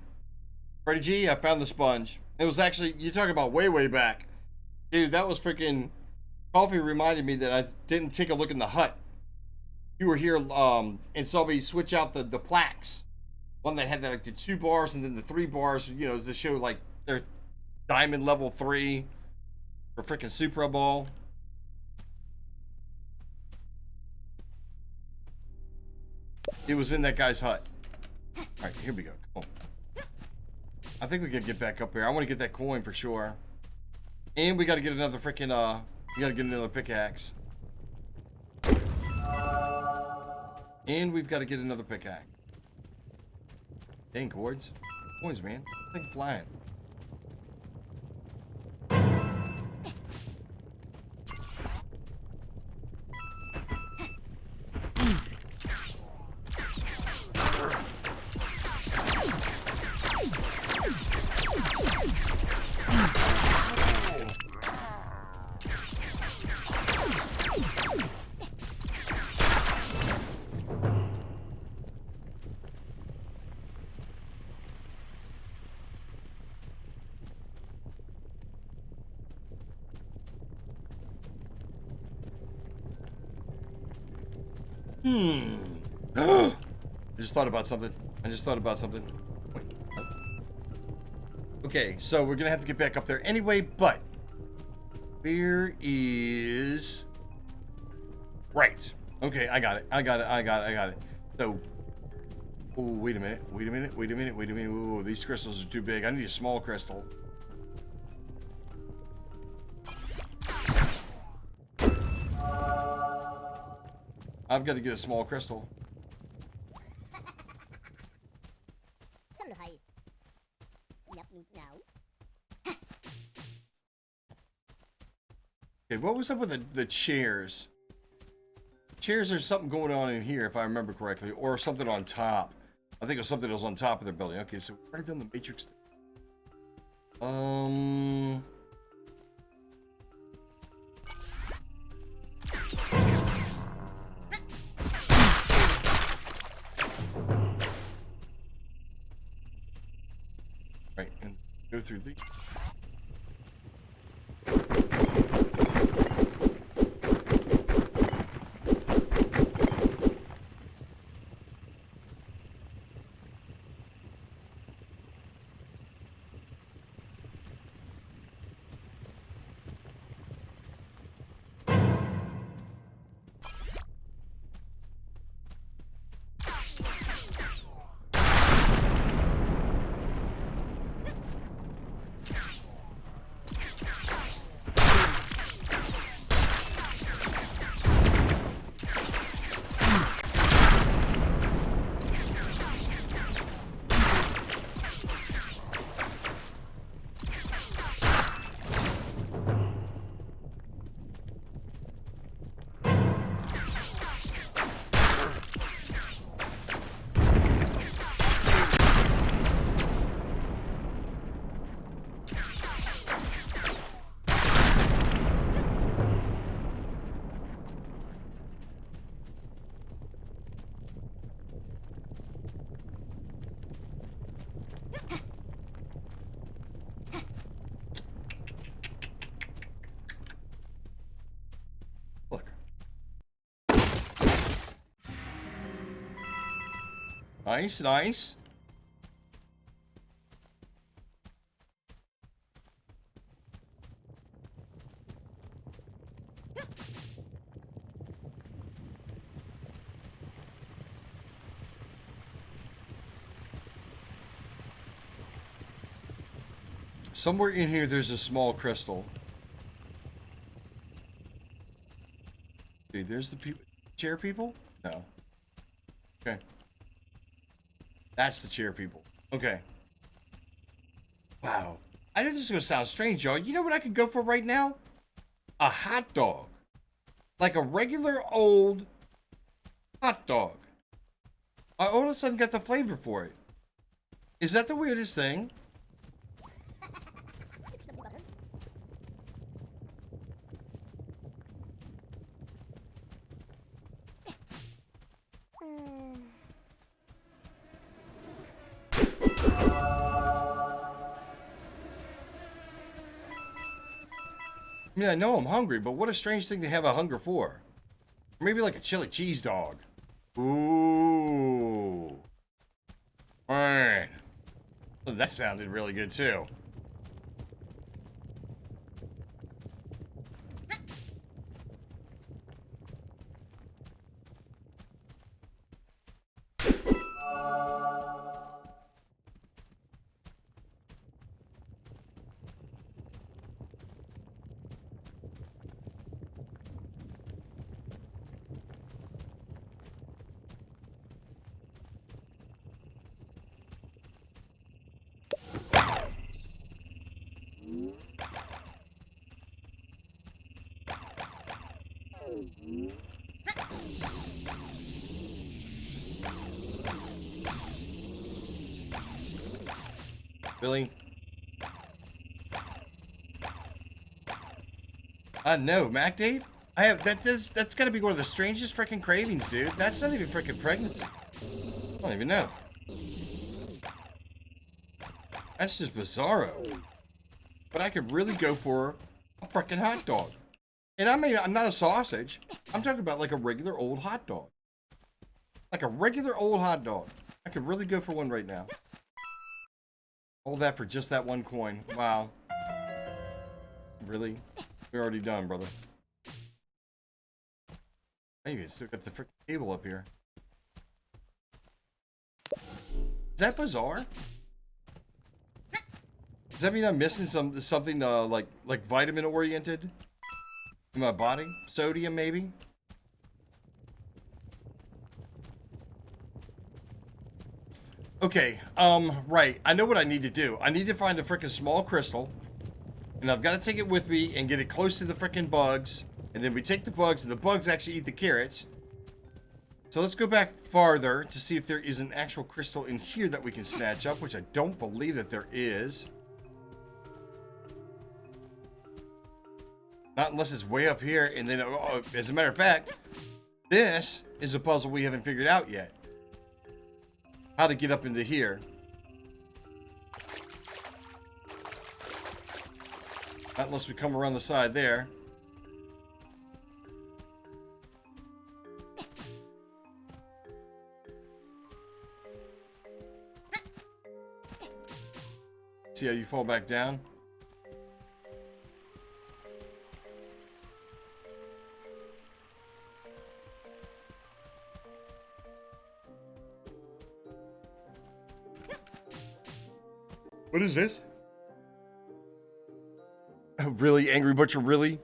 Freddie G, I found the sponge. It was actually, you're talking about way, way back. Dude, that was freaking, Coffee reminded me that I didn't take a look in the hut. You were here and saw me switch out the plaques. One that had like the 2 bars and then the 3 bars, you know, to show like their diamond level 3 for freaking Supra Ball. It was in that guy's hut. All right, here we go. Come on. I think we can get back up here. I want to get that coin for sure. And we got to get another freaking, we got to get another pickaxe. And we've got to get another pickaxe. Dang, cords. Coins, man. Thing flying. I just thought about something. Wait. Okay, so we're gonna have to get back up there anyway, but where is... Right. Okay, I got it. So, oh, wait a minute. Ooh, these crystals are too big. I need a small crystal. I've got to get a small crystal. Okay, what was up with the chairs? Chairs, there's something going on in here, if I remember correctly, or something on top. I think it was something that was on top of their building. Okay, so we've already done the matrix thing. Right, and go through the... Nice, nice. Somewhere in here, there's a small crystal. Dude, there's the people. Chair people? No. Okay. That's the chair people. Okay. Wow. I know this is going to sound strange, y'all. You know what I could go for right now? A hot dog. Like a regular old hot dog. I all of a sudden got the flavor for it. Is that the weirdest thing? I mean, I know I'm hungry, but what a strange thing to have a hunger for. Maybe like a chili cheese dog. Ooh. Man. That sounded really good too. Really? No, Mac Dave? I have that's gotta be one of the strangest freaking cravings, dude. That's not even freaking pregnancy. I don't even know. That's just bizarro. But I could really go for a freaking hot dog. And I mean, I'm not a sausage. I'm talking about like a regular old hot dog. Like a regular old hot dog. I could really go for one right now. All that for just that one coin. Wow. Really? We're already done, brother. Maybe it's still got the freaking table up here. Is that bizarre? Does that mean I'm missing something like vitamin oriented in my body? Sodium maybe? Okay, right. I know what I need to do. I need to find a freaking small crystal, and I've got to take it with me and get it close to the freaking bugs, and then we take the bugs, and the bugs actually eat the carrots. So let's go back farther to see if there is an actual crystal in here that we can snatch up, which I don't believe that there is. Not unless it's way up here, and then, as a matter of fact, this is a puzzle we haven't figured out yet. How to get up into here. Not unless we come around the side there. See how you fall back down? What is this? Oh, really? Angry Butcher, really?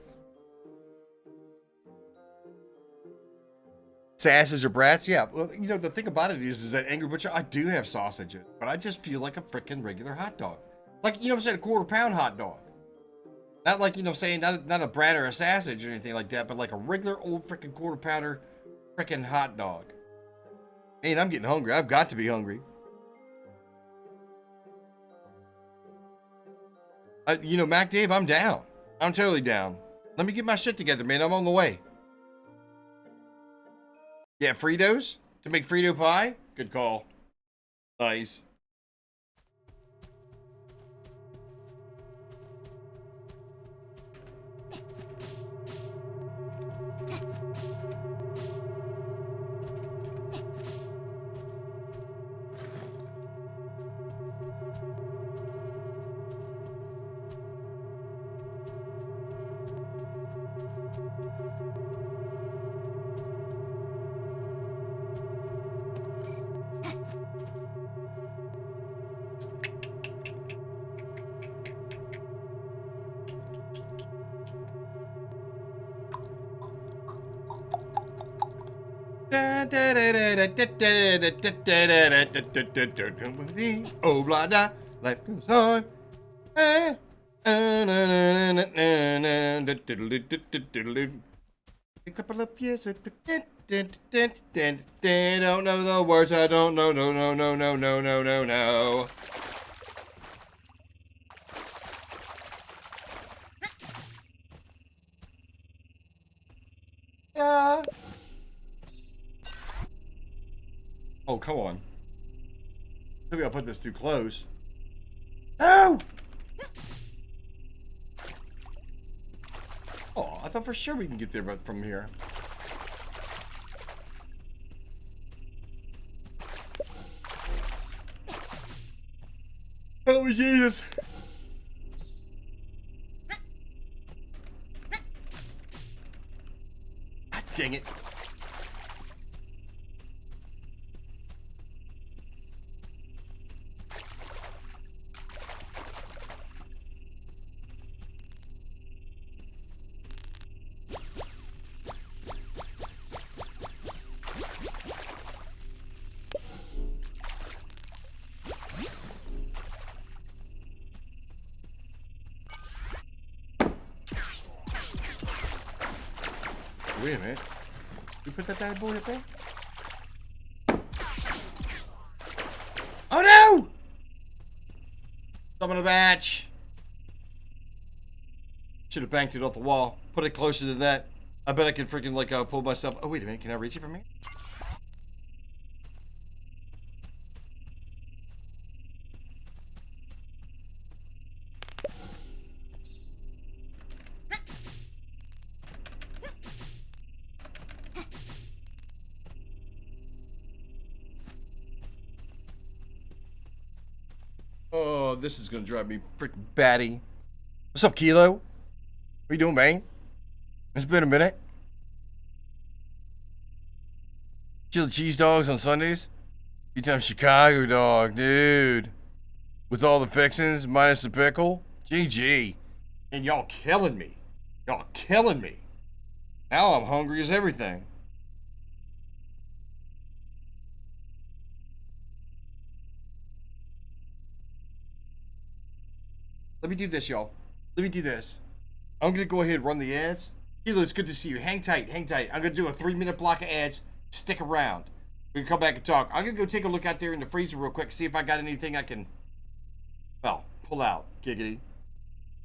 Sasses or brats? Yeah. Well, you know, the thing about it is that Angry Butcher, I do have sausages, but I just feel like a freaking regular hot dog. Like, you know what I'm saying? A quarter-pound hot dog. Not like, you know what I'm saying? Not a brat or a sausage or anything like that, but like a regular old freaking quarter-pounder freaking hot dog. Man, I'm getting hungry. I've got to be hungry. You know, Mac Dave, I'm down. I'm totally down. Let me get my shit together, man. I'm on the way. Yeah, Fritos? To make Frito pie? Good call. Nice. Oh, blah, da. Life goes on. A couple of years. Don't know the words. I don't know. No. Yeah. Oh, come on. Maybe I'll put this too close. Oh! Oh, I thought for sure we can get there but from here. Oh, Jesus. God dang it. Wait a minute. You put that bad boy up there? Oh no! Summon a batch. Should have banked it off the wall. Put it closer to that. I bet I could freaking like pull myself. Oh wait a minute. Can I reach it from here? Oh, this is gonna drive me freaking batty. What's up, Kilo? What you doing, man? It's been a minute. Chili cheese dogs on Sundays? You time Chicago dog, dude. With all the fixings, minus the pickle. GG. And y'all killing me. Y'all killing me. Now I'm hungry as everything. Let me do this, y'all. Let me do this. I'm gonna go ahead and run the ads. Kilo, it's good to see you. Hang tight, hang tight. I'm gonna do a 3-minute block of ads. Stick around. We can come back and talk. I'm gonna go take a look out there in the freezer real quick, see if I got anything I can, well, pull out, giggity,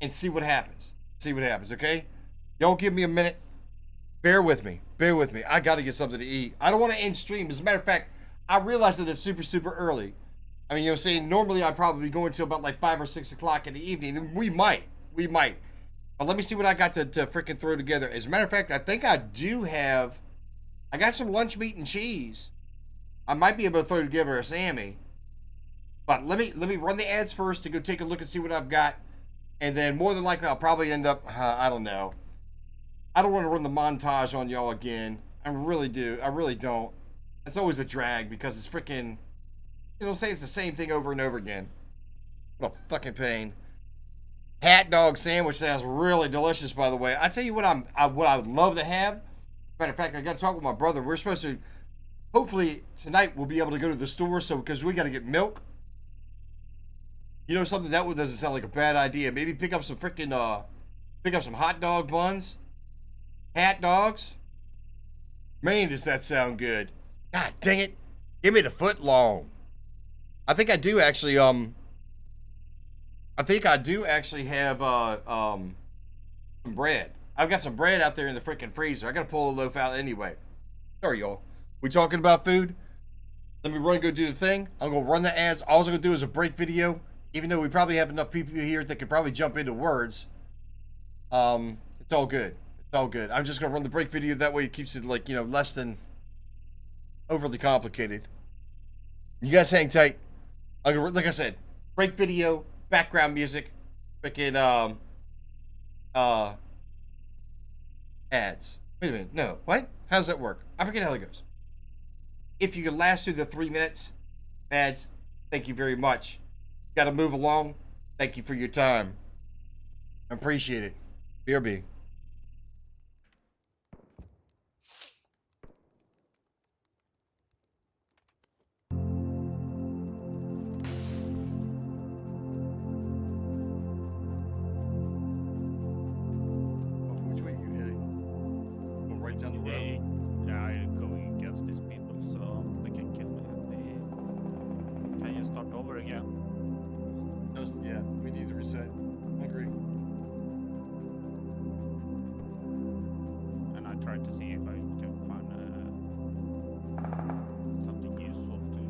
and see what happens. See what happens, okay? Y'all give me a minute. Bear with me. Bear with me. I gotta get something to eat. I don't want to end stream. As a matter of fact, I realize that it's super early. I mean, you know what I'm saying? Normally I'd probably be going until about like 5 or 6 o'clock in the evening. And we might. But let me see what I got to freaking throw together. As a matter of fact, I think I do have, I got some lunch meat and cheese. I might be able to throw together a Sammy. But let me run the ads first to go take a look and see what I've got. And then more than likely I'll probably end up, I don't know. I don't want to run the montage on y'all again. I really don't. It's always a drag because it's freaking, you know what I'm saying? It's the same thing over and over again. What a fucking pain. Hat dog sandwich sounds really delicious, by the way. I tell you what, what I would love to have. Matter of fact, I got to talk with my brother. We're supposed to, hopefully tonight we'll be able to go to the store. So because we got to get milk. You know something, that one doesn't sound like a bad idea. Maybe pick up some freaking pick up some hot dog buns. Hat dogs. Man, does that sound good. God dang it. Give me the foot long. I think I do actually have some bread. I've got some bread out there in the freaking freezer. I gotta pull a loaf out anyway. Sorry, y'all. We talking about food? Let me run and go do the thing. I'm gonna run the ads. All I'm gonna do is a break video. Even though we probably have enough people here that could probably jump into words. It's all good. It's all good. I'm just gonna run the break video. That way it keeps it like, you know, less than overly complicated. You guys hang tight. I'm gonna, like I said, break video, background music, freaking ads. Wait a minute. No. What? How does that work? I forget how that goes. If you can last through the 3 minutes, ads, thank you very much. Got to move along. Thank you for your time. I appreciate it. BRB. reset. I agree. And I tried to see if I can find something useful to,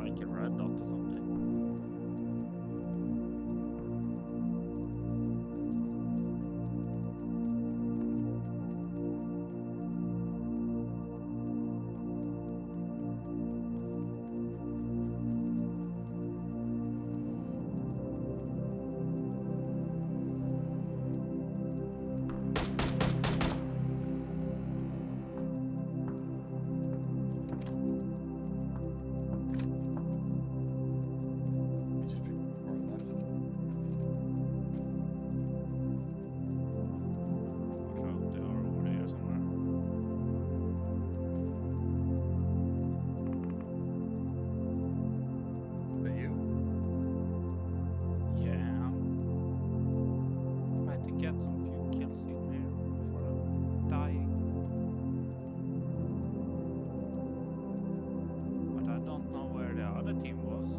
like a red dot or something. We just picked the car and left. Watch out, they are over here somewhere. Is that you? Yeah. Try to get some few kills in here before I'm dying. But I don't know where the other team was.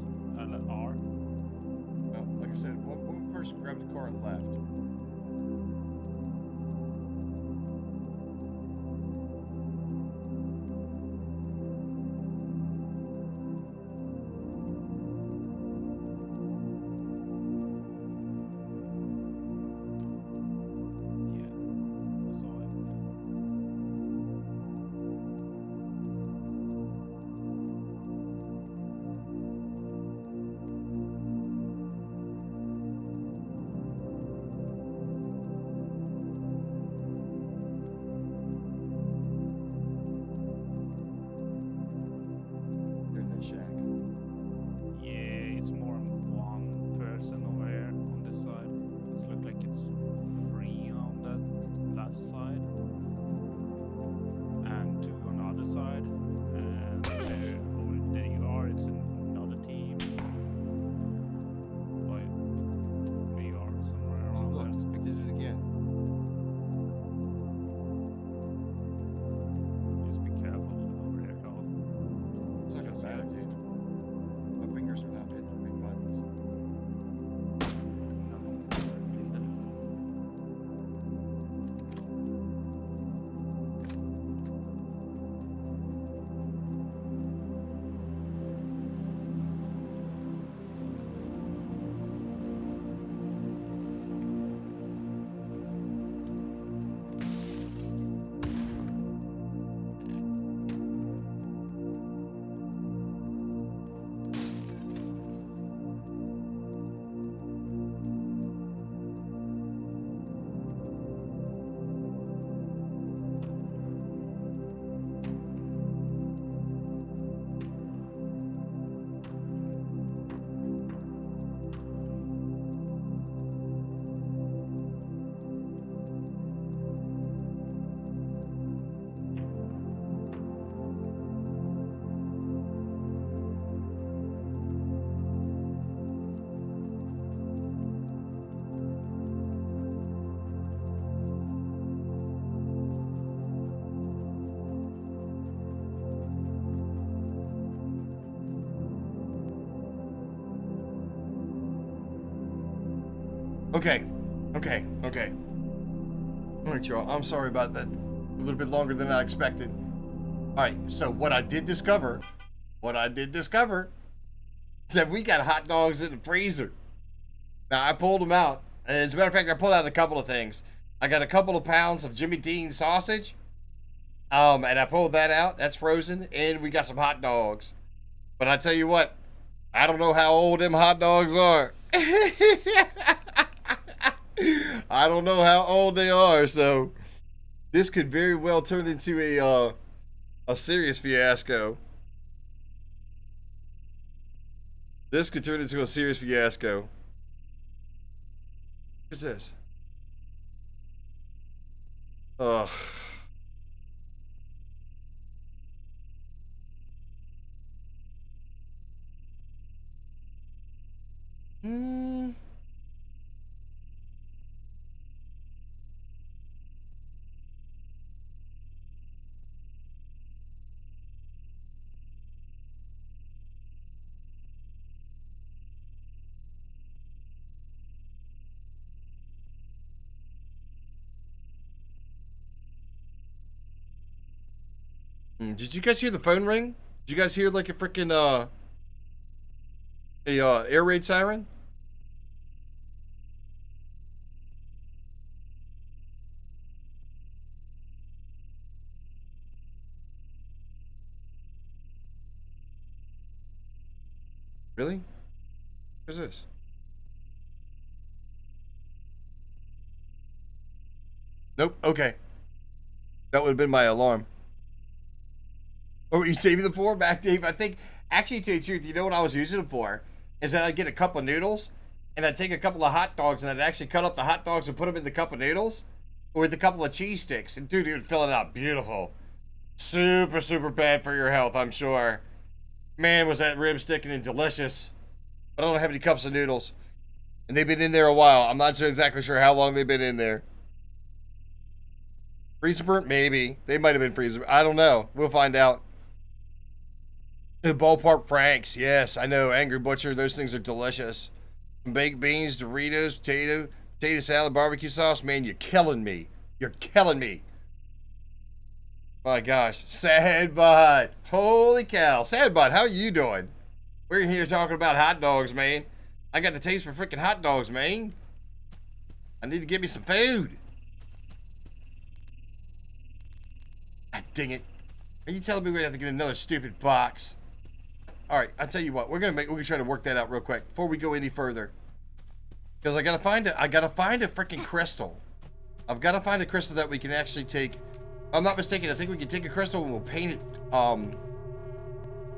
Are. Well, like I said, one person grabbed the car and left. Yeah, I saw it. They're in that shack. Yeah, it's more than one person over here on this side. It looks like it's three on that left side. And two on the other side. And there you are, it's another team. But we are somewhere So around look, there. I did it again. Just be careful over there, Carl. It's not gonna matter, dude. My fingers are not hitting the big buttons. Okay. All right, y'all. I'm sorry about that. A little bit longer than I expected. All right. So what I did discover is that we got hot dogs in the freezer. Now I pulled them out. As a matter of fact, I pulled out a couple of things. I got a couple of pounds of Jimmy Dean sausage. And I pulled that out. That's frozen. And we got some hot dogs. But I tell you what, I don't know how old them hot dogs are. I don't know how old they are, so this could very well turn into a serious fiasco. This could turn into a serious fiasco. What is this? Ugh. Did you guys hear the phone ring? Did you guys hear like a freaking air raid siren? Really? What's this? Nope. Okay. That would have been my alarm. What were you saving them for, Back Dave? I think, actually, to tell you the truth, you know what I was using them for? Is that I'd get a cup of noodles, and I'd take a couple of hot dogs, and I'd actually cut up the hot dogs and put them in the cup of noodles with a couple of cheese sticks. And dude, it would fill it out beautiful. Super, super bad for your health, I'm sure. Man, was that rib sticking and delicious. But I don't have any cups of noodles. And they've been in there a while. I'm not exactly sure how long they've been in there. Freezer burnt? Maybe. They might have been freezer. I don't know. We'll find out. The Ballpark Franks. Yes, I know. Angry Butcher. Those things are delicious. Baked beans, Doritos, potato salad, barbecue sauce. Man, you're killing me. You're killing me. My gosh. Sad Bud. Holy cow. Sad Bud, how are you doing? We're here talking about hot dogs, man. I got the taste for freaking hot dogs, man. I need to get me some food. God dang it. Are you telling me we have to get another stupid box? Alright, I'll tell you what, we're gonna try to work that out real quick before we go any further. Because I gotta find a freaking crystal. I've gotta find a crystal that we can actually take. If I'm not mistaken, I think we can take a crystal and we'll paint it,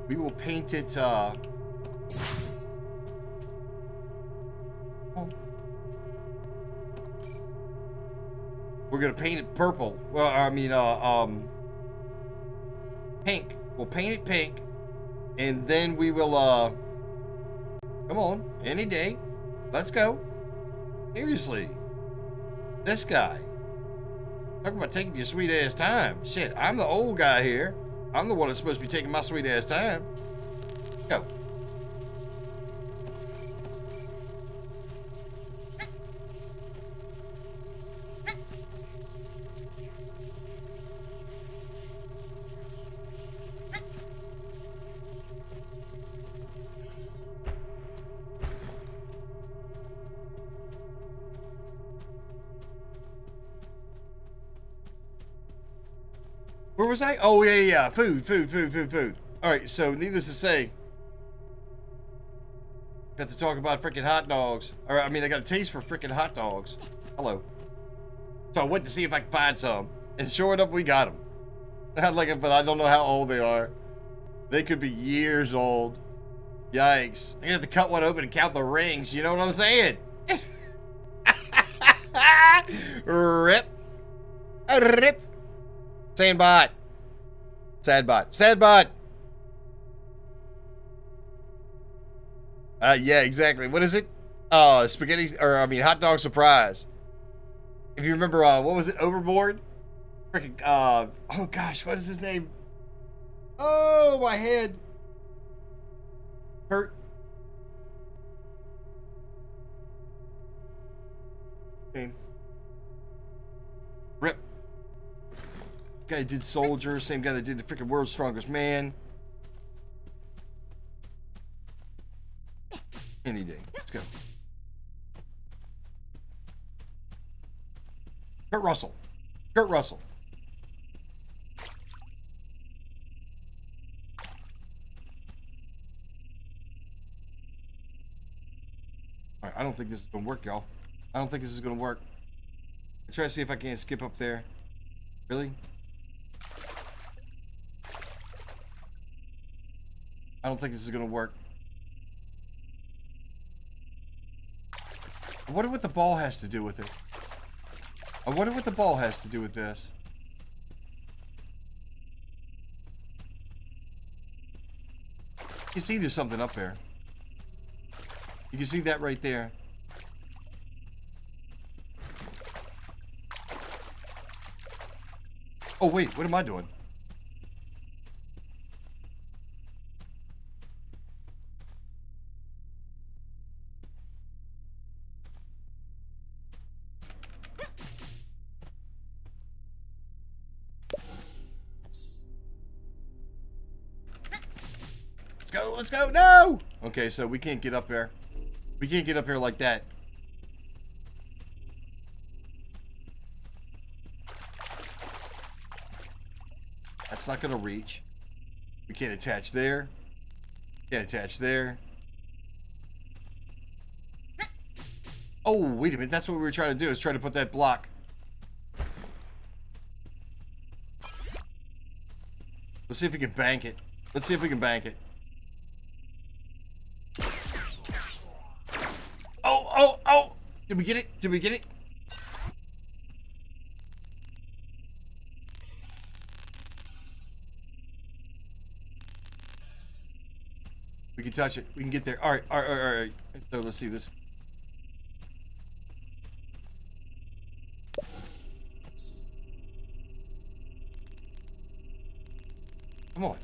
we will paint it, we're gonna paint it purple. Well, I mean, pink. We'll paint it pink, and then we will, come on, any day. Let's go. Seriously. This guy. Talk about taking your sweet ass time. Shit, I'm the old guy here. I'm the one that's supposed to be taking my sweet ass time. Go. Where was I? Oh, yeah. Food. All right, so needless to say, got to talk about freaking hot dogs. Or, I mean, I got a taste for freaking hot dogs. Hello. So I went to see if I could find some. And sure enough, we got them. But I don't know how old they are. They could be years old. Yikes. I'm going to have to cut one open and count the rings. You know what I'm saying? Rip. Rip. Sandbot. Sadbot. Yeah, exactly. What is it? Spaghetti, or I mean, hot dog surprise. If you remember, what was it? Overboard? Freaking, oh gosh, what is his name? Oh, my head. Hurt. Okay. Rip. Guy that did Soldier, same guy that did the freaking World's Strongest Man. Any day. Let's go. Kurt Russell. Alright, I don't think this is gonna work, y'all. I don't think this is gonna work. I try to see if I can't skip up there. Really? I don't think this is gonna work. I wonder what the ball has to do with it. I wonder what the ball has to do with this. You can see there's something up there. You can see that right there. Oh wait, what am I doing? Let's go, let's go. No! Okay, so we can't get up there. We can't get up here like that. That's not gonna reach. We can't attach there. Can't attach there. Oh, wait a minute. That's what we were trying to do, is try to put that block. Let's see if we can bank it. Let's see if we can bank it. Oh, oh, oh! Did we get it? Did we get it? We can touch it. We can get there. All right, all right, all right, all right. So let's see this. Come on.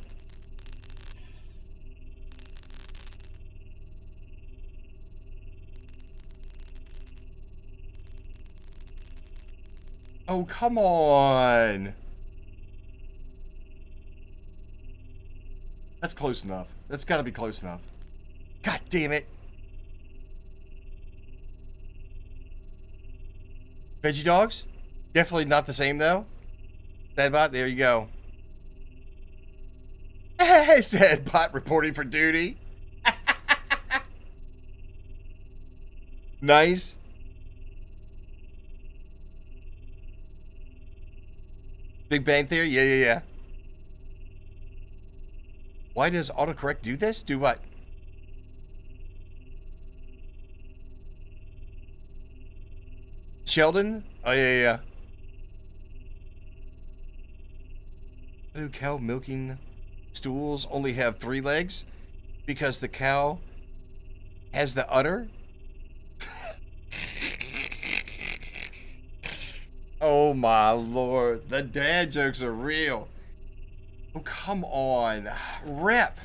Oh, come on. That's close enough. That's got to be close enough. God damn it. Veggie dogs? Definitely not the same, though. Sadbot, there you go. Hey, Sadbot reporting for duty. Nice. Big Bang Theory? Yeah, yeah, yeah. Why does autocorrect do this? Do what? Sheldon? Oh, yeah, yeah, yeah. Why do cow milking stools only have 3 legs? Because the cow has the udder? Oh my lord. The dad jokes are real. Oh, come on. Rep.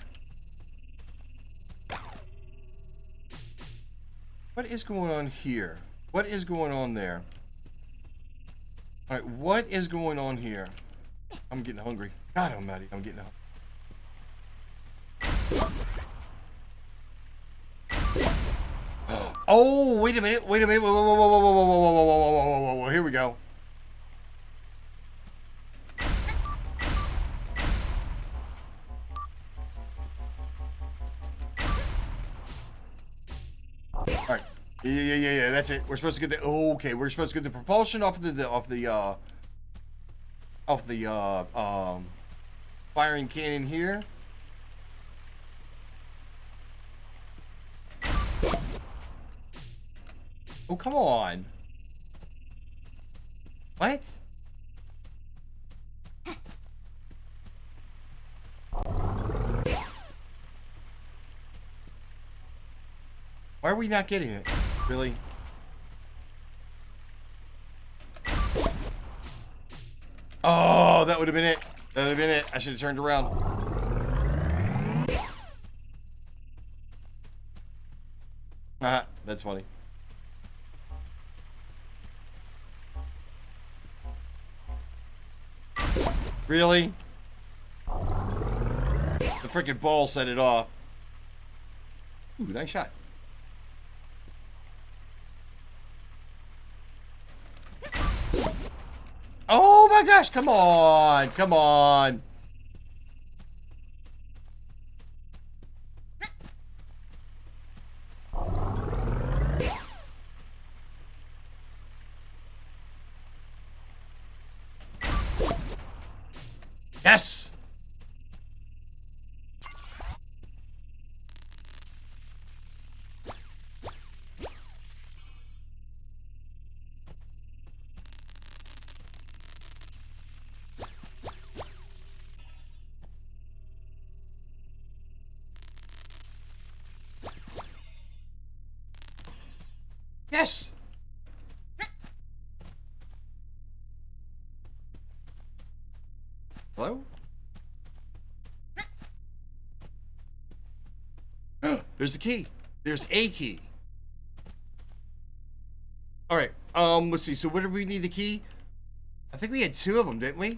What is going on here? What is going on there? Alright, what is going on here? I'm getting hungry. God almighty, I'm getting hungry. Oh, wait a minute. Wait a minute. Whoa, whoa, whoa, whoa, whoa, whoa, whoa, whoa, whoa, whoa, whoa, whoa, whoa. Here we go. Alright. Yeah. That's it. We're supposed to get the. Oh, okay. We're supposed to get the propulsion off the firing cannon here. Oh, come on. What? Why are we not getting it? Really? Oh, that would have been it. That would have been it. I should have turned around. That's funny. Really? The freaking ball set it off. Ooh, nice shot. Oh my gosh, come on. Come on. Yes. Yes. Hello? There's the key. There's a key. All right. Let's see. So what did we need the key? I think we had 2 of them, didn't we?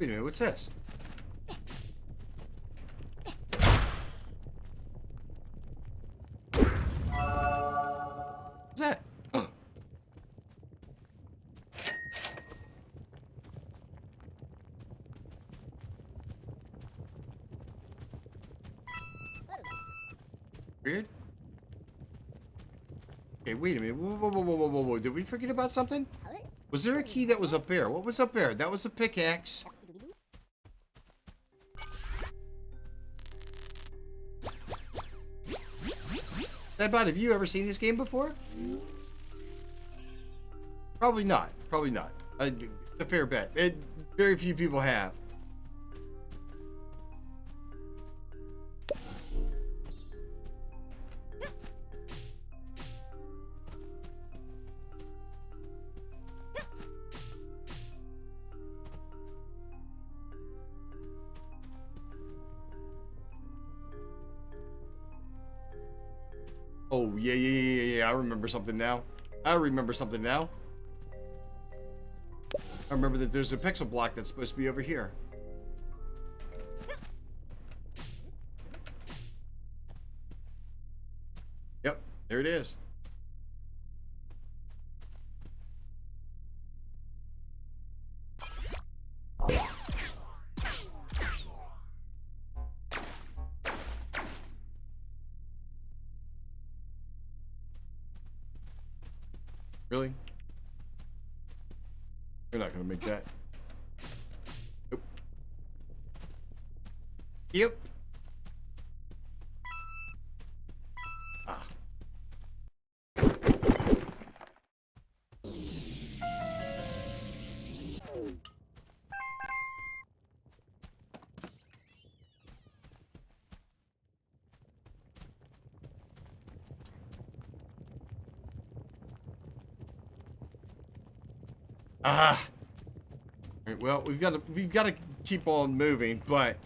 Wait a minute, what's this? What's that? Weird. Okay, wait a minute. Whoa, whoa, whoa, whoa, whoa, whoa, whoa. Did we forget about something? Was there a key that was up there? What was up there? That was the pickaxe. Bot, have you ever seen this game before? Probably not. Probably not. A fair bet. Very few people have. Oh, yeah. I remember something now. I remember that there's a pixel block that's supposed to be over here. Yep, there it is. Really? You're not gonna make that. Nope. Yep. Ah. Ah. All right, well, we've got to keep on moving, but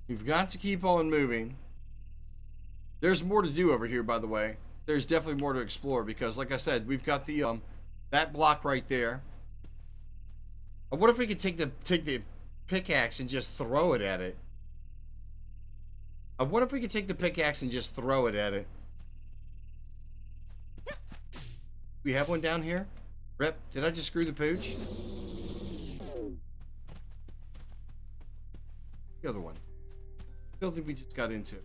we've got to keep on moving. There's more to do over here, by the way. There's definitely more to explore because, like I said, we've got the that block right there. And what if we could take the pickaxe and just throw it at it? What if we could take the pickaxe and just throw it at it? We have one down here. Rip, did I just screw the pooch? The other one. Building we just got into.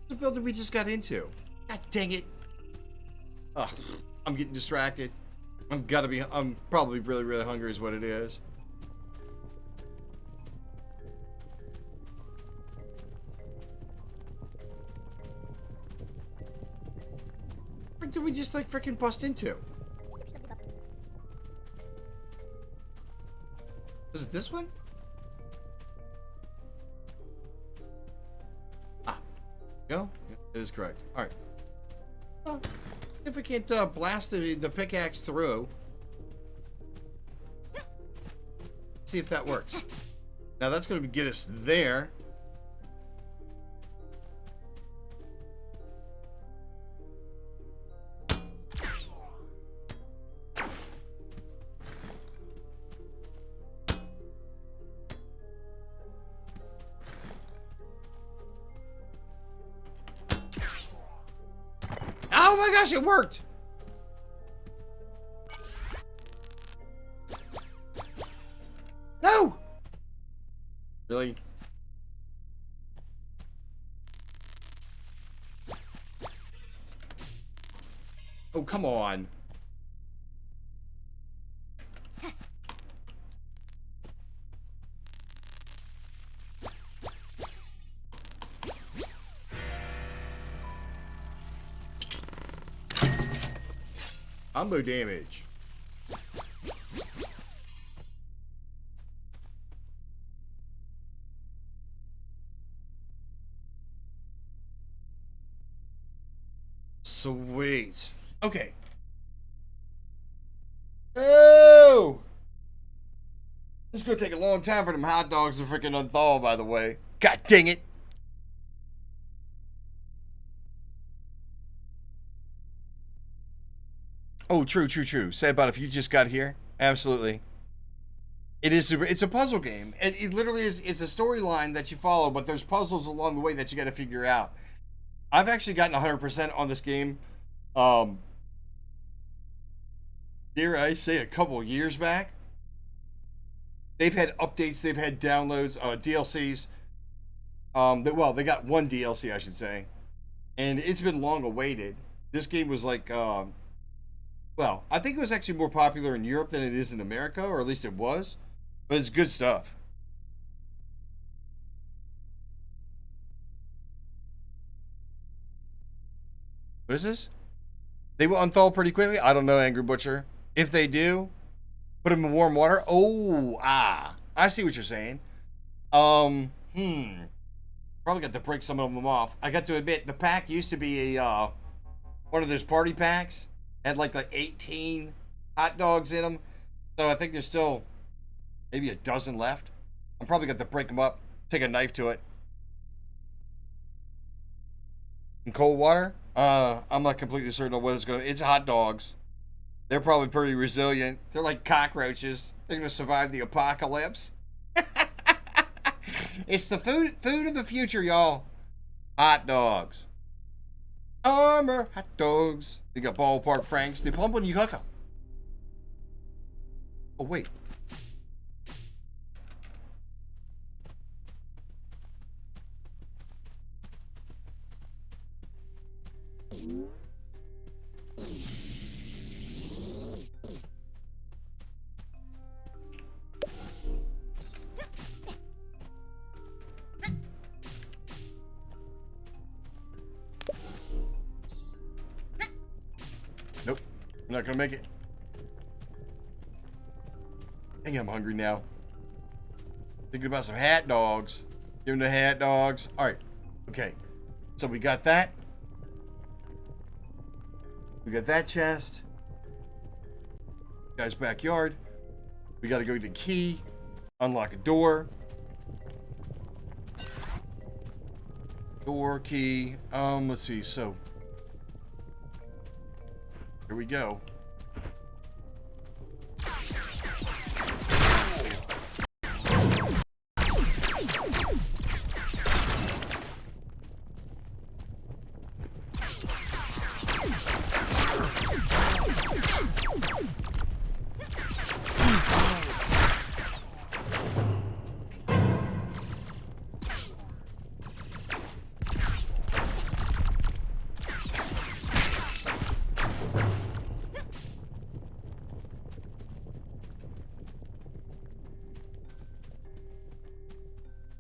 The building we just got into. God dang it. Ugh, I'm getting distracted. I'm probably really, really hungry is what it is. What did we just like freaking bust into? Was it this one? Ah. No? Yeah, it is correct. Alright. Well, if we can't blast the pickaxe through. See if that works. Now that's going to get us there. Oh my gosh, it worked! No! Really? Oh, come on. Combo damage. Sweet. Okay. Oh! This is gonna take a long time for them hot dogs to freaking unthaw, by the way. God dang it. Oh, true. Say about if you just got here. Absolutely. It is super. It's a puzzle game. It literally is. It's a storyline that you follow, but there's puzzles along the way that you got to figure out. I've actually gotten 100% on this game. Dare I say, a couple years back. They've had updates. They've had downloads, DLCs. They got one DLC, I should say, and it's been long awaited. This game was like. Well, I think it was actually more popular in Europe than it is in America, or at least it was. But it's good stuff. What is this? They will unthaw pretty quickly? I don't know, Angry Butcher. If they do, put them in warm water. Oh, I see what you're saying. Probably got to break some of them off. I got to admit, the pack used to be a, one of those party packs. Had like 18 hot dogs in them. So I think there's still maybe a dozen left. I'm probably going to break them up, take a knife to it. In cold water? I'm not completely certain on what it's going to... It's hot dogs. They're probably pretty resilient. They're like cockroaches. They're going to survive the apocalypse. It's the food of the future, y'all. Hot dogs. Armor hot dogs. They got ballpark Franks. They pump when you hook 'em. Oh, wait. Nope. I'm not gonna make it. Dang, I'm hungry now. Thinking about some hot dogs. Give them the hot dogs. Alright. Okay. So we got that. We got that chest. Guy's backyard. We gotta go to the key. Unlock a door. Door key. Let's see. So here we go.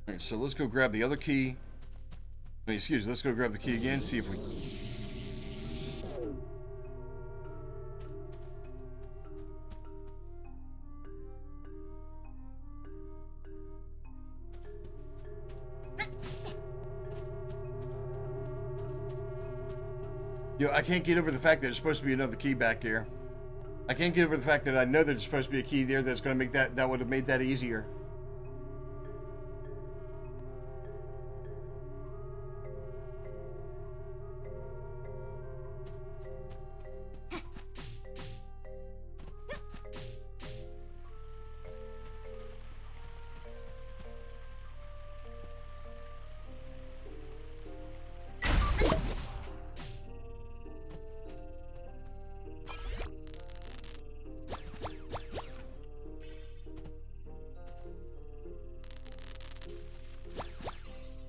Alright, so let's go grab the other key. Wait, excuse me, let's go grab the key again, see if we... Yo, I can't get over the fact that there's supposed to be another key back here. I can't get over the fact that I know there's supposed to be a key there that's going to make that would have made that easier.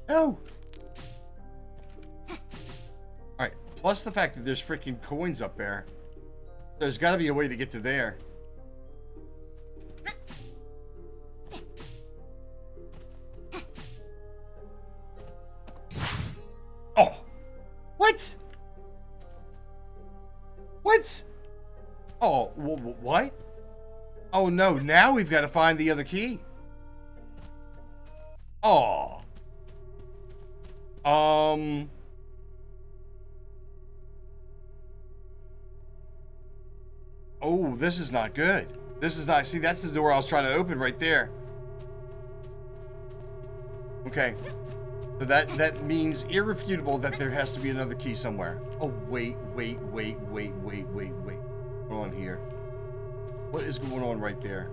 No! Alright, plus the fact that there's freaking coins up there. There's got to be a way to get to there. Oh. What? What? Oh, what? Oh, no. Now we've got to find the other key. Oh. Oh, this is not good. This is not... See, that's the door I was trying to open right there. Okay. So that means irrefutable that there has to be another key somewhere. Oh, wait. What's going on here? What is going on right there?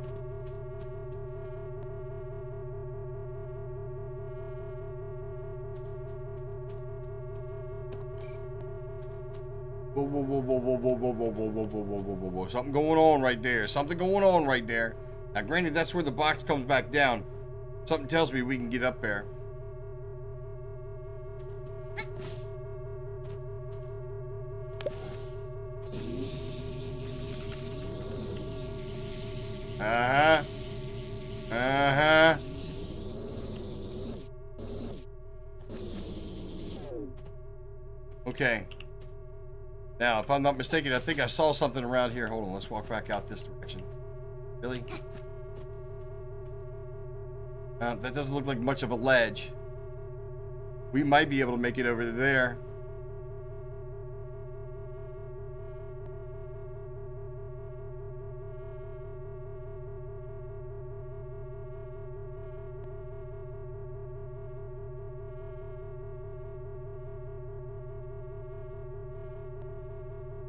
Whoa. Something going on right there. Something going on right there. Now, granted, that's where the box comes back down. Something tells me we can get up there. Okay. Now, if I'm not mistaken, I think I saw something around here. Hold on, let's walk back out this direction. Really? That doesn't look like much of a ledge. We might be able to make it over to there.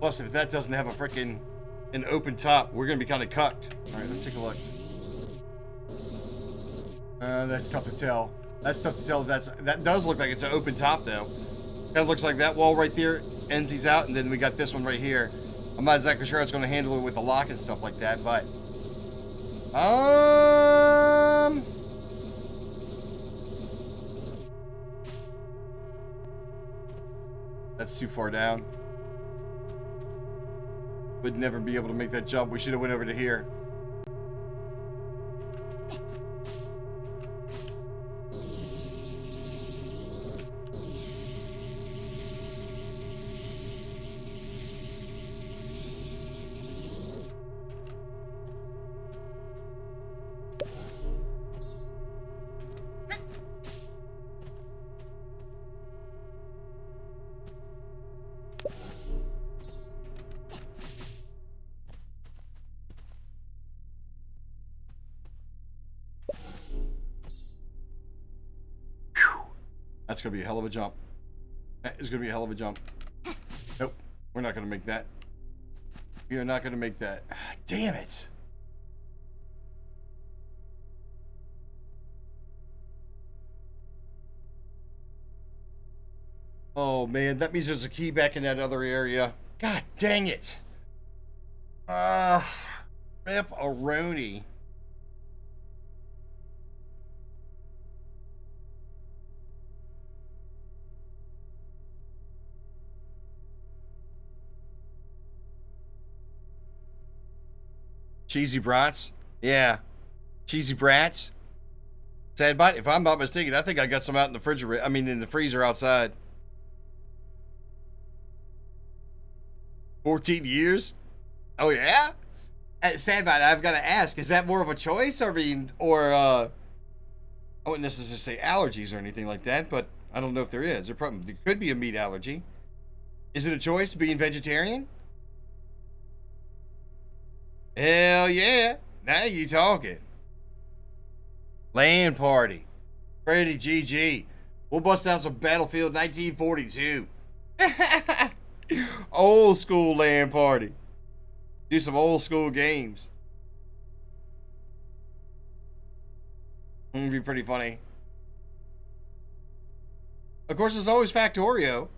Plus, if that doesn't have a freaking an open top, we're gonna be kind of cucked. All right, let's take a look. That's tough to tell. That does look like it's an open top though. Kind of looks like that wall right there empties out, and then we got this one right here. I'm not exactly sure how it's gonna handle it with the lock and stuff like that, but that's too far down. Would never be able to make that jump. We should have went over to here. That's going to be a hell of a jump. That is going to be a hell of a jump. Nope. We're not going to make that. We are not going to make that. Damn it. Oh, man. That means there's a key back in that other area. God dang it. Rip-a-roni. Cheesy brats? Yeah. Cheesy brats? Sad bite? If I'm not mistaken, I think I got some out in the refrigerator. I mean, in the freezer outside. 14 years? Oh, yeah? Sad bite, I've got to ask, is that more of a choice? I wouldn't necessarily say allergies or anything like that, but I don't know if there is. There could be a meat allergy. Is it a choice, being vegetarian? Hell yeah. Now you talking. Land party. Freddy GG. We'll bust out some Battlefield 1942. Old school land party. Do some old school games. It'd be pretty funny. Of course, there's always Factorio.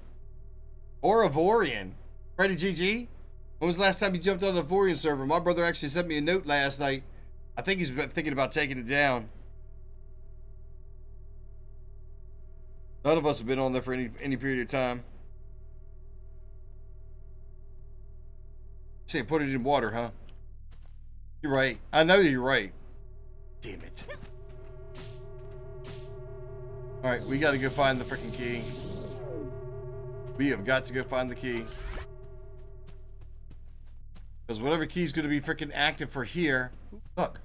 Or Avorian. Freddy GG. When was the last time you jumped on the Avorian server? My brother actually sent me a note last night. I think he's been thinking about taking it down. None of us have been on there for any period of time. Say put it in water, huh? You're right. I know you're right. Damn it. Alright, we gotta go find the freaking key. We have got to go find the key. Because whatever key is gonna be freaking active for here. Look.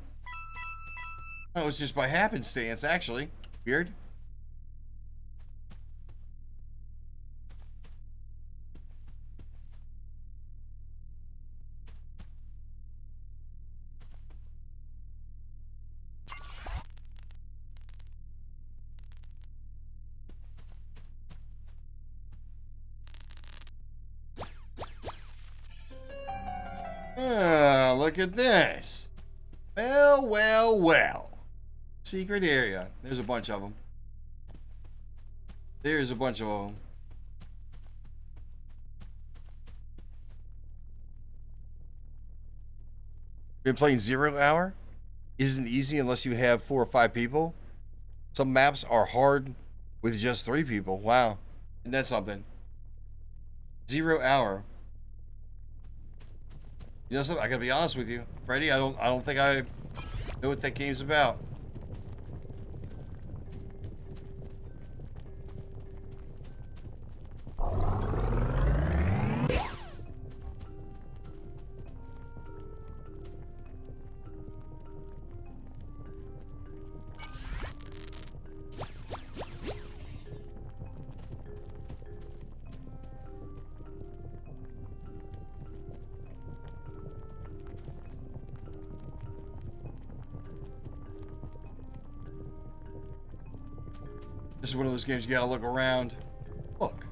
That was just by happenstance, actually. Weird. Ah, look at this. Well, well, well. Secret area. There's a bunch of them. There's a bunch of them. Been playing 0 Hour? Isn't easy unless you have 4 or 5 people. Some maps are hard with just 3 people. Wow. Isn't that something? 0 Hour. You know something? I gotta be honest with you, Freddy. I don't think I know what that game's about. This is one of those games you gotta look around. Look.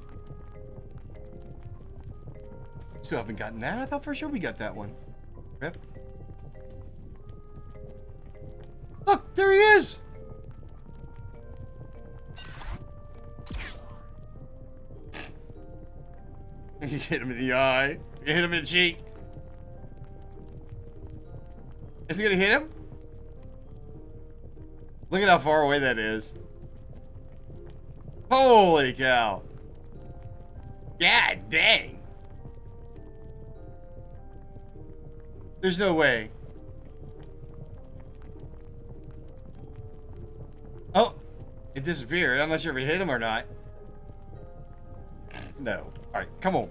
Still haven't gotten that? I thought for sure we got that one. Yep. Look, there he is! You hit him in the eye. You hit him in the cheek. Is he gonna hit him? Look at how far away that is. Holy cow. God dang. There's no way. Oh, it disappeared. I'm not sure if it hit him or not. No. Alright, come on.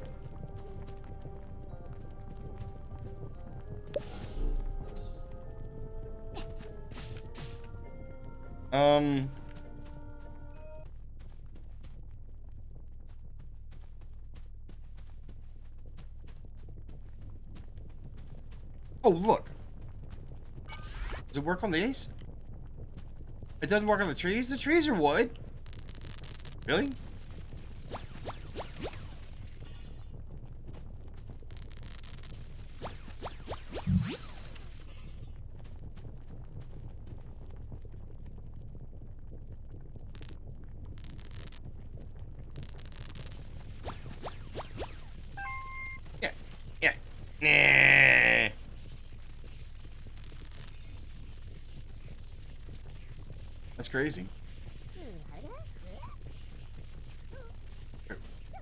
Oh, look. Does it work on these? It doesn't work on the trees? The trees are wood. Really? Yeah. Yeah. Nah. That's crazy.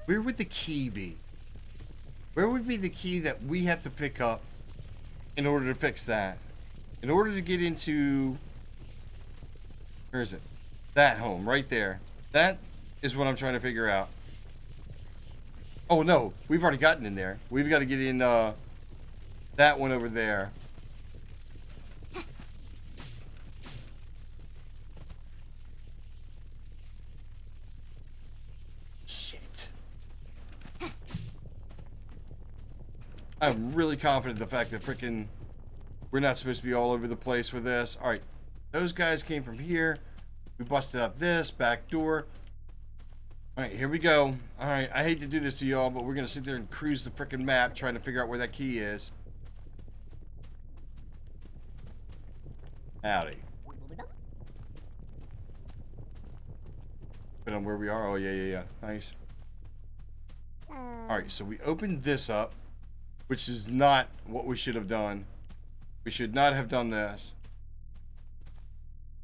Where would the key be? Where would be the key that we have to pick up in order to fix that? In order to get into... Where is it? That home, right there. That is what I'm trying to figure out. Oh, no. We've already gotten in there. We've got to get in that one over there. I'm really confident in the fact that freaking we're not supposed to be all over the place for this. All right, those guys came from here. We busted out this back door. All right, here we go. All right, I hate to do this to y'all, but we're gonna sit there and cruise the freaking map trying to figure out where that key is. Howdy. But on where we are. Oh yeah. Nice. All right, so we opened this up, which is not what we should have done. We should not have done this.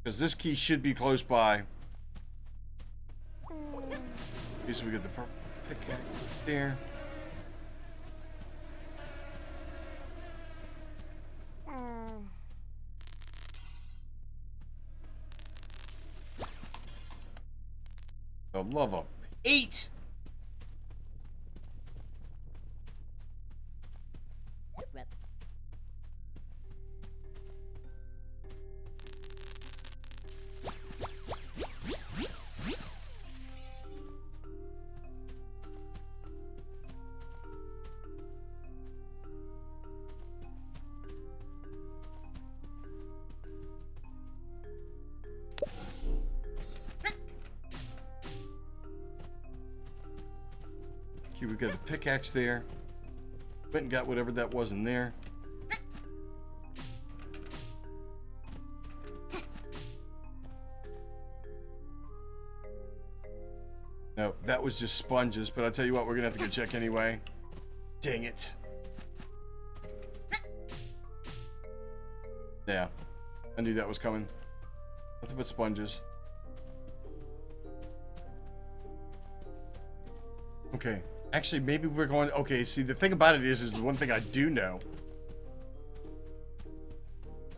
Because this key should be close by. Okay, so we got the purple pickaxe there. The love of Pete. Okay, we've got the pickaxe there. Went and got whatever that was in there. No, that was just sponges, but I'll tell you what, we're gonna have to go check anyway. Dang it. Yeah, I knew that was coming. Nothing but sponges. Okay, actually, maybe we're going. Okay, see, the thing about it is the one thing I do know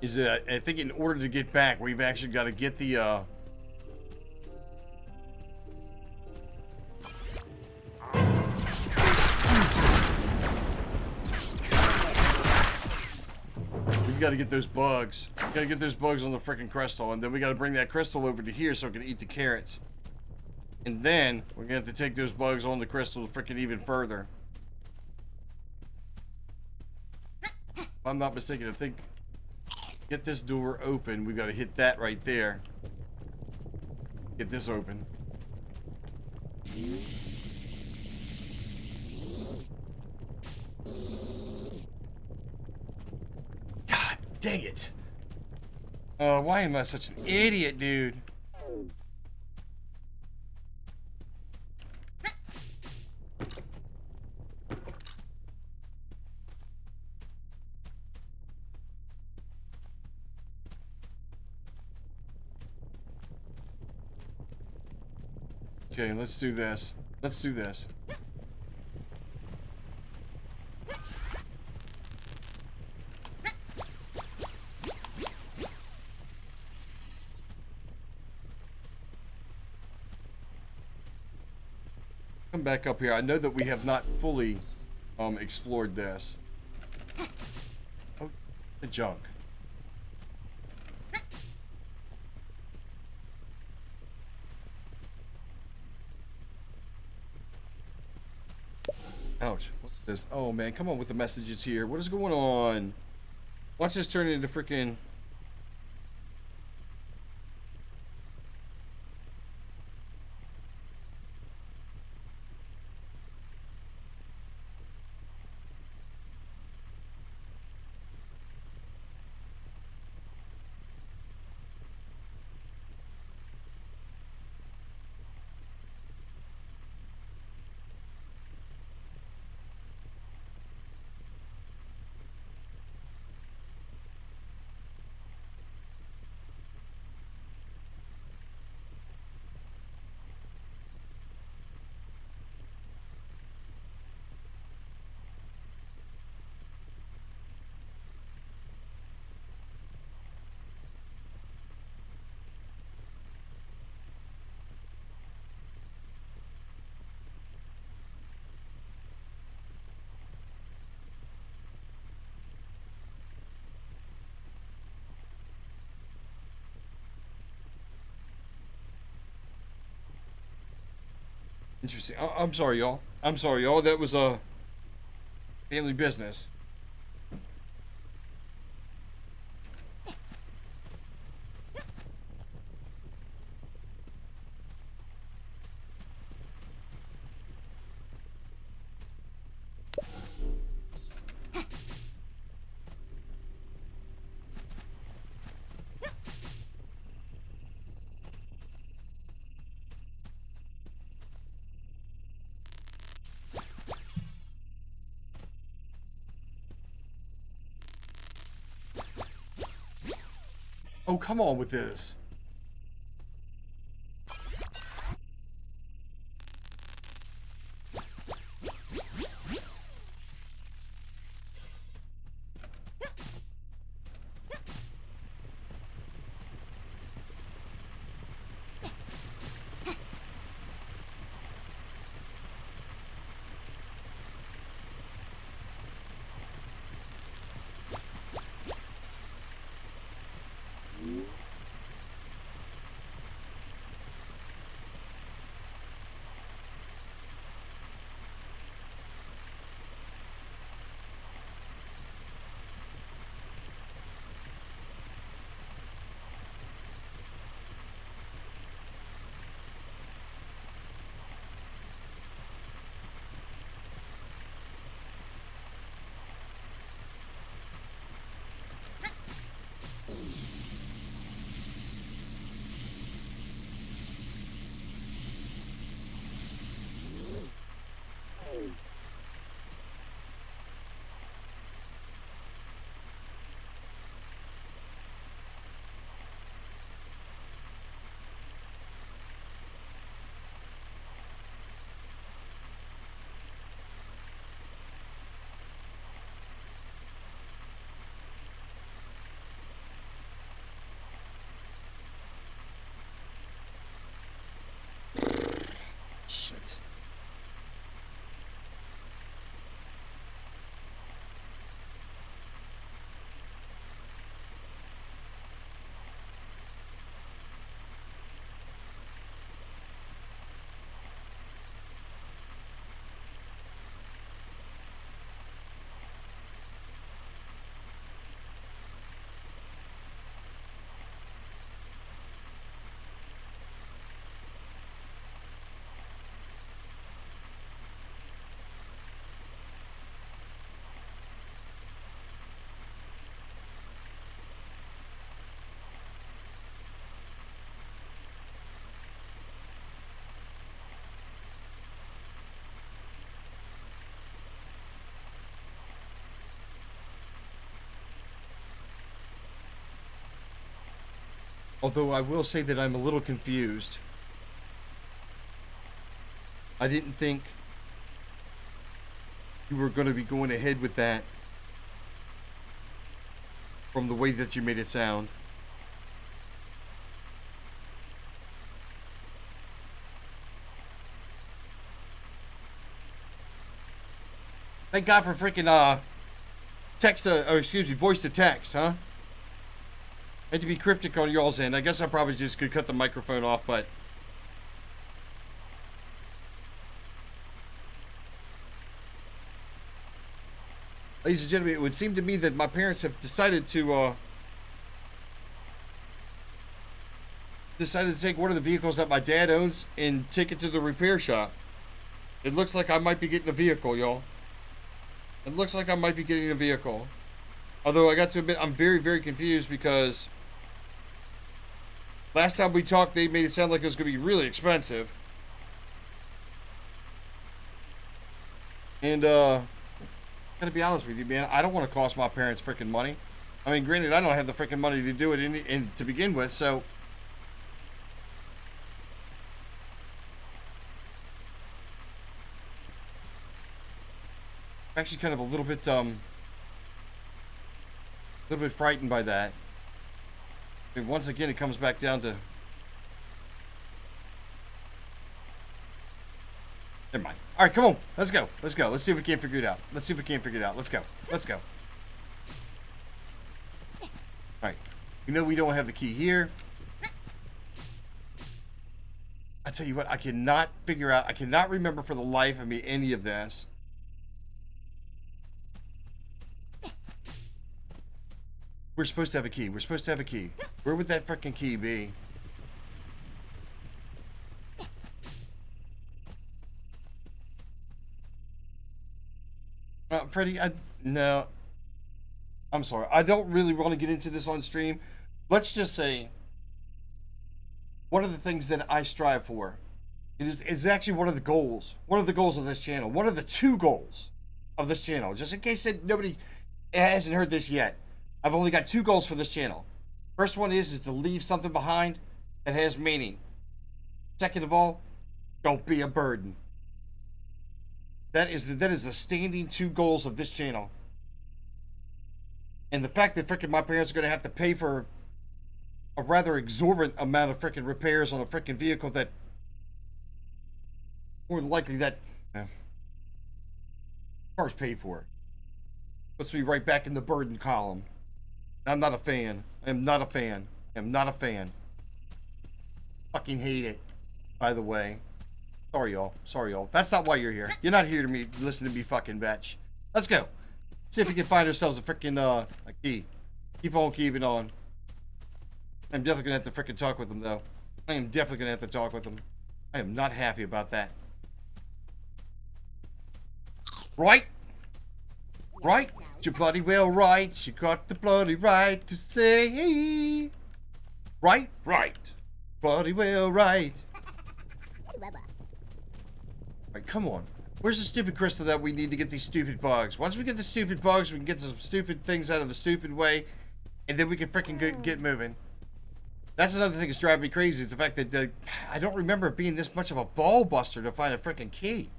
is that I think in order to get back, we've actually got to get the. We've got to get those bugs. We got to get those bugs on the freaking crystal, and then we got to bring that crystal over to here so it can eat the carrots. And then we're gonna have to take those bugs on the crystal freaking even further. If I'm not mistaken, I think get this door open. We got to hit that right there. Get this open. God dang it! Why am I such an idiot, dude? Okay, let's do this. Let's do this. Come back up here. I know that we have not fully explored this. Oh, the junk. Ouch. What's this? Oh man, come on with the messages here. What is going on? Watch this turn into freaking. Interesting. I'm sorry, y'all. I'm sorry, y'all. That was a family business. Oh, come on with this. Although I will say that I'm a little confused. I didn't think you were going to be going ahead with that from the way that you made it sound. Thank God for freaking voice to text, huh? Had to be cryptic on y'all's end. I guess I probably just could cut the microphone off, but ladies and gentlemen, it would seem to me that my parents have decided to take one of the vehicles that my dad owns and take it to the repair shop. It looks like I might be getting a vehicle, y'all. It looks like I might be getting a vehicle. Although I got to admit, I'm very, very confused because last time we talked, they made it sound like it was going to be really expensive. And, gotta be honest with you, man, I don't want to cost my parents freaking money. I mean, granted, I don't have the freaking money to do it in to begin with, so I'm actually kind of a little bit frightened by that. I mean, once again, it comes back down to, never mind. All right, come on, let's go. Let's see if we can't figure it out. Let's go. All right, we know we don't have the key here. I tell you what, I cannot remember for the life of me any of this. We're supposed to have a key. Where would that freaking key be? Freddy, no. I'm sorry. I don't really want to get into this on stream. Let's just say one of the things that I strive for is actually one of the goals of this channel. One of the two goals of this channel. Just in case that nobody hasn't heard this yet. I've only got two goals for this channel. First one is to leave something behind that has meaning. Second of all, don't be a burden. That is the standing two goals of this channel. And the fact that freaking my parents are going to have to pay for a rather exorbitant amount of freaking repairs on a freaking vehicle that more than likely that car's paid for. Puts me right back in the burden column. I'm not a fan. I am not a fan. Fucking hate it, by the way. Sorry, y'all. That's not why you're here. You're not here to listen to me fucking bitch. Let's go. See if we can find ourselves a freaking, a key. Keep on keeping on. I'm definitely gonna have to freaking talk with them, though. I am not happy about that. Right? You're bloody well right. You got the bloody right to say. Right. Bloody well right. Alright, come on. Where's the stupid crystal that we need to get these stupid bugs? Once we get the stupid bugs, we can get some stupid things out of the stupid way, and then we can freaking get moving. That's another thing that's driving me crazy, is the fact that I don't remember it being this much of a ball buster to find a freaking key.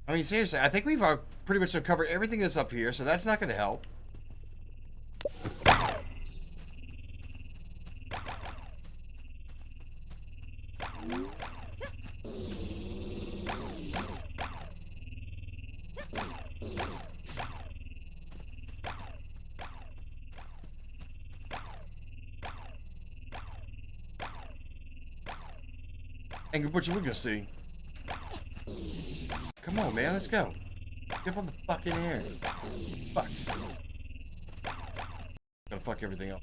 I mean, seriously, I think we've pretty much covered everything that's up here, so that's not going to help. And what you were going to see. Come on, man, let's go. Get up on the fucking air. Fucks. Gonna fuck everything up.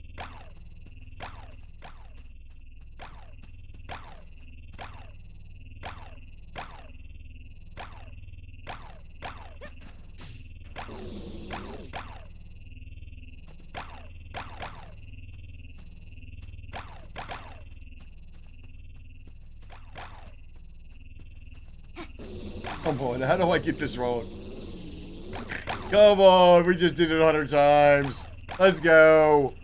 Come on, how do I get this wrong? Come on, we just did it 100 times. Let's go.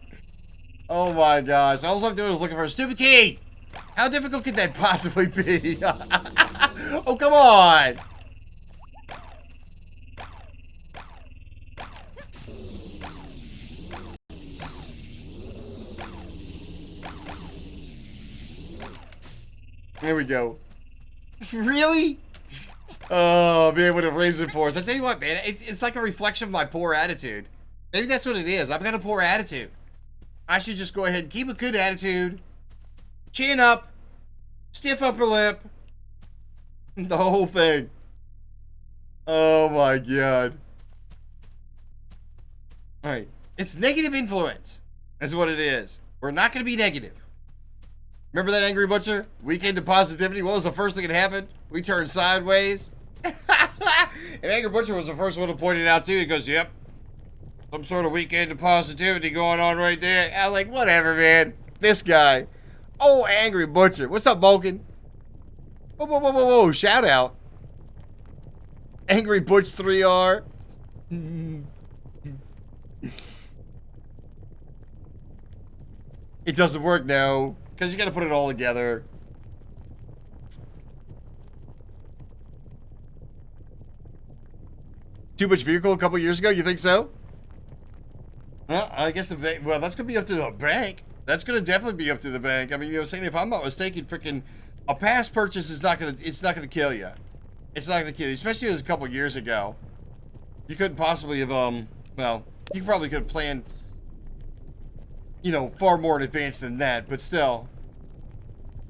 Oh my gosh. All I'm doing is looking for a stupid key. How difficult could that possibly be? Oh, come on. There we go. Really? Oh, man, what a raisin force. I tell you what, man, it's like a reflection of my poor attitude. Maybe that's what it is. I've got a poor attitude. I should just go ahead and keep a good attitude. Chin up. Stiff upper lip. The whole thing. Oh, my God. All right. It's negative influence. That's what it is. We're not going to be negative. Remember that Angry Butcher? Weekend of positivity. What was the first thing that happened? We turned sideways. And Angry Butcher was the first one to point it out, too. He goes, yep. Some sort of weekend of positivity going on right there. I was like, whatever, man. This guy. Oh, Angry Butcher. What's up, Vulcan? Whoa, whoa, whoa, whoa, whoa. Shout out. Angry Butch 3R. It doesn't work now. Because you got to put it all together. Too much vehicle a couple years ago? You think so? Well, I guess that's going to be up to the bank. That's going to definitely be up to the bank. I mean, you know, saying if I'm not mistaken, freaking a past purchase is not going to, it's not going to kill you. It's not going to kill you, especially as a couple years ago. You couldn't possibly have, well, you probably could have planned, you know, far more in advance than that, but still.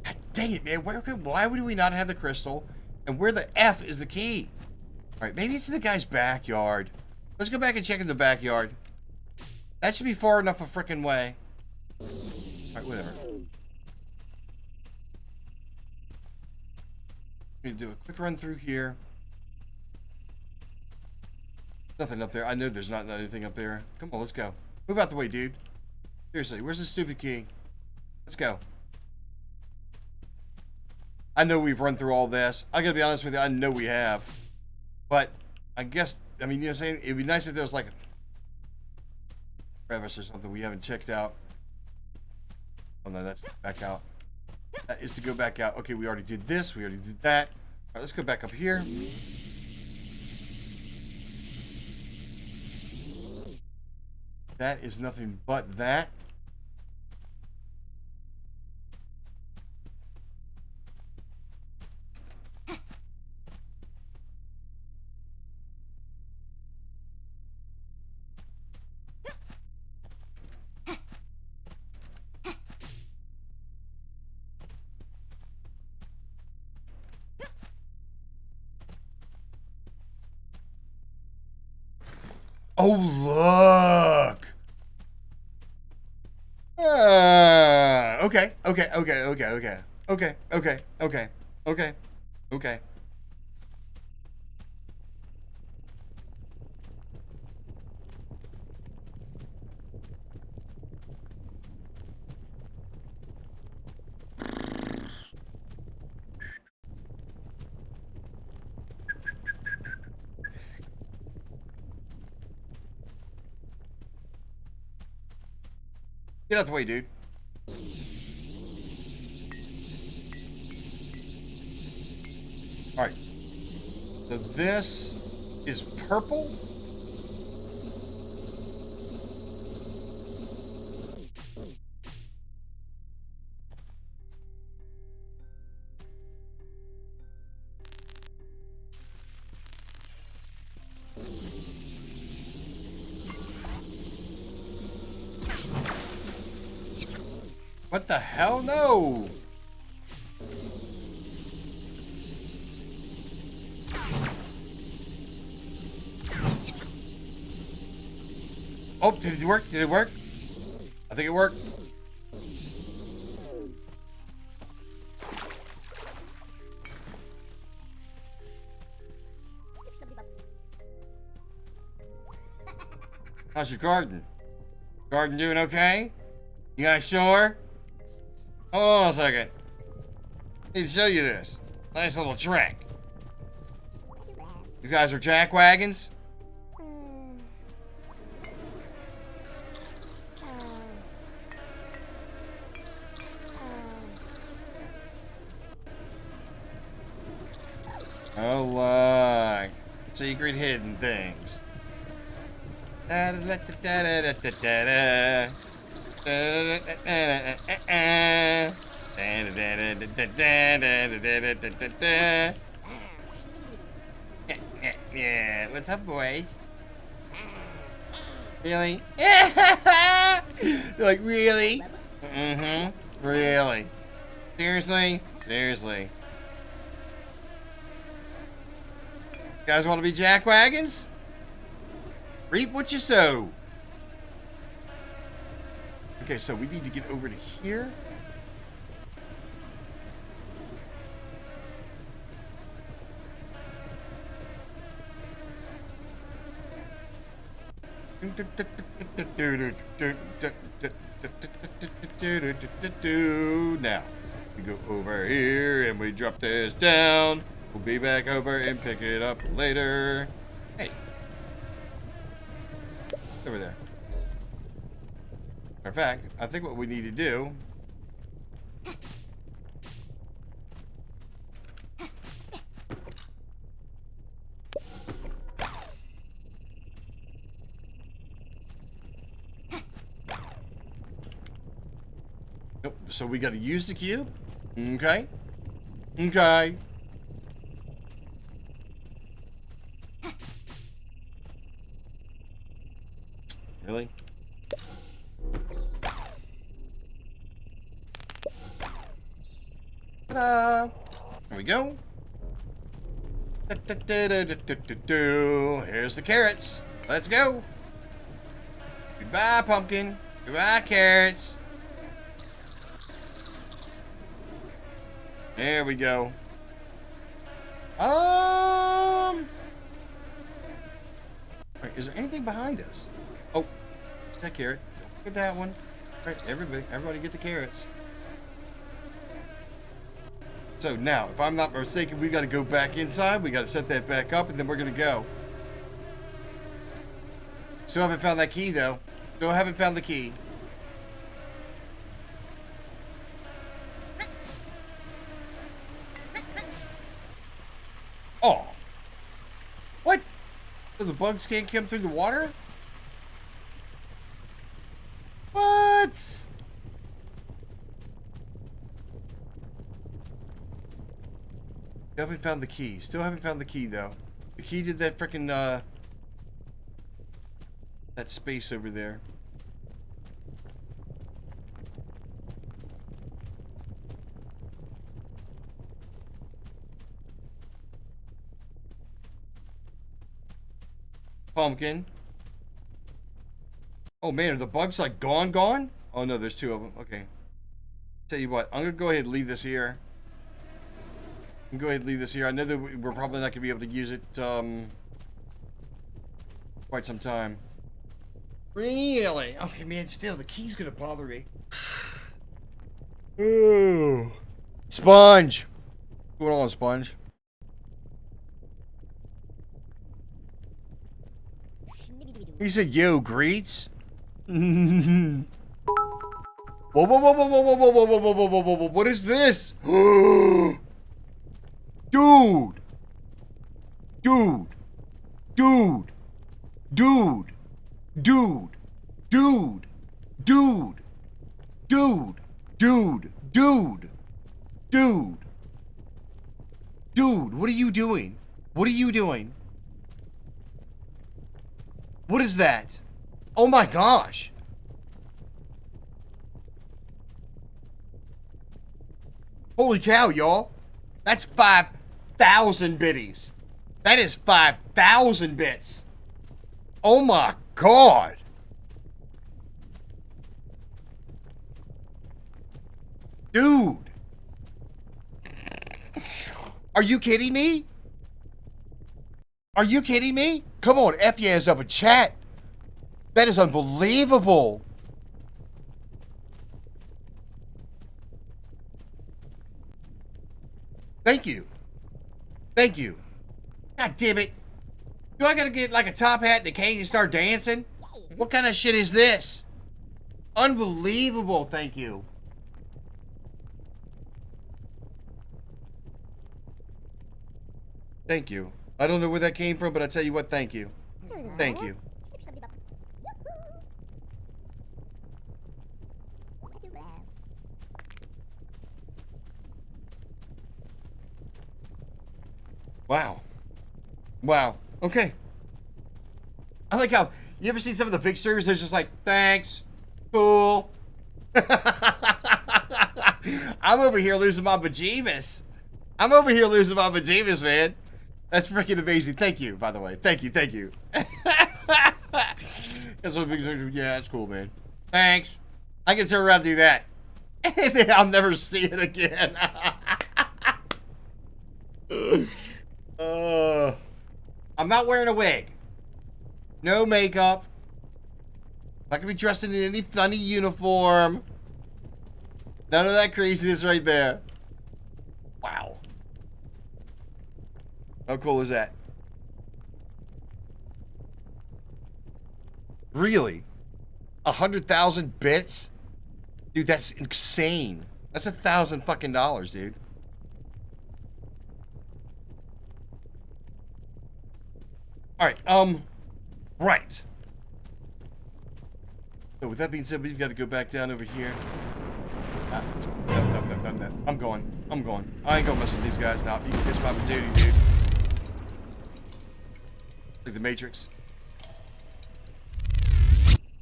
God dang it, man. Why would we not have the crystal? And where the F is the key? All right, maybe it's in the guy's backyard. Let's go back and check in the backyard. That should be far enough a frickin' way. All right, whatever. Gonna do a quick run through here. Nothing up there. I know there's not anything up there. Come on, let's go. Move out the way, dude. Seriously, where's the stupid key? Let's go. I know we've run through all this. I gotta be honest with you, I know we have. But, I guess, I mean, you know what I'm saying? It'd be nice if there was like a crevice or something we haven't checked out. Oh no, that's back out. That is to go back out. Okay, we already did this. We already did that. All right, let's go back up here. That is nothing but that. Oh, look. Okay. Get out the way, dude. All right. So this is purple. What the hell? No! Oh, did it work? Did it work? I think it worked. How's your garden? Garden doing okay? You guys sure? Hold on a second. I need to show you this. Nice little trick. You guys are jackwagons? Oh, look. Secret hidden things. Yeah, what's up, boys? Really? They're like, really? Mm-hmm. Really? Seriously? Seriously. You guys want to be jackwagons? Reap what you sow. Okay, so we need to get over to here. Now, we go over here and we drop this down. We'll be back over and pick it up later. Hey. Over there. Matter of fact, I think what we need to do. Nope. So we got to use the cube. Okay. Okay. Really? Ta-da! There we go. Here's the carrots. Let's go. Goodbye, pumpkin. Goodbye, carrots. There we go. Wait, is there anything behind us? Oh, that carrot. Look at that one. All right, everybody get the carrots. So now, if I'm not mistaken, we got to go back inside. We got to set that back up, and then we're gonna go. Still haven't found that key, though. Still haven't found the key. Oh. What? So the bugs can't come through the water? What? Haven't found the key. Still haven't found the key, though. The key to that frickin', that space over there. Pumpkin. Oh, man, are the bugs, like, gone? Oh, no, there's two of them. Okay. Tell you what, I'm gonna go ahead and leave this here. I know that we're probably not going to be able to use it, quite some time. Really? Okay, man, still, the key's going to bother me. Ooh. Sponge! What's going on, Sponge? He said, yo, greets? Whoa, whoa, whoa, whoa, whoa, whoa, whoa, whoa, whoa, whoa, whoa, whoa, whoa, what is this? Dude! Dude! Dude! Dude! Dude! Dude! Dude! Dude! Dude! Dude! Dude! Dude, what are you doing? What are you doing? What is that? Oh my gosh! Holy cow, y'all! That's 5,000 biddies. That is 5,000 bits. Oh my god. Dude. Are you kidding me? Are you kidding me? Come on, F yeah is up in chat. That is unbelievable. Thank you. Thank you. God damn it. Do I gotta get like a top hat and a cane and start dancing? What kind of shit is this? Unbelievable, thank you. Thank you. I don't know where that came from, but I tell you what, thank you. Thank you. Wow. Wow. Okay. I like how you ever see some of the pictures? There's just like, thanks. Cool. I'm over here losing my bejeebus. I'm over here losing my bejeebus, man. That's freaking amazing. Thank you, by the way. Thank you. Thank you. That's what big picture. Yeah, that's cool, man. Thanks. I can turn around and do that. And then I'll never see it again. I'm not wearing a wig. No makeup. Not gonna be dressed in any funny uniform. None of that craziness right there. Wow. How cool is that? Really? 100,000 bits? Dude, that's insane. That's $1,000 fucking dollars, dude. Alright, right. So with that being said, we've got to go back down over here. No. I'm going. I ain't gonna mess with these guys now. You can kiss my potato, dude. Like the Matrix.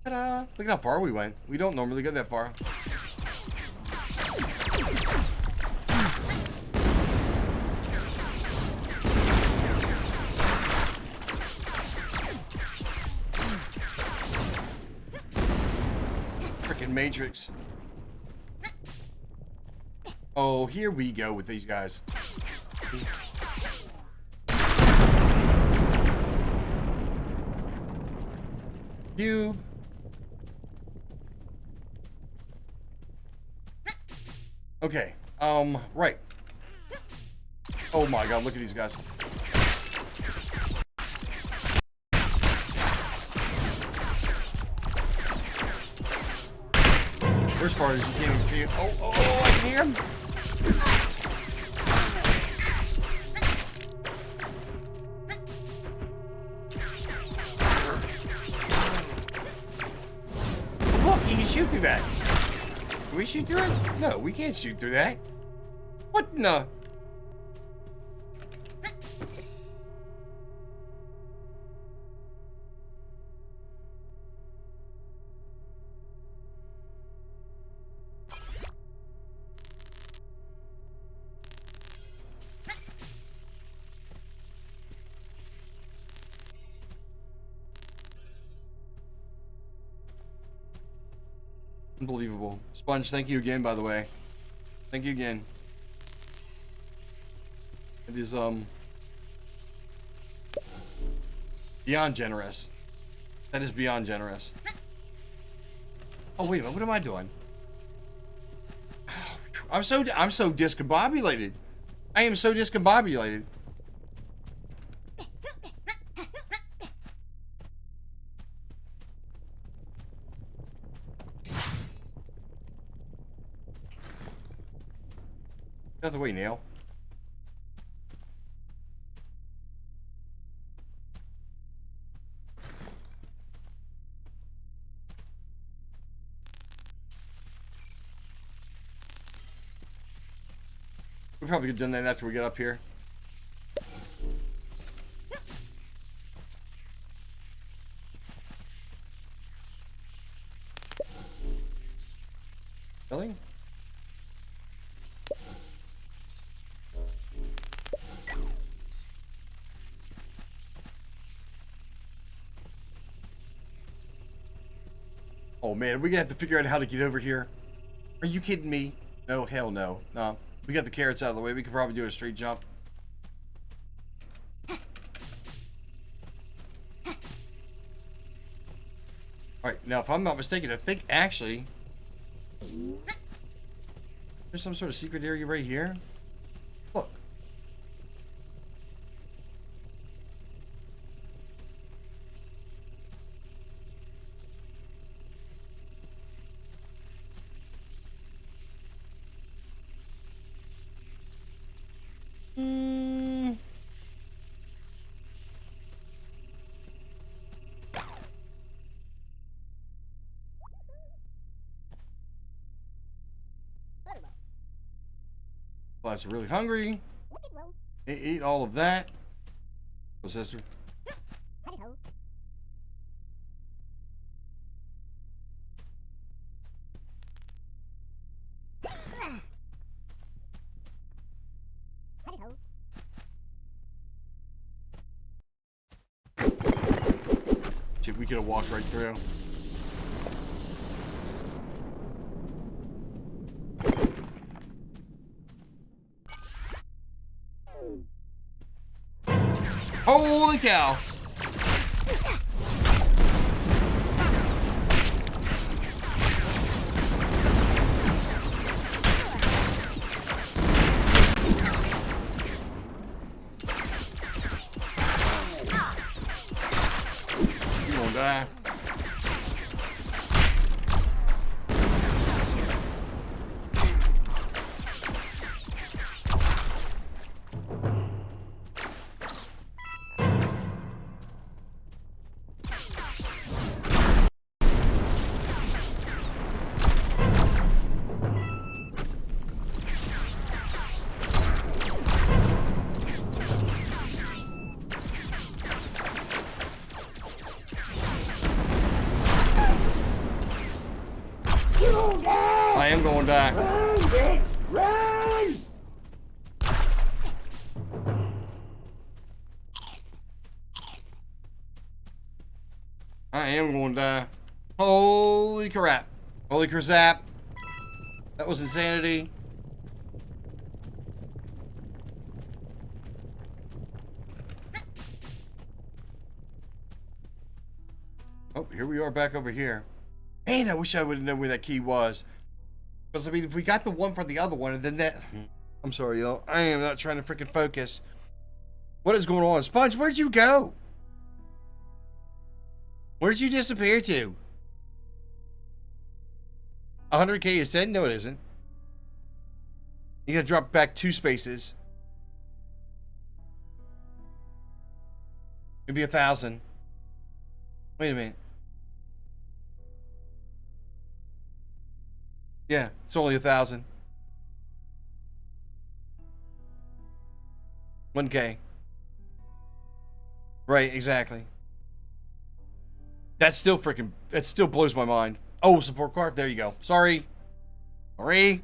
Ta-da! Look at how far we went. We don't normally go that far. Frickin' Matrix. Oh, here we go with these guys. Cube. Okay, right. Oh my god, look at these guys. Worst part is you can't even see it. Oh, I can hear him. Look, he can shoot through that. Can we shoot through it? No, we can't shoot through that. What in the... Unbelievable. Sponge, thank you again, by the way. Thank you again. It is, beyond generous. That is beyond generous. Oh, wait a minute. What am I doing? I'm so discombobulated. I am so discombobulated. Get out of the way, Nail. We probably could have done that after we get up here. Really? Oh man, we're gonna have to figure out how to get over here. Are you kidding me? No, hell no. No. We got the carrots out of the way. We could probably do a straight jump. Alright, now if I'm not mistaken, I think actually there's some sort of secret area right here. Look. Plus, really hungry. Eat all of that. Go, sister. Shit, we could have walked right through. Holy cow! You gonna die. You gonna die! I am gonna die. Run, bitch! Run! I am gonna die. Holy crap. Holy crap. That was insanity. Oh, here we are back over here. Man, I wish I would have known where that key was. Because, I mean, if we got the one for the other one, and then that... I'm sorry, y'all. I am not trying to freaking focus. What is going on? Sponge, where'd you go? Where'd you disappear to? 100K is said? No, it isn't. You gotta drop back 2 spaces. Maybe 1,000. Wait a minute. Yeah, it's only 1,000. 1K. Right, exactly. That still blows my mind. Oh, support card. There you go. Sorry. Sorry.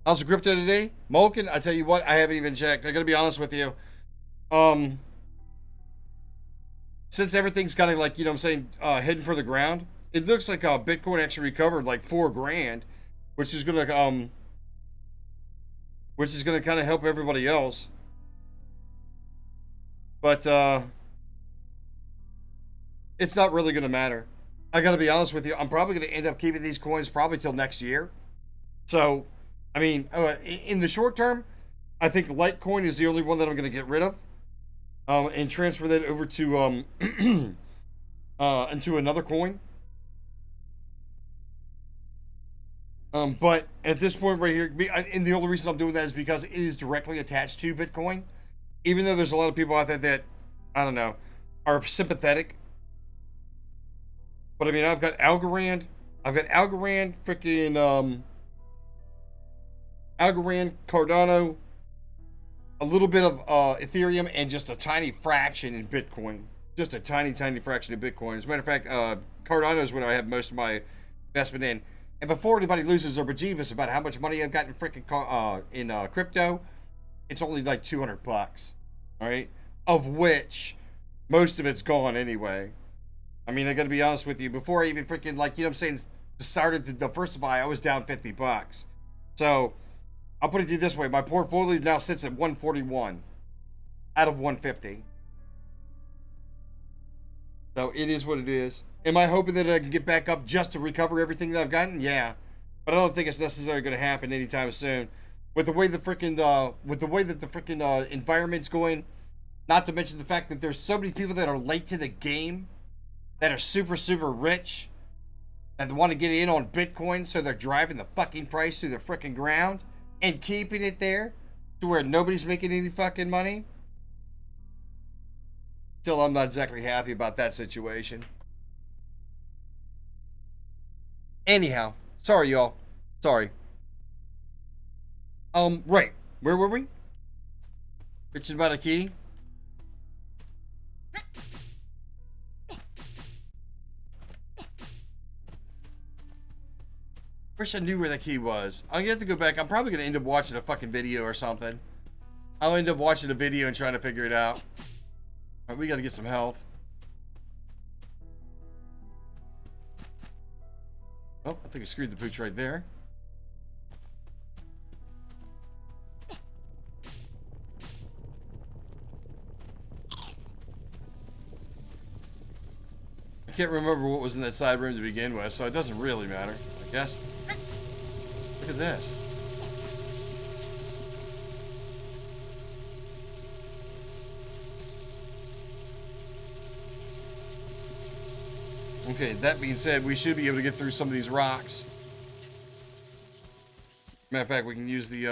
How's the crypto today? Mulkin, I tell you what, I haven't even checked. I gotta be honest with you. Since everything's kind of like, you know what I'm saying, heading for the ground, it looks like Bitcoin actually recovered like $4,000, which is gonna kind of help everybody else. But it's not really gonna matter. I gotta be honest with you. I'm probably gonna end up keeping these coins probably till next year. So, I mean, in the short term, I think Litecoin is the only one that I'm gonna get rid of, and transfer that over to into another coin. But at this point right here, and the only reason I'm doing that is because it is directly attached to Bitcoin. Even though there's a lot of people out there that, I don't know, are sympathetic. But I mean, I've got Algorand, freaking, Algorand, Cardano, a little bit of Ethereum, and just a tiny fraction in Bitcoin. Just a tiny, tiny fraction of Bitcoin. As a matter of fact, Cardano is what I have most of my investment in. And before anybody loses their bejeebus about how much money I've got in freaking in crypto, it's only like $200, all right? Of which most of it's gone anyway. I mean, I gotta be honest with you. Before I even freaking, like, you know what I'm saying, started to diversify, I was down $50. So I'll put it to you this way: my portfolio now sits at 141 out of 150. So it is what it is. Am I hoping that I can get back up just to recover everything that I've gotten? Yeah, but I don't think it's necessarily going to happen anytime soon. With the way the freaking environment's going, not to mention the fact that there's so many people that are late to the game, that are super, super rich, and want to get in on Bitcoin, so they're driving the fucking price through the freaking ground and keeping it there to where nobody's making any fucking money. Still, I'm not exactly happy about that situation. Anyhow, sorry, y'all. Sorry. Right. Where were we? Bitching about a key? Wish I knew where that key was. I'm gonna have to go back. I'm probably gonna end up watching a fucking video or something. I'll end up watching a video and trying to figure it out. Alright, we gotta get some health. Oh, I think I screwed the pooch right there. I can't remember what was in that side room to begin with, so it doesn't really matter, I guess. Look at this. Okay, that being said, we should be able to get through some of these rocks. Matter of fact, we can use the,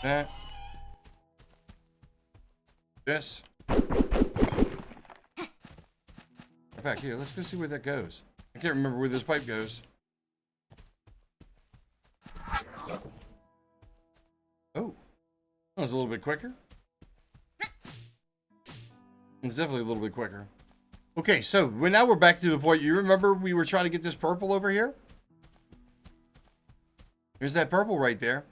that. This. In fact, here, let's go see where that goes. I can't remember where this pipe goes. Oh. That was a little bit quicker. It's definitely a little bit quicker. Okay, so now we're back to the point. You remember we were trying to get this purple over here? Here's that purple right there.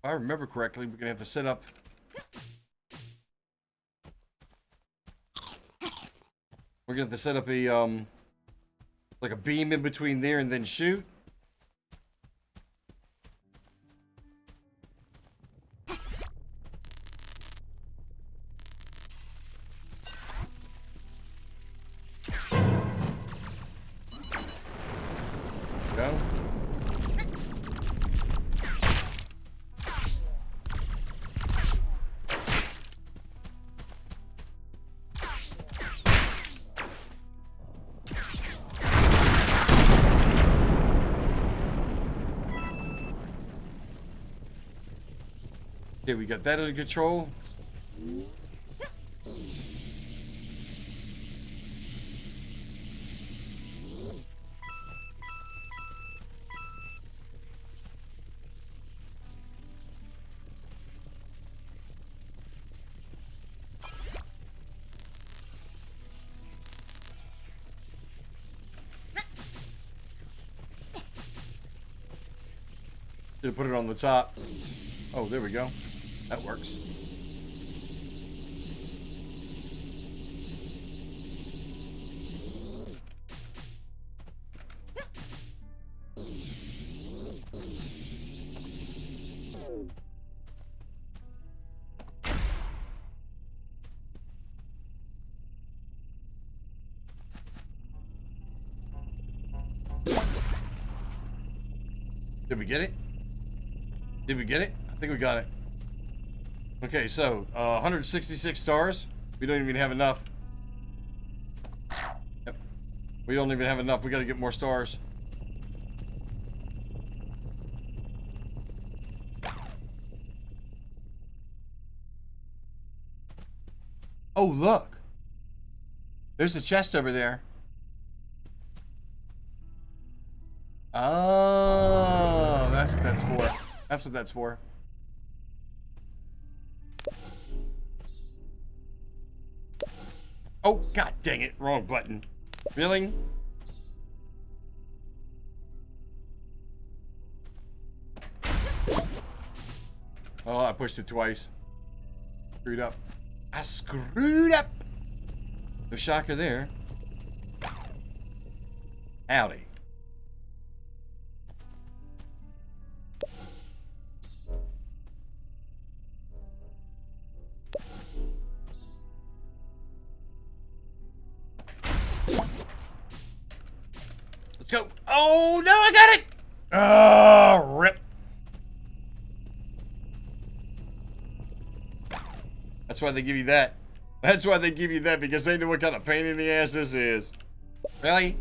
If I remember correctly, we're going to have to set up... We're going to have to set up a, like a beam in between there and then shoot. Go. Okay, we got that under control. Should have put it on the top. Oh, there we go. That works. Did we get it? Did we get it? I think we got it. Okay, so 166 stars. We don't even have enough. Yep. We don't even have enough. We got to get more stars. Oh, look. There's a chest over there. Oh, that's what that's for. That's what that's for. Oh, god dang it. Wrong button. Really? Oh, I pushed it twice. Screwed up. I screwed up. No shocker there. Howdy. Let's go. Oh, no, I got it. Oh, rip. That's why they give you that. That's why they give you that, because they know what kind of pain in the ass this is. Really?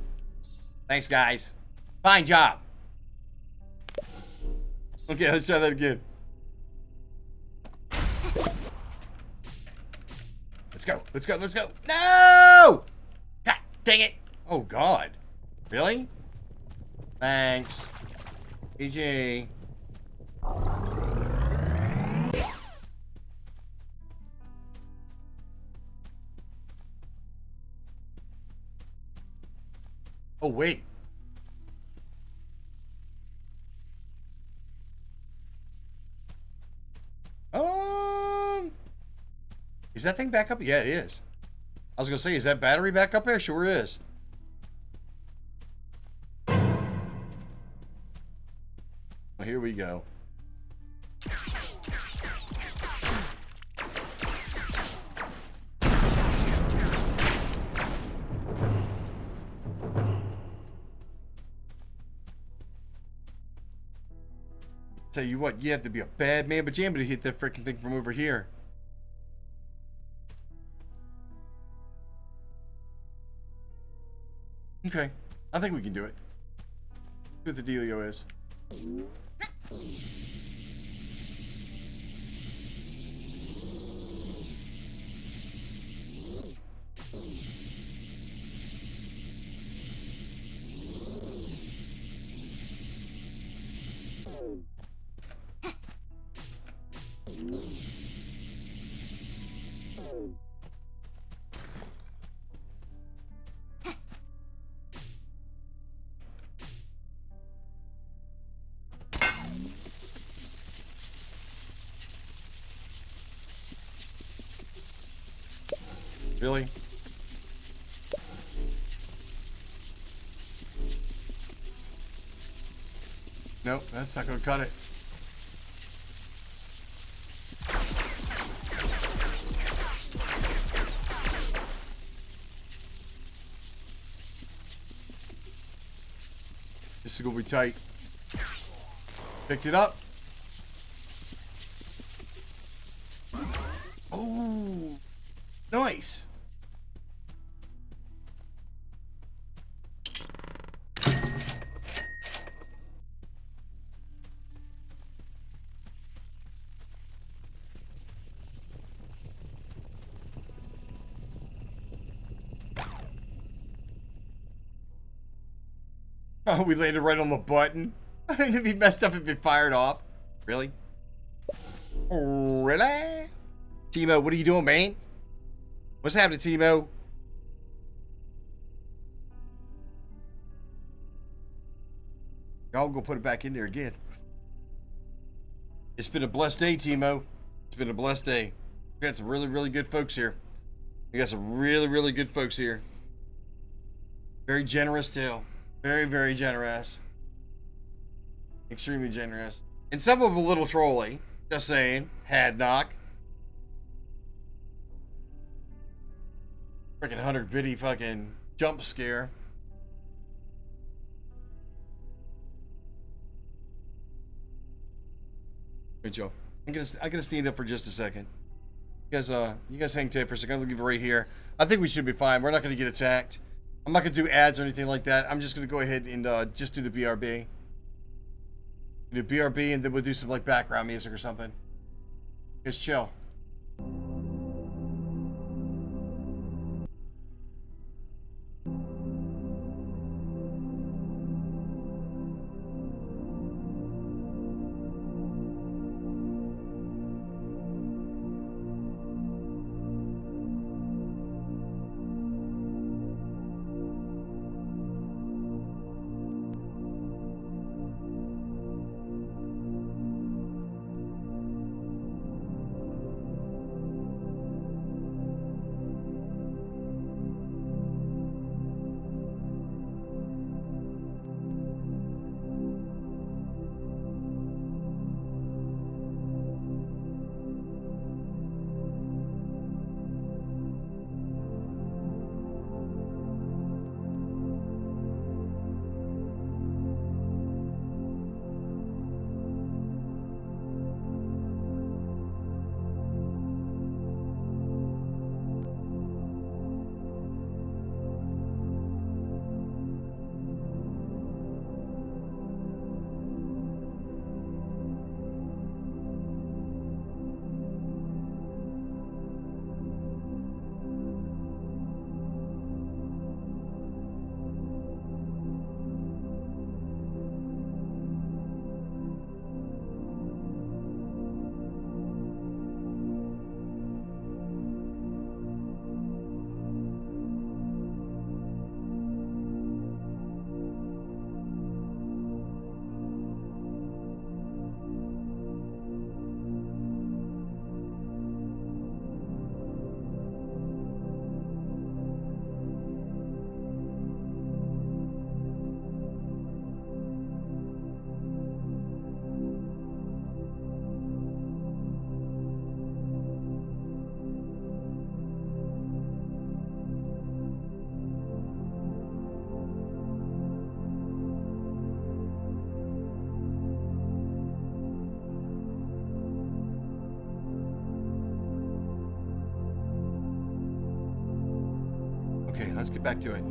Thanks, guys. Fine job. Okay, let's try that again. Let's go. Let's go. Let's go. No! God dang it. Oh, God. Really? Thanks. PG. Oh, wait. Is that thing back up? Yeah, it is. I was gonna say, is that battery back up there? Sure is. Well, here we go. Tell you what, you have to be a bad man pajama to hit that freaking thing from over here. Okay, I think we can do it. See what the dealio is. Really? Nope, that's not gonna cut it. This is gonna be tight. Picked it up. Oh, nice. Oh, we landed right on the button. It'd be messed up if it fired off. Really? Really? Timo, what are you doing, man? What's happening, Timo? Y'all go put it back in there again. It's been a blessed day, Timo. It's been a blessed day. We got some really, really good folks here. We got some really, really good folks here. Very generous, too. Very, very generous. Extremely generous. And some of them a little trolly. Just saying. Had knock. Freaking 100 bitty fucking jump scare. Good job. I gotta stand up for just a second. You guys hang tight for a second. I'm gonna leave it right here. I think we should be fine. We're not gonna get attacked. I'm not gonna do ads or anything like that. I'm just gonna go ahead and just do the BRB. Do BRB and then we'll do some like background music or something. Just chill. let's get back to it.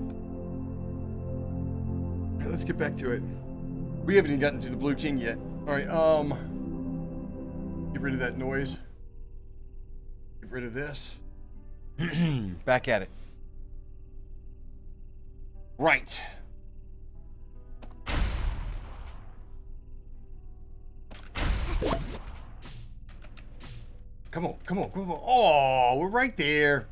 All right, let's get back to it. We haven't even gotten to the Blue King yet. All right, get rid of that noise. Get rid of this. Back at it. Right. Come on, come on, come on. Oh, we're right there.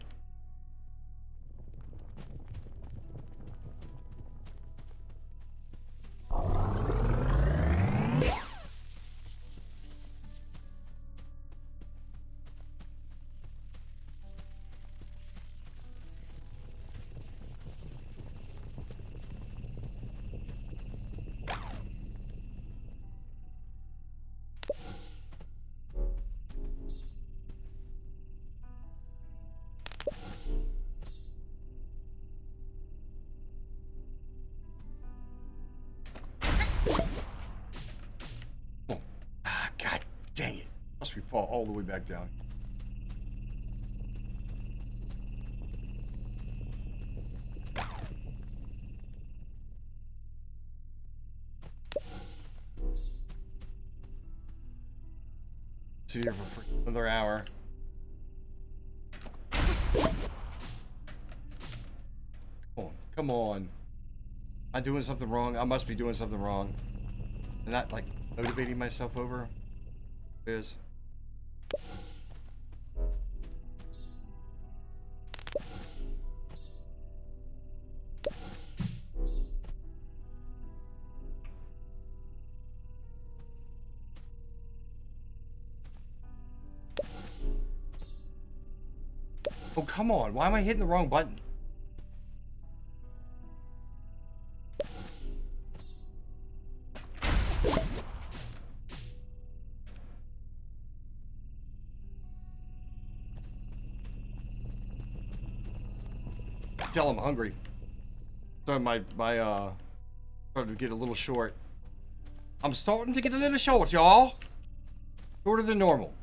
God dang it. Unless we fall all the way back down. Sit here for another hour. Come on, come on. Am I doing something wrong? I must be doing something wrong. And not like motivating myself over is. Oh, come on. Why am I hitting the wrong button? Tell I'm hungry. So my started to get a little short. I'm starting to get a little short, y'all. Shorter than normal.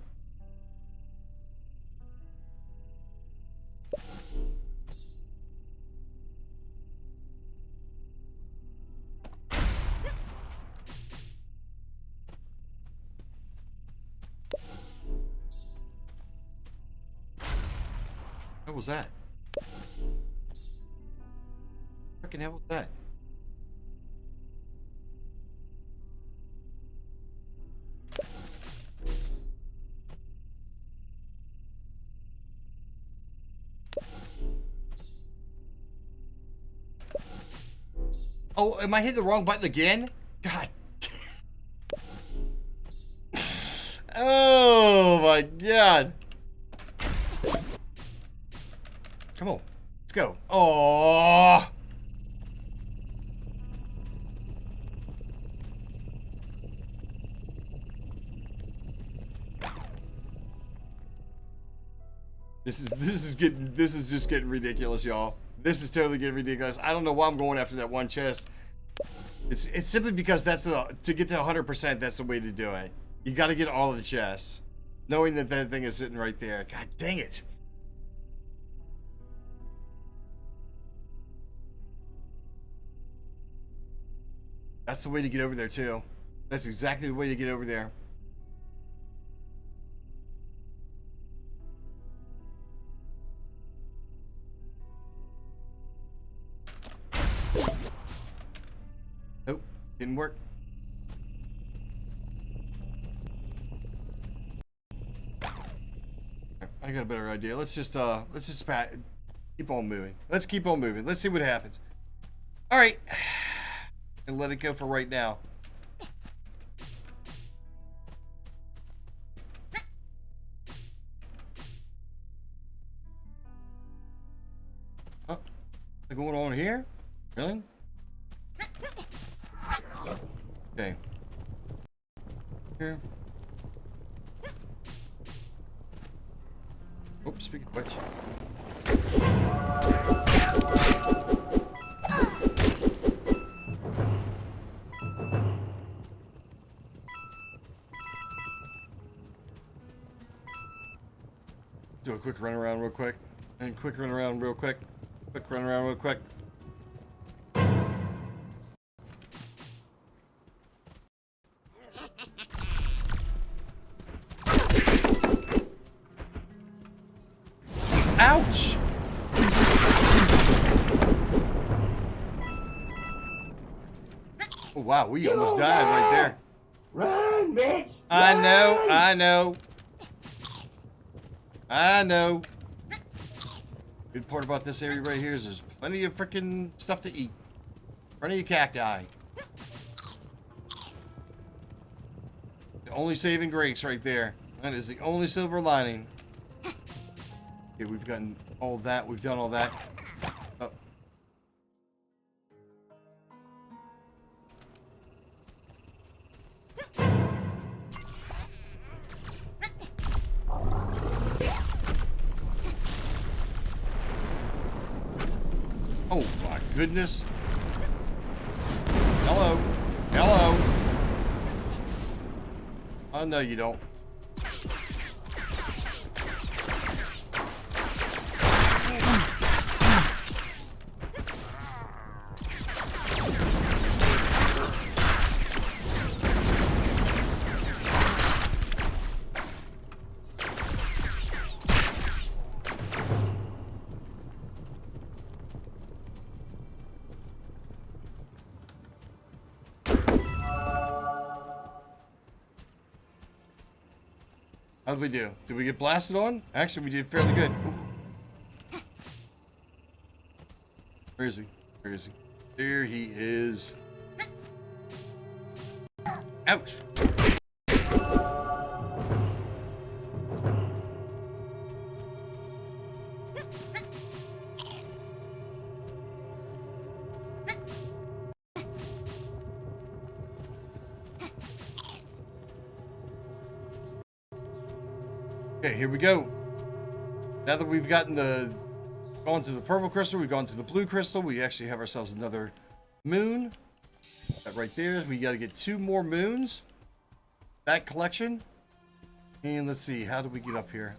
What was that? Freaking hell was that? Oh, am I hitting the wrong button again? God. Oh my God. Come on. Let's go. Oh. This is just getting ridiculous, y'all. This is totally getting ridiculous. I don't know why I'm going after that one chest. It's simply because that's to get to 100%. That's the way to do it. You got to get all of the chests, knowing that that thing is sitting right there. God dang it! That's the way to get over there too. That's exactly the way to get over there. Nope, didn't work. I got a better idea. Let's just keep on moving. Let's keep on moving. Let's see what happens. All right, and let it go for right now. Oh, what's going on here? Really? Okay. Here. Oops, speaking of which. Do a quick run around real quick. And quick run around real quick. Quick run around real quick. Ouch! Oh, wow, we almost died right there. Run, bitch! I know, Run! I know. I know. Good part about this area right here is there's plenty of freaking stuff to eat. Plenty of cacti. The only saving grace right there. That is the only silver lining. Okay, we've gotten all that. We've done all that. Oh. Oh my goodness. Hello. Hello. Oh no, you don't. How did we do? Did we get blasted on? Actually, we did fairly good. Ooh. Where is he? Where is he? There he is. Ouch. Okay, here we go. Now that we've gone to the purple crystal, we've gone to the blue crystal, we actually have ourselves another moon. That right there, we got to get 2 more moons. That collection. And let's see, how do we get up here?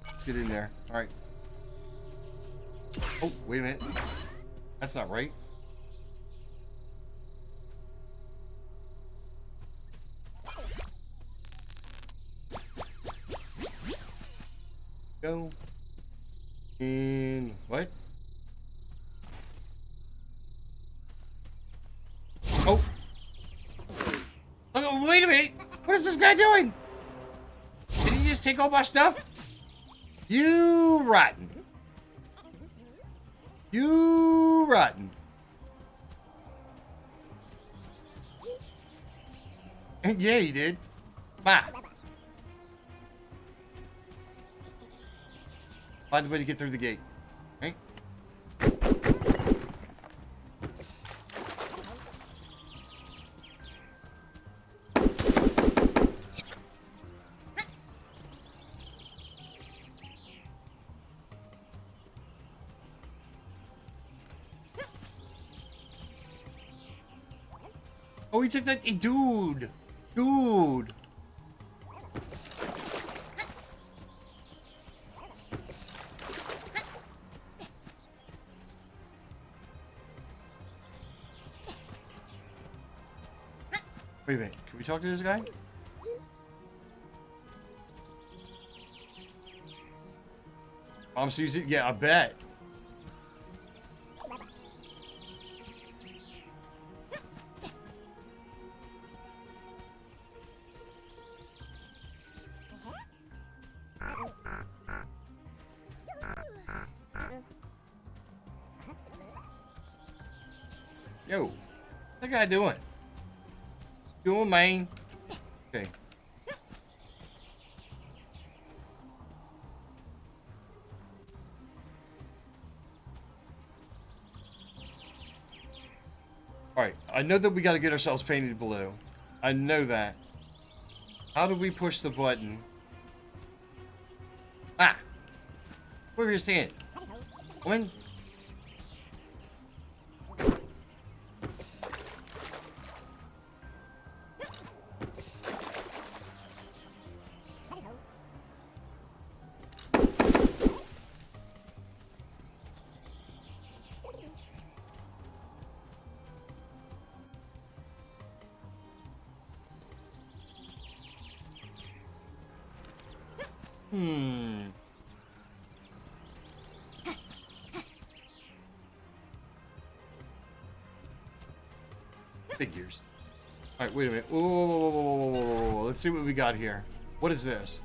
Let's get in there. All right. Oh, wait a minute. That's not right. Go. And what? Oh. Oh, wait a minute. What is this guy doing? Did he just take all my stuff? You rotten. You rotten. And yeah, he did. Bye. Find a way to get through the gate. Right? Oh, he took that. Hey, dude. Dude. Wait a minute. Can we talk to this guy? Susie? Yeah, I bet. Yo, what's that guy doing? Doing, man. Okay. Alright, I know that we got to get ourselves painted blue. I know that. How do we push the button? Ah! Where are you standing? When? Hmm. Figures. All right, wait a minute. Whoa, whoa, whoa, whoa, whoa, whoa, whoa, whoa, whoa. Let's see what we got here. What is this?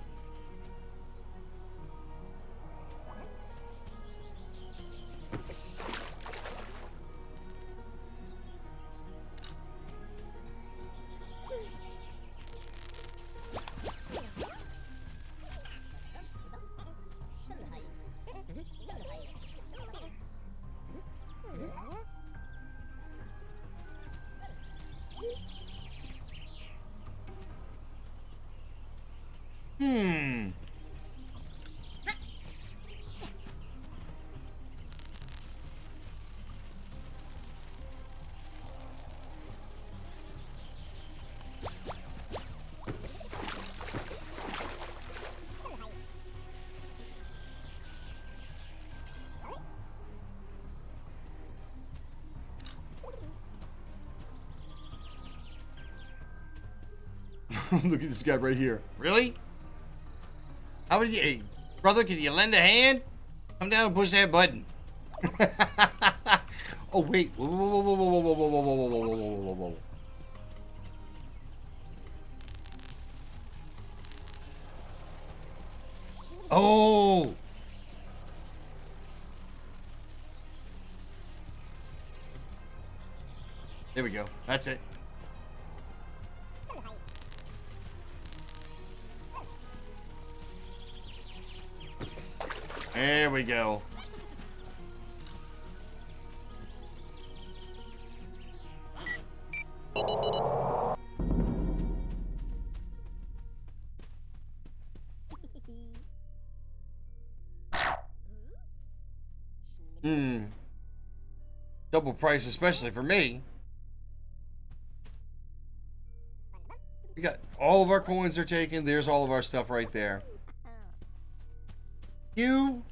Hmm. Look at this guy right here. Really? How would you, hey, brother, can you lend a hand? Come down and push that button. Oh, wait. Whoa, whoa, whoa, whoa, whoa, whoa, whoa, whoa, whoa, whoa, whoa, whoa, whoa, whoa. Oh! There we go. That's it. There we go. Hmm. Double price, especially for me. We got all of our coins are taken. There's all of our stuff right there. You.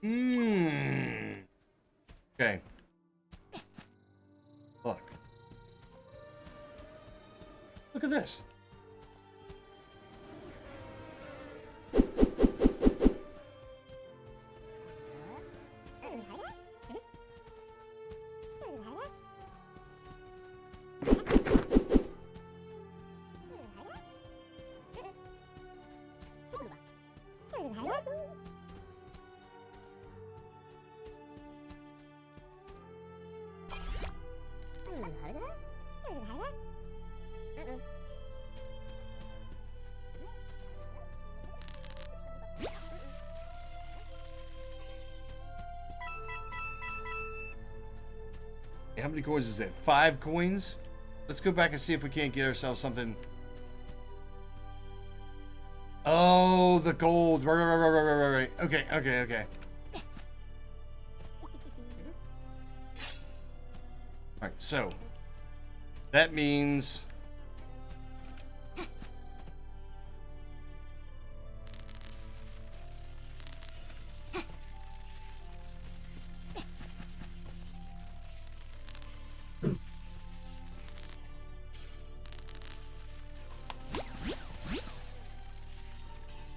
Hmm. Okay. Look. Look at this. How many coins is that? 5 coins? Let's go back and see if we can't get ourselves something. Oh, the gold. Right. Okay. Alright, so that means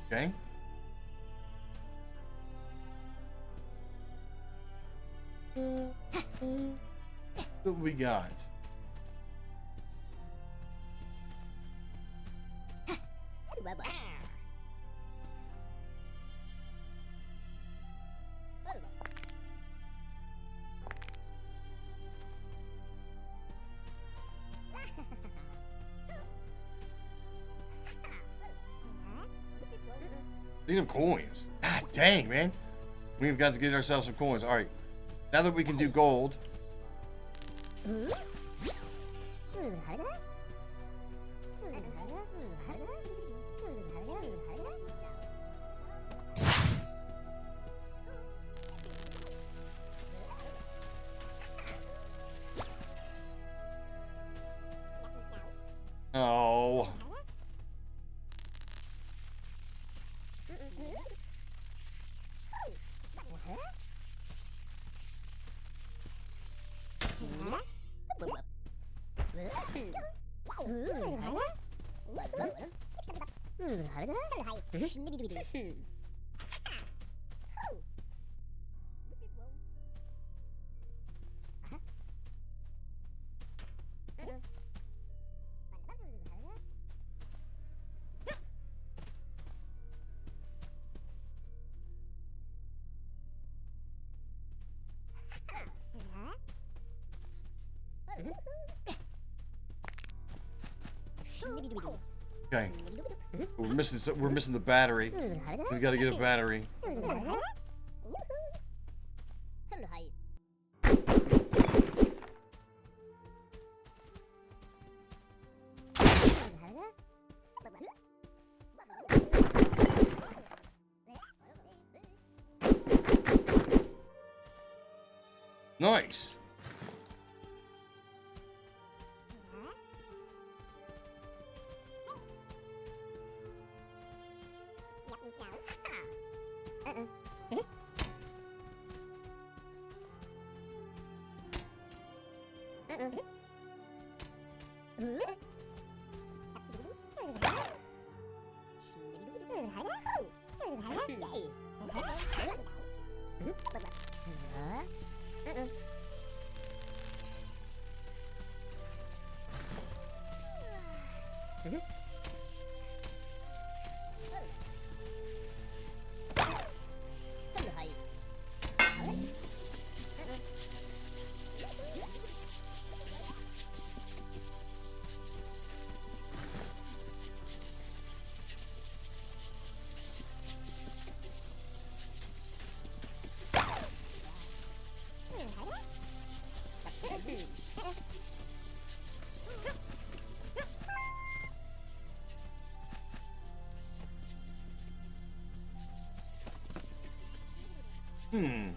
okay. What we got? Need them coins. Ah, dang, man. We've got to get ourselves some coins. All right. Now that we can do gold. Okay. We're missing the battery. We gotta get a battery. Nice. Hmm.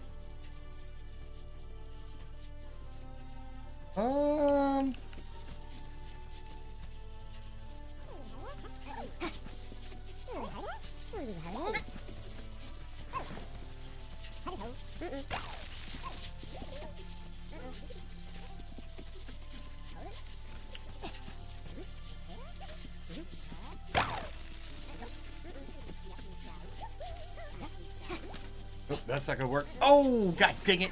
Nope, that's not gonna work. Oh, god dang it.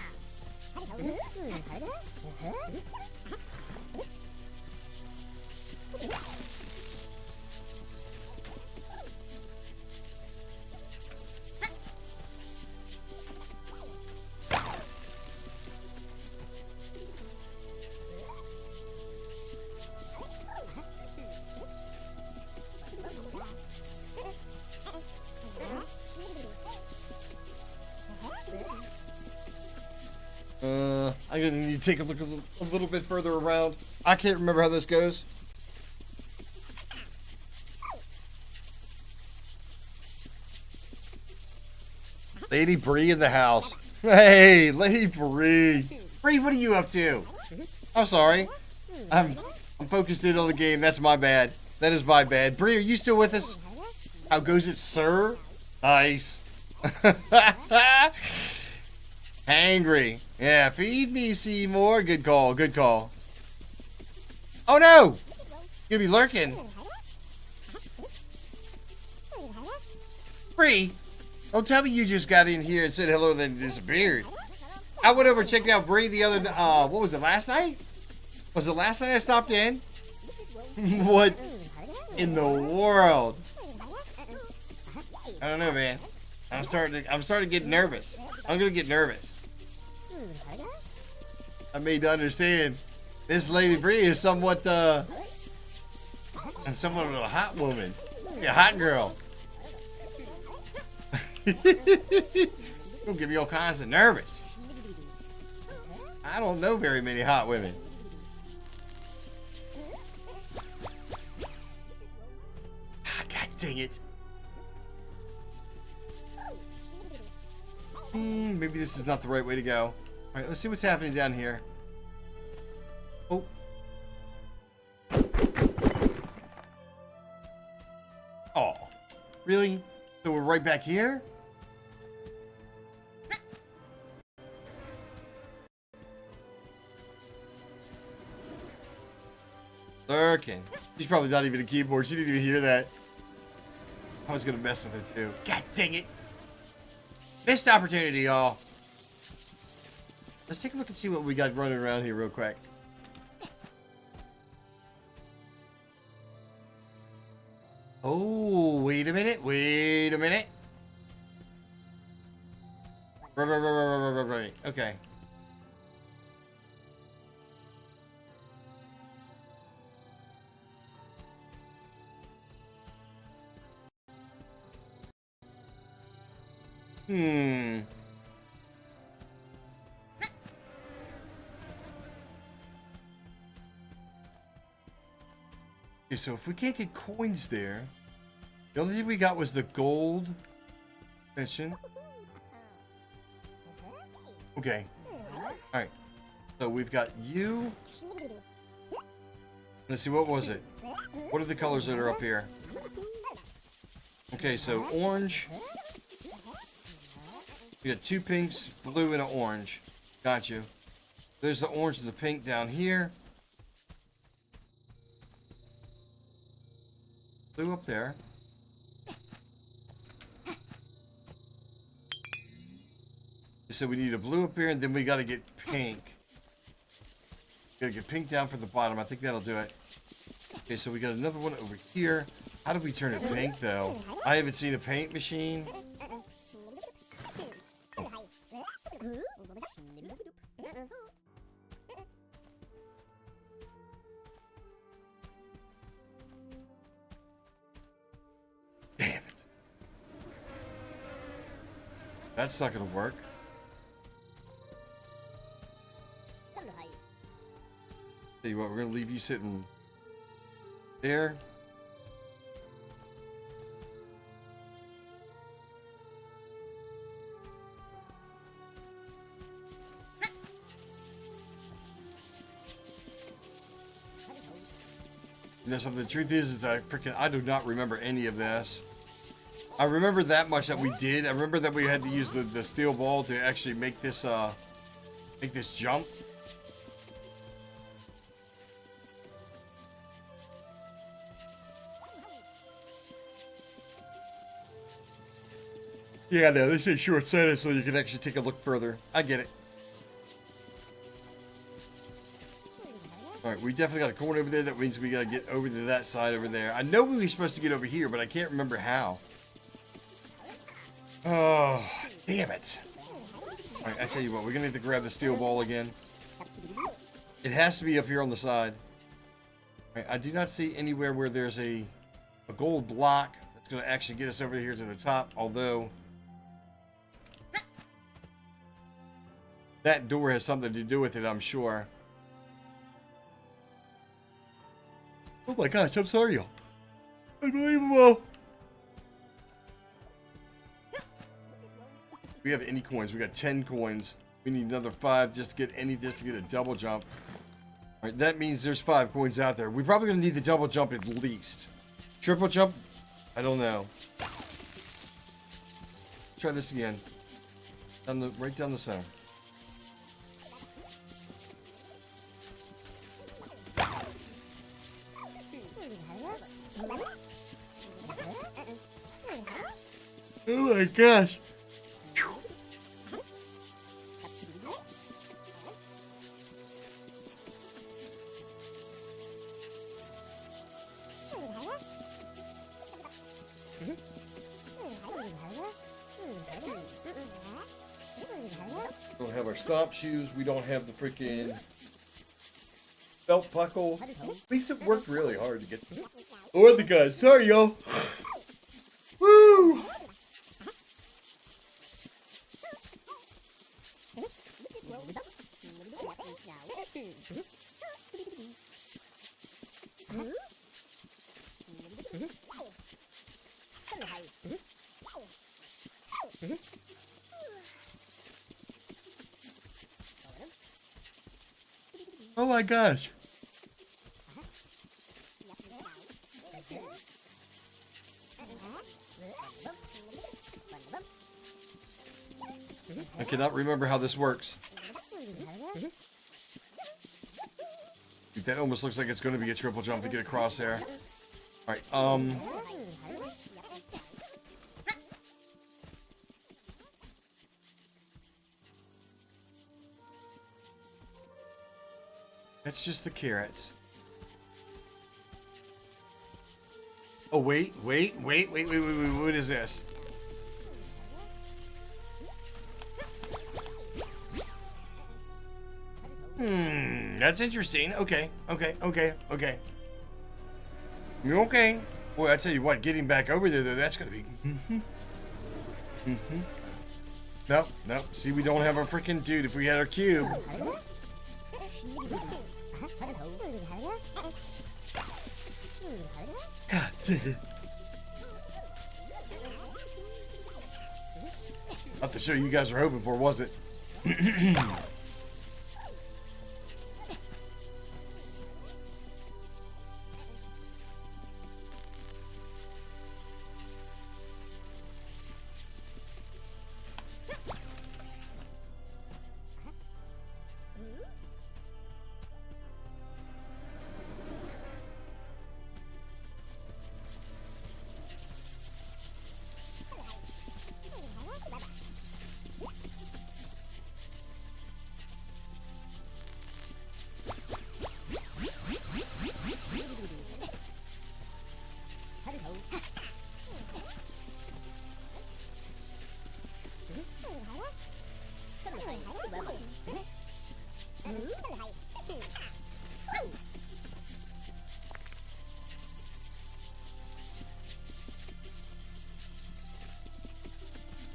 I'm gonna need to take a look a little bit further around. I can't remember how this goes. Lady Bree in the house. Hey, Lady Bree. Bree, what are you up to? I'm sorry. I'm focused in on the game. That's my bad. That is my bad. Bree, are you still with us? How goes it, sir? Nice. Hangry. Yeah, feed me, Seymour. Good call, good call. Oh no! You'll be lurking. Bree, don't tell me you just got in here and said hello and then disappeared. I went over and checked out Bree the other, what was it, last night? Was it last night I stopped in? What in the world? I don't know, man. I'm starting to get nervous. I'm gonna get nervous. I made to understand this Lady Bree is somewhat and somewhat of a hot woman. A hot girl. Don't get me all kinds of nervous. I don't know very many hot women. God dang it. Maybe this is not the right way to go. Alright, let's see what's happening down here. Oh. Oh. Really? So we're right back here? Lurking. She's probably not even a keyboard. She didn't even hear that. I was gonna mess with it too. God dang it. Missed opportunity, y'all. Let's take a look and see what we got running around here real quick. Oh, wait a minute. Wait a minute. Right. Okay. Hmm. Okay, so if we can't get coins there, the only thing we got was the gold mission. Okay. Alright. So we've got you. Let's see, what was it? What are the colors that are up here? Okay, so orange. We got 2 pinks, blue, and an orange. Got you. There's the orange and the pink down here. Blue up there. So we need a blue up here, and then we got to get pink. Gotta get pink down from the bottom. I think that'll do it. Okay, so we got another one over here. How do we turn it pink, though? I haven't seen a paint machine. Damn it. That's not gonna work. Tell you what, we're gonna leave you sitting there. You know something, the truth is I do not remember any of this. I remember that much that we did. I remember that we had to use the steel ball to actually make this jump. Yeah, no, this is short-sighted, so you can actually take a look further. I get it. Alright, we definitely got a corner over there. That means we gotta get over to that side over there. I know we were supposed to get over here, but I can't remember how. Oh, damn it. Alright, I tell you what, we're gonna have to grab the steel ball again. It has to be up here on the side. Alright, I do not see anywhere where there's a gold block that's gonna actually get us over here to the top, although that door has something to do with it, I'm sure. Oh my gosh, I'm sorry, y'all. Unbelievable. We have any coins. We got 10 coins. We need another 5 just to get a double jump. All right, that means there's 5 coins out there. We're probably gonna need the double jump at least. Triple jump? I don't know. Try this again. Right down the center. Oh my gosh. We don't have our stop shoes. We don't have the freaking belt buckle. At least it worked really hard to get. Or the gun. Sorry, y'all. Woo! Oh my gosh. I cannot remember how this works. Dude, that almost looks like it's going to be a triple jump to get across there. right. That's just the carrots. Oh, wait. What is this? That's interesting. Okay. You're okay. Boy, I tell you what, getting back over there, though, that's gonna be... Nope. See, we don't have our freaking dude. If we had our cube... Not the show you guys were hoping for, was it?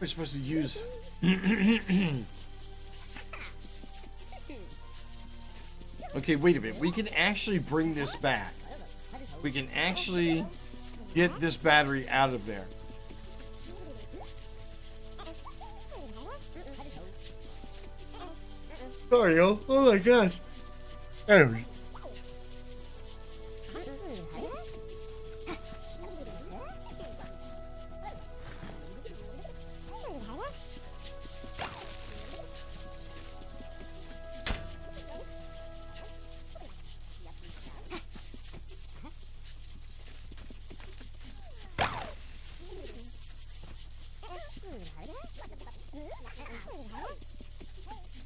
We're supposed to use... Okay, wait a minute. We can actually bring this back. We can actually get this battery out of there. Sorry, yo. Oh my gosh. Anyway.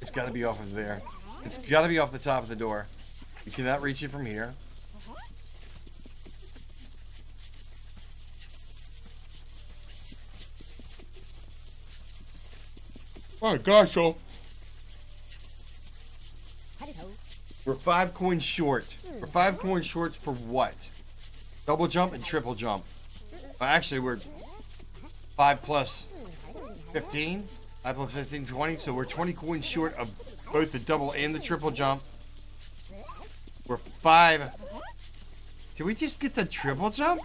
It's got to be off of there. It's got to be off the top of the door. You cannot reach it from here. Oh gosh, oh. We're 5 coins short. We're 5 coins short for what? Double jump and triple jump. Well, actually, we're 5 plus 15. 5 plus 15, 20. So we're 20 coins short of both the double and the triple jump. We're 5. Can we just get the triple jump?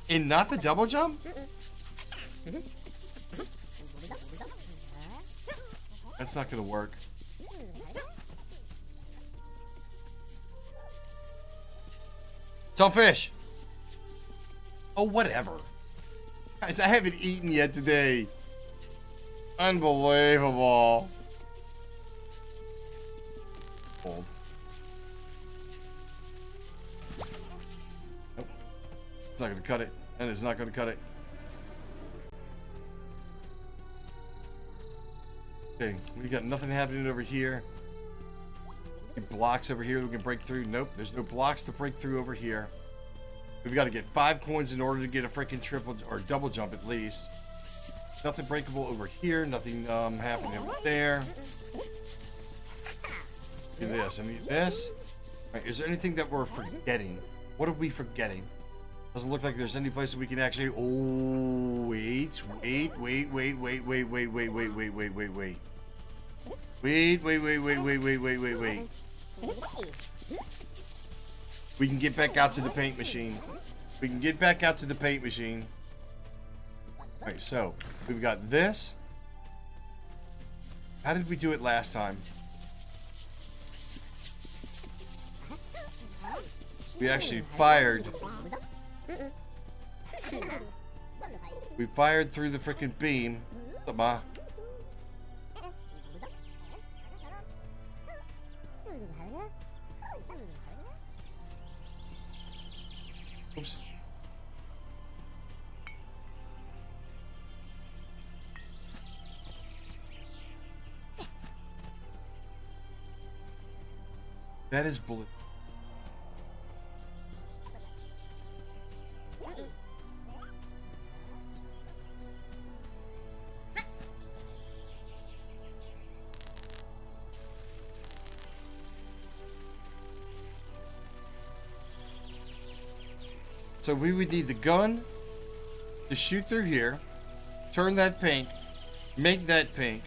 And not the double jump? That's not going to work. Fish. Oh, whatever. Guys, I haven't eaten yet today. Unbelievable. Hold. Nope. It's not going to cut it. And it's not going to cut it. Okay, we got nothing happening over here. Any blocks over here we can break through? Nope, there's no blocks to break through over here. We've got to get 5 coins in order to get a freaking triple or double jump at least. Nothing breakable over here. Nothing happening over there. Do this. I need this. All right, is there anything that we're forgetting? What are we forgetting? Doesn't look like there's any place that we can actually... Oh, wait. Wait. We can get back out to the paint machine. Alright, so we've got this. How did we do it last time? We actually fired. We fired through the freaking beam. What's up, Ma? Oops. That is blue. So we would need the gun to shoot through here, turn that pink, make that pink.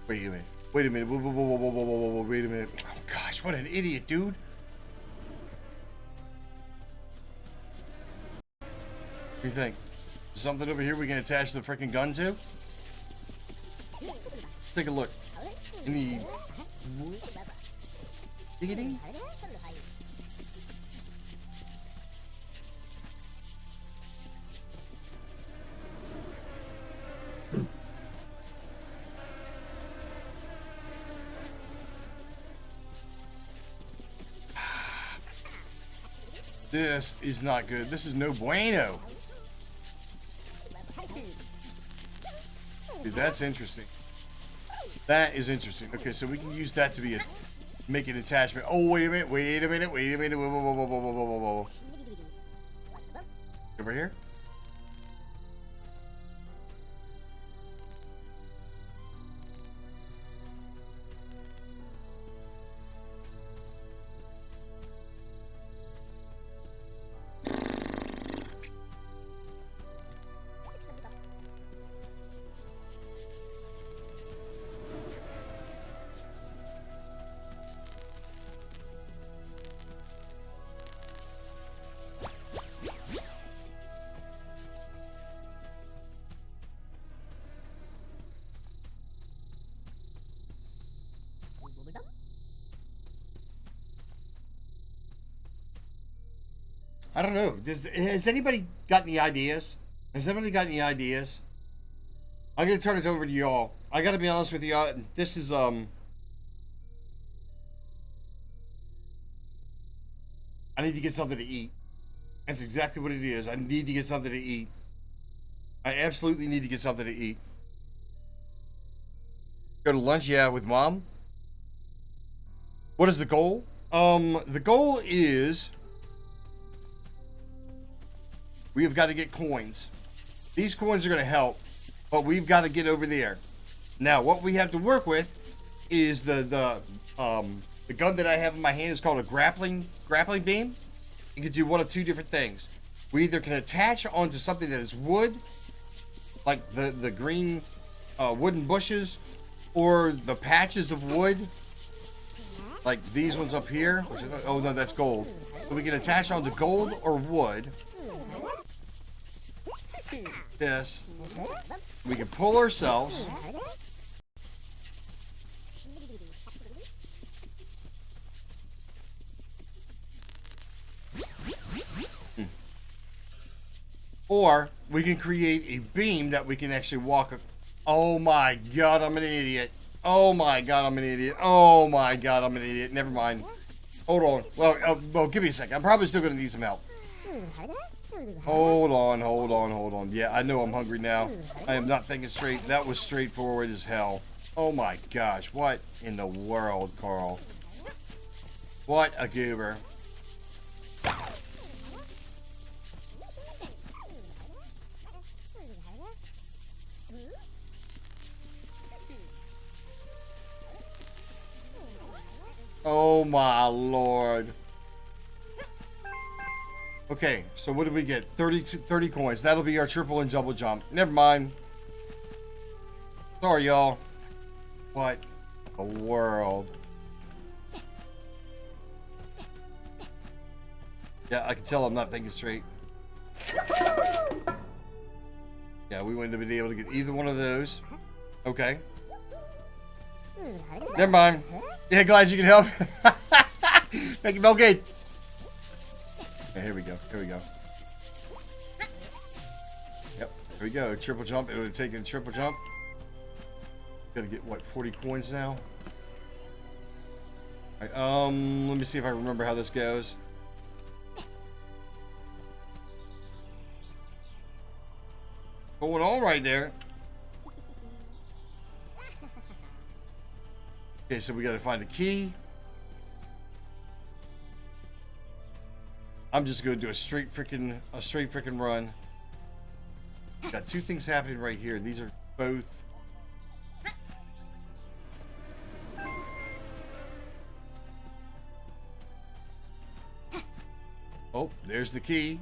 Wait a minute. Wait a minute. Whoa, whoa, whoa, whoa, whoa, whoa, whoa, whoa, wait a minute. Oh, gosh, what an idiot, dude. What do you think? Something over here we can attach the freaking gun to? Let's take a look. Any... Diggity? This is not good. This is no bueno. Dude, that's interesting. That is interesting. Okay, so we can use that to be a make an attachment. Oh, wait a minute. Wait a minute. Wait a minute. Whoa, whoa, whoa, whoa, whoa, whoa, whoa, whoa. Over here. I don't know. Has anybody got any ideas? Has anybody got any ideas? I'm gonna turn it over to y'all. I gotta be honest with y'all. This is I need to get something to eat. That's exactly what it is. I need to get something to eat. I absolutely need to get something to eat. Go to lunch, yeah, with mom. What is the goal? The goal is we have got to get coins. These coins are going to help, but we've got to get over there. Now, what we have to work with is the gun that I have in my hand is called a grappling beam. You can do one of two different things. We either can attach onto something that is wood, like the green wooden bushes, or the patches of wood Like these ones up here. Which is, oh no, that's gold. So we can attach onto gold or wood. This. We can pull ourselves. Or we can create a beam that we can actually walk. Oh my god, I'm an idiot. Oh my god, I'm an idiot. Oh my god, I'm an idiot. Never mind. Hold on. Well, give me a second. I'm probably still going to need some help. Hold on. Yeah, I know I'm hungry now. I am not thinking straight. That was straightforward as hell. Oh my gosh. What in the world, Carl? What a goober. Oh my lord. Okay, so what did we get? 30 coins. That'll be our triple and double jump. Never mind. Sorry, y'all. What a world. Yeah, I can tell I'm not thinking straight. Yeah, we wouldn't have been able to get either one of those. Okay. Never mind. Yeah, glad you can help. Thank you, okay. Okay, here we go. Here we go. Yep, here we go. Triple jump. It would have taken a triple jump. Gotta get what, 40 coins now? Alright, let me see if I remember how this goes. Going on right there. Okay, so we gotta find a key. I'm just gonna do a straight freaking run. Got two things happening right here. These are both. Oh, there's the key.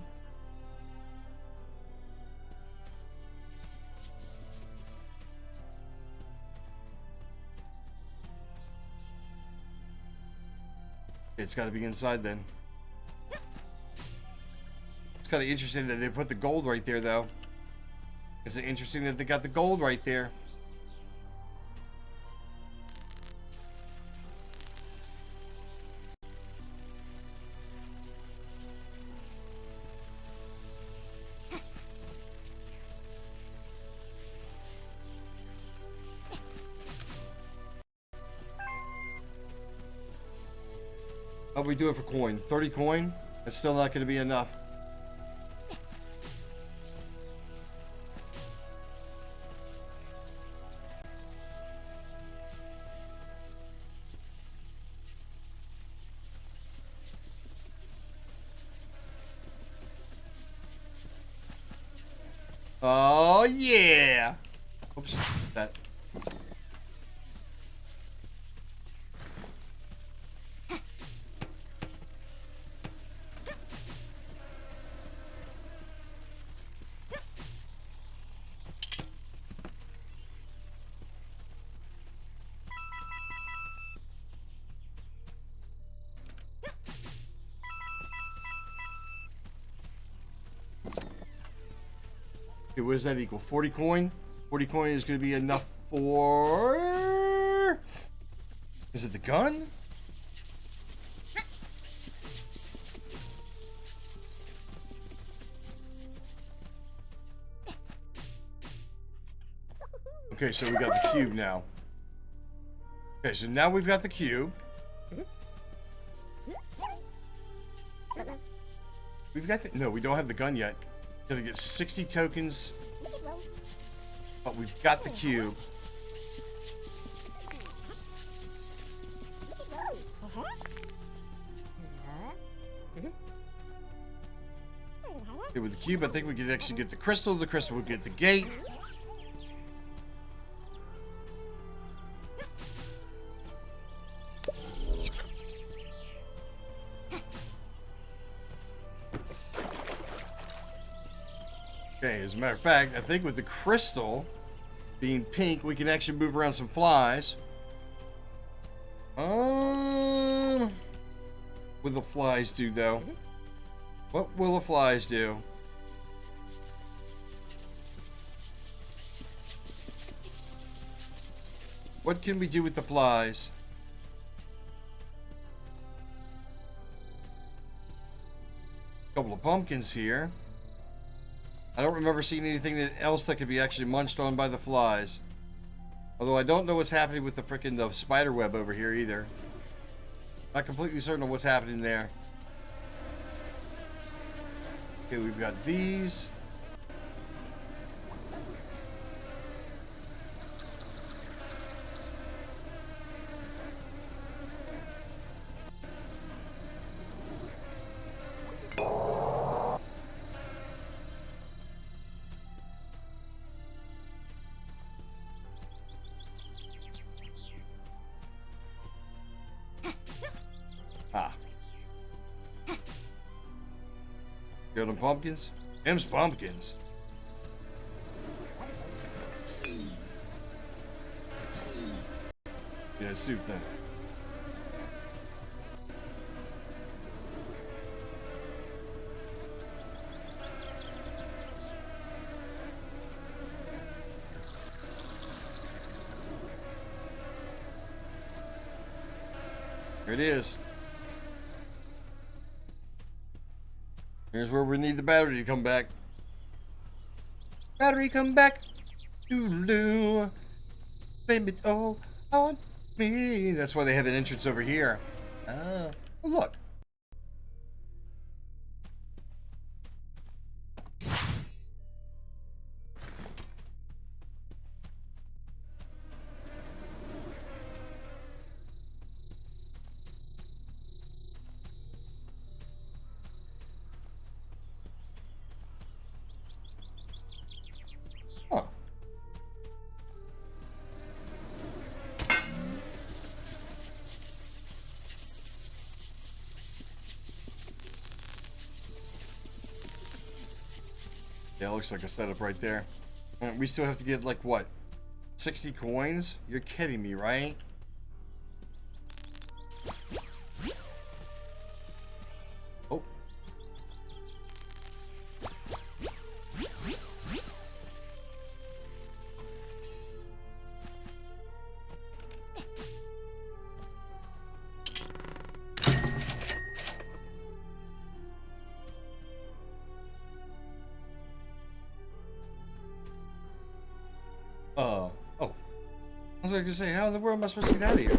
It's got to be inside then. It's kind of interesting that they put the gold right there, though. Is it interesting that they got the gold right there? How we do it for coin? 30 coin? That's still not going to be enough. Oh yeah! Oops, that. Okay, what does that equal? 40 coin? 40 coin is going to be enough for... Is it the gun? Okay, so we got the cube now. Okay, so now we've got the cube. We've got the... No, we don't have the gun yet. Gonna get 60 tokens, but we've got the cube. Okay, with the cube, I think we could actually get the crystal. The crystal would get the gate. Okay, as a matter of fact, I think with the crystal being pink, we can actually move around some flies. What will the flies do, though? What will the flies do? What can we do with the flies? Couple of pumpkins here. I don't remember seeing anything else that could be actually munched on by the flies. Although I don't know what's happening with the frickin' spider web over here either. Not completely certain of what's happening there. Okay, we've got these. Got them pumpkins? Them's pumpkins. Yeah, soup then. Here it is. Here's where we need the battery to come back. Battery, come back. Doo-doo. Blame it all on me. That's why they have an entrance over here. Oh, look. Huh. Yeah, it looks like a setup right there. We still have to get, like, what? 60 coins? You're kidding me, right? Oh. Oh. I was going to say, how in the world am I supposed to get out of here?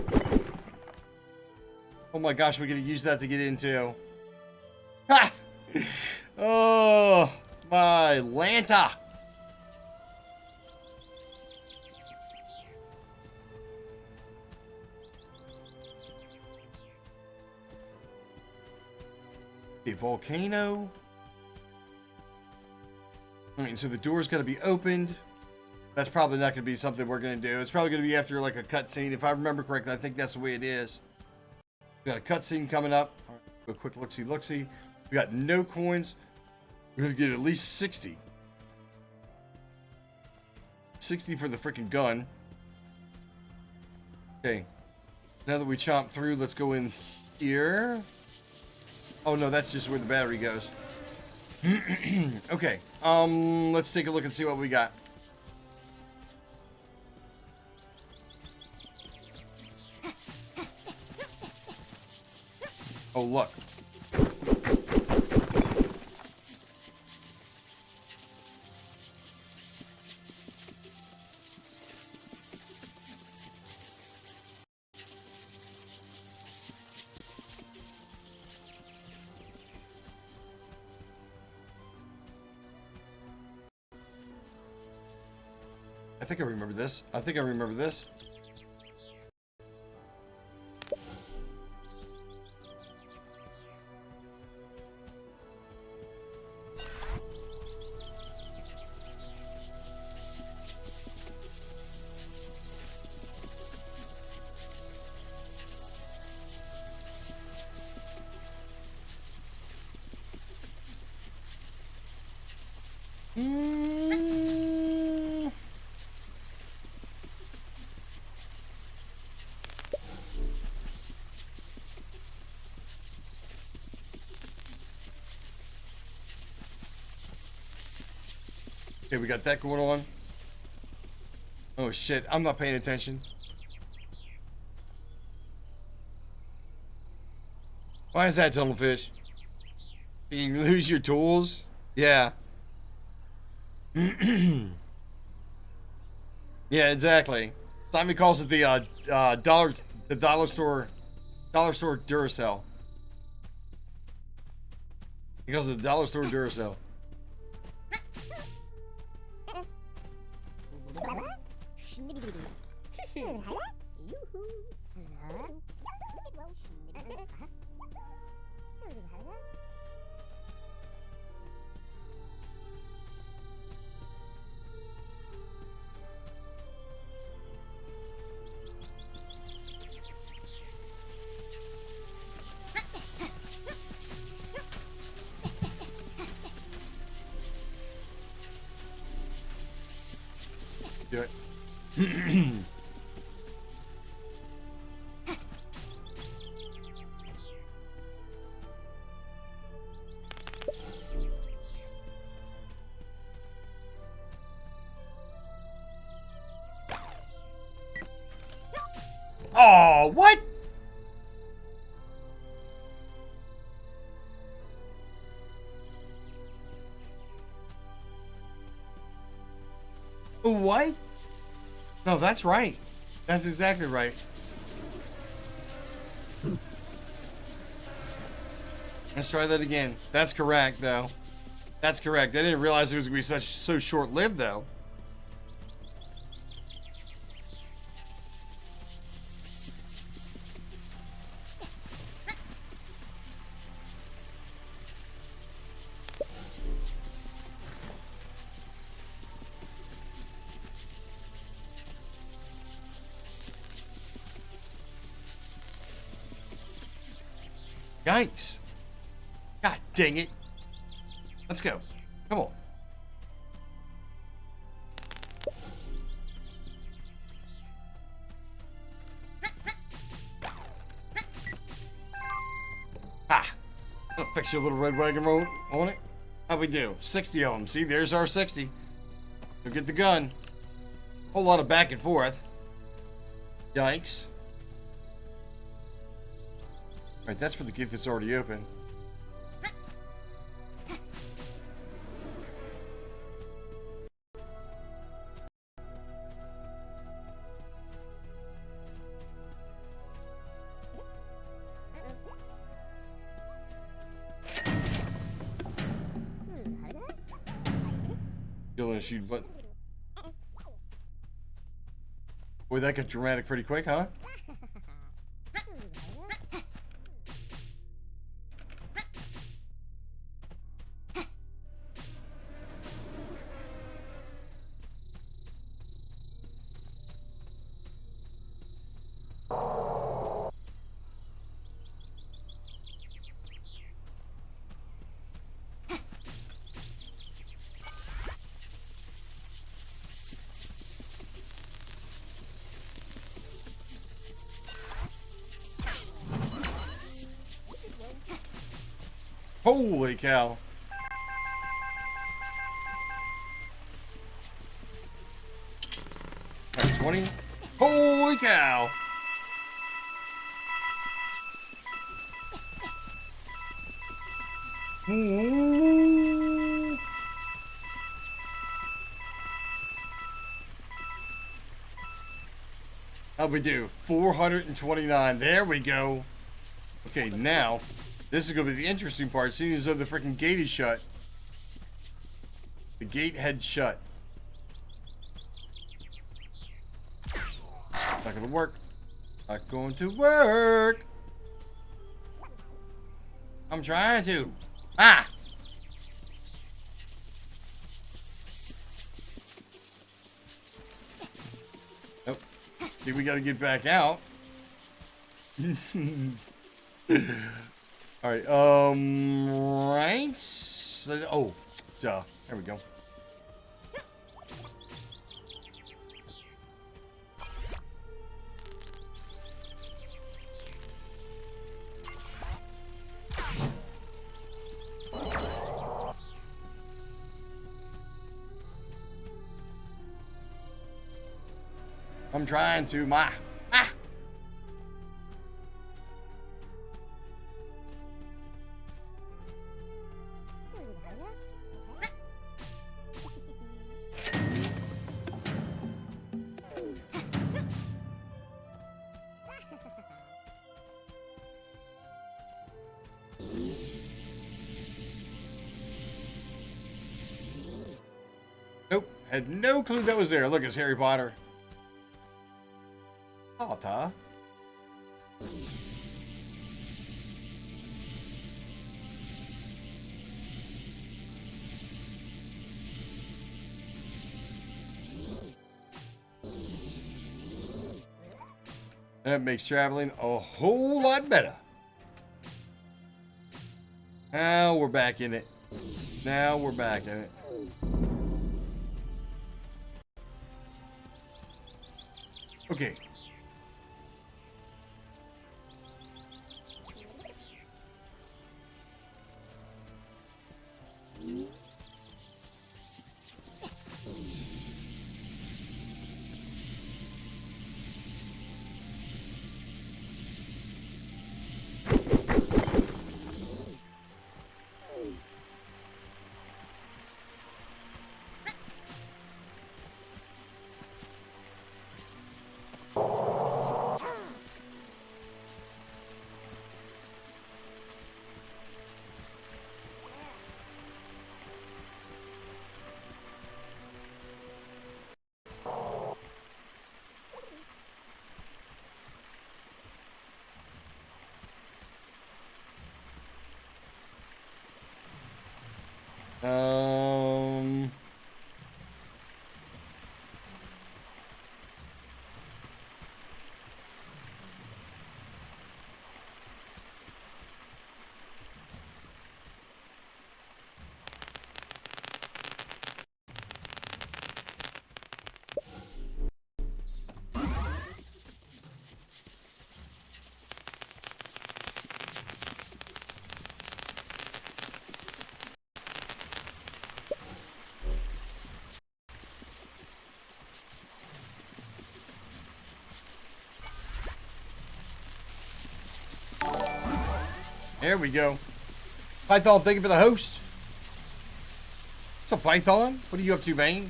Oh my gosh, we're going to use that to get into. Ha! Oh, my Lanta. A volcano. I mean, so the door's got to be opened. That's probably not going to be something we're going to do. It's probably going to be after, like, a cutscene. If I remember correctly, I think that's the way it is. We got a cutscene coming up. All right, do a quick look-see. We got no coins. We're going to get at least 60. 60 for the freaking gun. Okay. Now that we chomp through, let's go in here. Oh, no, that's just where the battery goes. Okay. Let's take a look and see what we got. Oh, look. I think I remember this. Okay, we got that going on. Oh shit, I'm not paying attention. Why is that, Tunnelfish? You lose your tools? Yeah. Yeah, exactly. Simon calls it the dollar store Duracell. He calls it the dollar store Duracell. Do it. Oh, what? What? No, that's right. That's exactly right. Let's try that again. That's correct, though. That's correct. I didn't realize it was going to be so short-lived, though. Yikes. God dang it. Let's go. Come on. Ah. I'll fix your little red wagon road on it. How we do? 60 of them. See, there's our 60. Go get the gun. Whole lot of back and forth. Yikes. Alright, that's for the gate that's already open. You're gonna shoot button. Boy, that got dramatic pretty quick, huh? Holy cow. Alright, 20. Holy cow. Ooh. How'd we do? 429. There we go. Okay, now, this is going to be the interesting part, seeing as though the freaking gate is shut. The gate had shut. Not going to work. Not going to work. I'm trying to. Ah! Nope. See, we got to get back out. All right. Right. Oh, duh. There we go. I'm trying to, my. Ah! Nope, had no clue that was there. Look, it's Harry Potter. Potter. That makes traveling a whole lot better. Now we're back in it. Now we're back in it. Okay. Um. There we go. Python, thank you for the host. What's up, Python? What are you up to, Bane?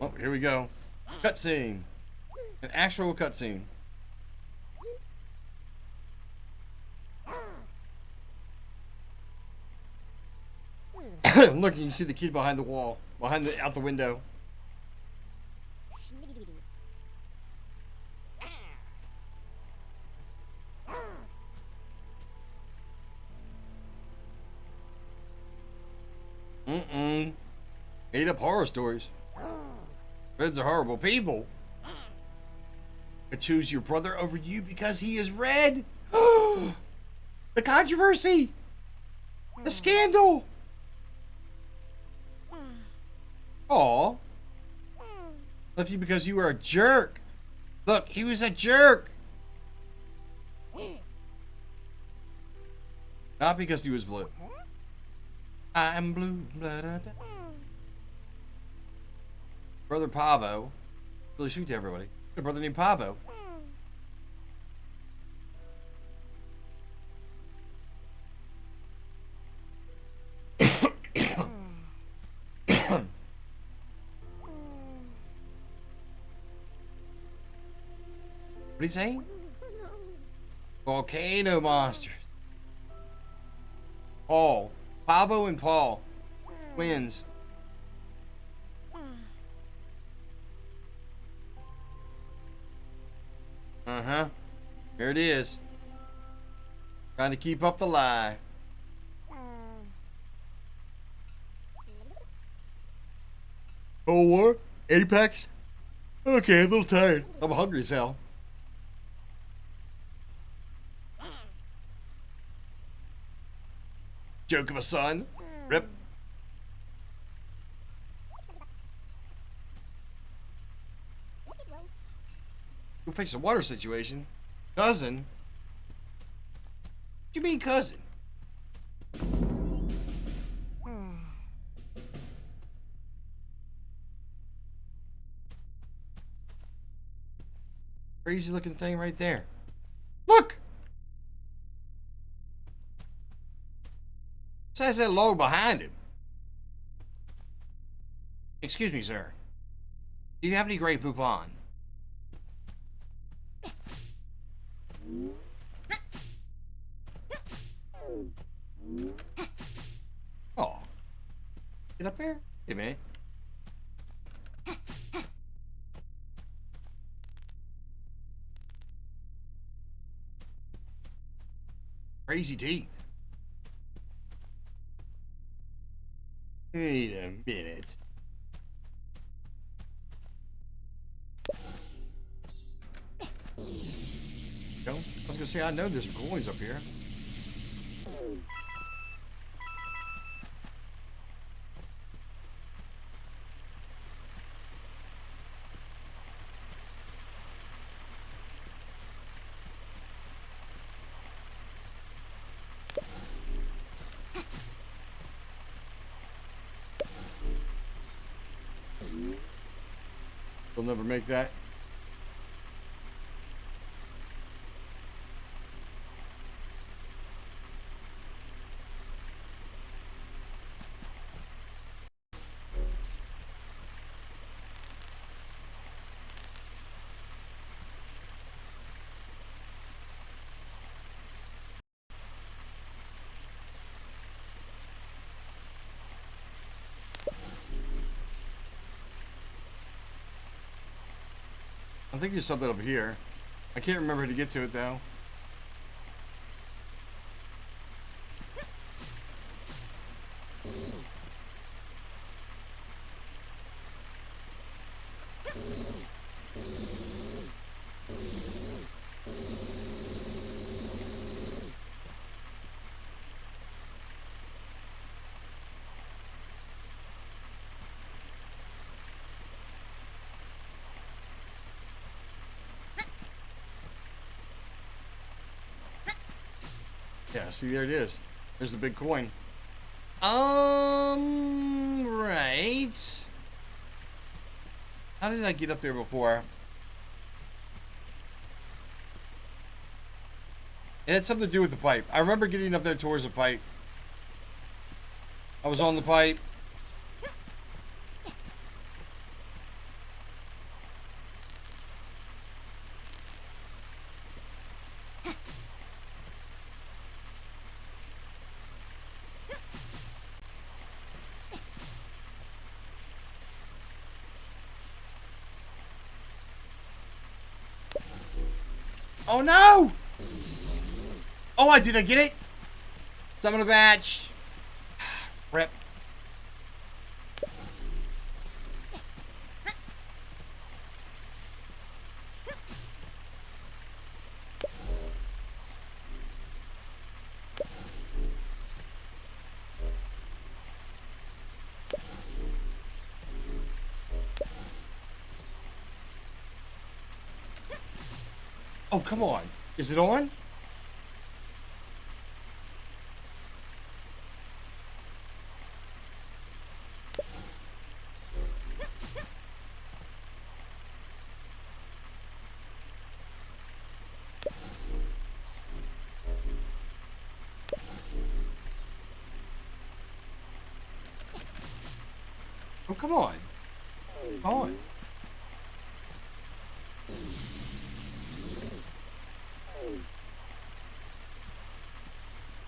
Oh, here we go. Cutscene. An actual cutscene. Look, you can see the kid behind the wall, out the window. Made up horror stories. Reds are horrible people. I choose your brother over you because he is red. The controversy. The scandal. Aw. Left you because you were a jerk. Look, he was a jerk. Not because he was blue. I'm blue. Blah, da, da. Brother Pavo. Really shoot to everybody. A brother named Pavo. What are you saying? Volcano monsters. Paul. Pavo and Paul. Twins. Uh-huh. Here it is. Trying to keep up the lie. Oh, what? Apex? Okay, a little tired. I'm hungry as hell. Joke of a son. Rip. We'll fix the water situation. Cousin? What you mean cousin? Crazy looking thing right there. Look! Says that log behind him. Excuse me, sir. Do you have any Grey Poupon? Oh. Get up here. Hey, man. Crazy teeth. Wait a minute. Go. I was gonna say, I know there's coins up here. We'll never make that. I think there's something up here. I can't remember how to get to it though. Yeah, see, there it is. There's the big coin. Right. How did I get up there before? It had something to do with the pipe. I remember getting up there towards the pipe. I was on the pipe. Oh no! Oh, I did I get it? Summon a batch. Rip. Oh, come on. Is it on? Oh, come on. Come on.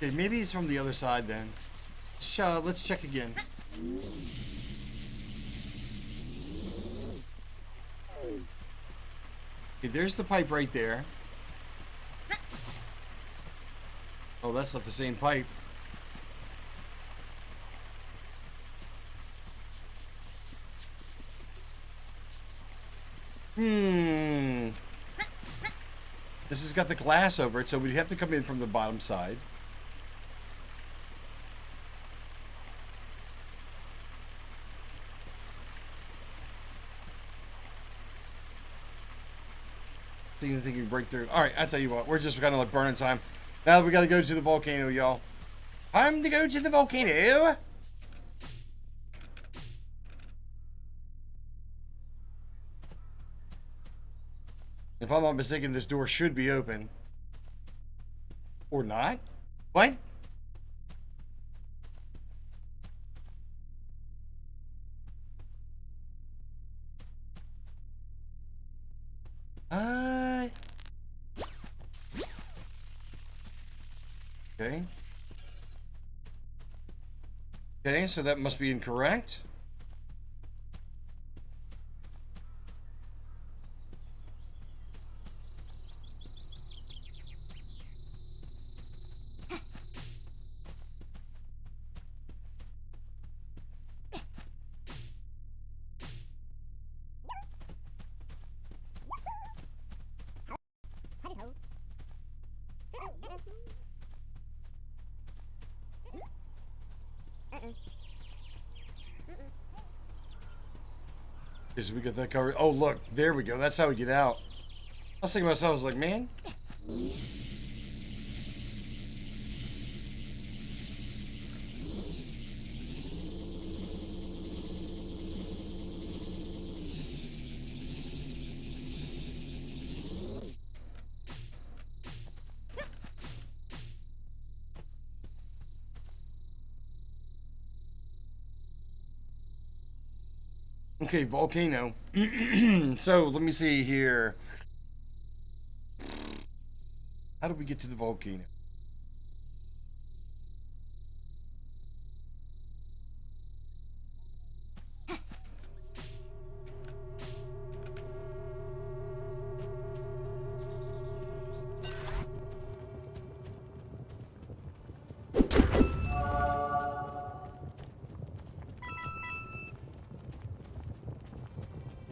Okay, maybe it's from the other side then. Let's check again. Okay, there's the pipe right there. Oh, that's not the same pipe. This has got the glass over it, so we'd have to come in from the bottom side. So you think you can break through? All right, I'll tell you what. We're just kind of like burning time. Now we got to go to the volcano, y'all. Time to go to the volcano. If I'm not mistaken, this door should be open. Or not? What? Okay. Okay, so that must be incorrect. Okay, so we got that covered. Oh, look, there we go. That's how we get out. I was thinking to myself, I was like, man. Okay, volcano. So let me see here. How do we get to the volcano?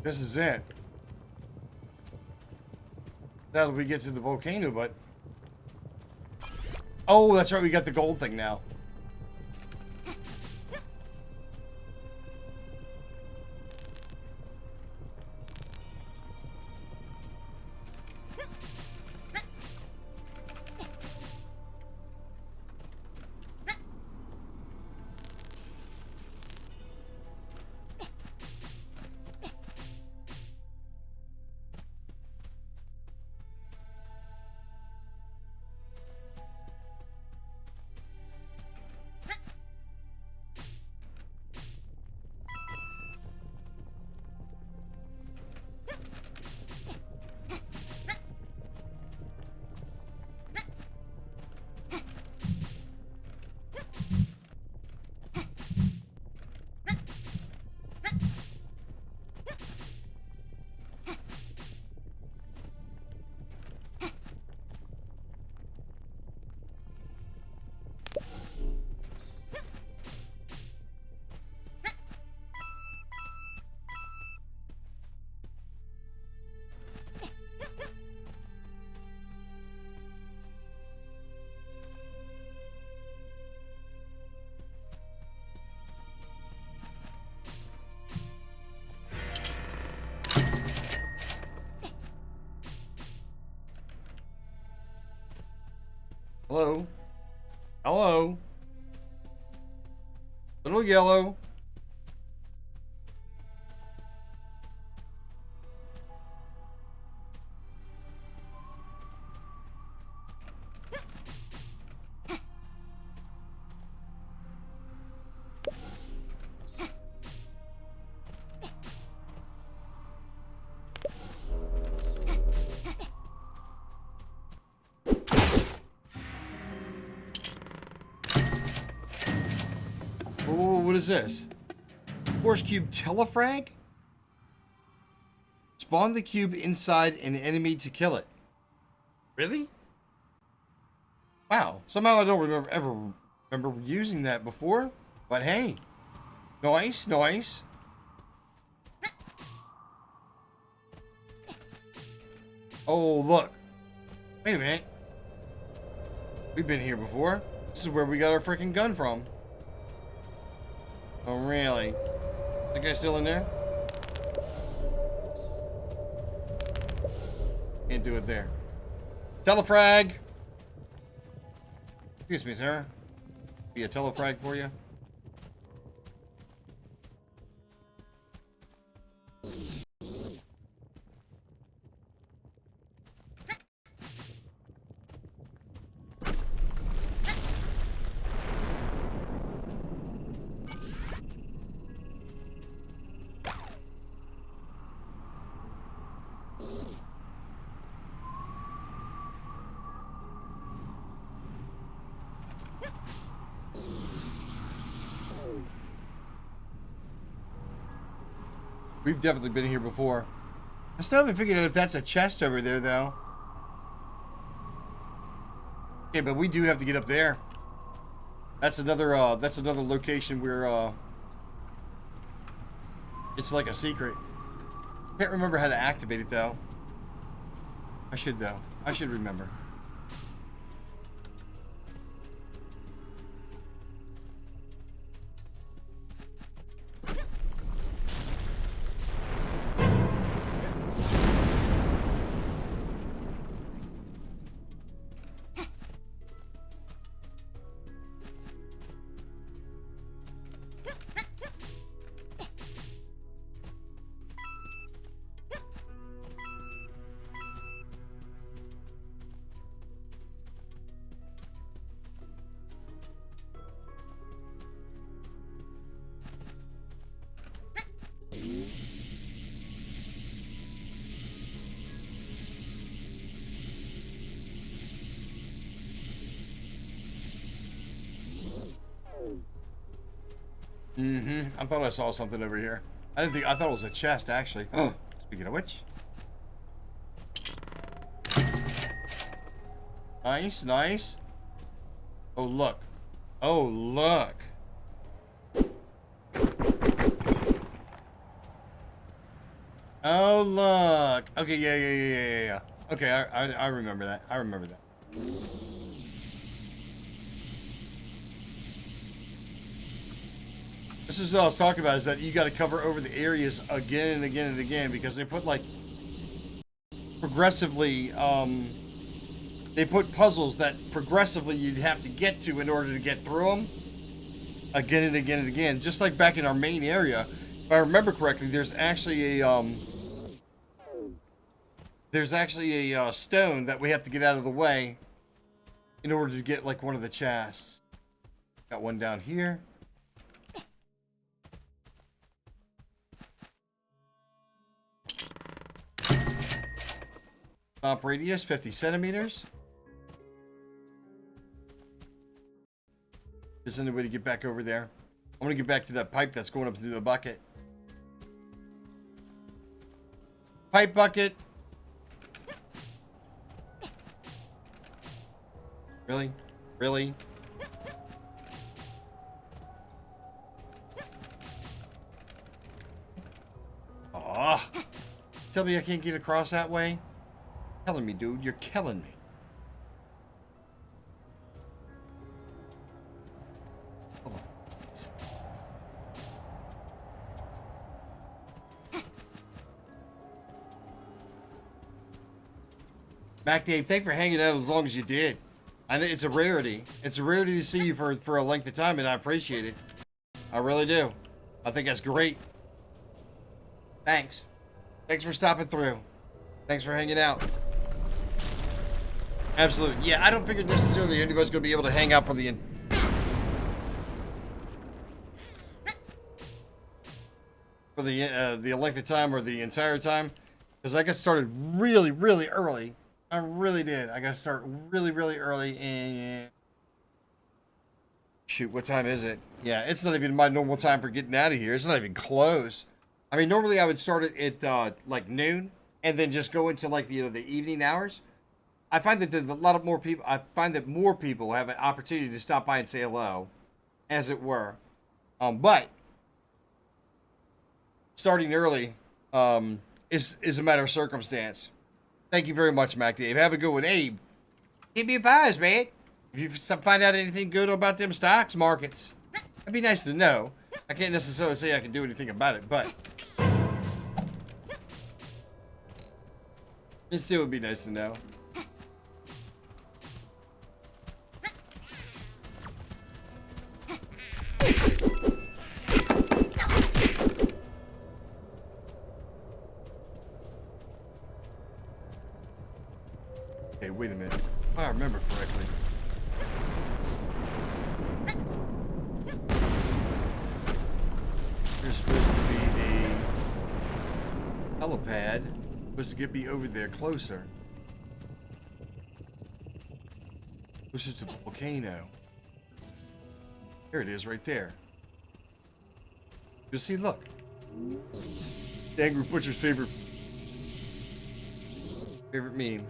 This is it. How do we get to the volcano, but... Oh, that's right, we got the gold thing now. Hello? Hello? Little yellow. Oh, what is this? Force cube telefrag? Spawn the cube inside an enemy to kill it. Really? Wow. Somehow I don't remember using that before. But hey. Nice, nice. Oh, look. Wait a minute. We've been here before. This is where we got our freaking gun from. Oh, really? That guy's still in there? Can't do it there. Telefrag! Excuse me, sir. Be a telefrag for you? We've definitely been here before. I still haven't figured out if that's a chest over there, though. Okay, but we do have to get up there. That's another location where, it's like a secret. Can't remember how to activate it, though. I should, though. I should remember. I thought I saw something over here. I thought it was a chest, actually. Oh, speaking of which. Nice, nice. Oh, look. Oh, look. Oh, look. Okay, yeah. Okay, I remember that. I remember that. This is what I was talking about, is that you got to cover over the areas again and again and again, because they put, like, progressively, they put puzzles that progressively you'd have to get to in order to get through them again and again and again. Just like back in our main area, if I remember correctly, there's actually a, stone that we have to get out of the way in order to get, like, one of the chests. Got one down here. Top radius, 50 centimeters. There's any way to get back over there? I'm gonna get back to that pipe that's going up into the bucket. Pipe bucket. Really? Really? Aw. Tell me I can't get across that way? Killing me, dude. You're killing me. Mac Dave, thanks for hanging out as long as you did. I know it's a rarity. It's a rarity to see you for a length of time, and I appreciate it. I really do. I think that's great. Thanks. Thanks for stopping through. Thanks for hanging out. Absolutely. Yeah, I don't figure necessarily anybody's going to be able to hang out for the length of time or the entire time, because I got started really, really early. I really did. I got to start really, really early, and shoot, what time is it? Yeah, it's not even my normal time for getting out of here. It's not even close. I mean, normally I would start it at like noon, and then just go into like the evening hours. I find that there's a lot of more people. I find that more people have an opportunity to stop by and say hello, as it were. But starting early is a matter of circumstance. Thank you very much, Mac Dave. Have a good one, Abe. Keep me advised, man. If you find out anything good about them stocks markets, that'd be nice to know. I can't necessarily say I can do anything about it, but it still would be nice to know. Okay, wait a minute. If I remember correctly. There's supposed to be a helipad. Supposed to get me over there closer. Closer to the volcano. Here it is right there. You see, look. The Angry Butcher's favorite meme.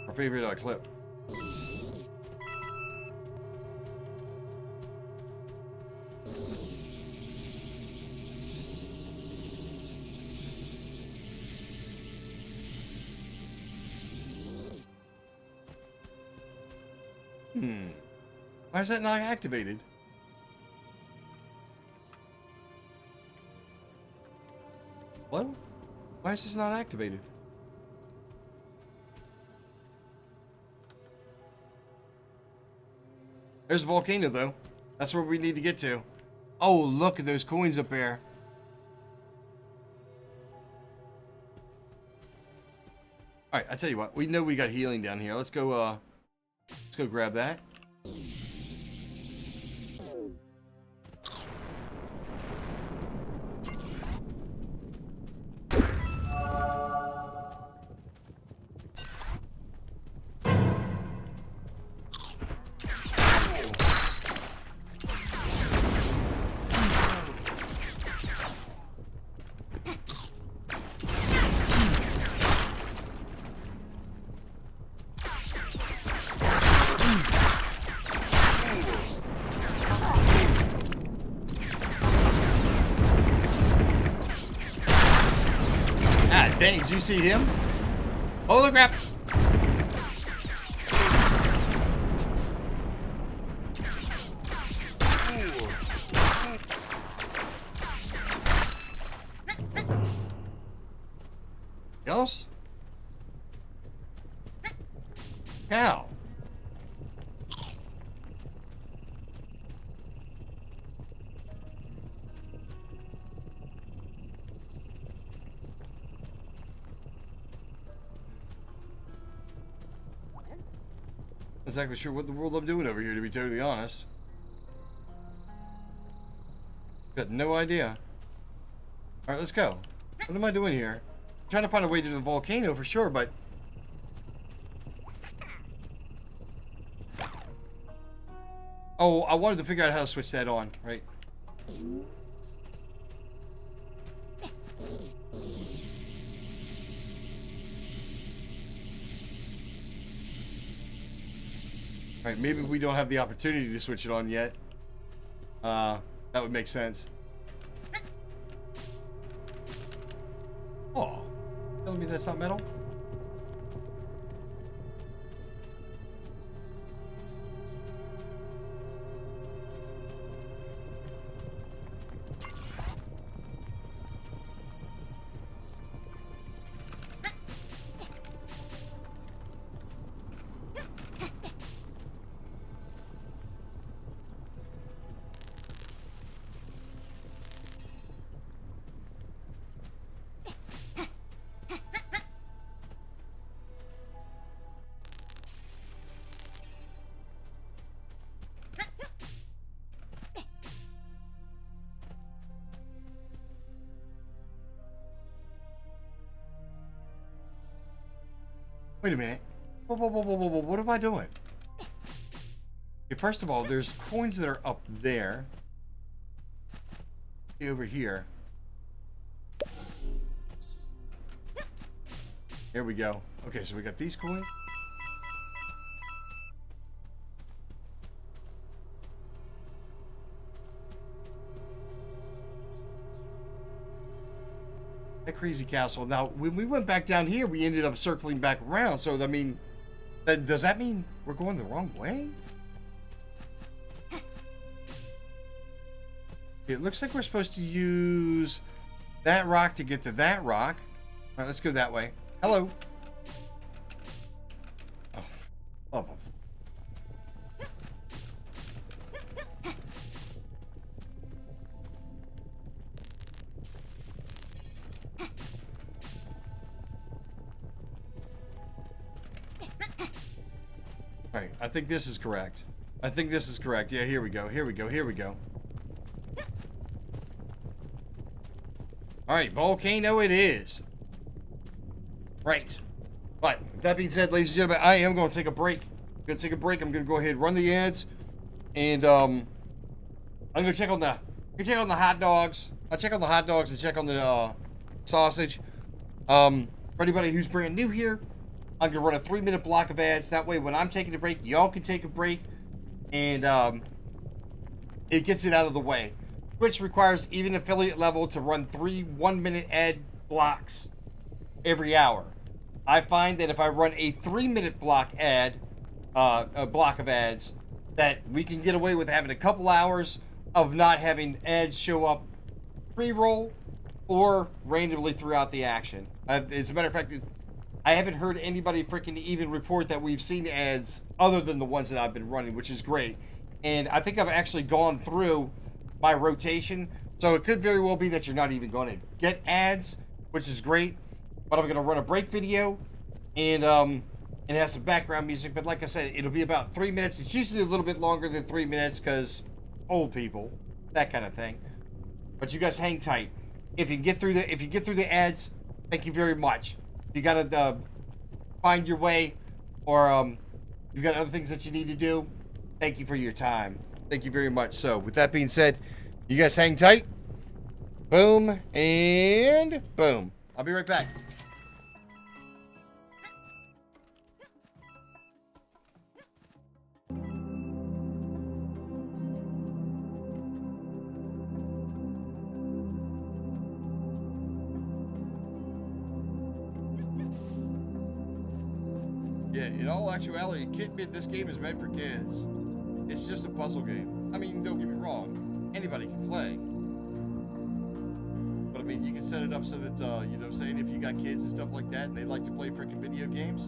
Our favorite clip. Why is that not activated? Hello? Why is this not activated? There's a volcano, though. That's where we need to get to. Oh, look at those coins up there. Alright, I tell you what. We know we got healing down here. Let's go grab that. Dang, did you see him? Holy crap! Else? Cow. Exactly sure what the world I'm doing over here, to be totally honest. Got no idea. Alright, let's go. What am I doing here? I'm trying to find a way to the volcano for sure, but... Oh, I wanted to figure out how to switch that on, right? Alright, maybe we don't have the opportunity to switch it on yet. That would make sense. Oh, telling me that's not metal? Wait a minute. Whoa, whoa, whoa, whoa, whoa, whoa. What am I doing? Okay, first of all, there's coins that are up there. Over here. There we go. Okay, so we got these coins. That crazy castle. Now, when we went back down here, we ended up circling back around. So, I mean, does that mean we're going the wrong way? It looks like we're supposed to use that rock to get to that rock. All right, let's go that way. Hello. Oh, love them. All right, I think this is correct. I think this is correct. Yeah, here we go. Here we go. Here we go. All right, volcano it is. Right. But with that being said, ladies and gentlemen, I am going to take a break. I'm going to take a break. I'm going to go ahead and run the ads. And I'm going to check on the We check on the hot dogs. I check on the hot dogs and check on the sausage. For anybody who's brand new here, I'm gonna run a 3-minute block of ads. That way, when I'm taking a break, y'all can take a break, and it gets it out of the way. Twitch requires even affiliate level to run 3 1-minute ad blocks every hour. I find that if I run a 3-minute block ad, a block of ads, that we can get away with having a couple hours of not having ads show up pre-roll or randomly throughout the action. As a matter of fact, I haven't heard anybody freaking even report that we've seen ads other than the ones that I've been running, which is great. And I think I've actually gone through my rotation, so it could very well be that you're not even going to get ads, which is great. But I'm going to run a break video and have some background music. But like I said, it'll be about 3 minutes. It's usually a little bit longer than 3 minutes because old people, that kind of thing. But you guys hang tight. If you get through the ads, thank you very much. If you gotta find your way, or you've got other things that you need to do, thank you for your time. Thank you very much. So, with that being said, you guys hang tight. Boom and boom. I'll be right back. Yeah, in all actuality, this game is meant for kids. It's just a puzzle game. I mean, don't get me wrong. Anybody can play. But I mean, you can set it up so that, you know what I'm saying, if you got kids and stuff like that and they like to play freaking video games.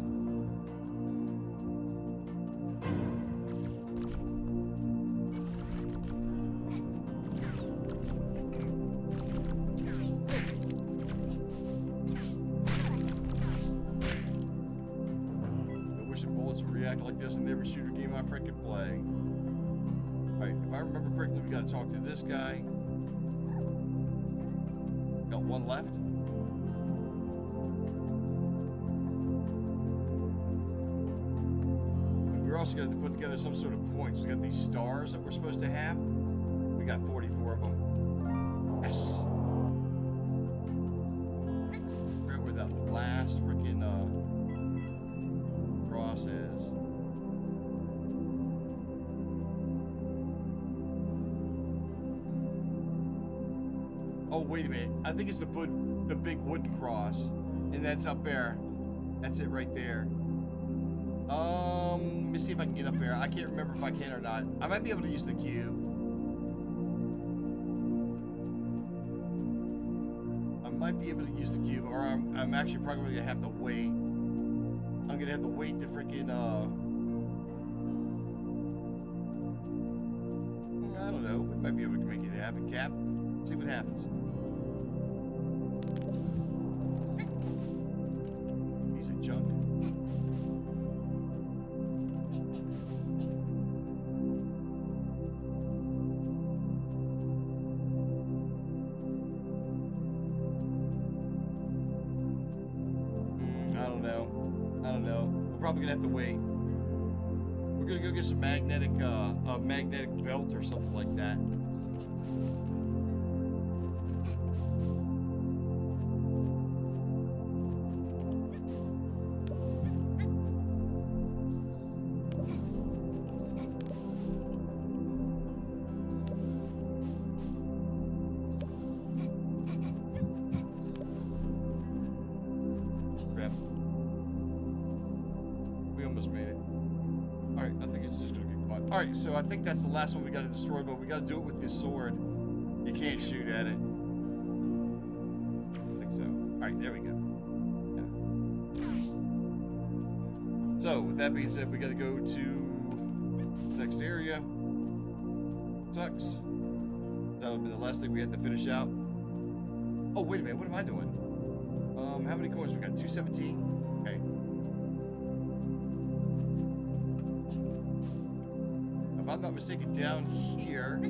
I wish the bullets would react like this in every shooter game I freaking play. Alright, if I remember correctly, we gotta talk to this guy. Got one left. And we're also gonna put together some sort of points. We got these stars that we're supposed to have. We got 44 of them. Yes. Right where that last freaking cross is. Oh, wait a minute. I think it's the big wooden cross. And that's up there. That's it right there. Let me see if I can get up there. I can't remember if I can or not. I might be able to use the cube. I might be able to use the cube, or I'm actually probably gonna have to wait. I'm gonna have to wait to freaking, I don't know. We might be able to make it happen, Cap. Let's see what happens. Piece of junk. I don't know. We're probably gonna have to wait. We're gonna go get some magnetic, a magnetic belt or something like that. Crap. We almost made it. Alright, I think it's just gonna get caught. Alright, so I think that's the last one we gotta destroy, but we gotta do it with this sword. You can't shoot at it. I think so. Alright, there we go. Yeah. So, with that being said, we gotta go to this next area. Sucks. That would be the last thing we had to finish out. Oh, wait a minute, what am I doing? How many coins we got? 217? Okay. If I'm not mistaken, down here,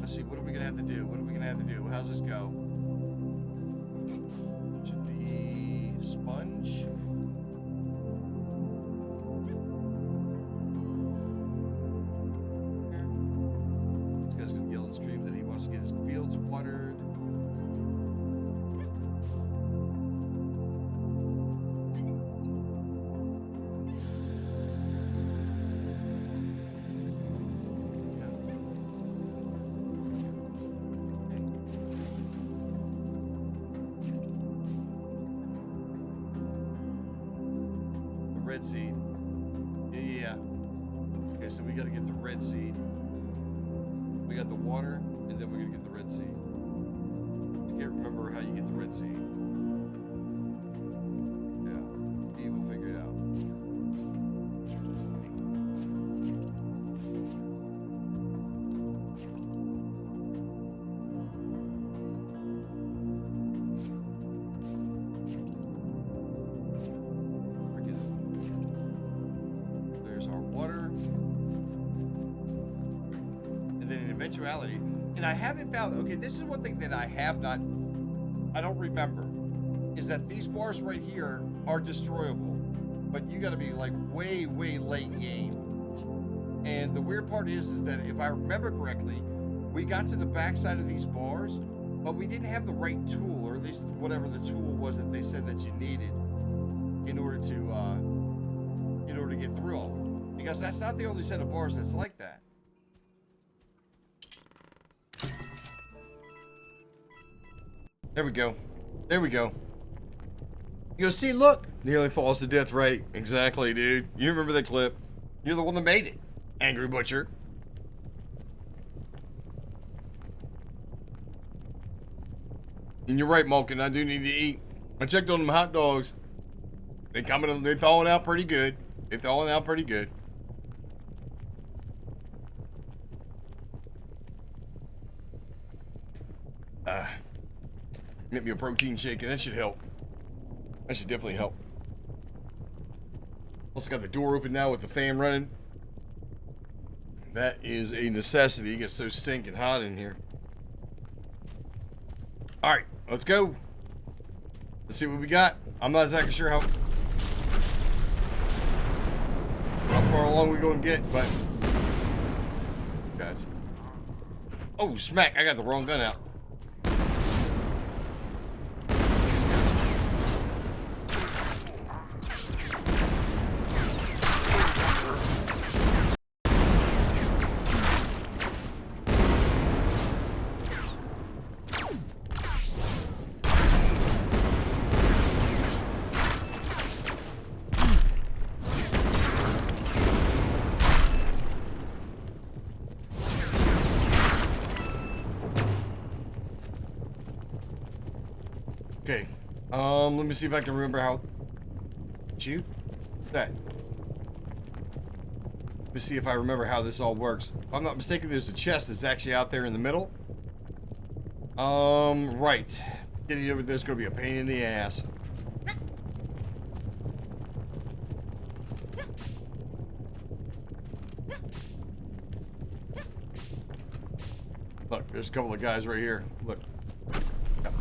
let's see, what are we gonna have to do? What are we gonna have to do? How's this go? Should be sponge. This guy's gonna yell and scream that he wants Just get his fields watered. Red seed. Yeah. Okay, so we got to get the red seed. We got the water, and then we're gonna get the red seed. I can't remember how you get the red seed. Yeah, maybe we'll figure it out. There's our water. And then in eventuality, and I haven't found, okay, this is one thing that I don't remember, is that these bars right here are destroyable, but you got to be like way late game. And the weird part is that if I remember correctly, we got to the backside of these bars, but we didn't have the right tool, or at least whatever the tool was that they said that you needed in order to get through them. Because that's not the only set of bars that's like that. There we go. There we go. You go, see, look. Nearly falls to death, right? Exactly, dude. You remember that clip. You're the one that made it. Angry Butcher. And you're right, Malkin. I do need to eat. I checked on them hot dogs. They're thawing out pretty good. They're thawing out pretty good. Get me a protein shake, and that should help. That should definitely help. Also got the door open now with the fan running. That is a necessity. It gets so stinking hot in here. Alright, let's go. Let's see what we got. I'm not exactly sure how far along we're going to get, but... Guys. Oh, smack. I got the wrong gun out. Okay. Let me see if I can remember how... Shoot? That. Let me see if I remember how this all works. If I'm not mistaken, there's a chest that's actually out there in the middle. Right. Getting over there's gonna be a pain in the ass. Look, there's a couple of guys right here. Look. Yep.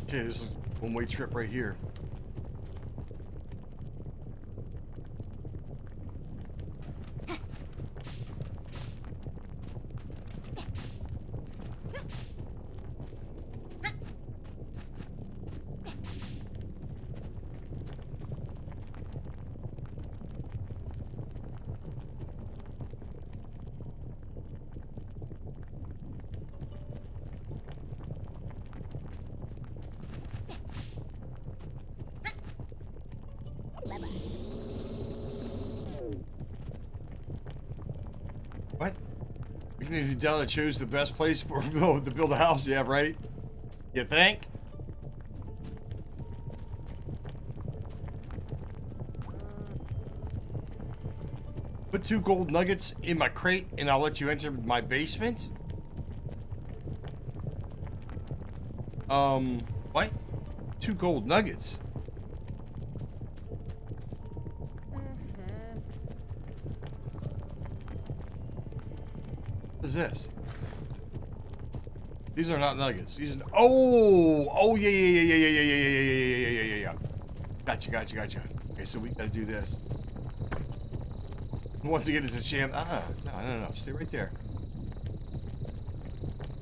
Okay, this is a one-way trip right here. What? We can even tell it chose the best place for to build a house. Yeah, right? You think? Put 2 gold nuggets in my crate and I'll let you enter my basement? What? 2 gold nuggets. What is this? These are not nuggets. These are, oh, yeah. Gotcha. Okay, so we gotta do this. Once again, it's a sham. No. Stay right there.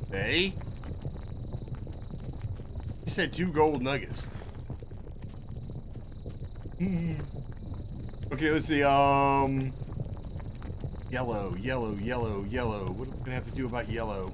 Hey. He said 2 gold nuggets. Okay, let's see. Yellow. What are we gonna have to do about yellow?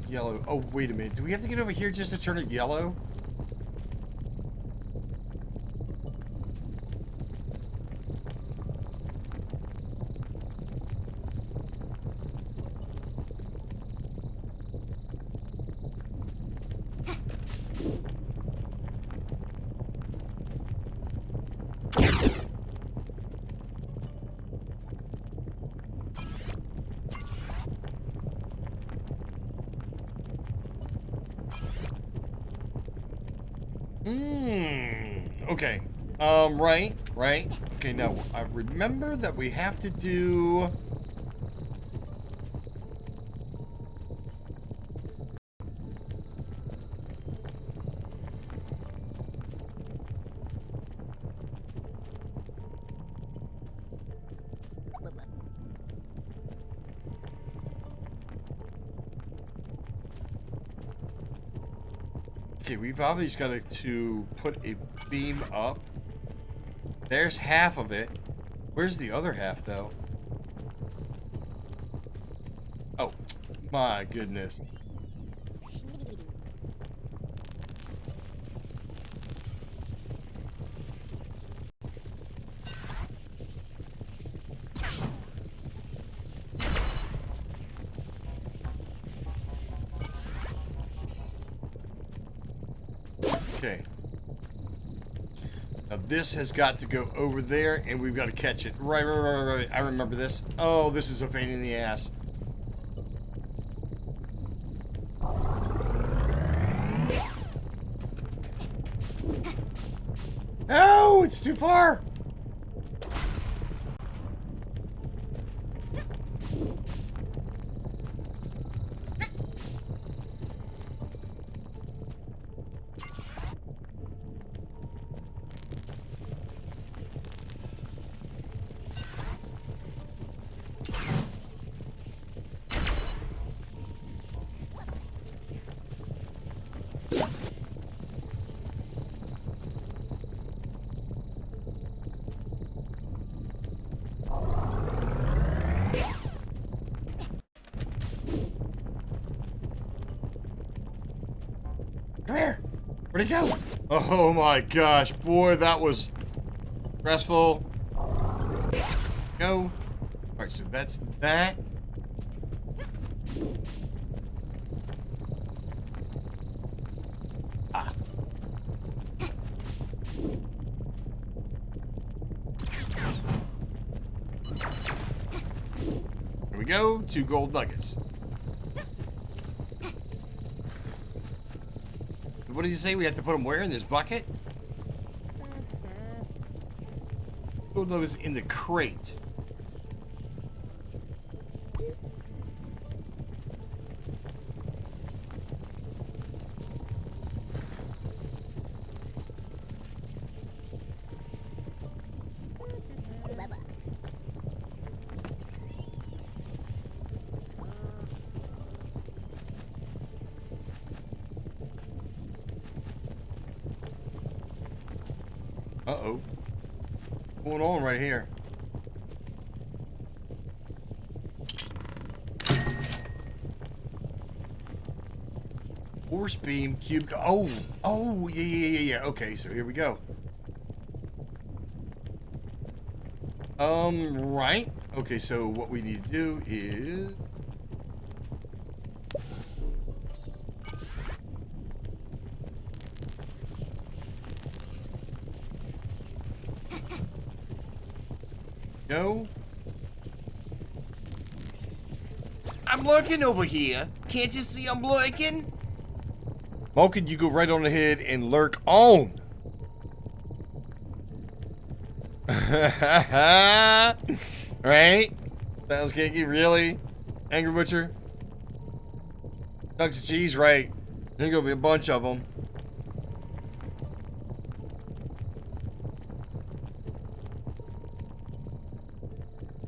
Yellow. Oh, wait a minute. Do we have to get over here just to turn it yellow? Okay. Right. Okay, now I remember that we have to do. Okay, we've obviously got to put a beam up. There's half of it. Where's the other half, though? Oh, my goodness. Okay. Now this has got to go over there, and we've got to catch it. Right. I remember this. Oh, this is a pain in the ass. Oh, it's too far. Come here. Where'd he go? Oh my gosh, boy, that was stressful. Go. Alright, so that's that. Ah. Here we go. 2 gold nuggets. What did you say? We have to put them where? In this bucket? Gold nuggets in the crate. Uh-oh. What's going on right here? Force beam, cube. Oh, yeah. Okay, so here we go. Right. Okay, so what we need to do is. No. I'm lurking over here. Can't you see I'm lurking? Malkin, you go right on ahead and lurk on. Right? Sounds kinky, really? Angry Butcher? Chunks of cheese, right. There's gonna be a bunch of them.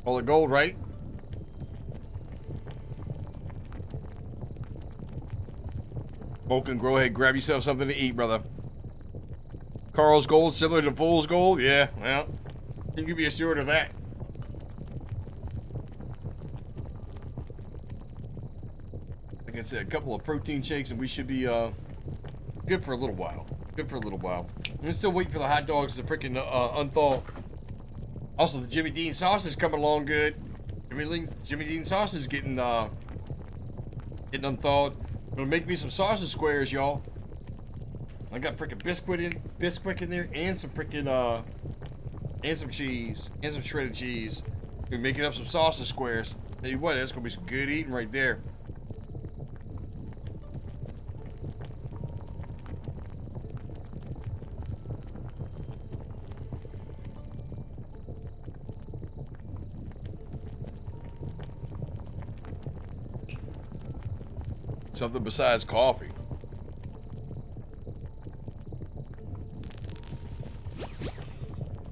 All the gold, right? Malkin, go ahead, grab yourself something to eat, brother. Carl's gold, similar to Fool's gold? Yeah, well, you can be assured of that. Like I said, a couple of protein shakes and we should be good for a little while. Good for a little while. I'm still waiting for the hot dogs to freaking unthaw. Also, the Jimmy Dean sausage coming along good. Jimmy Dean sausage is getting unthaw. Gonna make me some sausage squares, y'all. I got freaking Bisquick in there, and some freaking and some cheese, and some shredded cheese. We're making up some sausage squares. Tell you what, that's gonna be some good eating right there. Something besides coffee.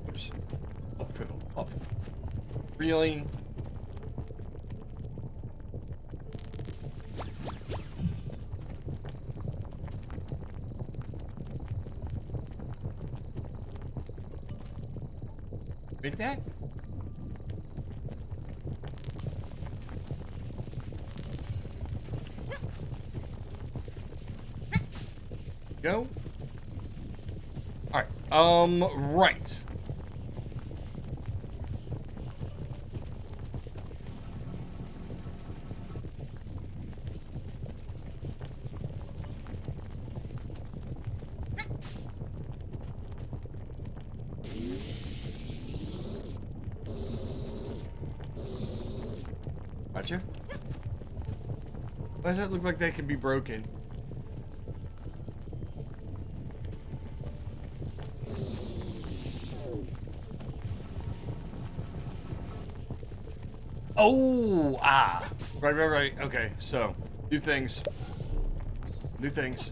Oops. Up. Really? Make that? Go. All right. Right. Gotcha. Why does that look like that can be broken? Oh, ah. Right. Okay, so, new things. New things.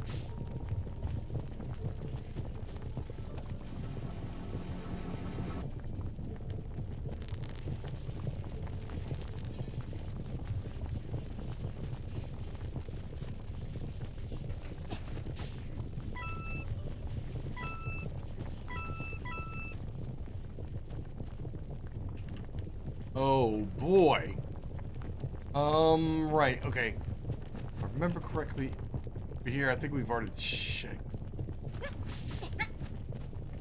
Oh boy. Right, okay. If I remember correctly, here, I think we've already checked.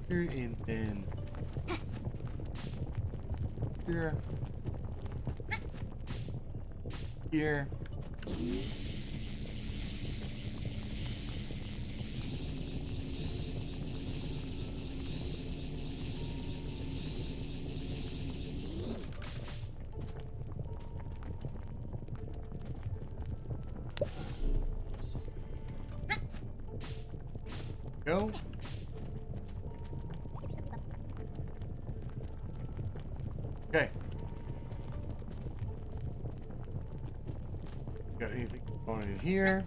Here and then. Here. Here. Go. Okay. Got anything going in here?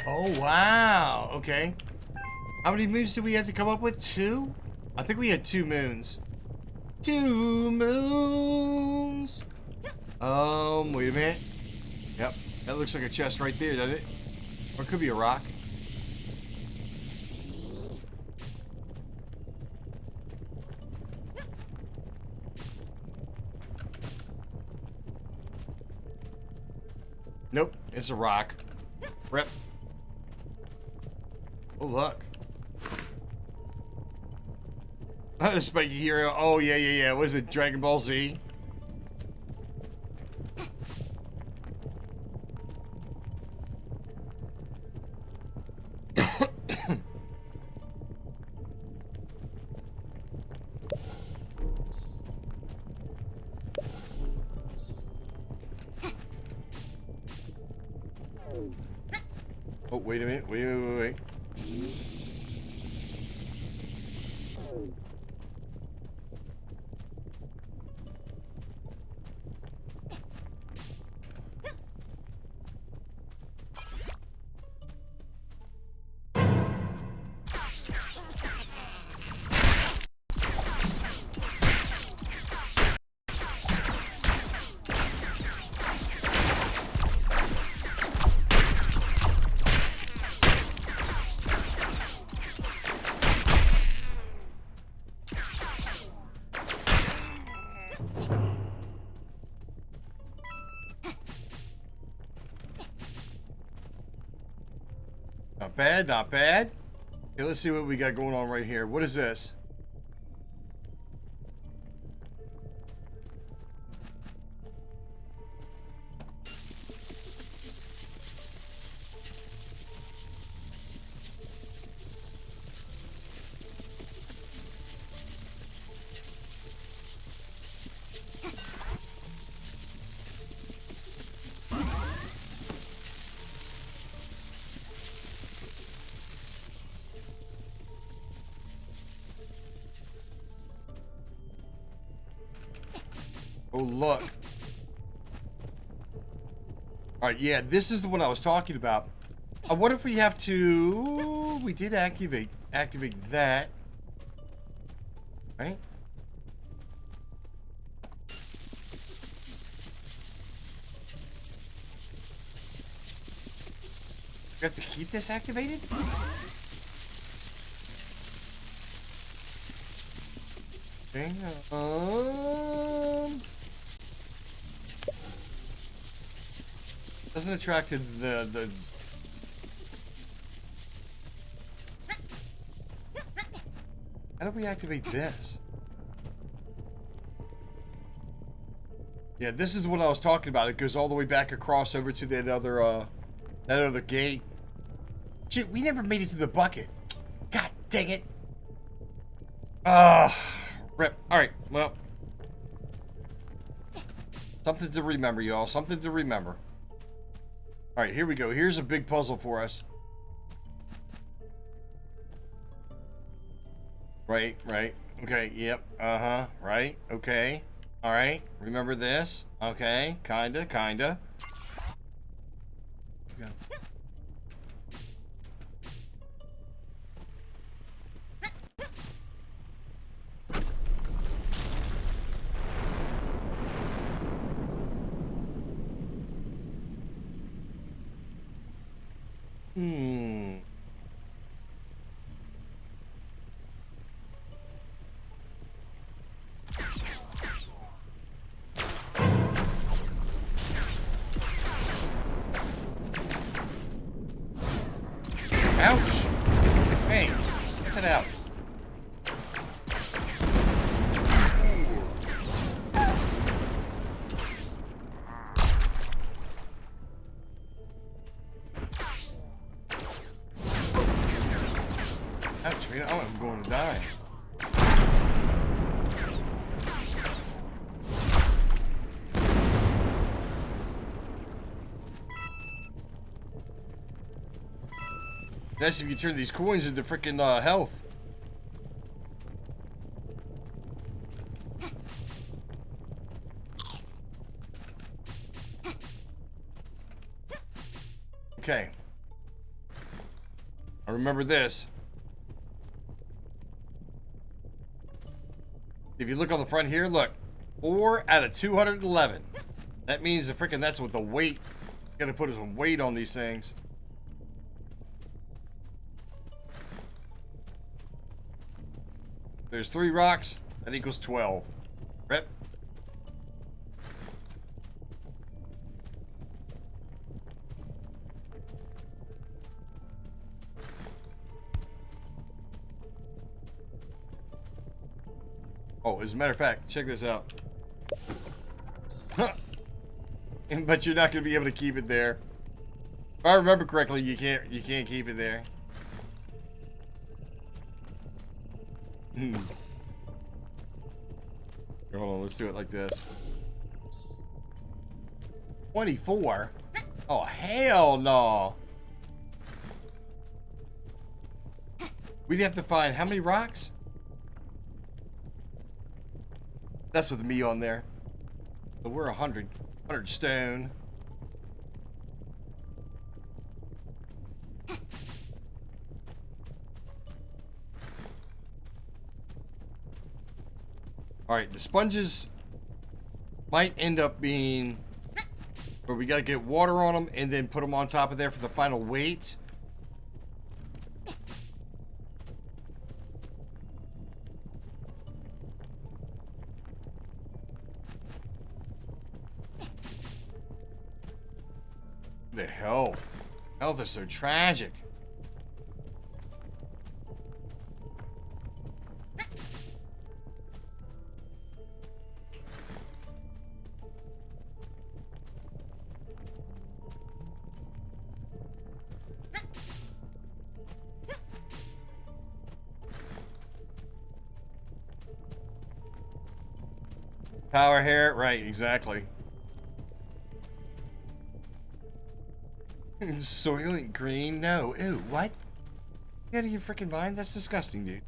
Oh, wow. Okay. How many moons did we have to come up with? 2? I think we had 2 moons. 2 moons. Wait a minute. Yep. That looks like a chest right there, doesn't it? Or it could be a rock. Nope, it's a rock. Rip. Oh, look. This spiky hero. Oh, yeah. What is it? Dragon Ball Z? Oh, wait a minute. Wait. Not bad, not bad. Okay, let's see what we got going on right here. What is this? Oh, look. Alright, yeah, this is the one I was talking about. I wonder if we have to... We did activate that. Right? We have to keep this activated? Okay, doesn't attract to the how do we activate this? Yeah, this is what I was talking about. It goes all the way back across over to that other gate. Shit, we never made it to the bucket. God dang it. Rip. Alright, well. Something to remember, y'all. Something to remember. Alright, here we go. Here's a big puzzle for us. Right. Okay, yep. Right. Okay. Alright. Remember this. Okay. Kinda. Ouch! Hey, get that out. Ouch, man, I'm going to die. Nice if you turn these coins into freaking health. Okay. I remember this. If you look on the front here, look. 4 out of 211. That means the freaking, that's what the weight. Gotta put some weight on these things. There's 3 rocks. That equals 12. Rep. Oh, as a matter of fact, check this out. But you're not gonna be able to keep it there. If I remember correctly, you can't keep it there. Hold on, let's do it like this. 24? Oh, hell no. We'd have to find how many rocks? That's with me on there. So we're 100 stone. All right, the sponges might end up being where we got to get water on them and then put them on top of there for the final weight. The health. Health is so tragic. Power hair, right, exactly. Soylent Green? No. Ew, what? You out of your freaking mind? That's disgusting, dude.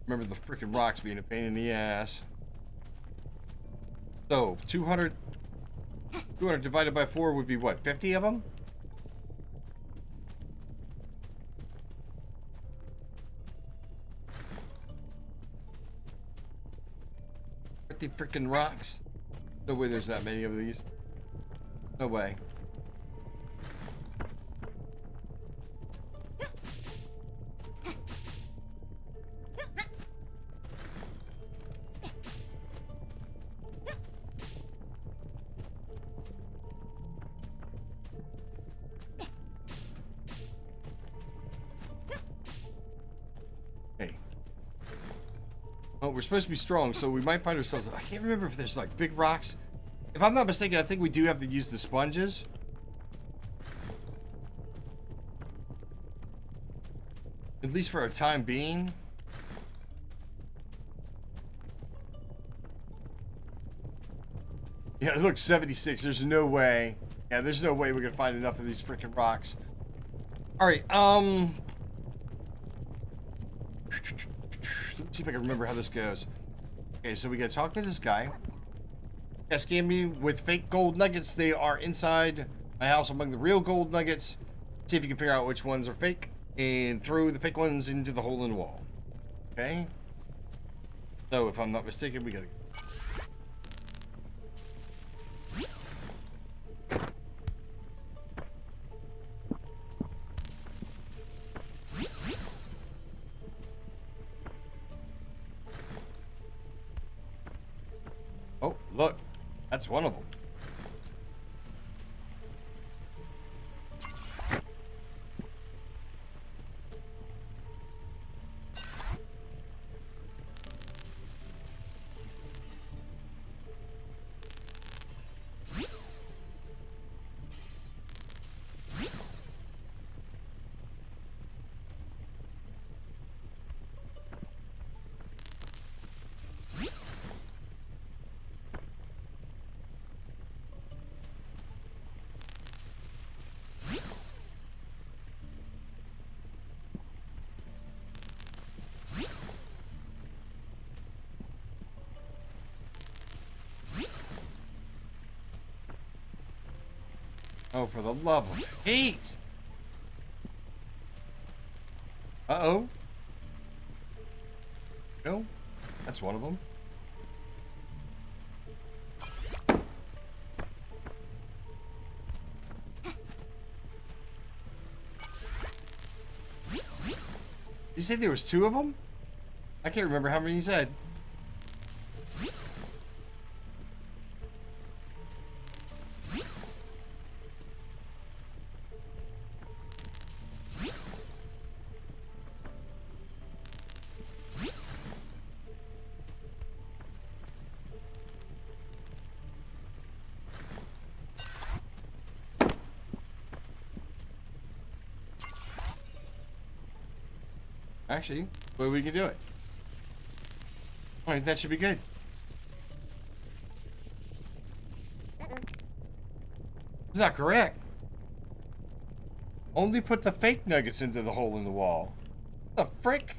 Remember the freaking rocks being a pain in the ass. So, 200 divided by 4 would be what? 50 of them? Freaking rocks. No way there's that many of these. No way. Oh, we're supposed to be strong, so we might find ourselves... I can't remember if there's, like, big rocks. If I'm not mistaken, I think we do have to use the sponges. At least for a time being. Yeah, look, 76. There's no way. Yeah, there's no way we're gonna find enough of these freaking rocks. Alright, let's see if I can remember how this goes. Okay, so we gotta talk to this guy. Cascade me with fake gold nuggets. They are inside my house among the real gold nuggets. See if you can figure out which ones are fake. And throw the fake ones into the hole in the wall. Okay? So, if I'm not mistaken, we gotta... Oh, look. That's one of them. Oh, for the love of Pete! Uh-oh. No, that's one of them. You said there was two of them? I can't remember how many you said. Actually, well, we can do it. All right, that should be good. It's not correct. Only put the fake nuggets into the hole in the wall. The frick?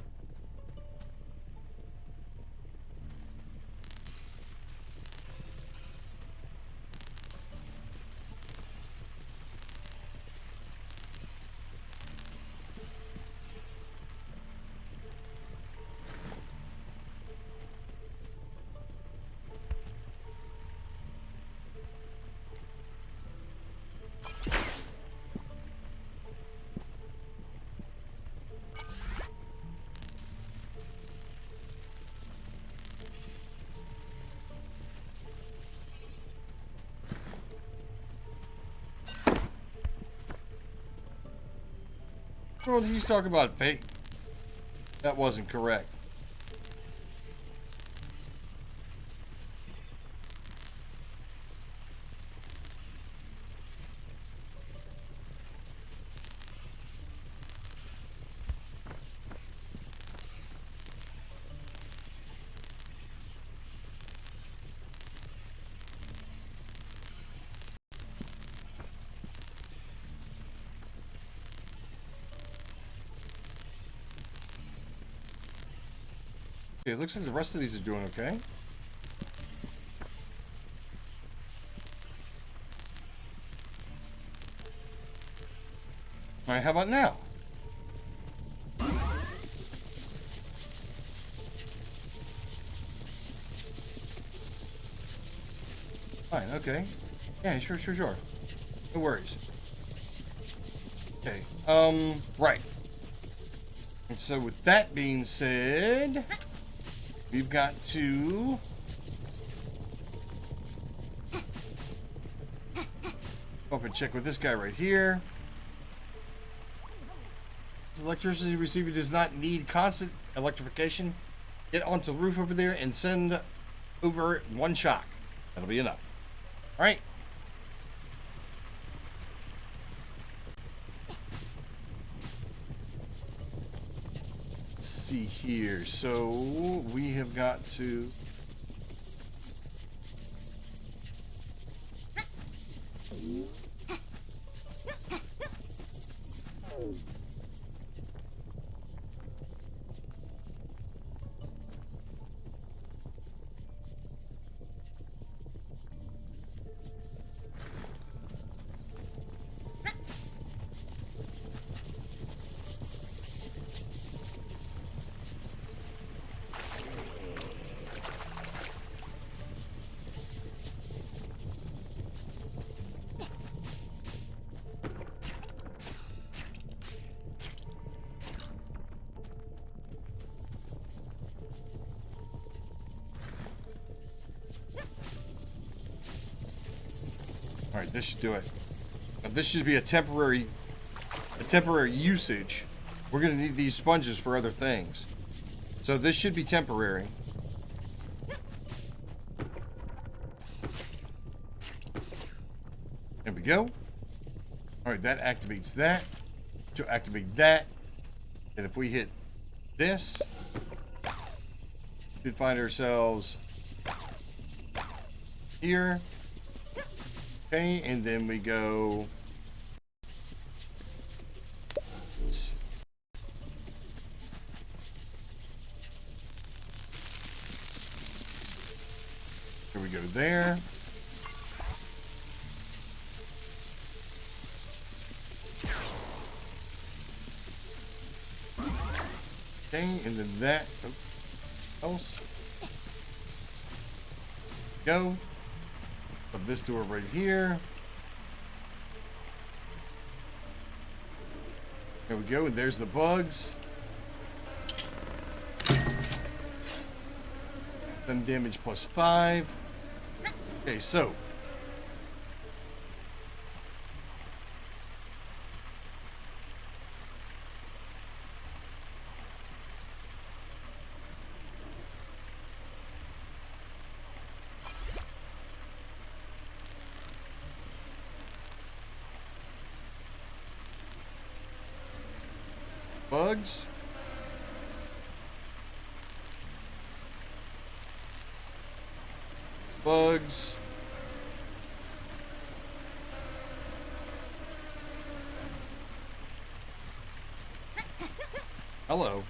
Well, he's talking about fake. That wasn't correct. Okay, it looks like the rest of these are doing okay. All right, how about now? Fine, okay. Yeah, sure. No worries. Okay, right. And so with that being said, we've got to go up and check with this guy right here. This electricity receiver does not need constant electrification. Get onto the roof over there and send over one shock. That'll be enough. All right. Let's see here. So we have got to. All right, this should do it. Now, this should be a temporary usage. We're gonna need these sponges for other things. So this should be temporary. There we go. All right, that activates that. To activate that, and if we hit this, we should find ourselves here. Okay, and then we go. Here we go there. Okay, and then that else. Go. Put this door right here. There we go, and there's the bugs. 10 damage plus 5. Okay, so. Bugs. Bugs. Hello.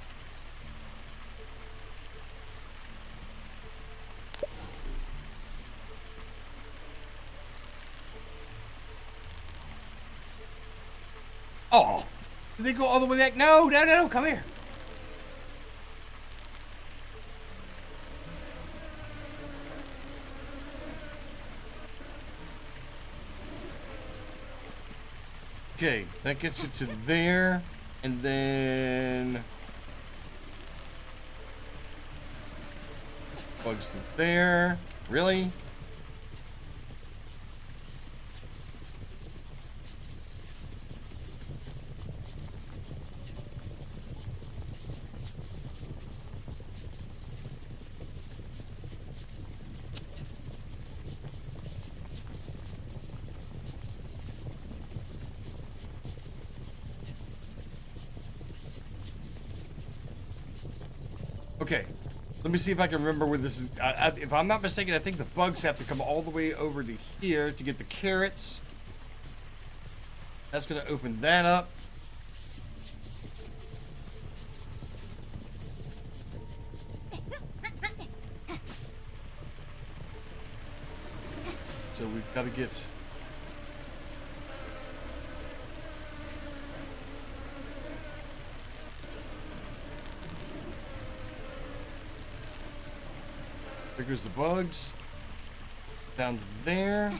Oh, did they go all the way back? No, no, no, come here. Okay, that gets it to there, and then bugs to there. Really? Okay, let me see if I can remember where this is. If I'm not mistaken, I think the bugs have to come all the way over to here to get the carrots. That's going to open that up. So we've got to get... There goes the bugs. Down to there.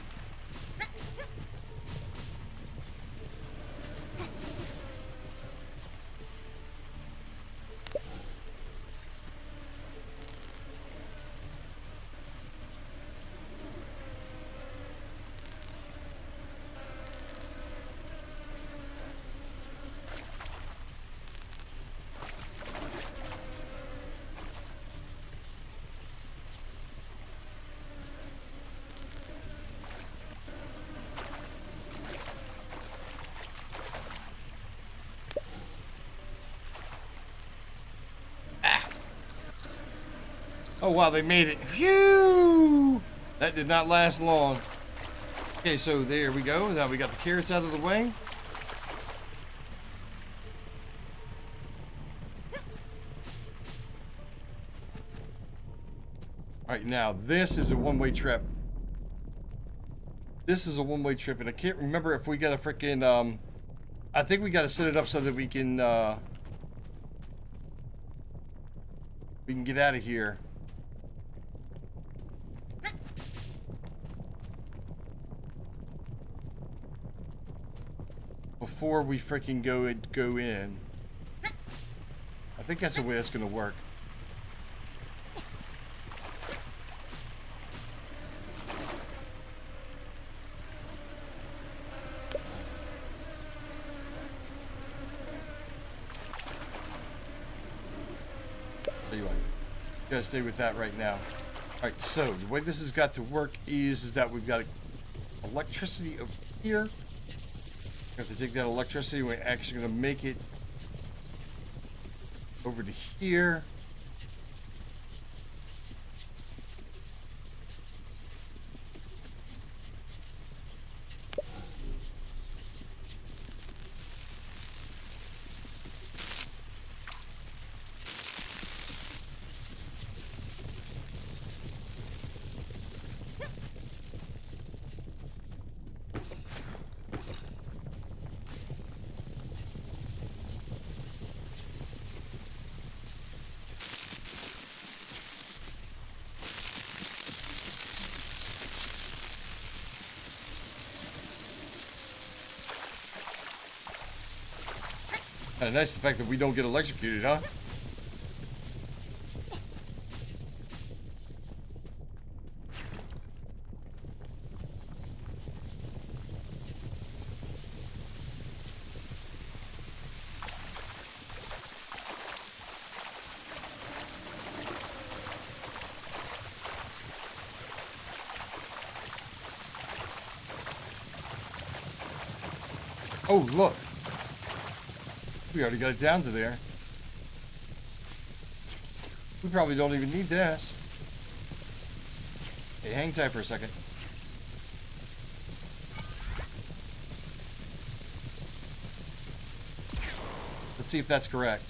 Oh wow, they made it. Phew! That did not last long. Okay, so there we go. Now we got the carrots out of the way. Alright, now this is a one-way trip. This is a one-way trip, and I can't remember if we got a freaking, I think we got to set it up so that we can get out of here. Before we freaking go in. I think that's the way that's gonna work. Tell you what, gotta stay with that right now. Alright, so the way this has got to work is that we've got electricity over here. We have to take that electricity. We're actually going to make it over to here. Kind of nice the fact that we don't get electrocuted, huh? Oh, look. We already got it down to there. We probably don't even need this. Hey, hang tight for a second. Let's see if that's correct.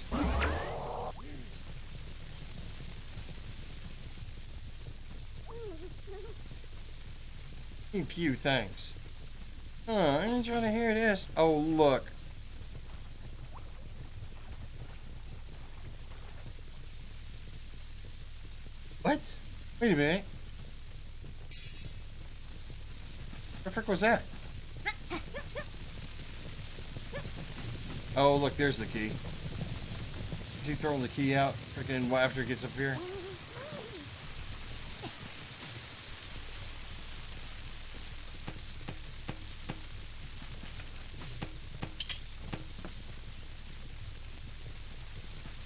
Pew, thanks. I ain't trying to hear this. Oh, look. What? Wait a minute. What the frick was that? Oh, look, there's the key. Is he throwing the key out freaking after it gets up here?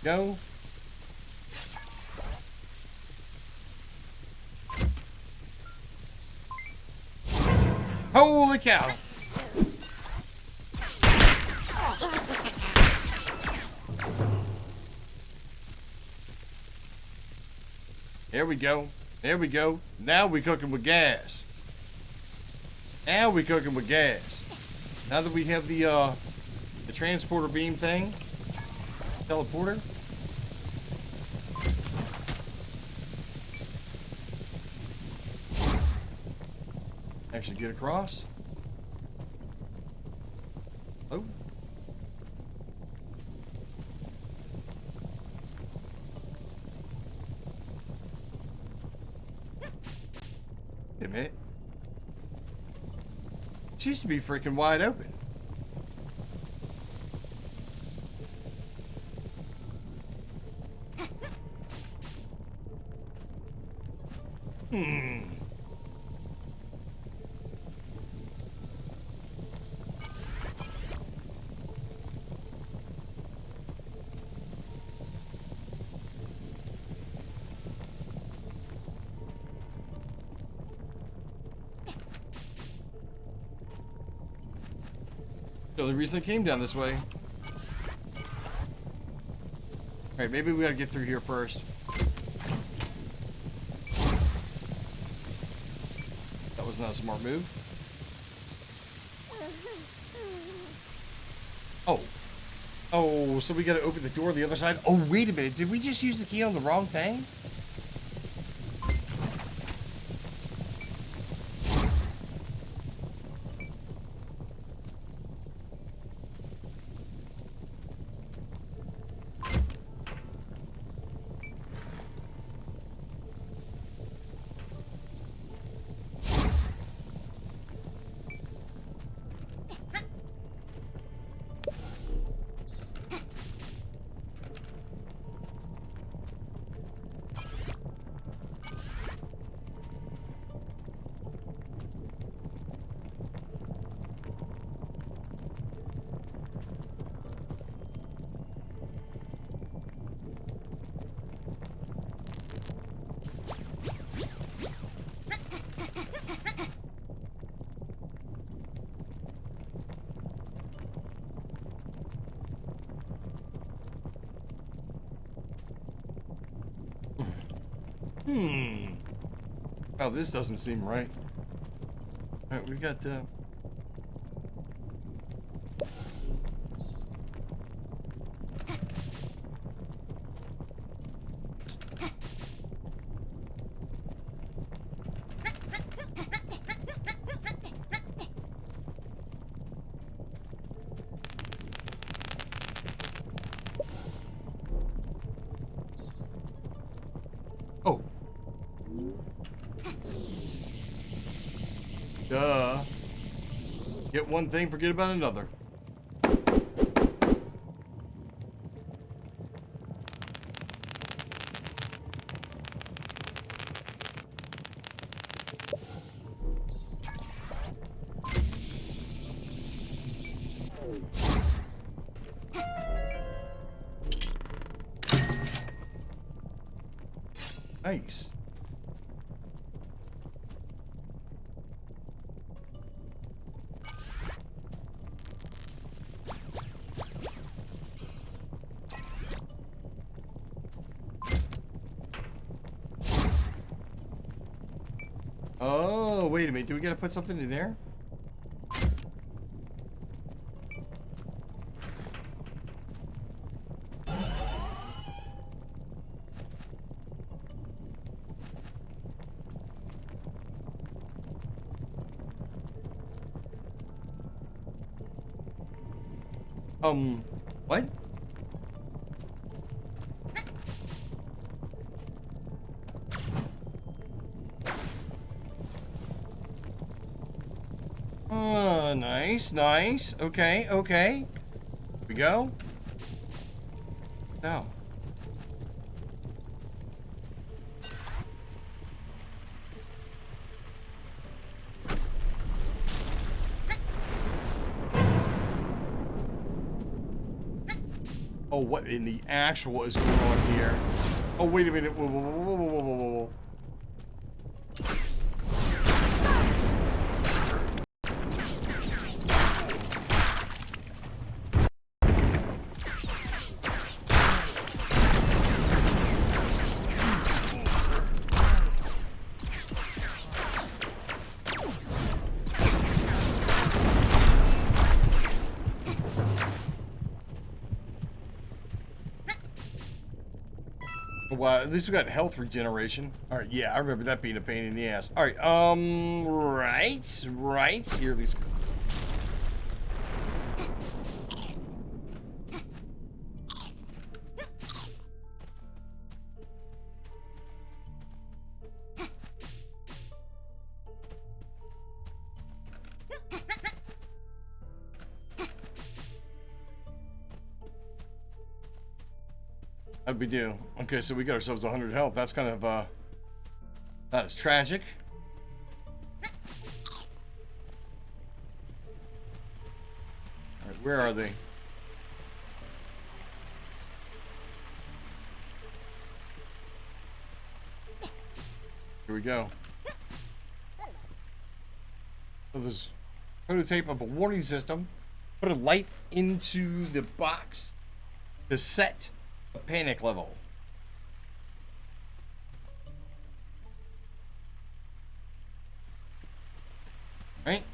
Go. Holy cow. There we go. There we go. Now we cooking with gas. Now we cooking with gas. Now that we have the transporter beam thing. Teleporter. Actually get across. Oh. Wait a minute. It used to be freaking wide open. The only reason I came down this way. Alright, maybe we gotta get through here first. That was not a smart move. Oh. Oh, so we gotta open the door on the other side? Oh, wait a minute. Did we just use the key on the wrong thing? Oh, this doesn't seem right. Alright, we got, Oh. Duh. Get one thing, forget about another. Nice. Oh, wait a minute. Do we gotta put something in there? What? Nice, nice. Okay, okay. Here we go. Now. Oh, what in the actual is going on here? Oh, wait a minute. Whoa, whoa, whoa, whoa, whoa, whoa, whoa, whoa. Well, at least we got health regeneration. All right, yeah, I remember that being a pain in the ass. All right, right. Here, let's go. How'd we do? Okay, so we got ourselves 100 health. That's kind of, that is tragic. Alright, where are they? Here we go. So there's prototype of a warning system. Put a light into the box to set a panic level. Right?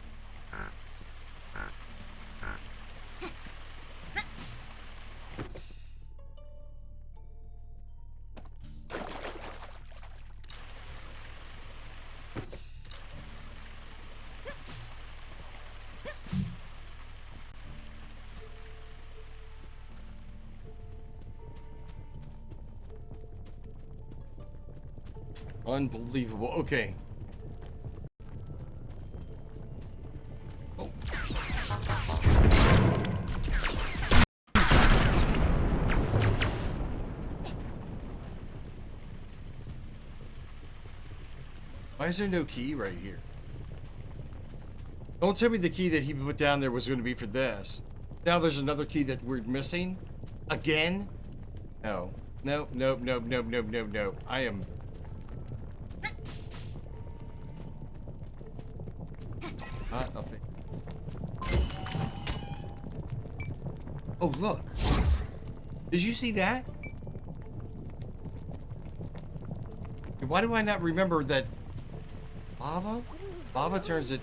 Unbelievable. Okay. Oh. Why is there no key right here? Don't tell me the key that he put down there was going to be for this. Now there's another key that we're missing? Again? No. Nope, nope, nope, nope, nope, nope, nope. I am... not a thing. Oh, look. Did you see that? Why do I not remember that lava? Lava turns it...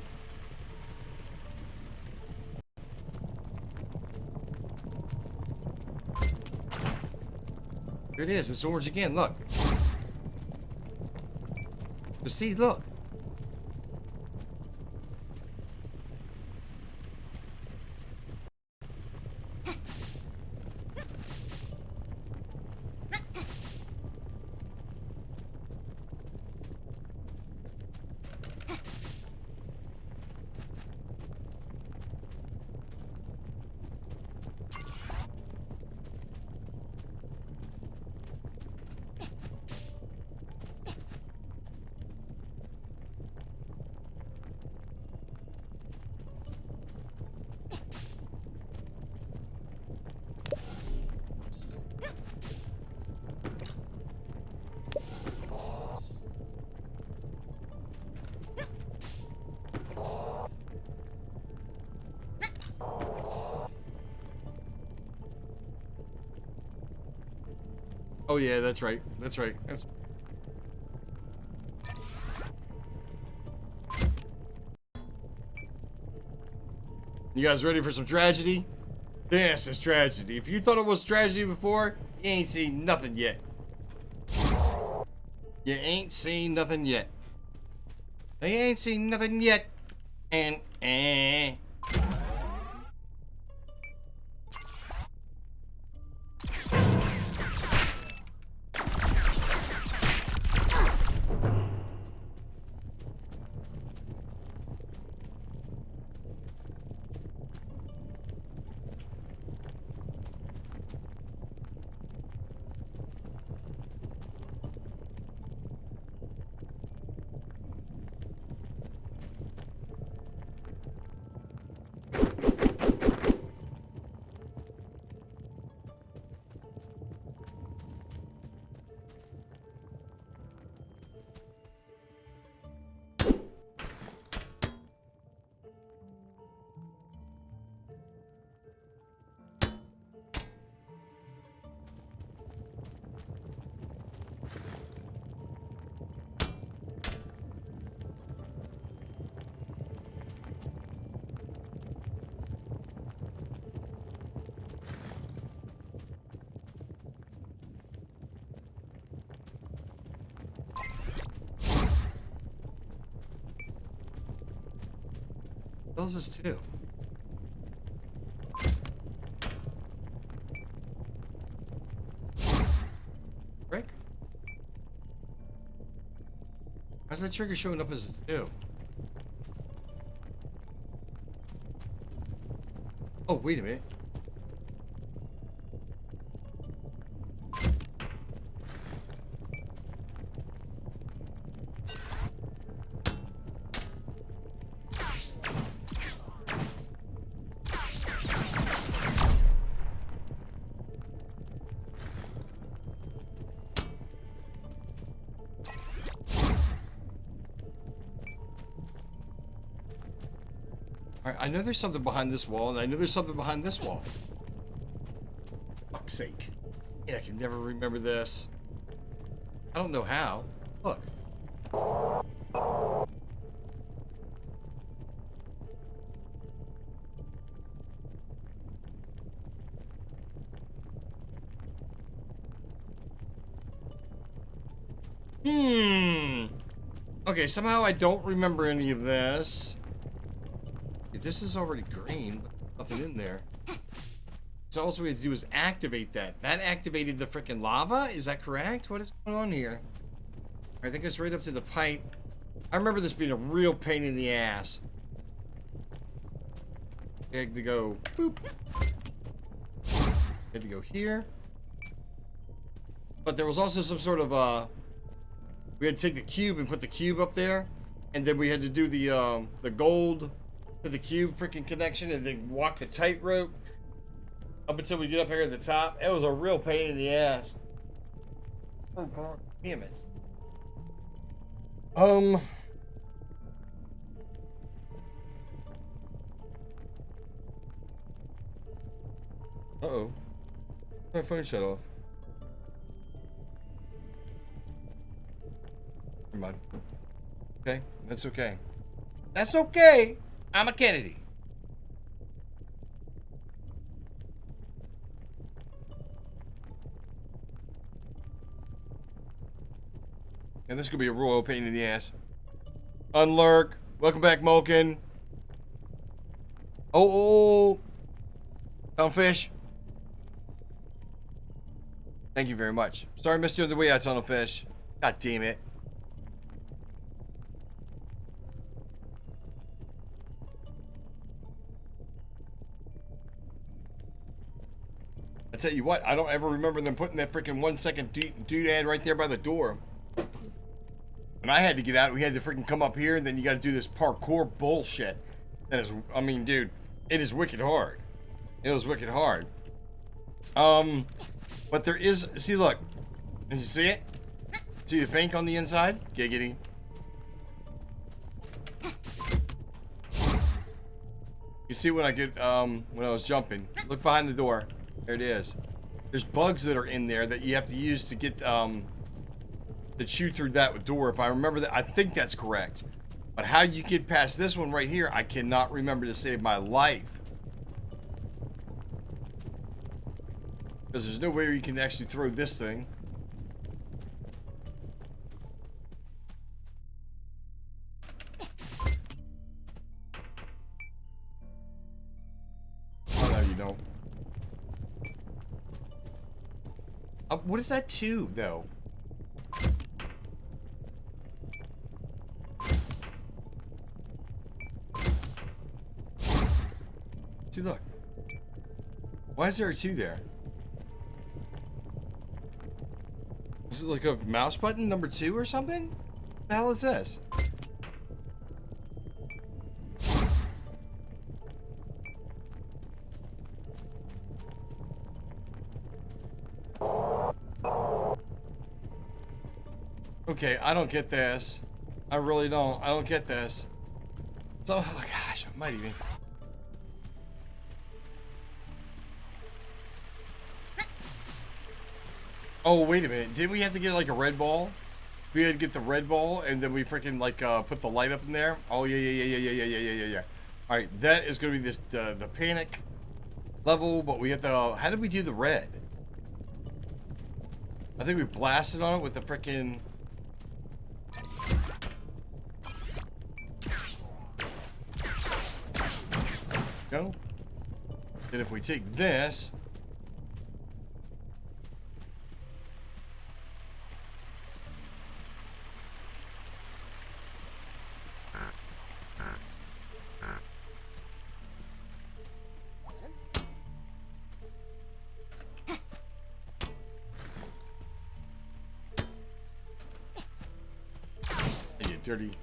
There it is. It's orange again. Look. But see, look. Oh yeah, that's right. That's right. You guys ready for some tragedy? This is tragedy. If you thought it was tragedy before, you ain't seen nothing yet. You ain't seen nothing yet. You ain't seen nothing yet. And what is this too? Rick? How's that trigger showing up as a 2? Oh, wait a minute. Alright, I know there's something behind this wall, and I know there's something behind this wall. Fuck's sake. Yeah, I can never remember this. I don't know how. Look. Okay, somehow I don't remember any of this. This is already green, but nothing in there. So all we have to do is activate that. That activated the freaking lava? Is that correct? What is going on here? I think it's right up to the pipe. I remember this being a real pain in the ass. Had to go boop. Had to go here. But there was also some sort of we had to take the cube and put the cube up there, and then we had to do the gold to the cube freaking connection, and then walk the tightrope up until we get up here at the top. It was a real pain in the ass. Oh god damn it. Uh-oh. My phone shut off. Never mind. Okay, that's okay. That's okay. I'm a Kennedy. And this could be a real pain in the ass. Unlurk. Welcome back, Mulkin. Oh. Found fish. Thank you very much. Sorry, missed you on the way out, tunnel fish. God damn it. I tell you what, I don't ever remember them putting that freaking 1 second doodad right there by the door. When I had to get out, we had to freaking come up here, and then you got to do this parkour bullshit. That is, I mean, dude, it is wicked hard. It was wicked hard. But there is, see, look. Did you see it? See the pink on the inside? Giggity. You see when I get, when I was jumping. Look behind the door. There it is. There's bugs that are in there that you have to use to get to shoot through that door. If I remember that, I think that's correct. But how you get past this one right here, I cannot remember to save my life. Because there's no way you can actually throw this thing. Oh, no, you don't. What is that to, though? See, look. Why is there a 2 there? Is it like a mouse button number 2 or something? What the hell is this? Okay, I don't get this. I really don't. I don't get this. So, oh gosh, I might even... Oh, wait a minute. Did we have to get like a red ball? We had to get the red ball and then we freaking like put the light up in there. Oh, yeah. All right, that is going to be this the panic level, but we have to... how did we do the red? I think we blasted on it with the freaking... Go. Then if we take this... You dirty.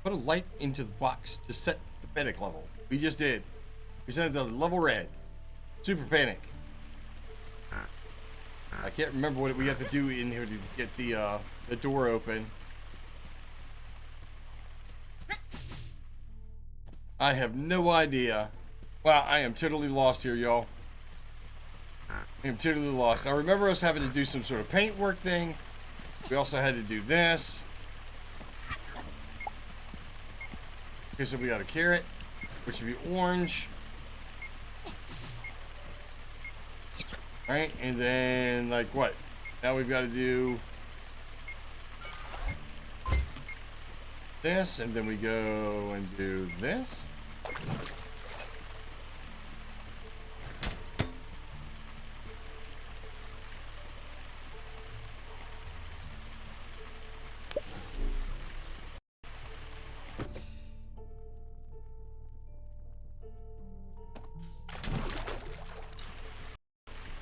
Put a light into the box to set the panic level. We just did. We set it to level red. Super panic. I can't remember what we have to do in here to get the door open. I have no idea. Wow, I am totally lost here, y'all. I am totally lost. I remember us having to do some sort of paintwork thing. We also had to do this. Okay, so we got a carrot, which should be orange. Right, and then, like, what? Now we've got to do this, and then we go and do this.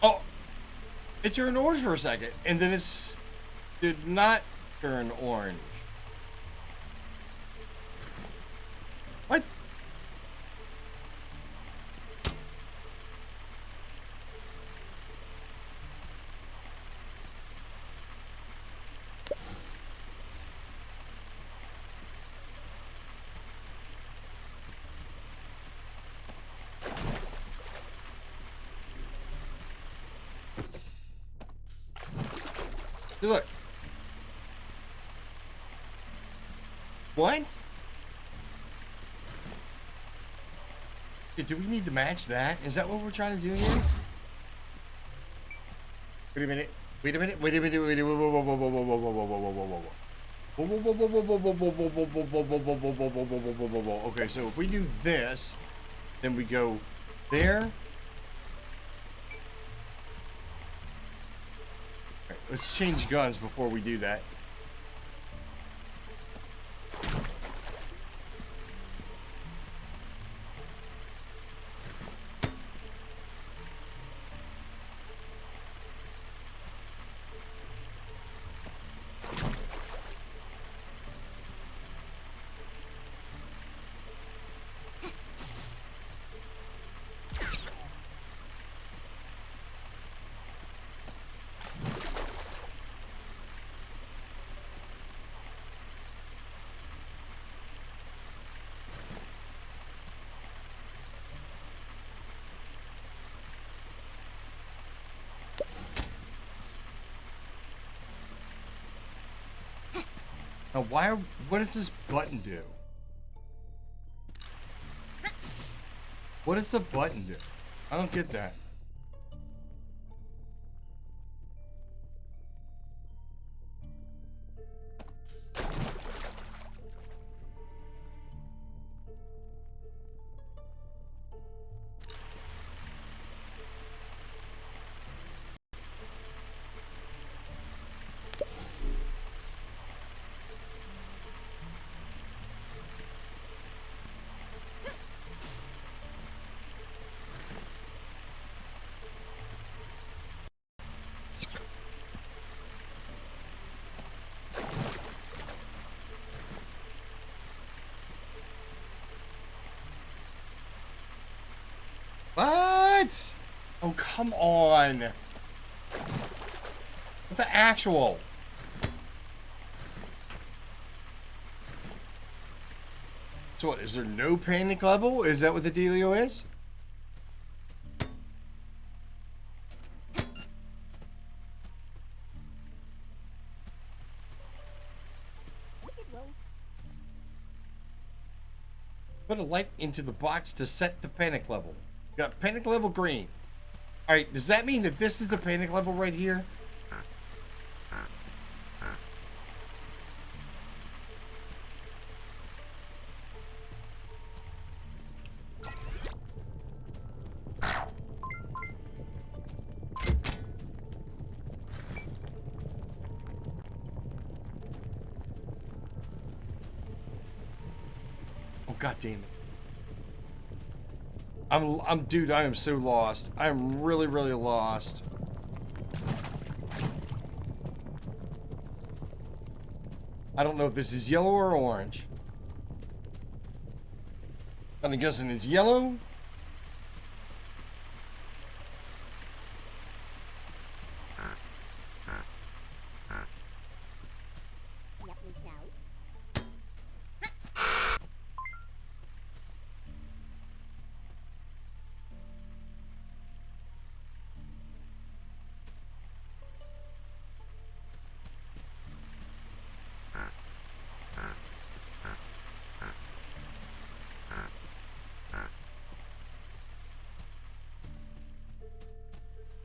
Oh, it turned orange for a second, and then it did not turn orange. What? Hey, look. What? Do we need to match that? Is that what we're trying to do here? Wait a minute. Wait a minute. Wait a minute. Wait a minute. Whoa, whoa, whoa, whoa, whoa, whoa, whoa, whoa, whoa, whoa, whoa. Okay, so if we do this, then we go there. Right, let's change guns before we do that. Now, what does this button do? What does the button do? I don't get that. What? Oh, come on. What the actual? So what, is there no panic level? Is that what the dealio is? Put a light into the box to set the panic level. Got panic level green. Alright, does that mean that this is the panic level right here? Oh, god damn it. Dude, I am so lost. I am really, really lost. I don't know if this is yellow or orange. I'm guessing it's yellow.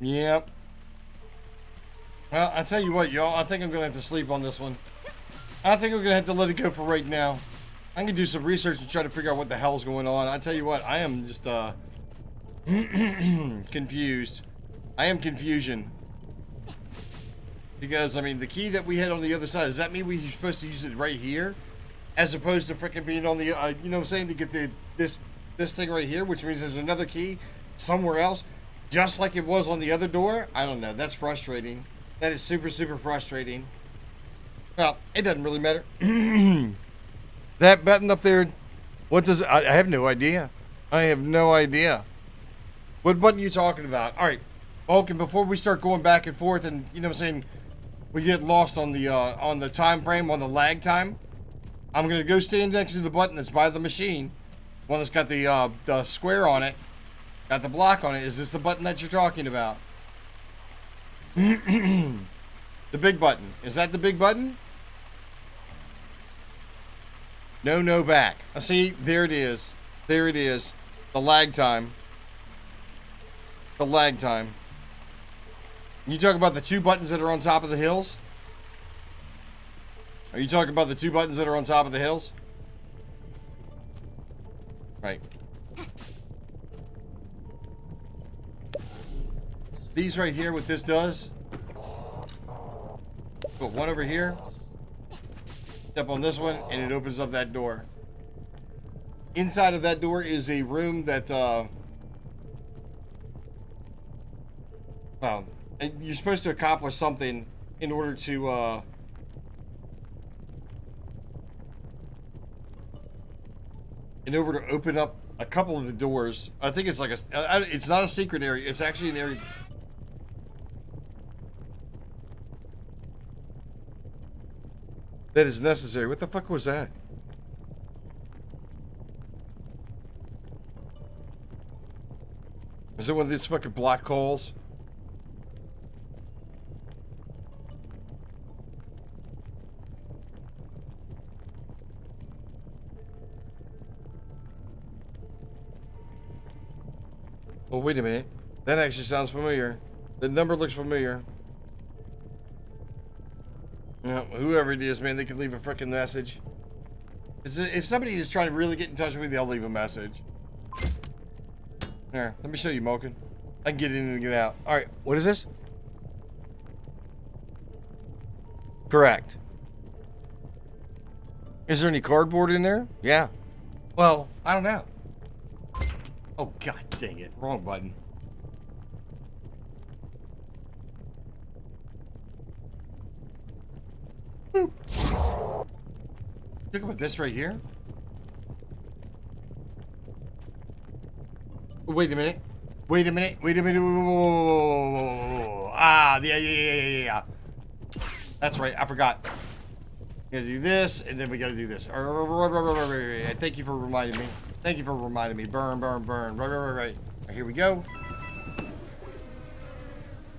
Yep. Well, I tell you what, y'all. I think I'm gonna have to sleep on this one. I think I'm gonna have to let it go for right now. I'm gonna do some research and try to figure out what the hell's going on. I tell you what, I am just confused. I am confusion. Because I mean, the key that we had on the other side, does that mean we're supposed to use it right here, as opposed to freaking being on the, you know what I'm saying, to get this thing right here, which means there's another key somewhere else. Just like it was on the other door? I don't know. That's frustrating. That is super, super frustrating. Well, it doesn't really matter. That button up there, what does... I have no idea. I have no idea. What button are you talking about? All right. Okay, before we start going back and forth and, you know what I'm saying, we get lost on the time frame, on the lag time, I'm going to go stand next to the button that's by the machine. One that's got the square on it. Got the block on it. Is this the button that you're talking about? The big button. Is that the big button? No, back. See, there it is. There it is. The lag time. The lag time. You talk about the two buttons that are on top of the hills? Are you talking about the two buttons that are on top of the hills? Right. These right here, what this does, put one over here, step on this one, and it opens up that door. Inside of that door is a room that, well, you're supposed to accomplish something in order to, open up a couple of the doors. I think it's like it's not a secret area, it's actually an area... that is necessary. What the fuck was that? Is it one of these fucking black holes? Oh, wait a minute. That actually sounds familiar. The number looks familiar. Yeah, whoever it is, man, they can leave a freaking message. If somebody is trying to really get in touch with you, they'll leave a message. Here, let me show you, Moken. I can get in and get out. All right, what is this? Correct. Is there any cardboard in there? Yeah. Well, I don't know. Oh, god dang it. Wrong button. Boop. Look at this right here. Wait a minute. Wait a minute. Wait a minute. Whoa. Ah, yeah. That's right. I forgot. We gotta do this, and then we gotta do this. Thank you for reminding me. Thank you for reminding me. Burn. Right. Here we go.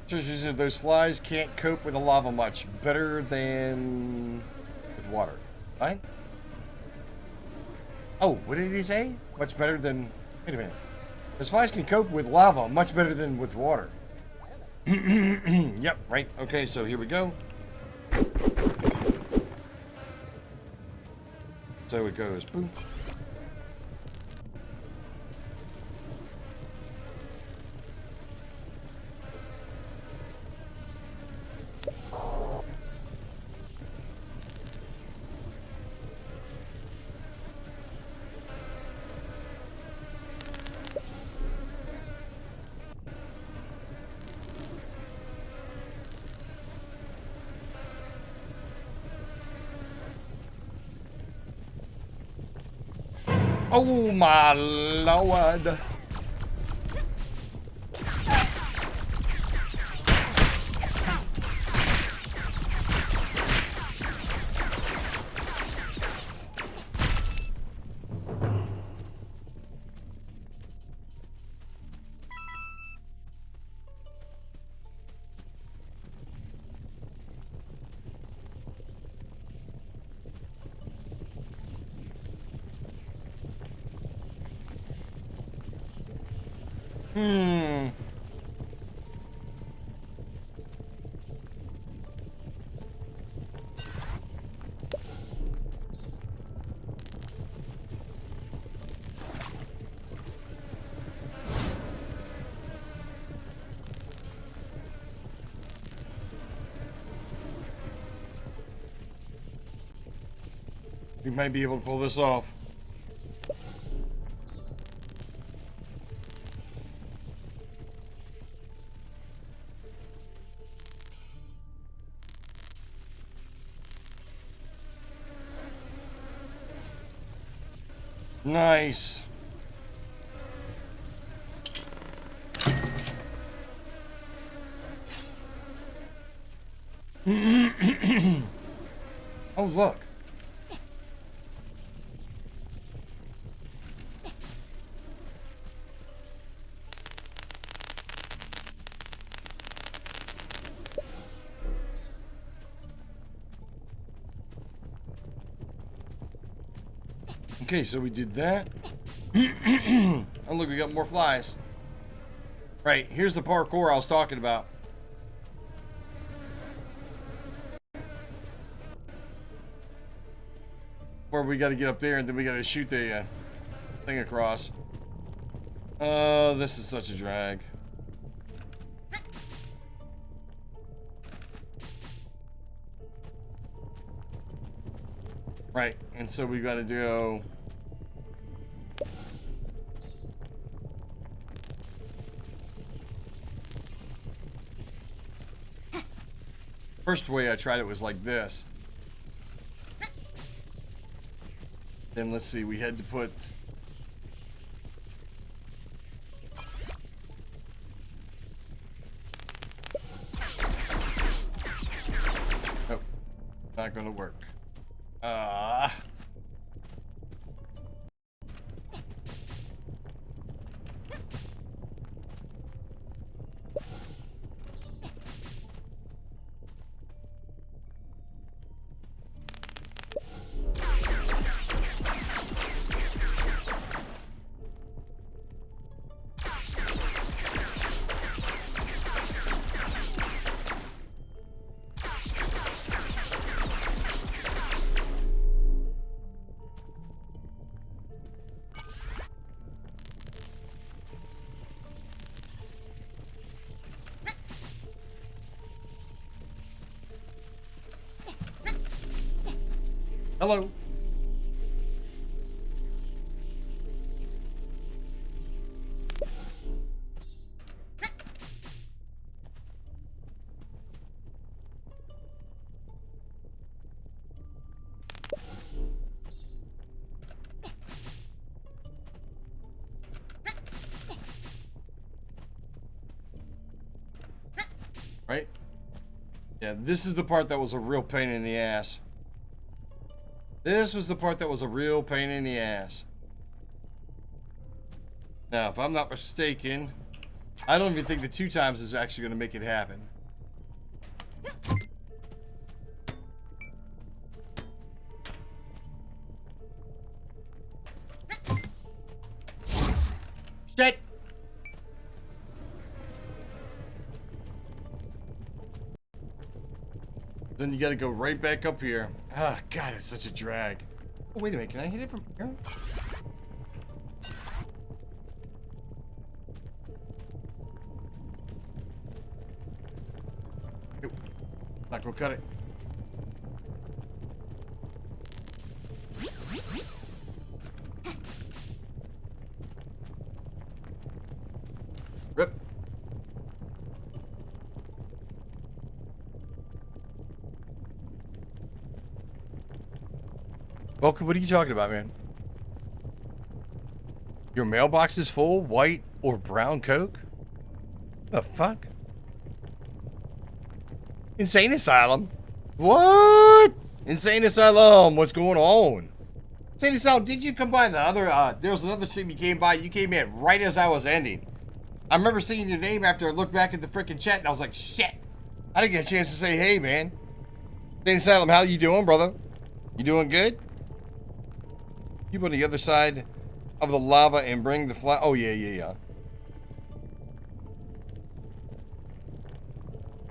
Those flies can't cope with the lava much better than with water. Right? Oh, what did he say? Much better than... Wait a minute. Those flies can cope with lava much better than with water. Yep, right. Okay, so here we go. So it goes. Boom. Oh my lord. We might be able to pull this off. Nice. Oh, look. Okay, so we did that. Oh, look, we got more flies. Right, here's the parkour I was talking about. Where we got to get up there and then we got to shoot the thing across. Oh, this is such a drag. Right, and so we got to do... First way I tried it was like this. Then let's see, we had to put... Nope, not gonna work. Hello. Right? Yeah, this is the part that was a real pain in the ass. This was the part that was a real pain in the ass. Now, if I'm not mistaken, I don't even think the 2 times is actually going to make it happen. Shit! Then you gotta go right back up here. Ah, God, it's such a drag. Oh, wait a minute, can I hit it from here? Nope. Not gonna cut it. Rip. Welcome, what are you talking about, man? Your mailbox is full, white or brown Coke? The fuck? Insane Asylum? What? Insane Asylum, what's going on? Insane Asylum, did you come by the other, there was another stream you came by, you came in right as I was ending. I remember seeing your name after I looked back at the freaking chat and I was like, shit. I didn't get a chance to say, hey, man. Insane Asylum, how you doing, brother? You doing good? You on the other side of the lava and bring the fly. Oh, yeah.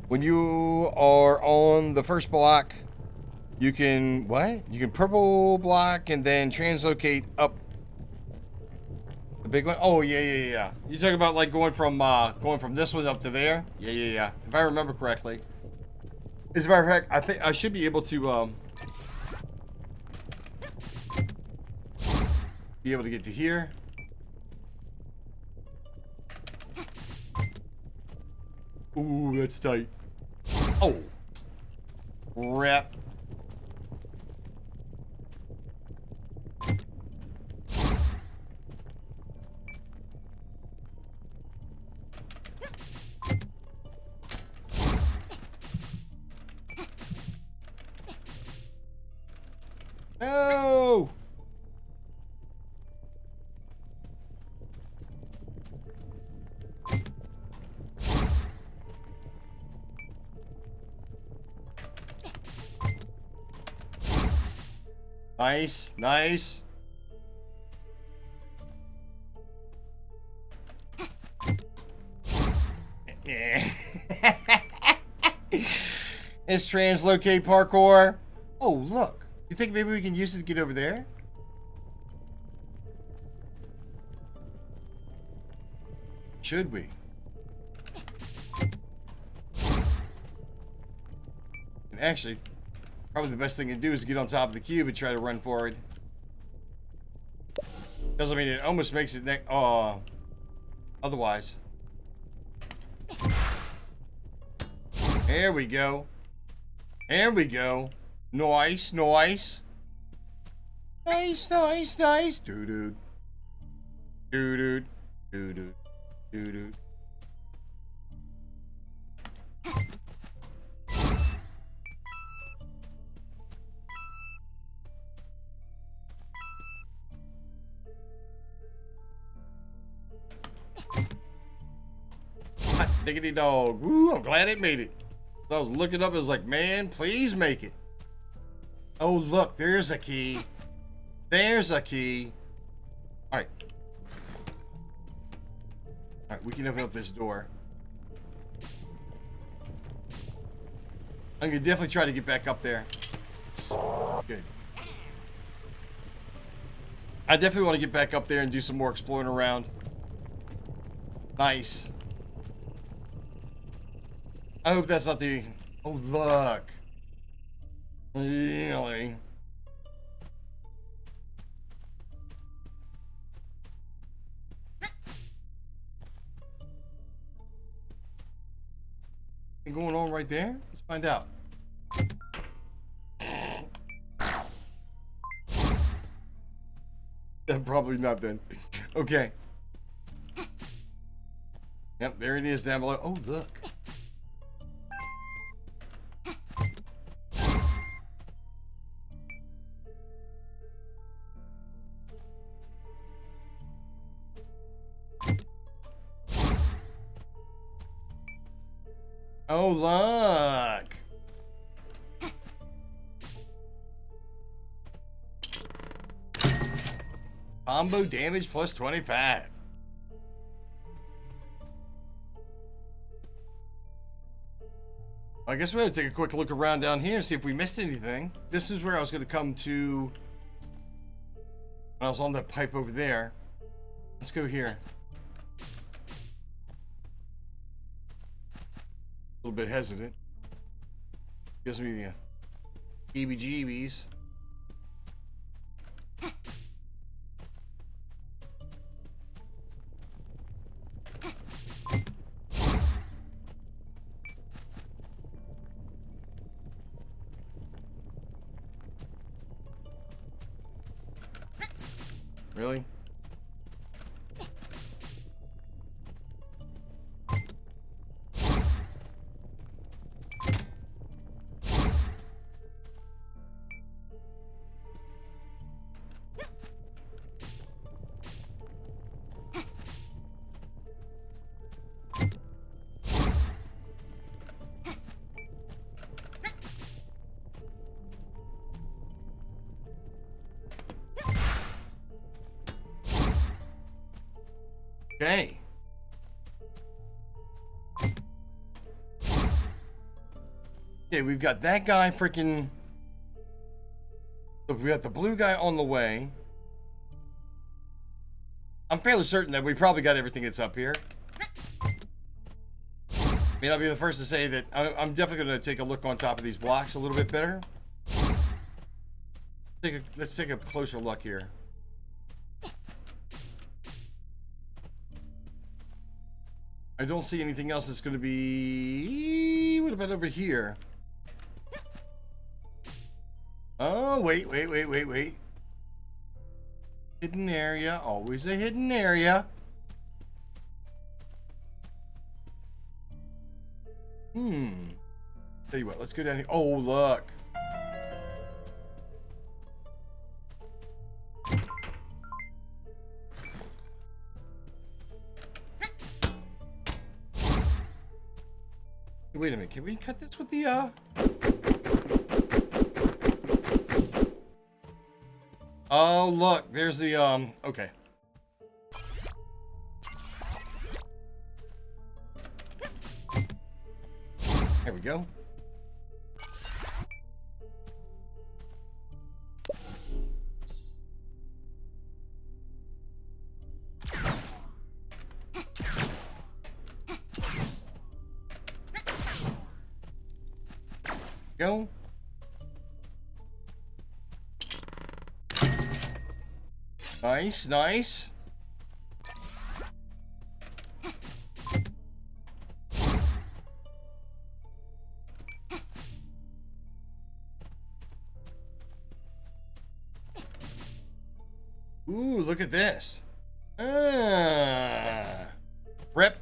When you are on the first block, you can, what? You can purple block and then translocate up the big one. Oh, yeah. You talking about like going from this one up to there? Yeah. If I remember correctly. As a matter of fact, I think I should be able to, be able to get to here. Ooh, that's tight. Oh. Crap. No! Nice. It's translocate parkour. Oh, look. You think maybe we can use it to get over there? Should we? And actually, probably the best thing to do is get on top of the cube and try to run forward. Because, I mean, it almost makes it otherwise. There we go. Nice. Nice. Doo-doo. Hot diggity dog. Ooh, I'm glad it made it. I was looking up, I was like, man, please make it. Oh, look, there's a key. Alright. Alright, we can open up this door. I'm gonna definitely try to get back up there. Good. I definitely want to get back up there and do some more exploring around. Nice. I hope that's not the... Oh, look. Really? Anything going on right there? Let's find out. Probably not then. Okay. Yep, there it is down below. Oh, look. Oh, look. Combo damage plus 25. I guess we gotta take a quick look around down here and see if we missed anything. This is where I was gonna come to when I was on that pipe over there. Let's go here. A little bit hesitant. Gives me the heebie-jeebies. Really? Okay. Okay, we've got that guy freaking. We got the blue guy on the way. I'm fairly certain that we probably got everything that's up here. I mean, I'll be the first to say that I'm definitely going to take a look on top of these blocks a little bit better. Let's take a closer look here. I don't see anything else that's going to be... What about over here? Oh, wait. Hidden area. Always a hidden area. Tell you what, let's go down here. Oh, look. Wait a minute, can we cut this with the, Oh, look, there's the, okay. There we go. Go. Nice. Ooh, look at this. Rip.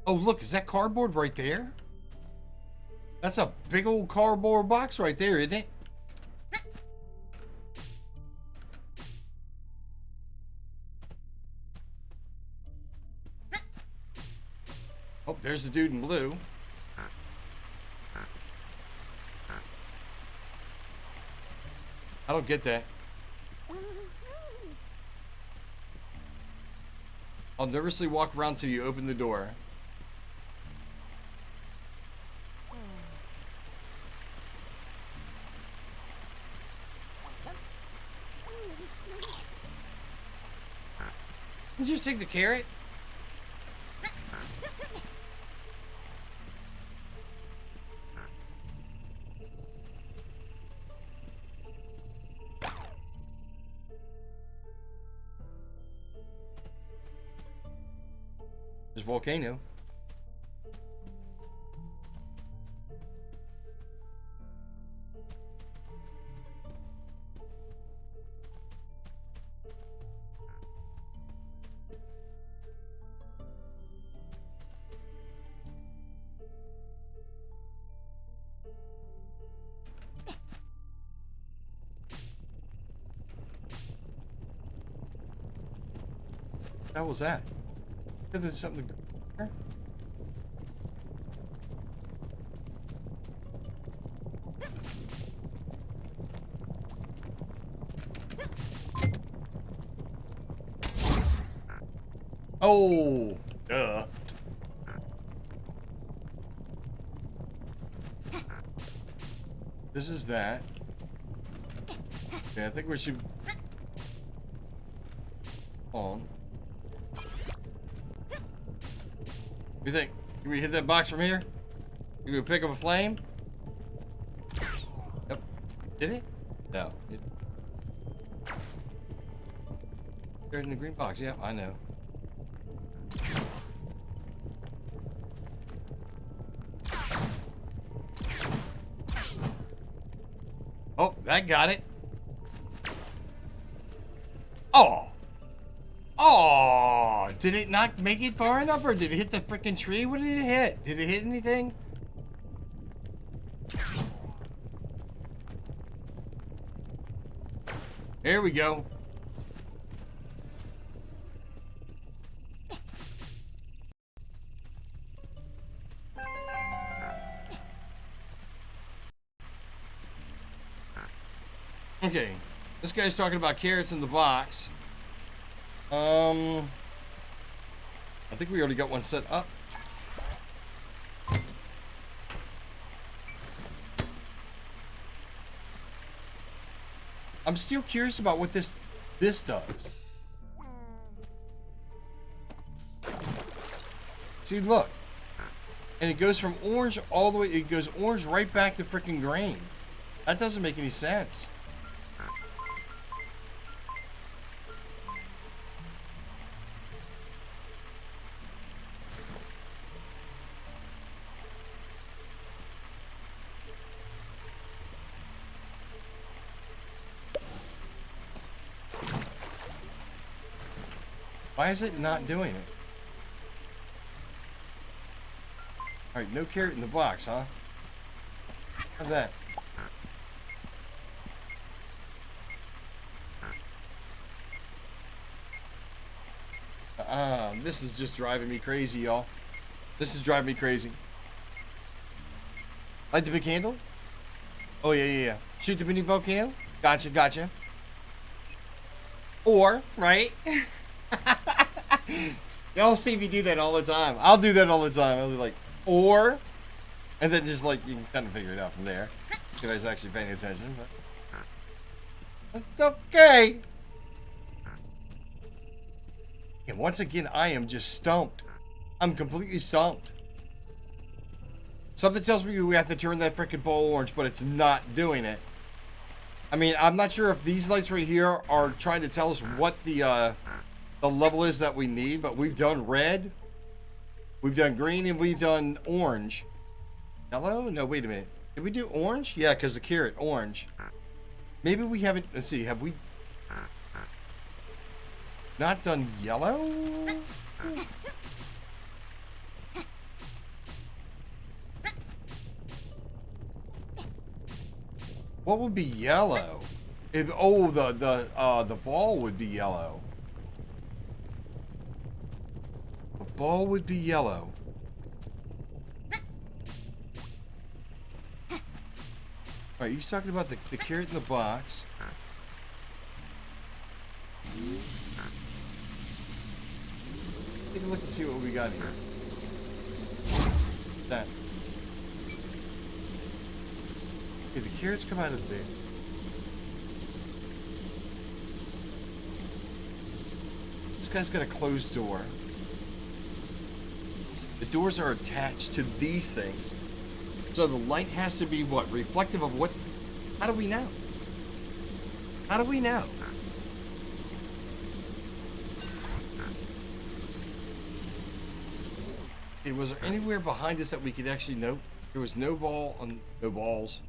Oh, look, is that cardboard right there? That's a big old cardboard box right there, isn't it? Oh, there's the dude in blue. I don't get that. I'll nervously walk around till you open the door. Did you just take the carrot? There's volcano. What was that? There's something. Oh, duh. This is that. Okay, I think we should. Hold on. What do you think? Can we hit that box from here? Can we pick up a flame? Yep. Did it? No. There's in the green box. Yeah, I know. Oh, that got it. Oh. Oh, did it not make it far enough, or did it hit the freaking tree? What did it hit? Did it hit anything? There we go. Okay, this guy's talking about carrots in the box. I think we already got one set up. I'm still curious about what this does. See, look. And it goes from orange all the way, it goes orange right back to freaking green. That doesn't make any sense. Why is it not doing it? Alright, no carrot in the box, huh? How's that? This is just driving me crazy, y'all. This is driving me crazy. Light the big candle? Oh, yeah. Shoot the mini volcano? Gotcha, gotcha. Or, right? Y'all see me do that all the time. I'll do that all the time. I'll be like, or, and then just like, you can kind of figure it out from there. You guys actually paying attention, but it's okay. And once again, I am just stumped. I'm completely stumped. Something tells me we have to turn that freaking bowl orange, but it's not doing it. I mean, I'm not sure if these lights right here are trying to tell us what the level is that we need, but we've done red, we've done green, and we've done orange. Yellow? No, wait a minute. Did we do orange? Yeah, because the carrot, orange. Maybe we haven't, let's see, have we not done yellow? What would be yellow? If, oh, the ball would be yellow. The ball would be yellow. Alright, he's talking about the carrot in the box. Take a look and see what we got here. That. Okay, the carrots come out of there. This guy's got a closed door. The doors are attached to these things. So the light has to be what? Reflective of what? How do we know? How do we know? Was there anywhere behind us that we could actually note? There was no ball on no balls.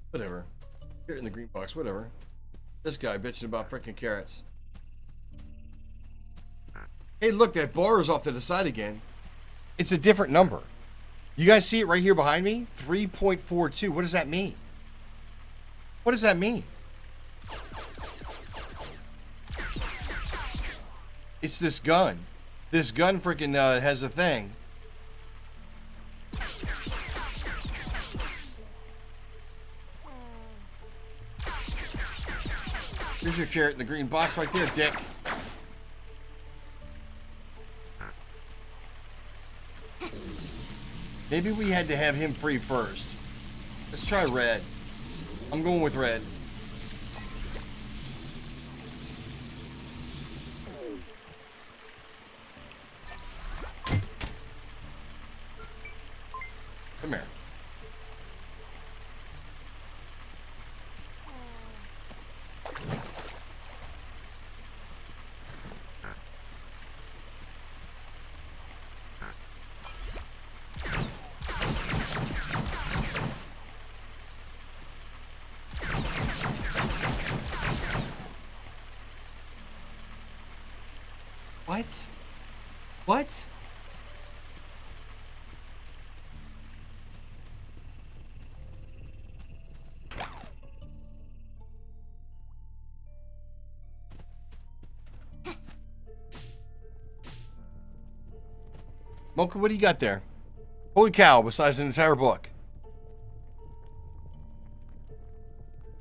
Whatever. Carrot in the green box, whatever. This guy bitching about freaking carrots. Hey, look, that bar is off to the side again. It's a different number. You guys see it right here behind me? 3.42. What does that mean? What does that mean? It's this gun. This gun freaking has a thing. Here's your carrot in the green box right there, dick. Maybe we had to have him free first. Let's try red. I'm going with red. Come here. What? What? Mocha, what do you got there? Holy cow, besides an entire book.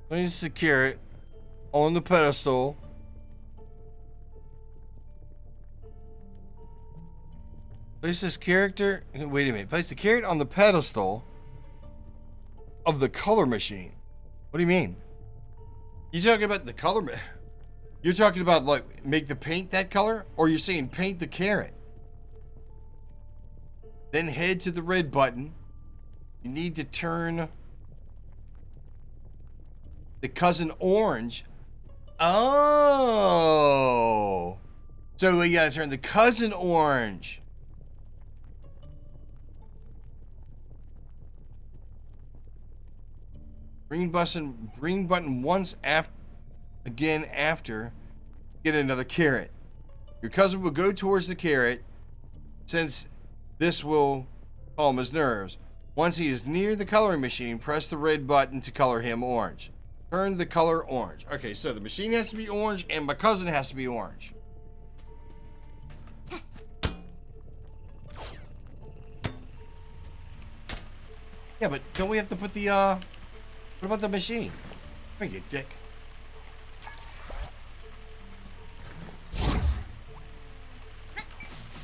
Let me secure it on the pedestal. Place this character. Wait a minute. Place the carrot on the pedestal of the color machine. What do you mean? You talking about the color? You're talking about like make the paint that color, or you're saying paint the carrot? Then head to the red button. You need to turn the cousin orange. Oh, so we gotta turn the cousin orange. Green button once after, again after, get another carrot. Your cousin will go towards the carrot, since this will calm his nerves. Once he is near the coloring machine, press the red button to color him orange. Turn the color orange. Okay, so the machine has to be orange, and my cousin has to be orange. Yeah, but don't we have to put the, what about the machine? Bring it, dick.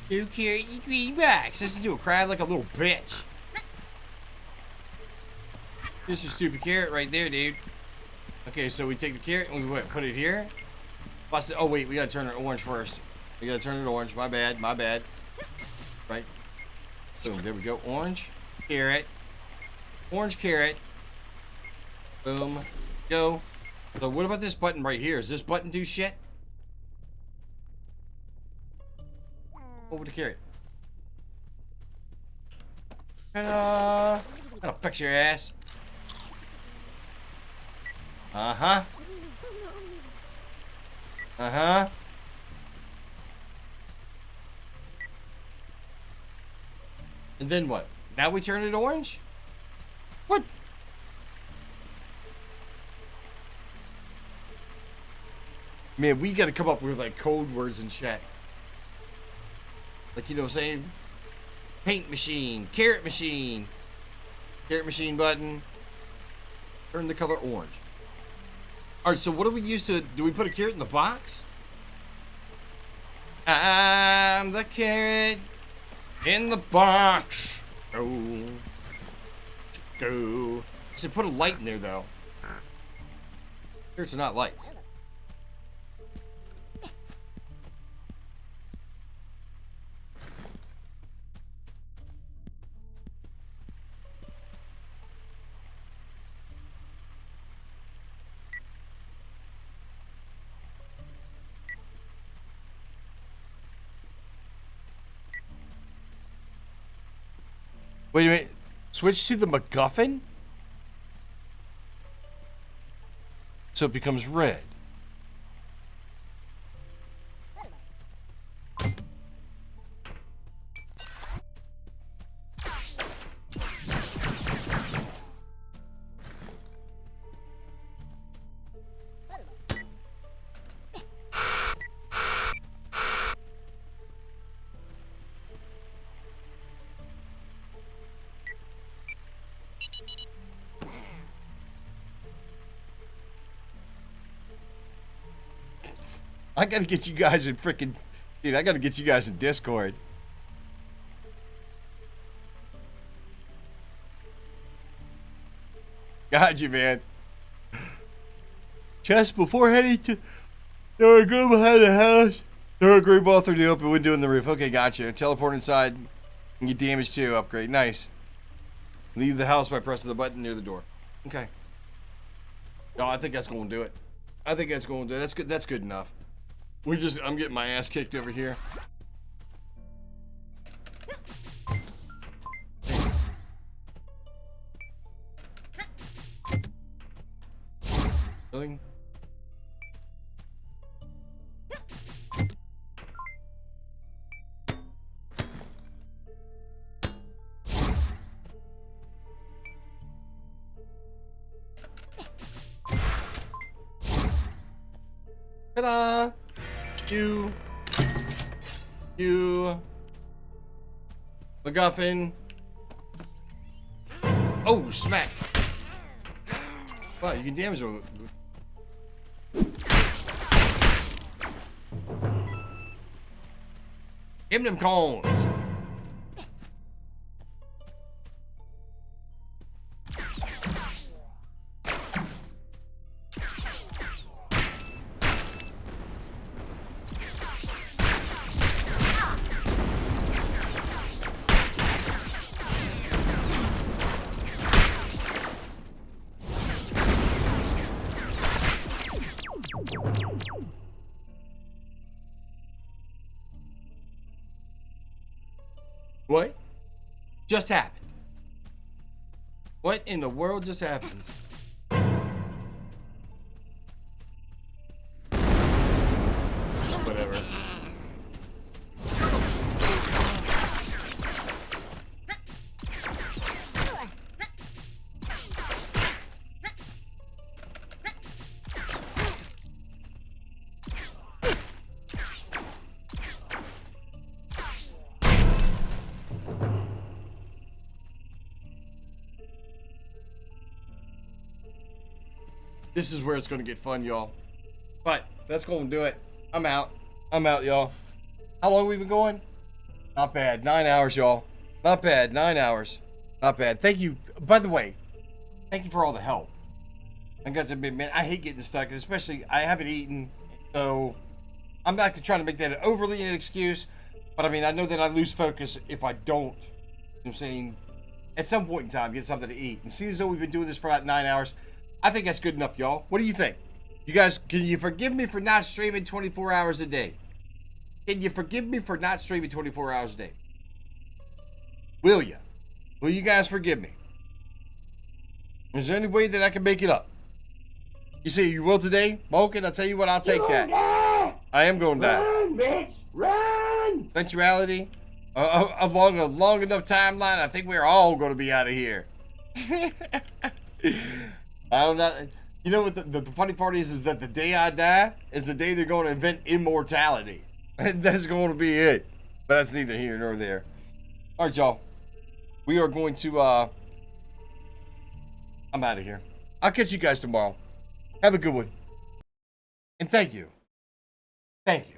No carrot in green box. Listen to it cry like a little bitch. This is stupid carrot right there, dude. Okay, so we take the carrot and we put it here. Bust it. Oh wait, we gotta turn it orange first. We gotta turn it orange. My bad. My bad. Right. Boom. There we go. Orange carrot. Orange carrot. Boom. Go. So what about this button right here? Does this button do shit? Over the carrot. Ta-da! That'll fix your ass. Uh-huh. Uh-huh. And then what? Now we turn it orange? What? Man, we gotta come up with like code words and shit. Like, you know what I'm saying? Paint machine, carrot machine button. Turn the color orange. Alright, so what do we use to, do we put a carrot in the box? I'm the carrot in the box. Go. Go. I said put a light in there, though. Carrots are not lights. Wait a minute. Switch to the MacGuffin? So it becomes red. I gotta get you guys in freaking... Dude, I gotta get you guys in Discord. Got you, man. Just before heading to... There are go behind the house. There are a great ball through the open window in the roof. Okay, gotcha. Teleport inside and get damage too. Upgrade. Nice. Leave the house by pressing the button near the door. Okay. No, I think that's gonna do it. I think that's gonna do it. That's good. That's good enough. I'm getting my ass kicked over here. Really? Ta-da! You. MacGuffin. Oh, smack. Wow, you can damage them. Give them cones. What just happened? What in the world just happened? Whatever. This is where it's going to get fun, y'all. But that's going to do it. I'm out. I'm out, y'all. How long have we been going? Not bad. 9 hours, y'all. Not bad. 9 hours. Not bad. Thank you. By the way, thank you for all the help. I got to admit, man, I hate getting stuck, and especially I haven't eaten, so I'm not trying to make that overly an excuse, but I mean, I know that I lose focus if I don't, you know what I'm saying, at some point in time, get something to eat. And seeing as though we've been doing this for about 9 hours, I think that's good enough, y'all. What do you think? You guys, can you forgive me for not streaming 24 hours a day? Can you forgive me for not streaming 24 hours a day? Will you? Will you guys forgive me? Is there any way that I can make it up? You say you will today? Malkin, I'll tell you what, I'll take that. I am going to die. Run, bitch! Run! Eventuality, along a long enough timeline, I think we're all going to be out of here. I don't know. You know what the funny part is that the day I die is the day they're going to invent immortality. And that's going to be it. But that's neither here nor there. All right, y'all. We are going to, I'm out of here. I'll catch you guys tomorrow. Have a good one. And thank you. Thank you.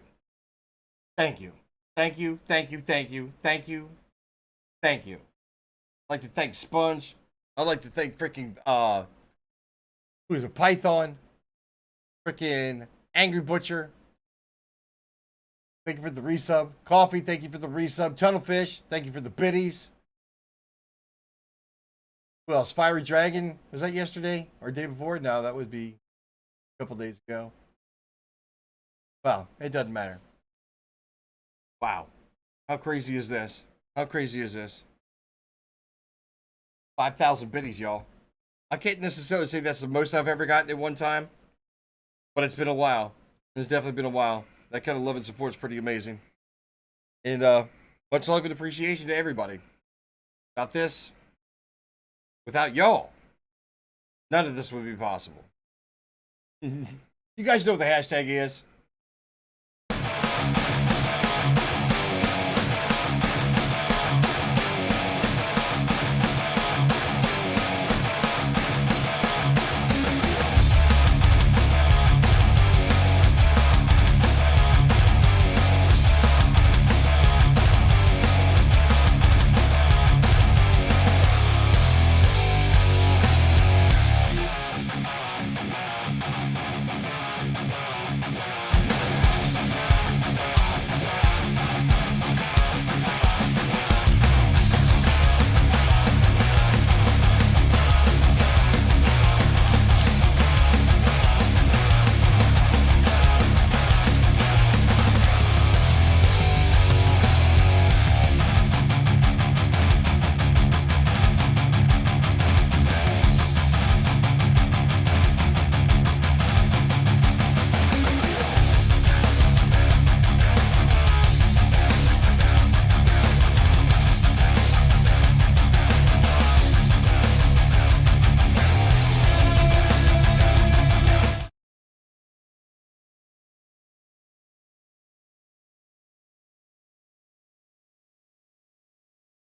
Thank you. Thank you. Thank you. Thank you. Thank you. Thank you. I'd like to thank Sponge. I'd like to thank freaking who's a Python? Freaking Angry Butcher. Thank you for the resub. Coffee, thank you for the resub. Tunnelfish, thank you for the biddies. Who else? Fiery Dragon. Was that yesterday or day before? No, that would be a couple days ago. Well, it doesn't matter. Wow. How crazy is this? How crazy is this? 5,000 biddies, y'all. I can't necessarily say that's the most I've ever gotten at one time, but it's been a while. It's definitely been a while. That kind of love and support is pretty amazing. And much love and appreciation to everybody. Without this, without y'all, none of this would be possible. You guys know what the hashtag is.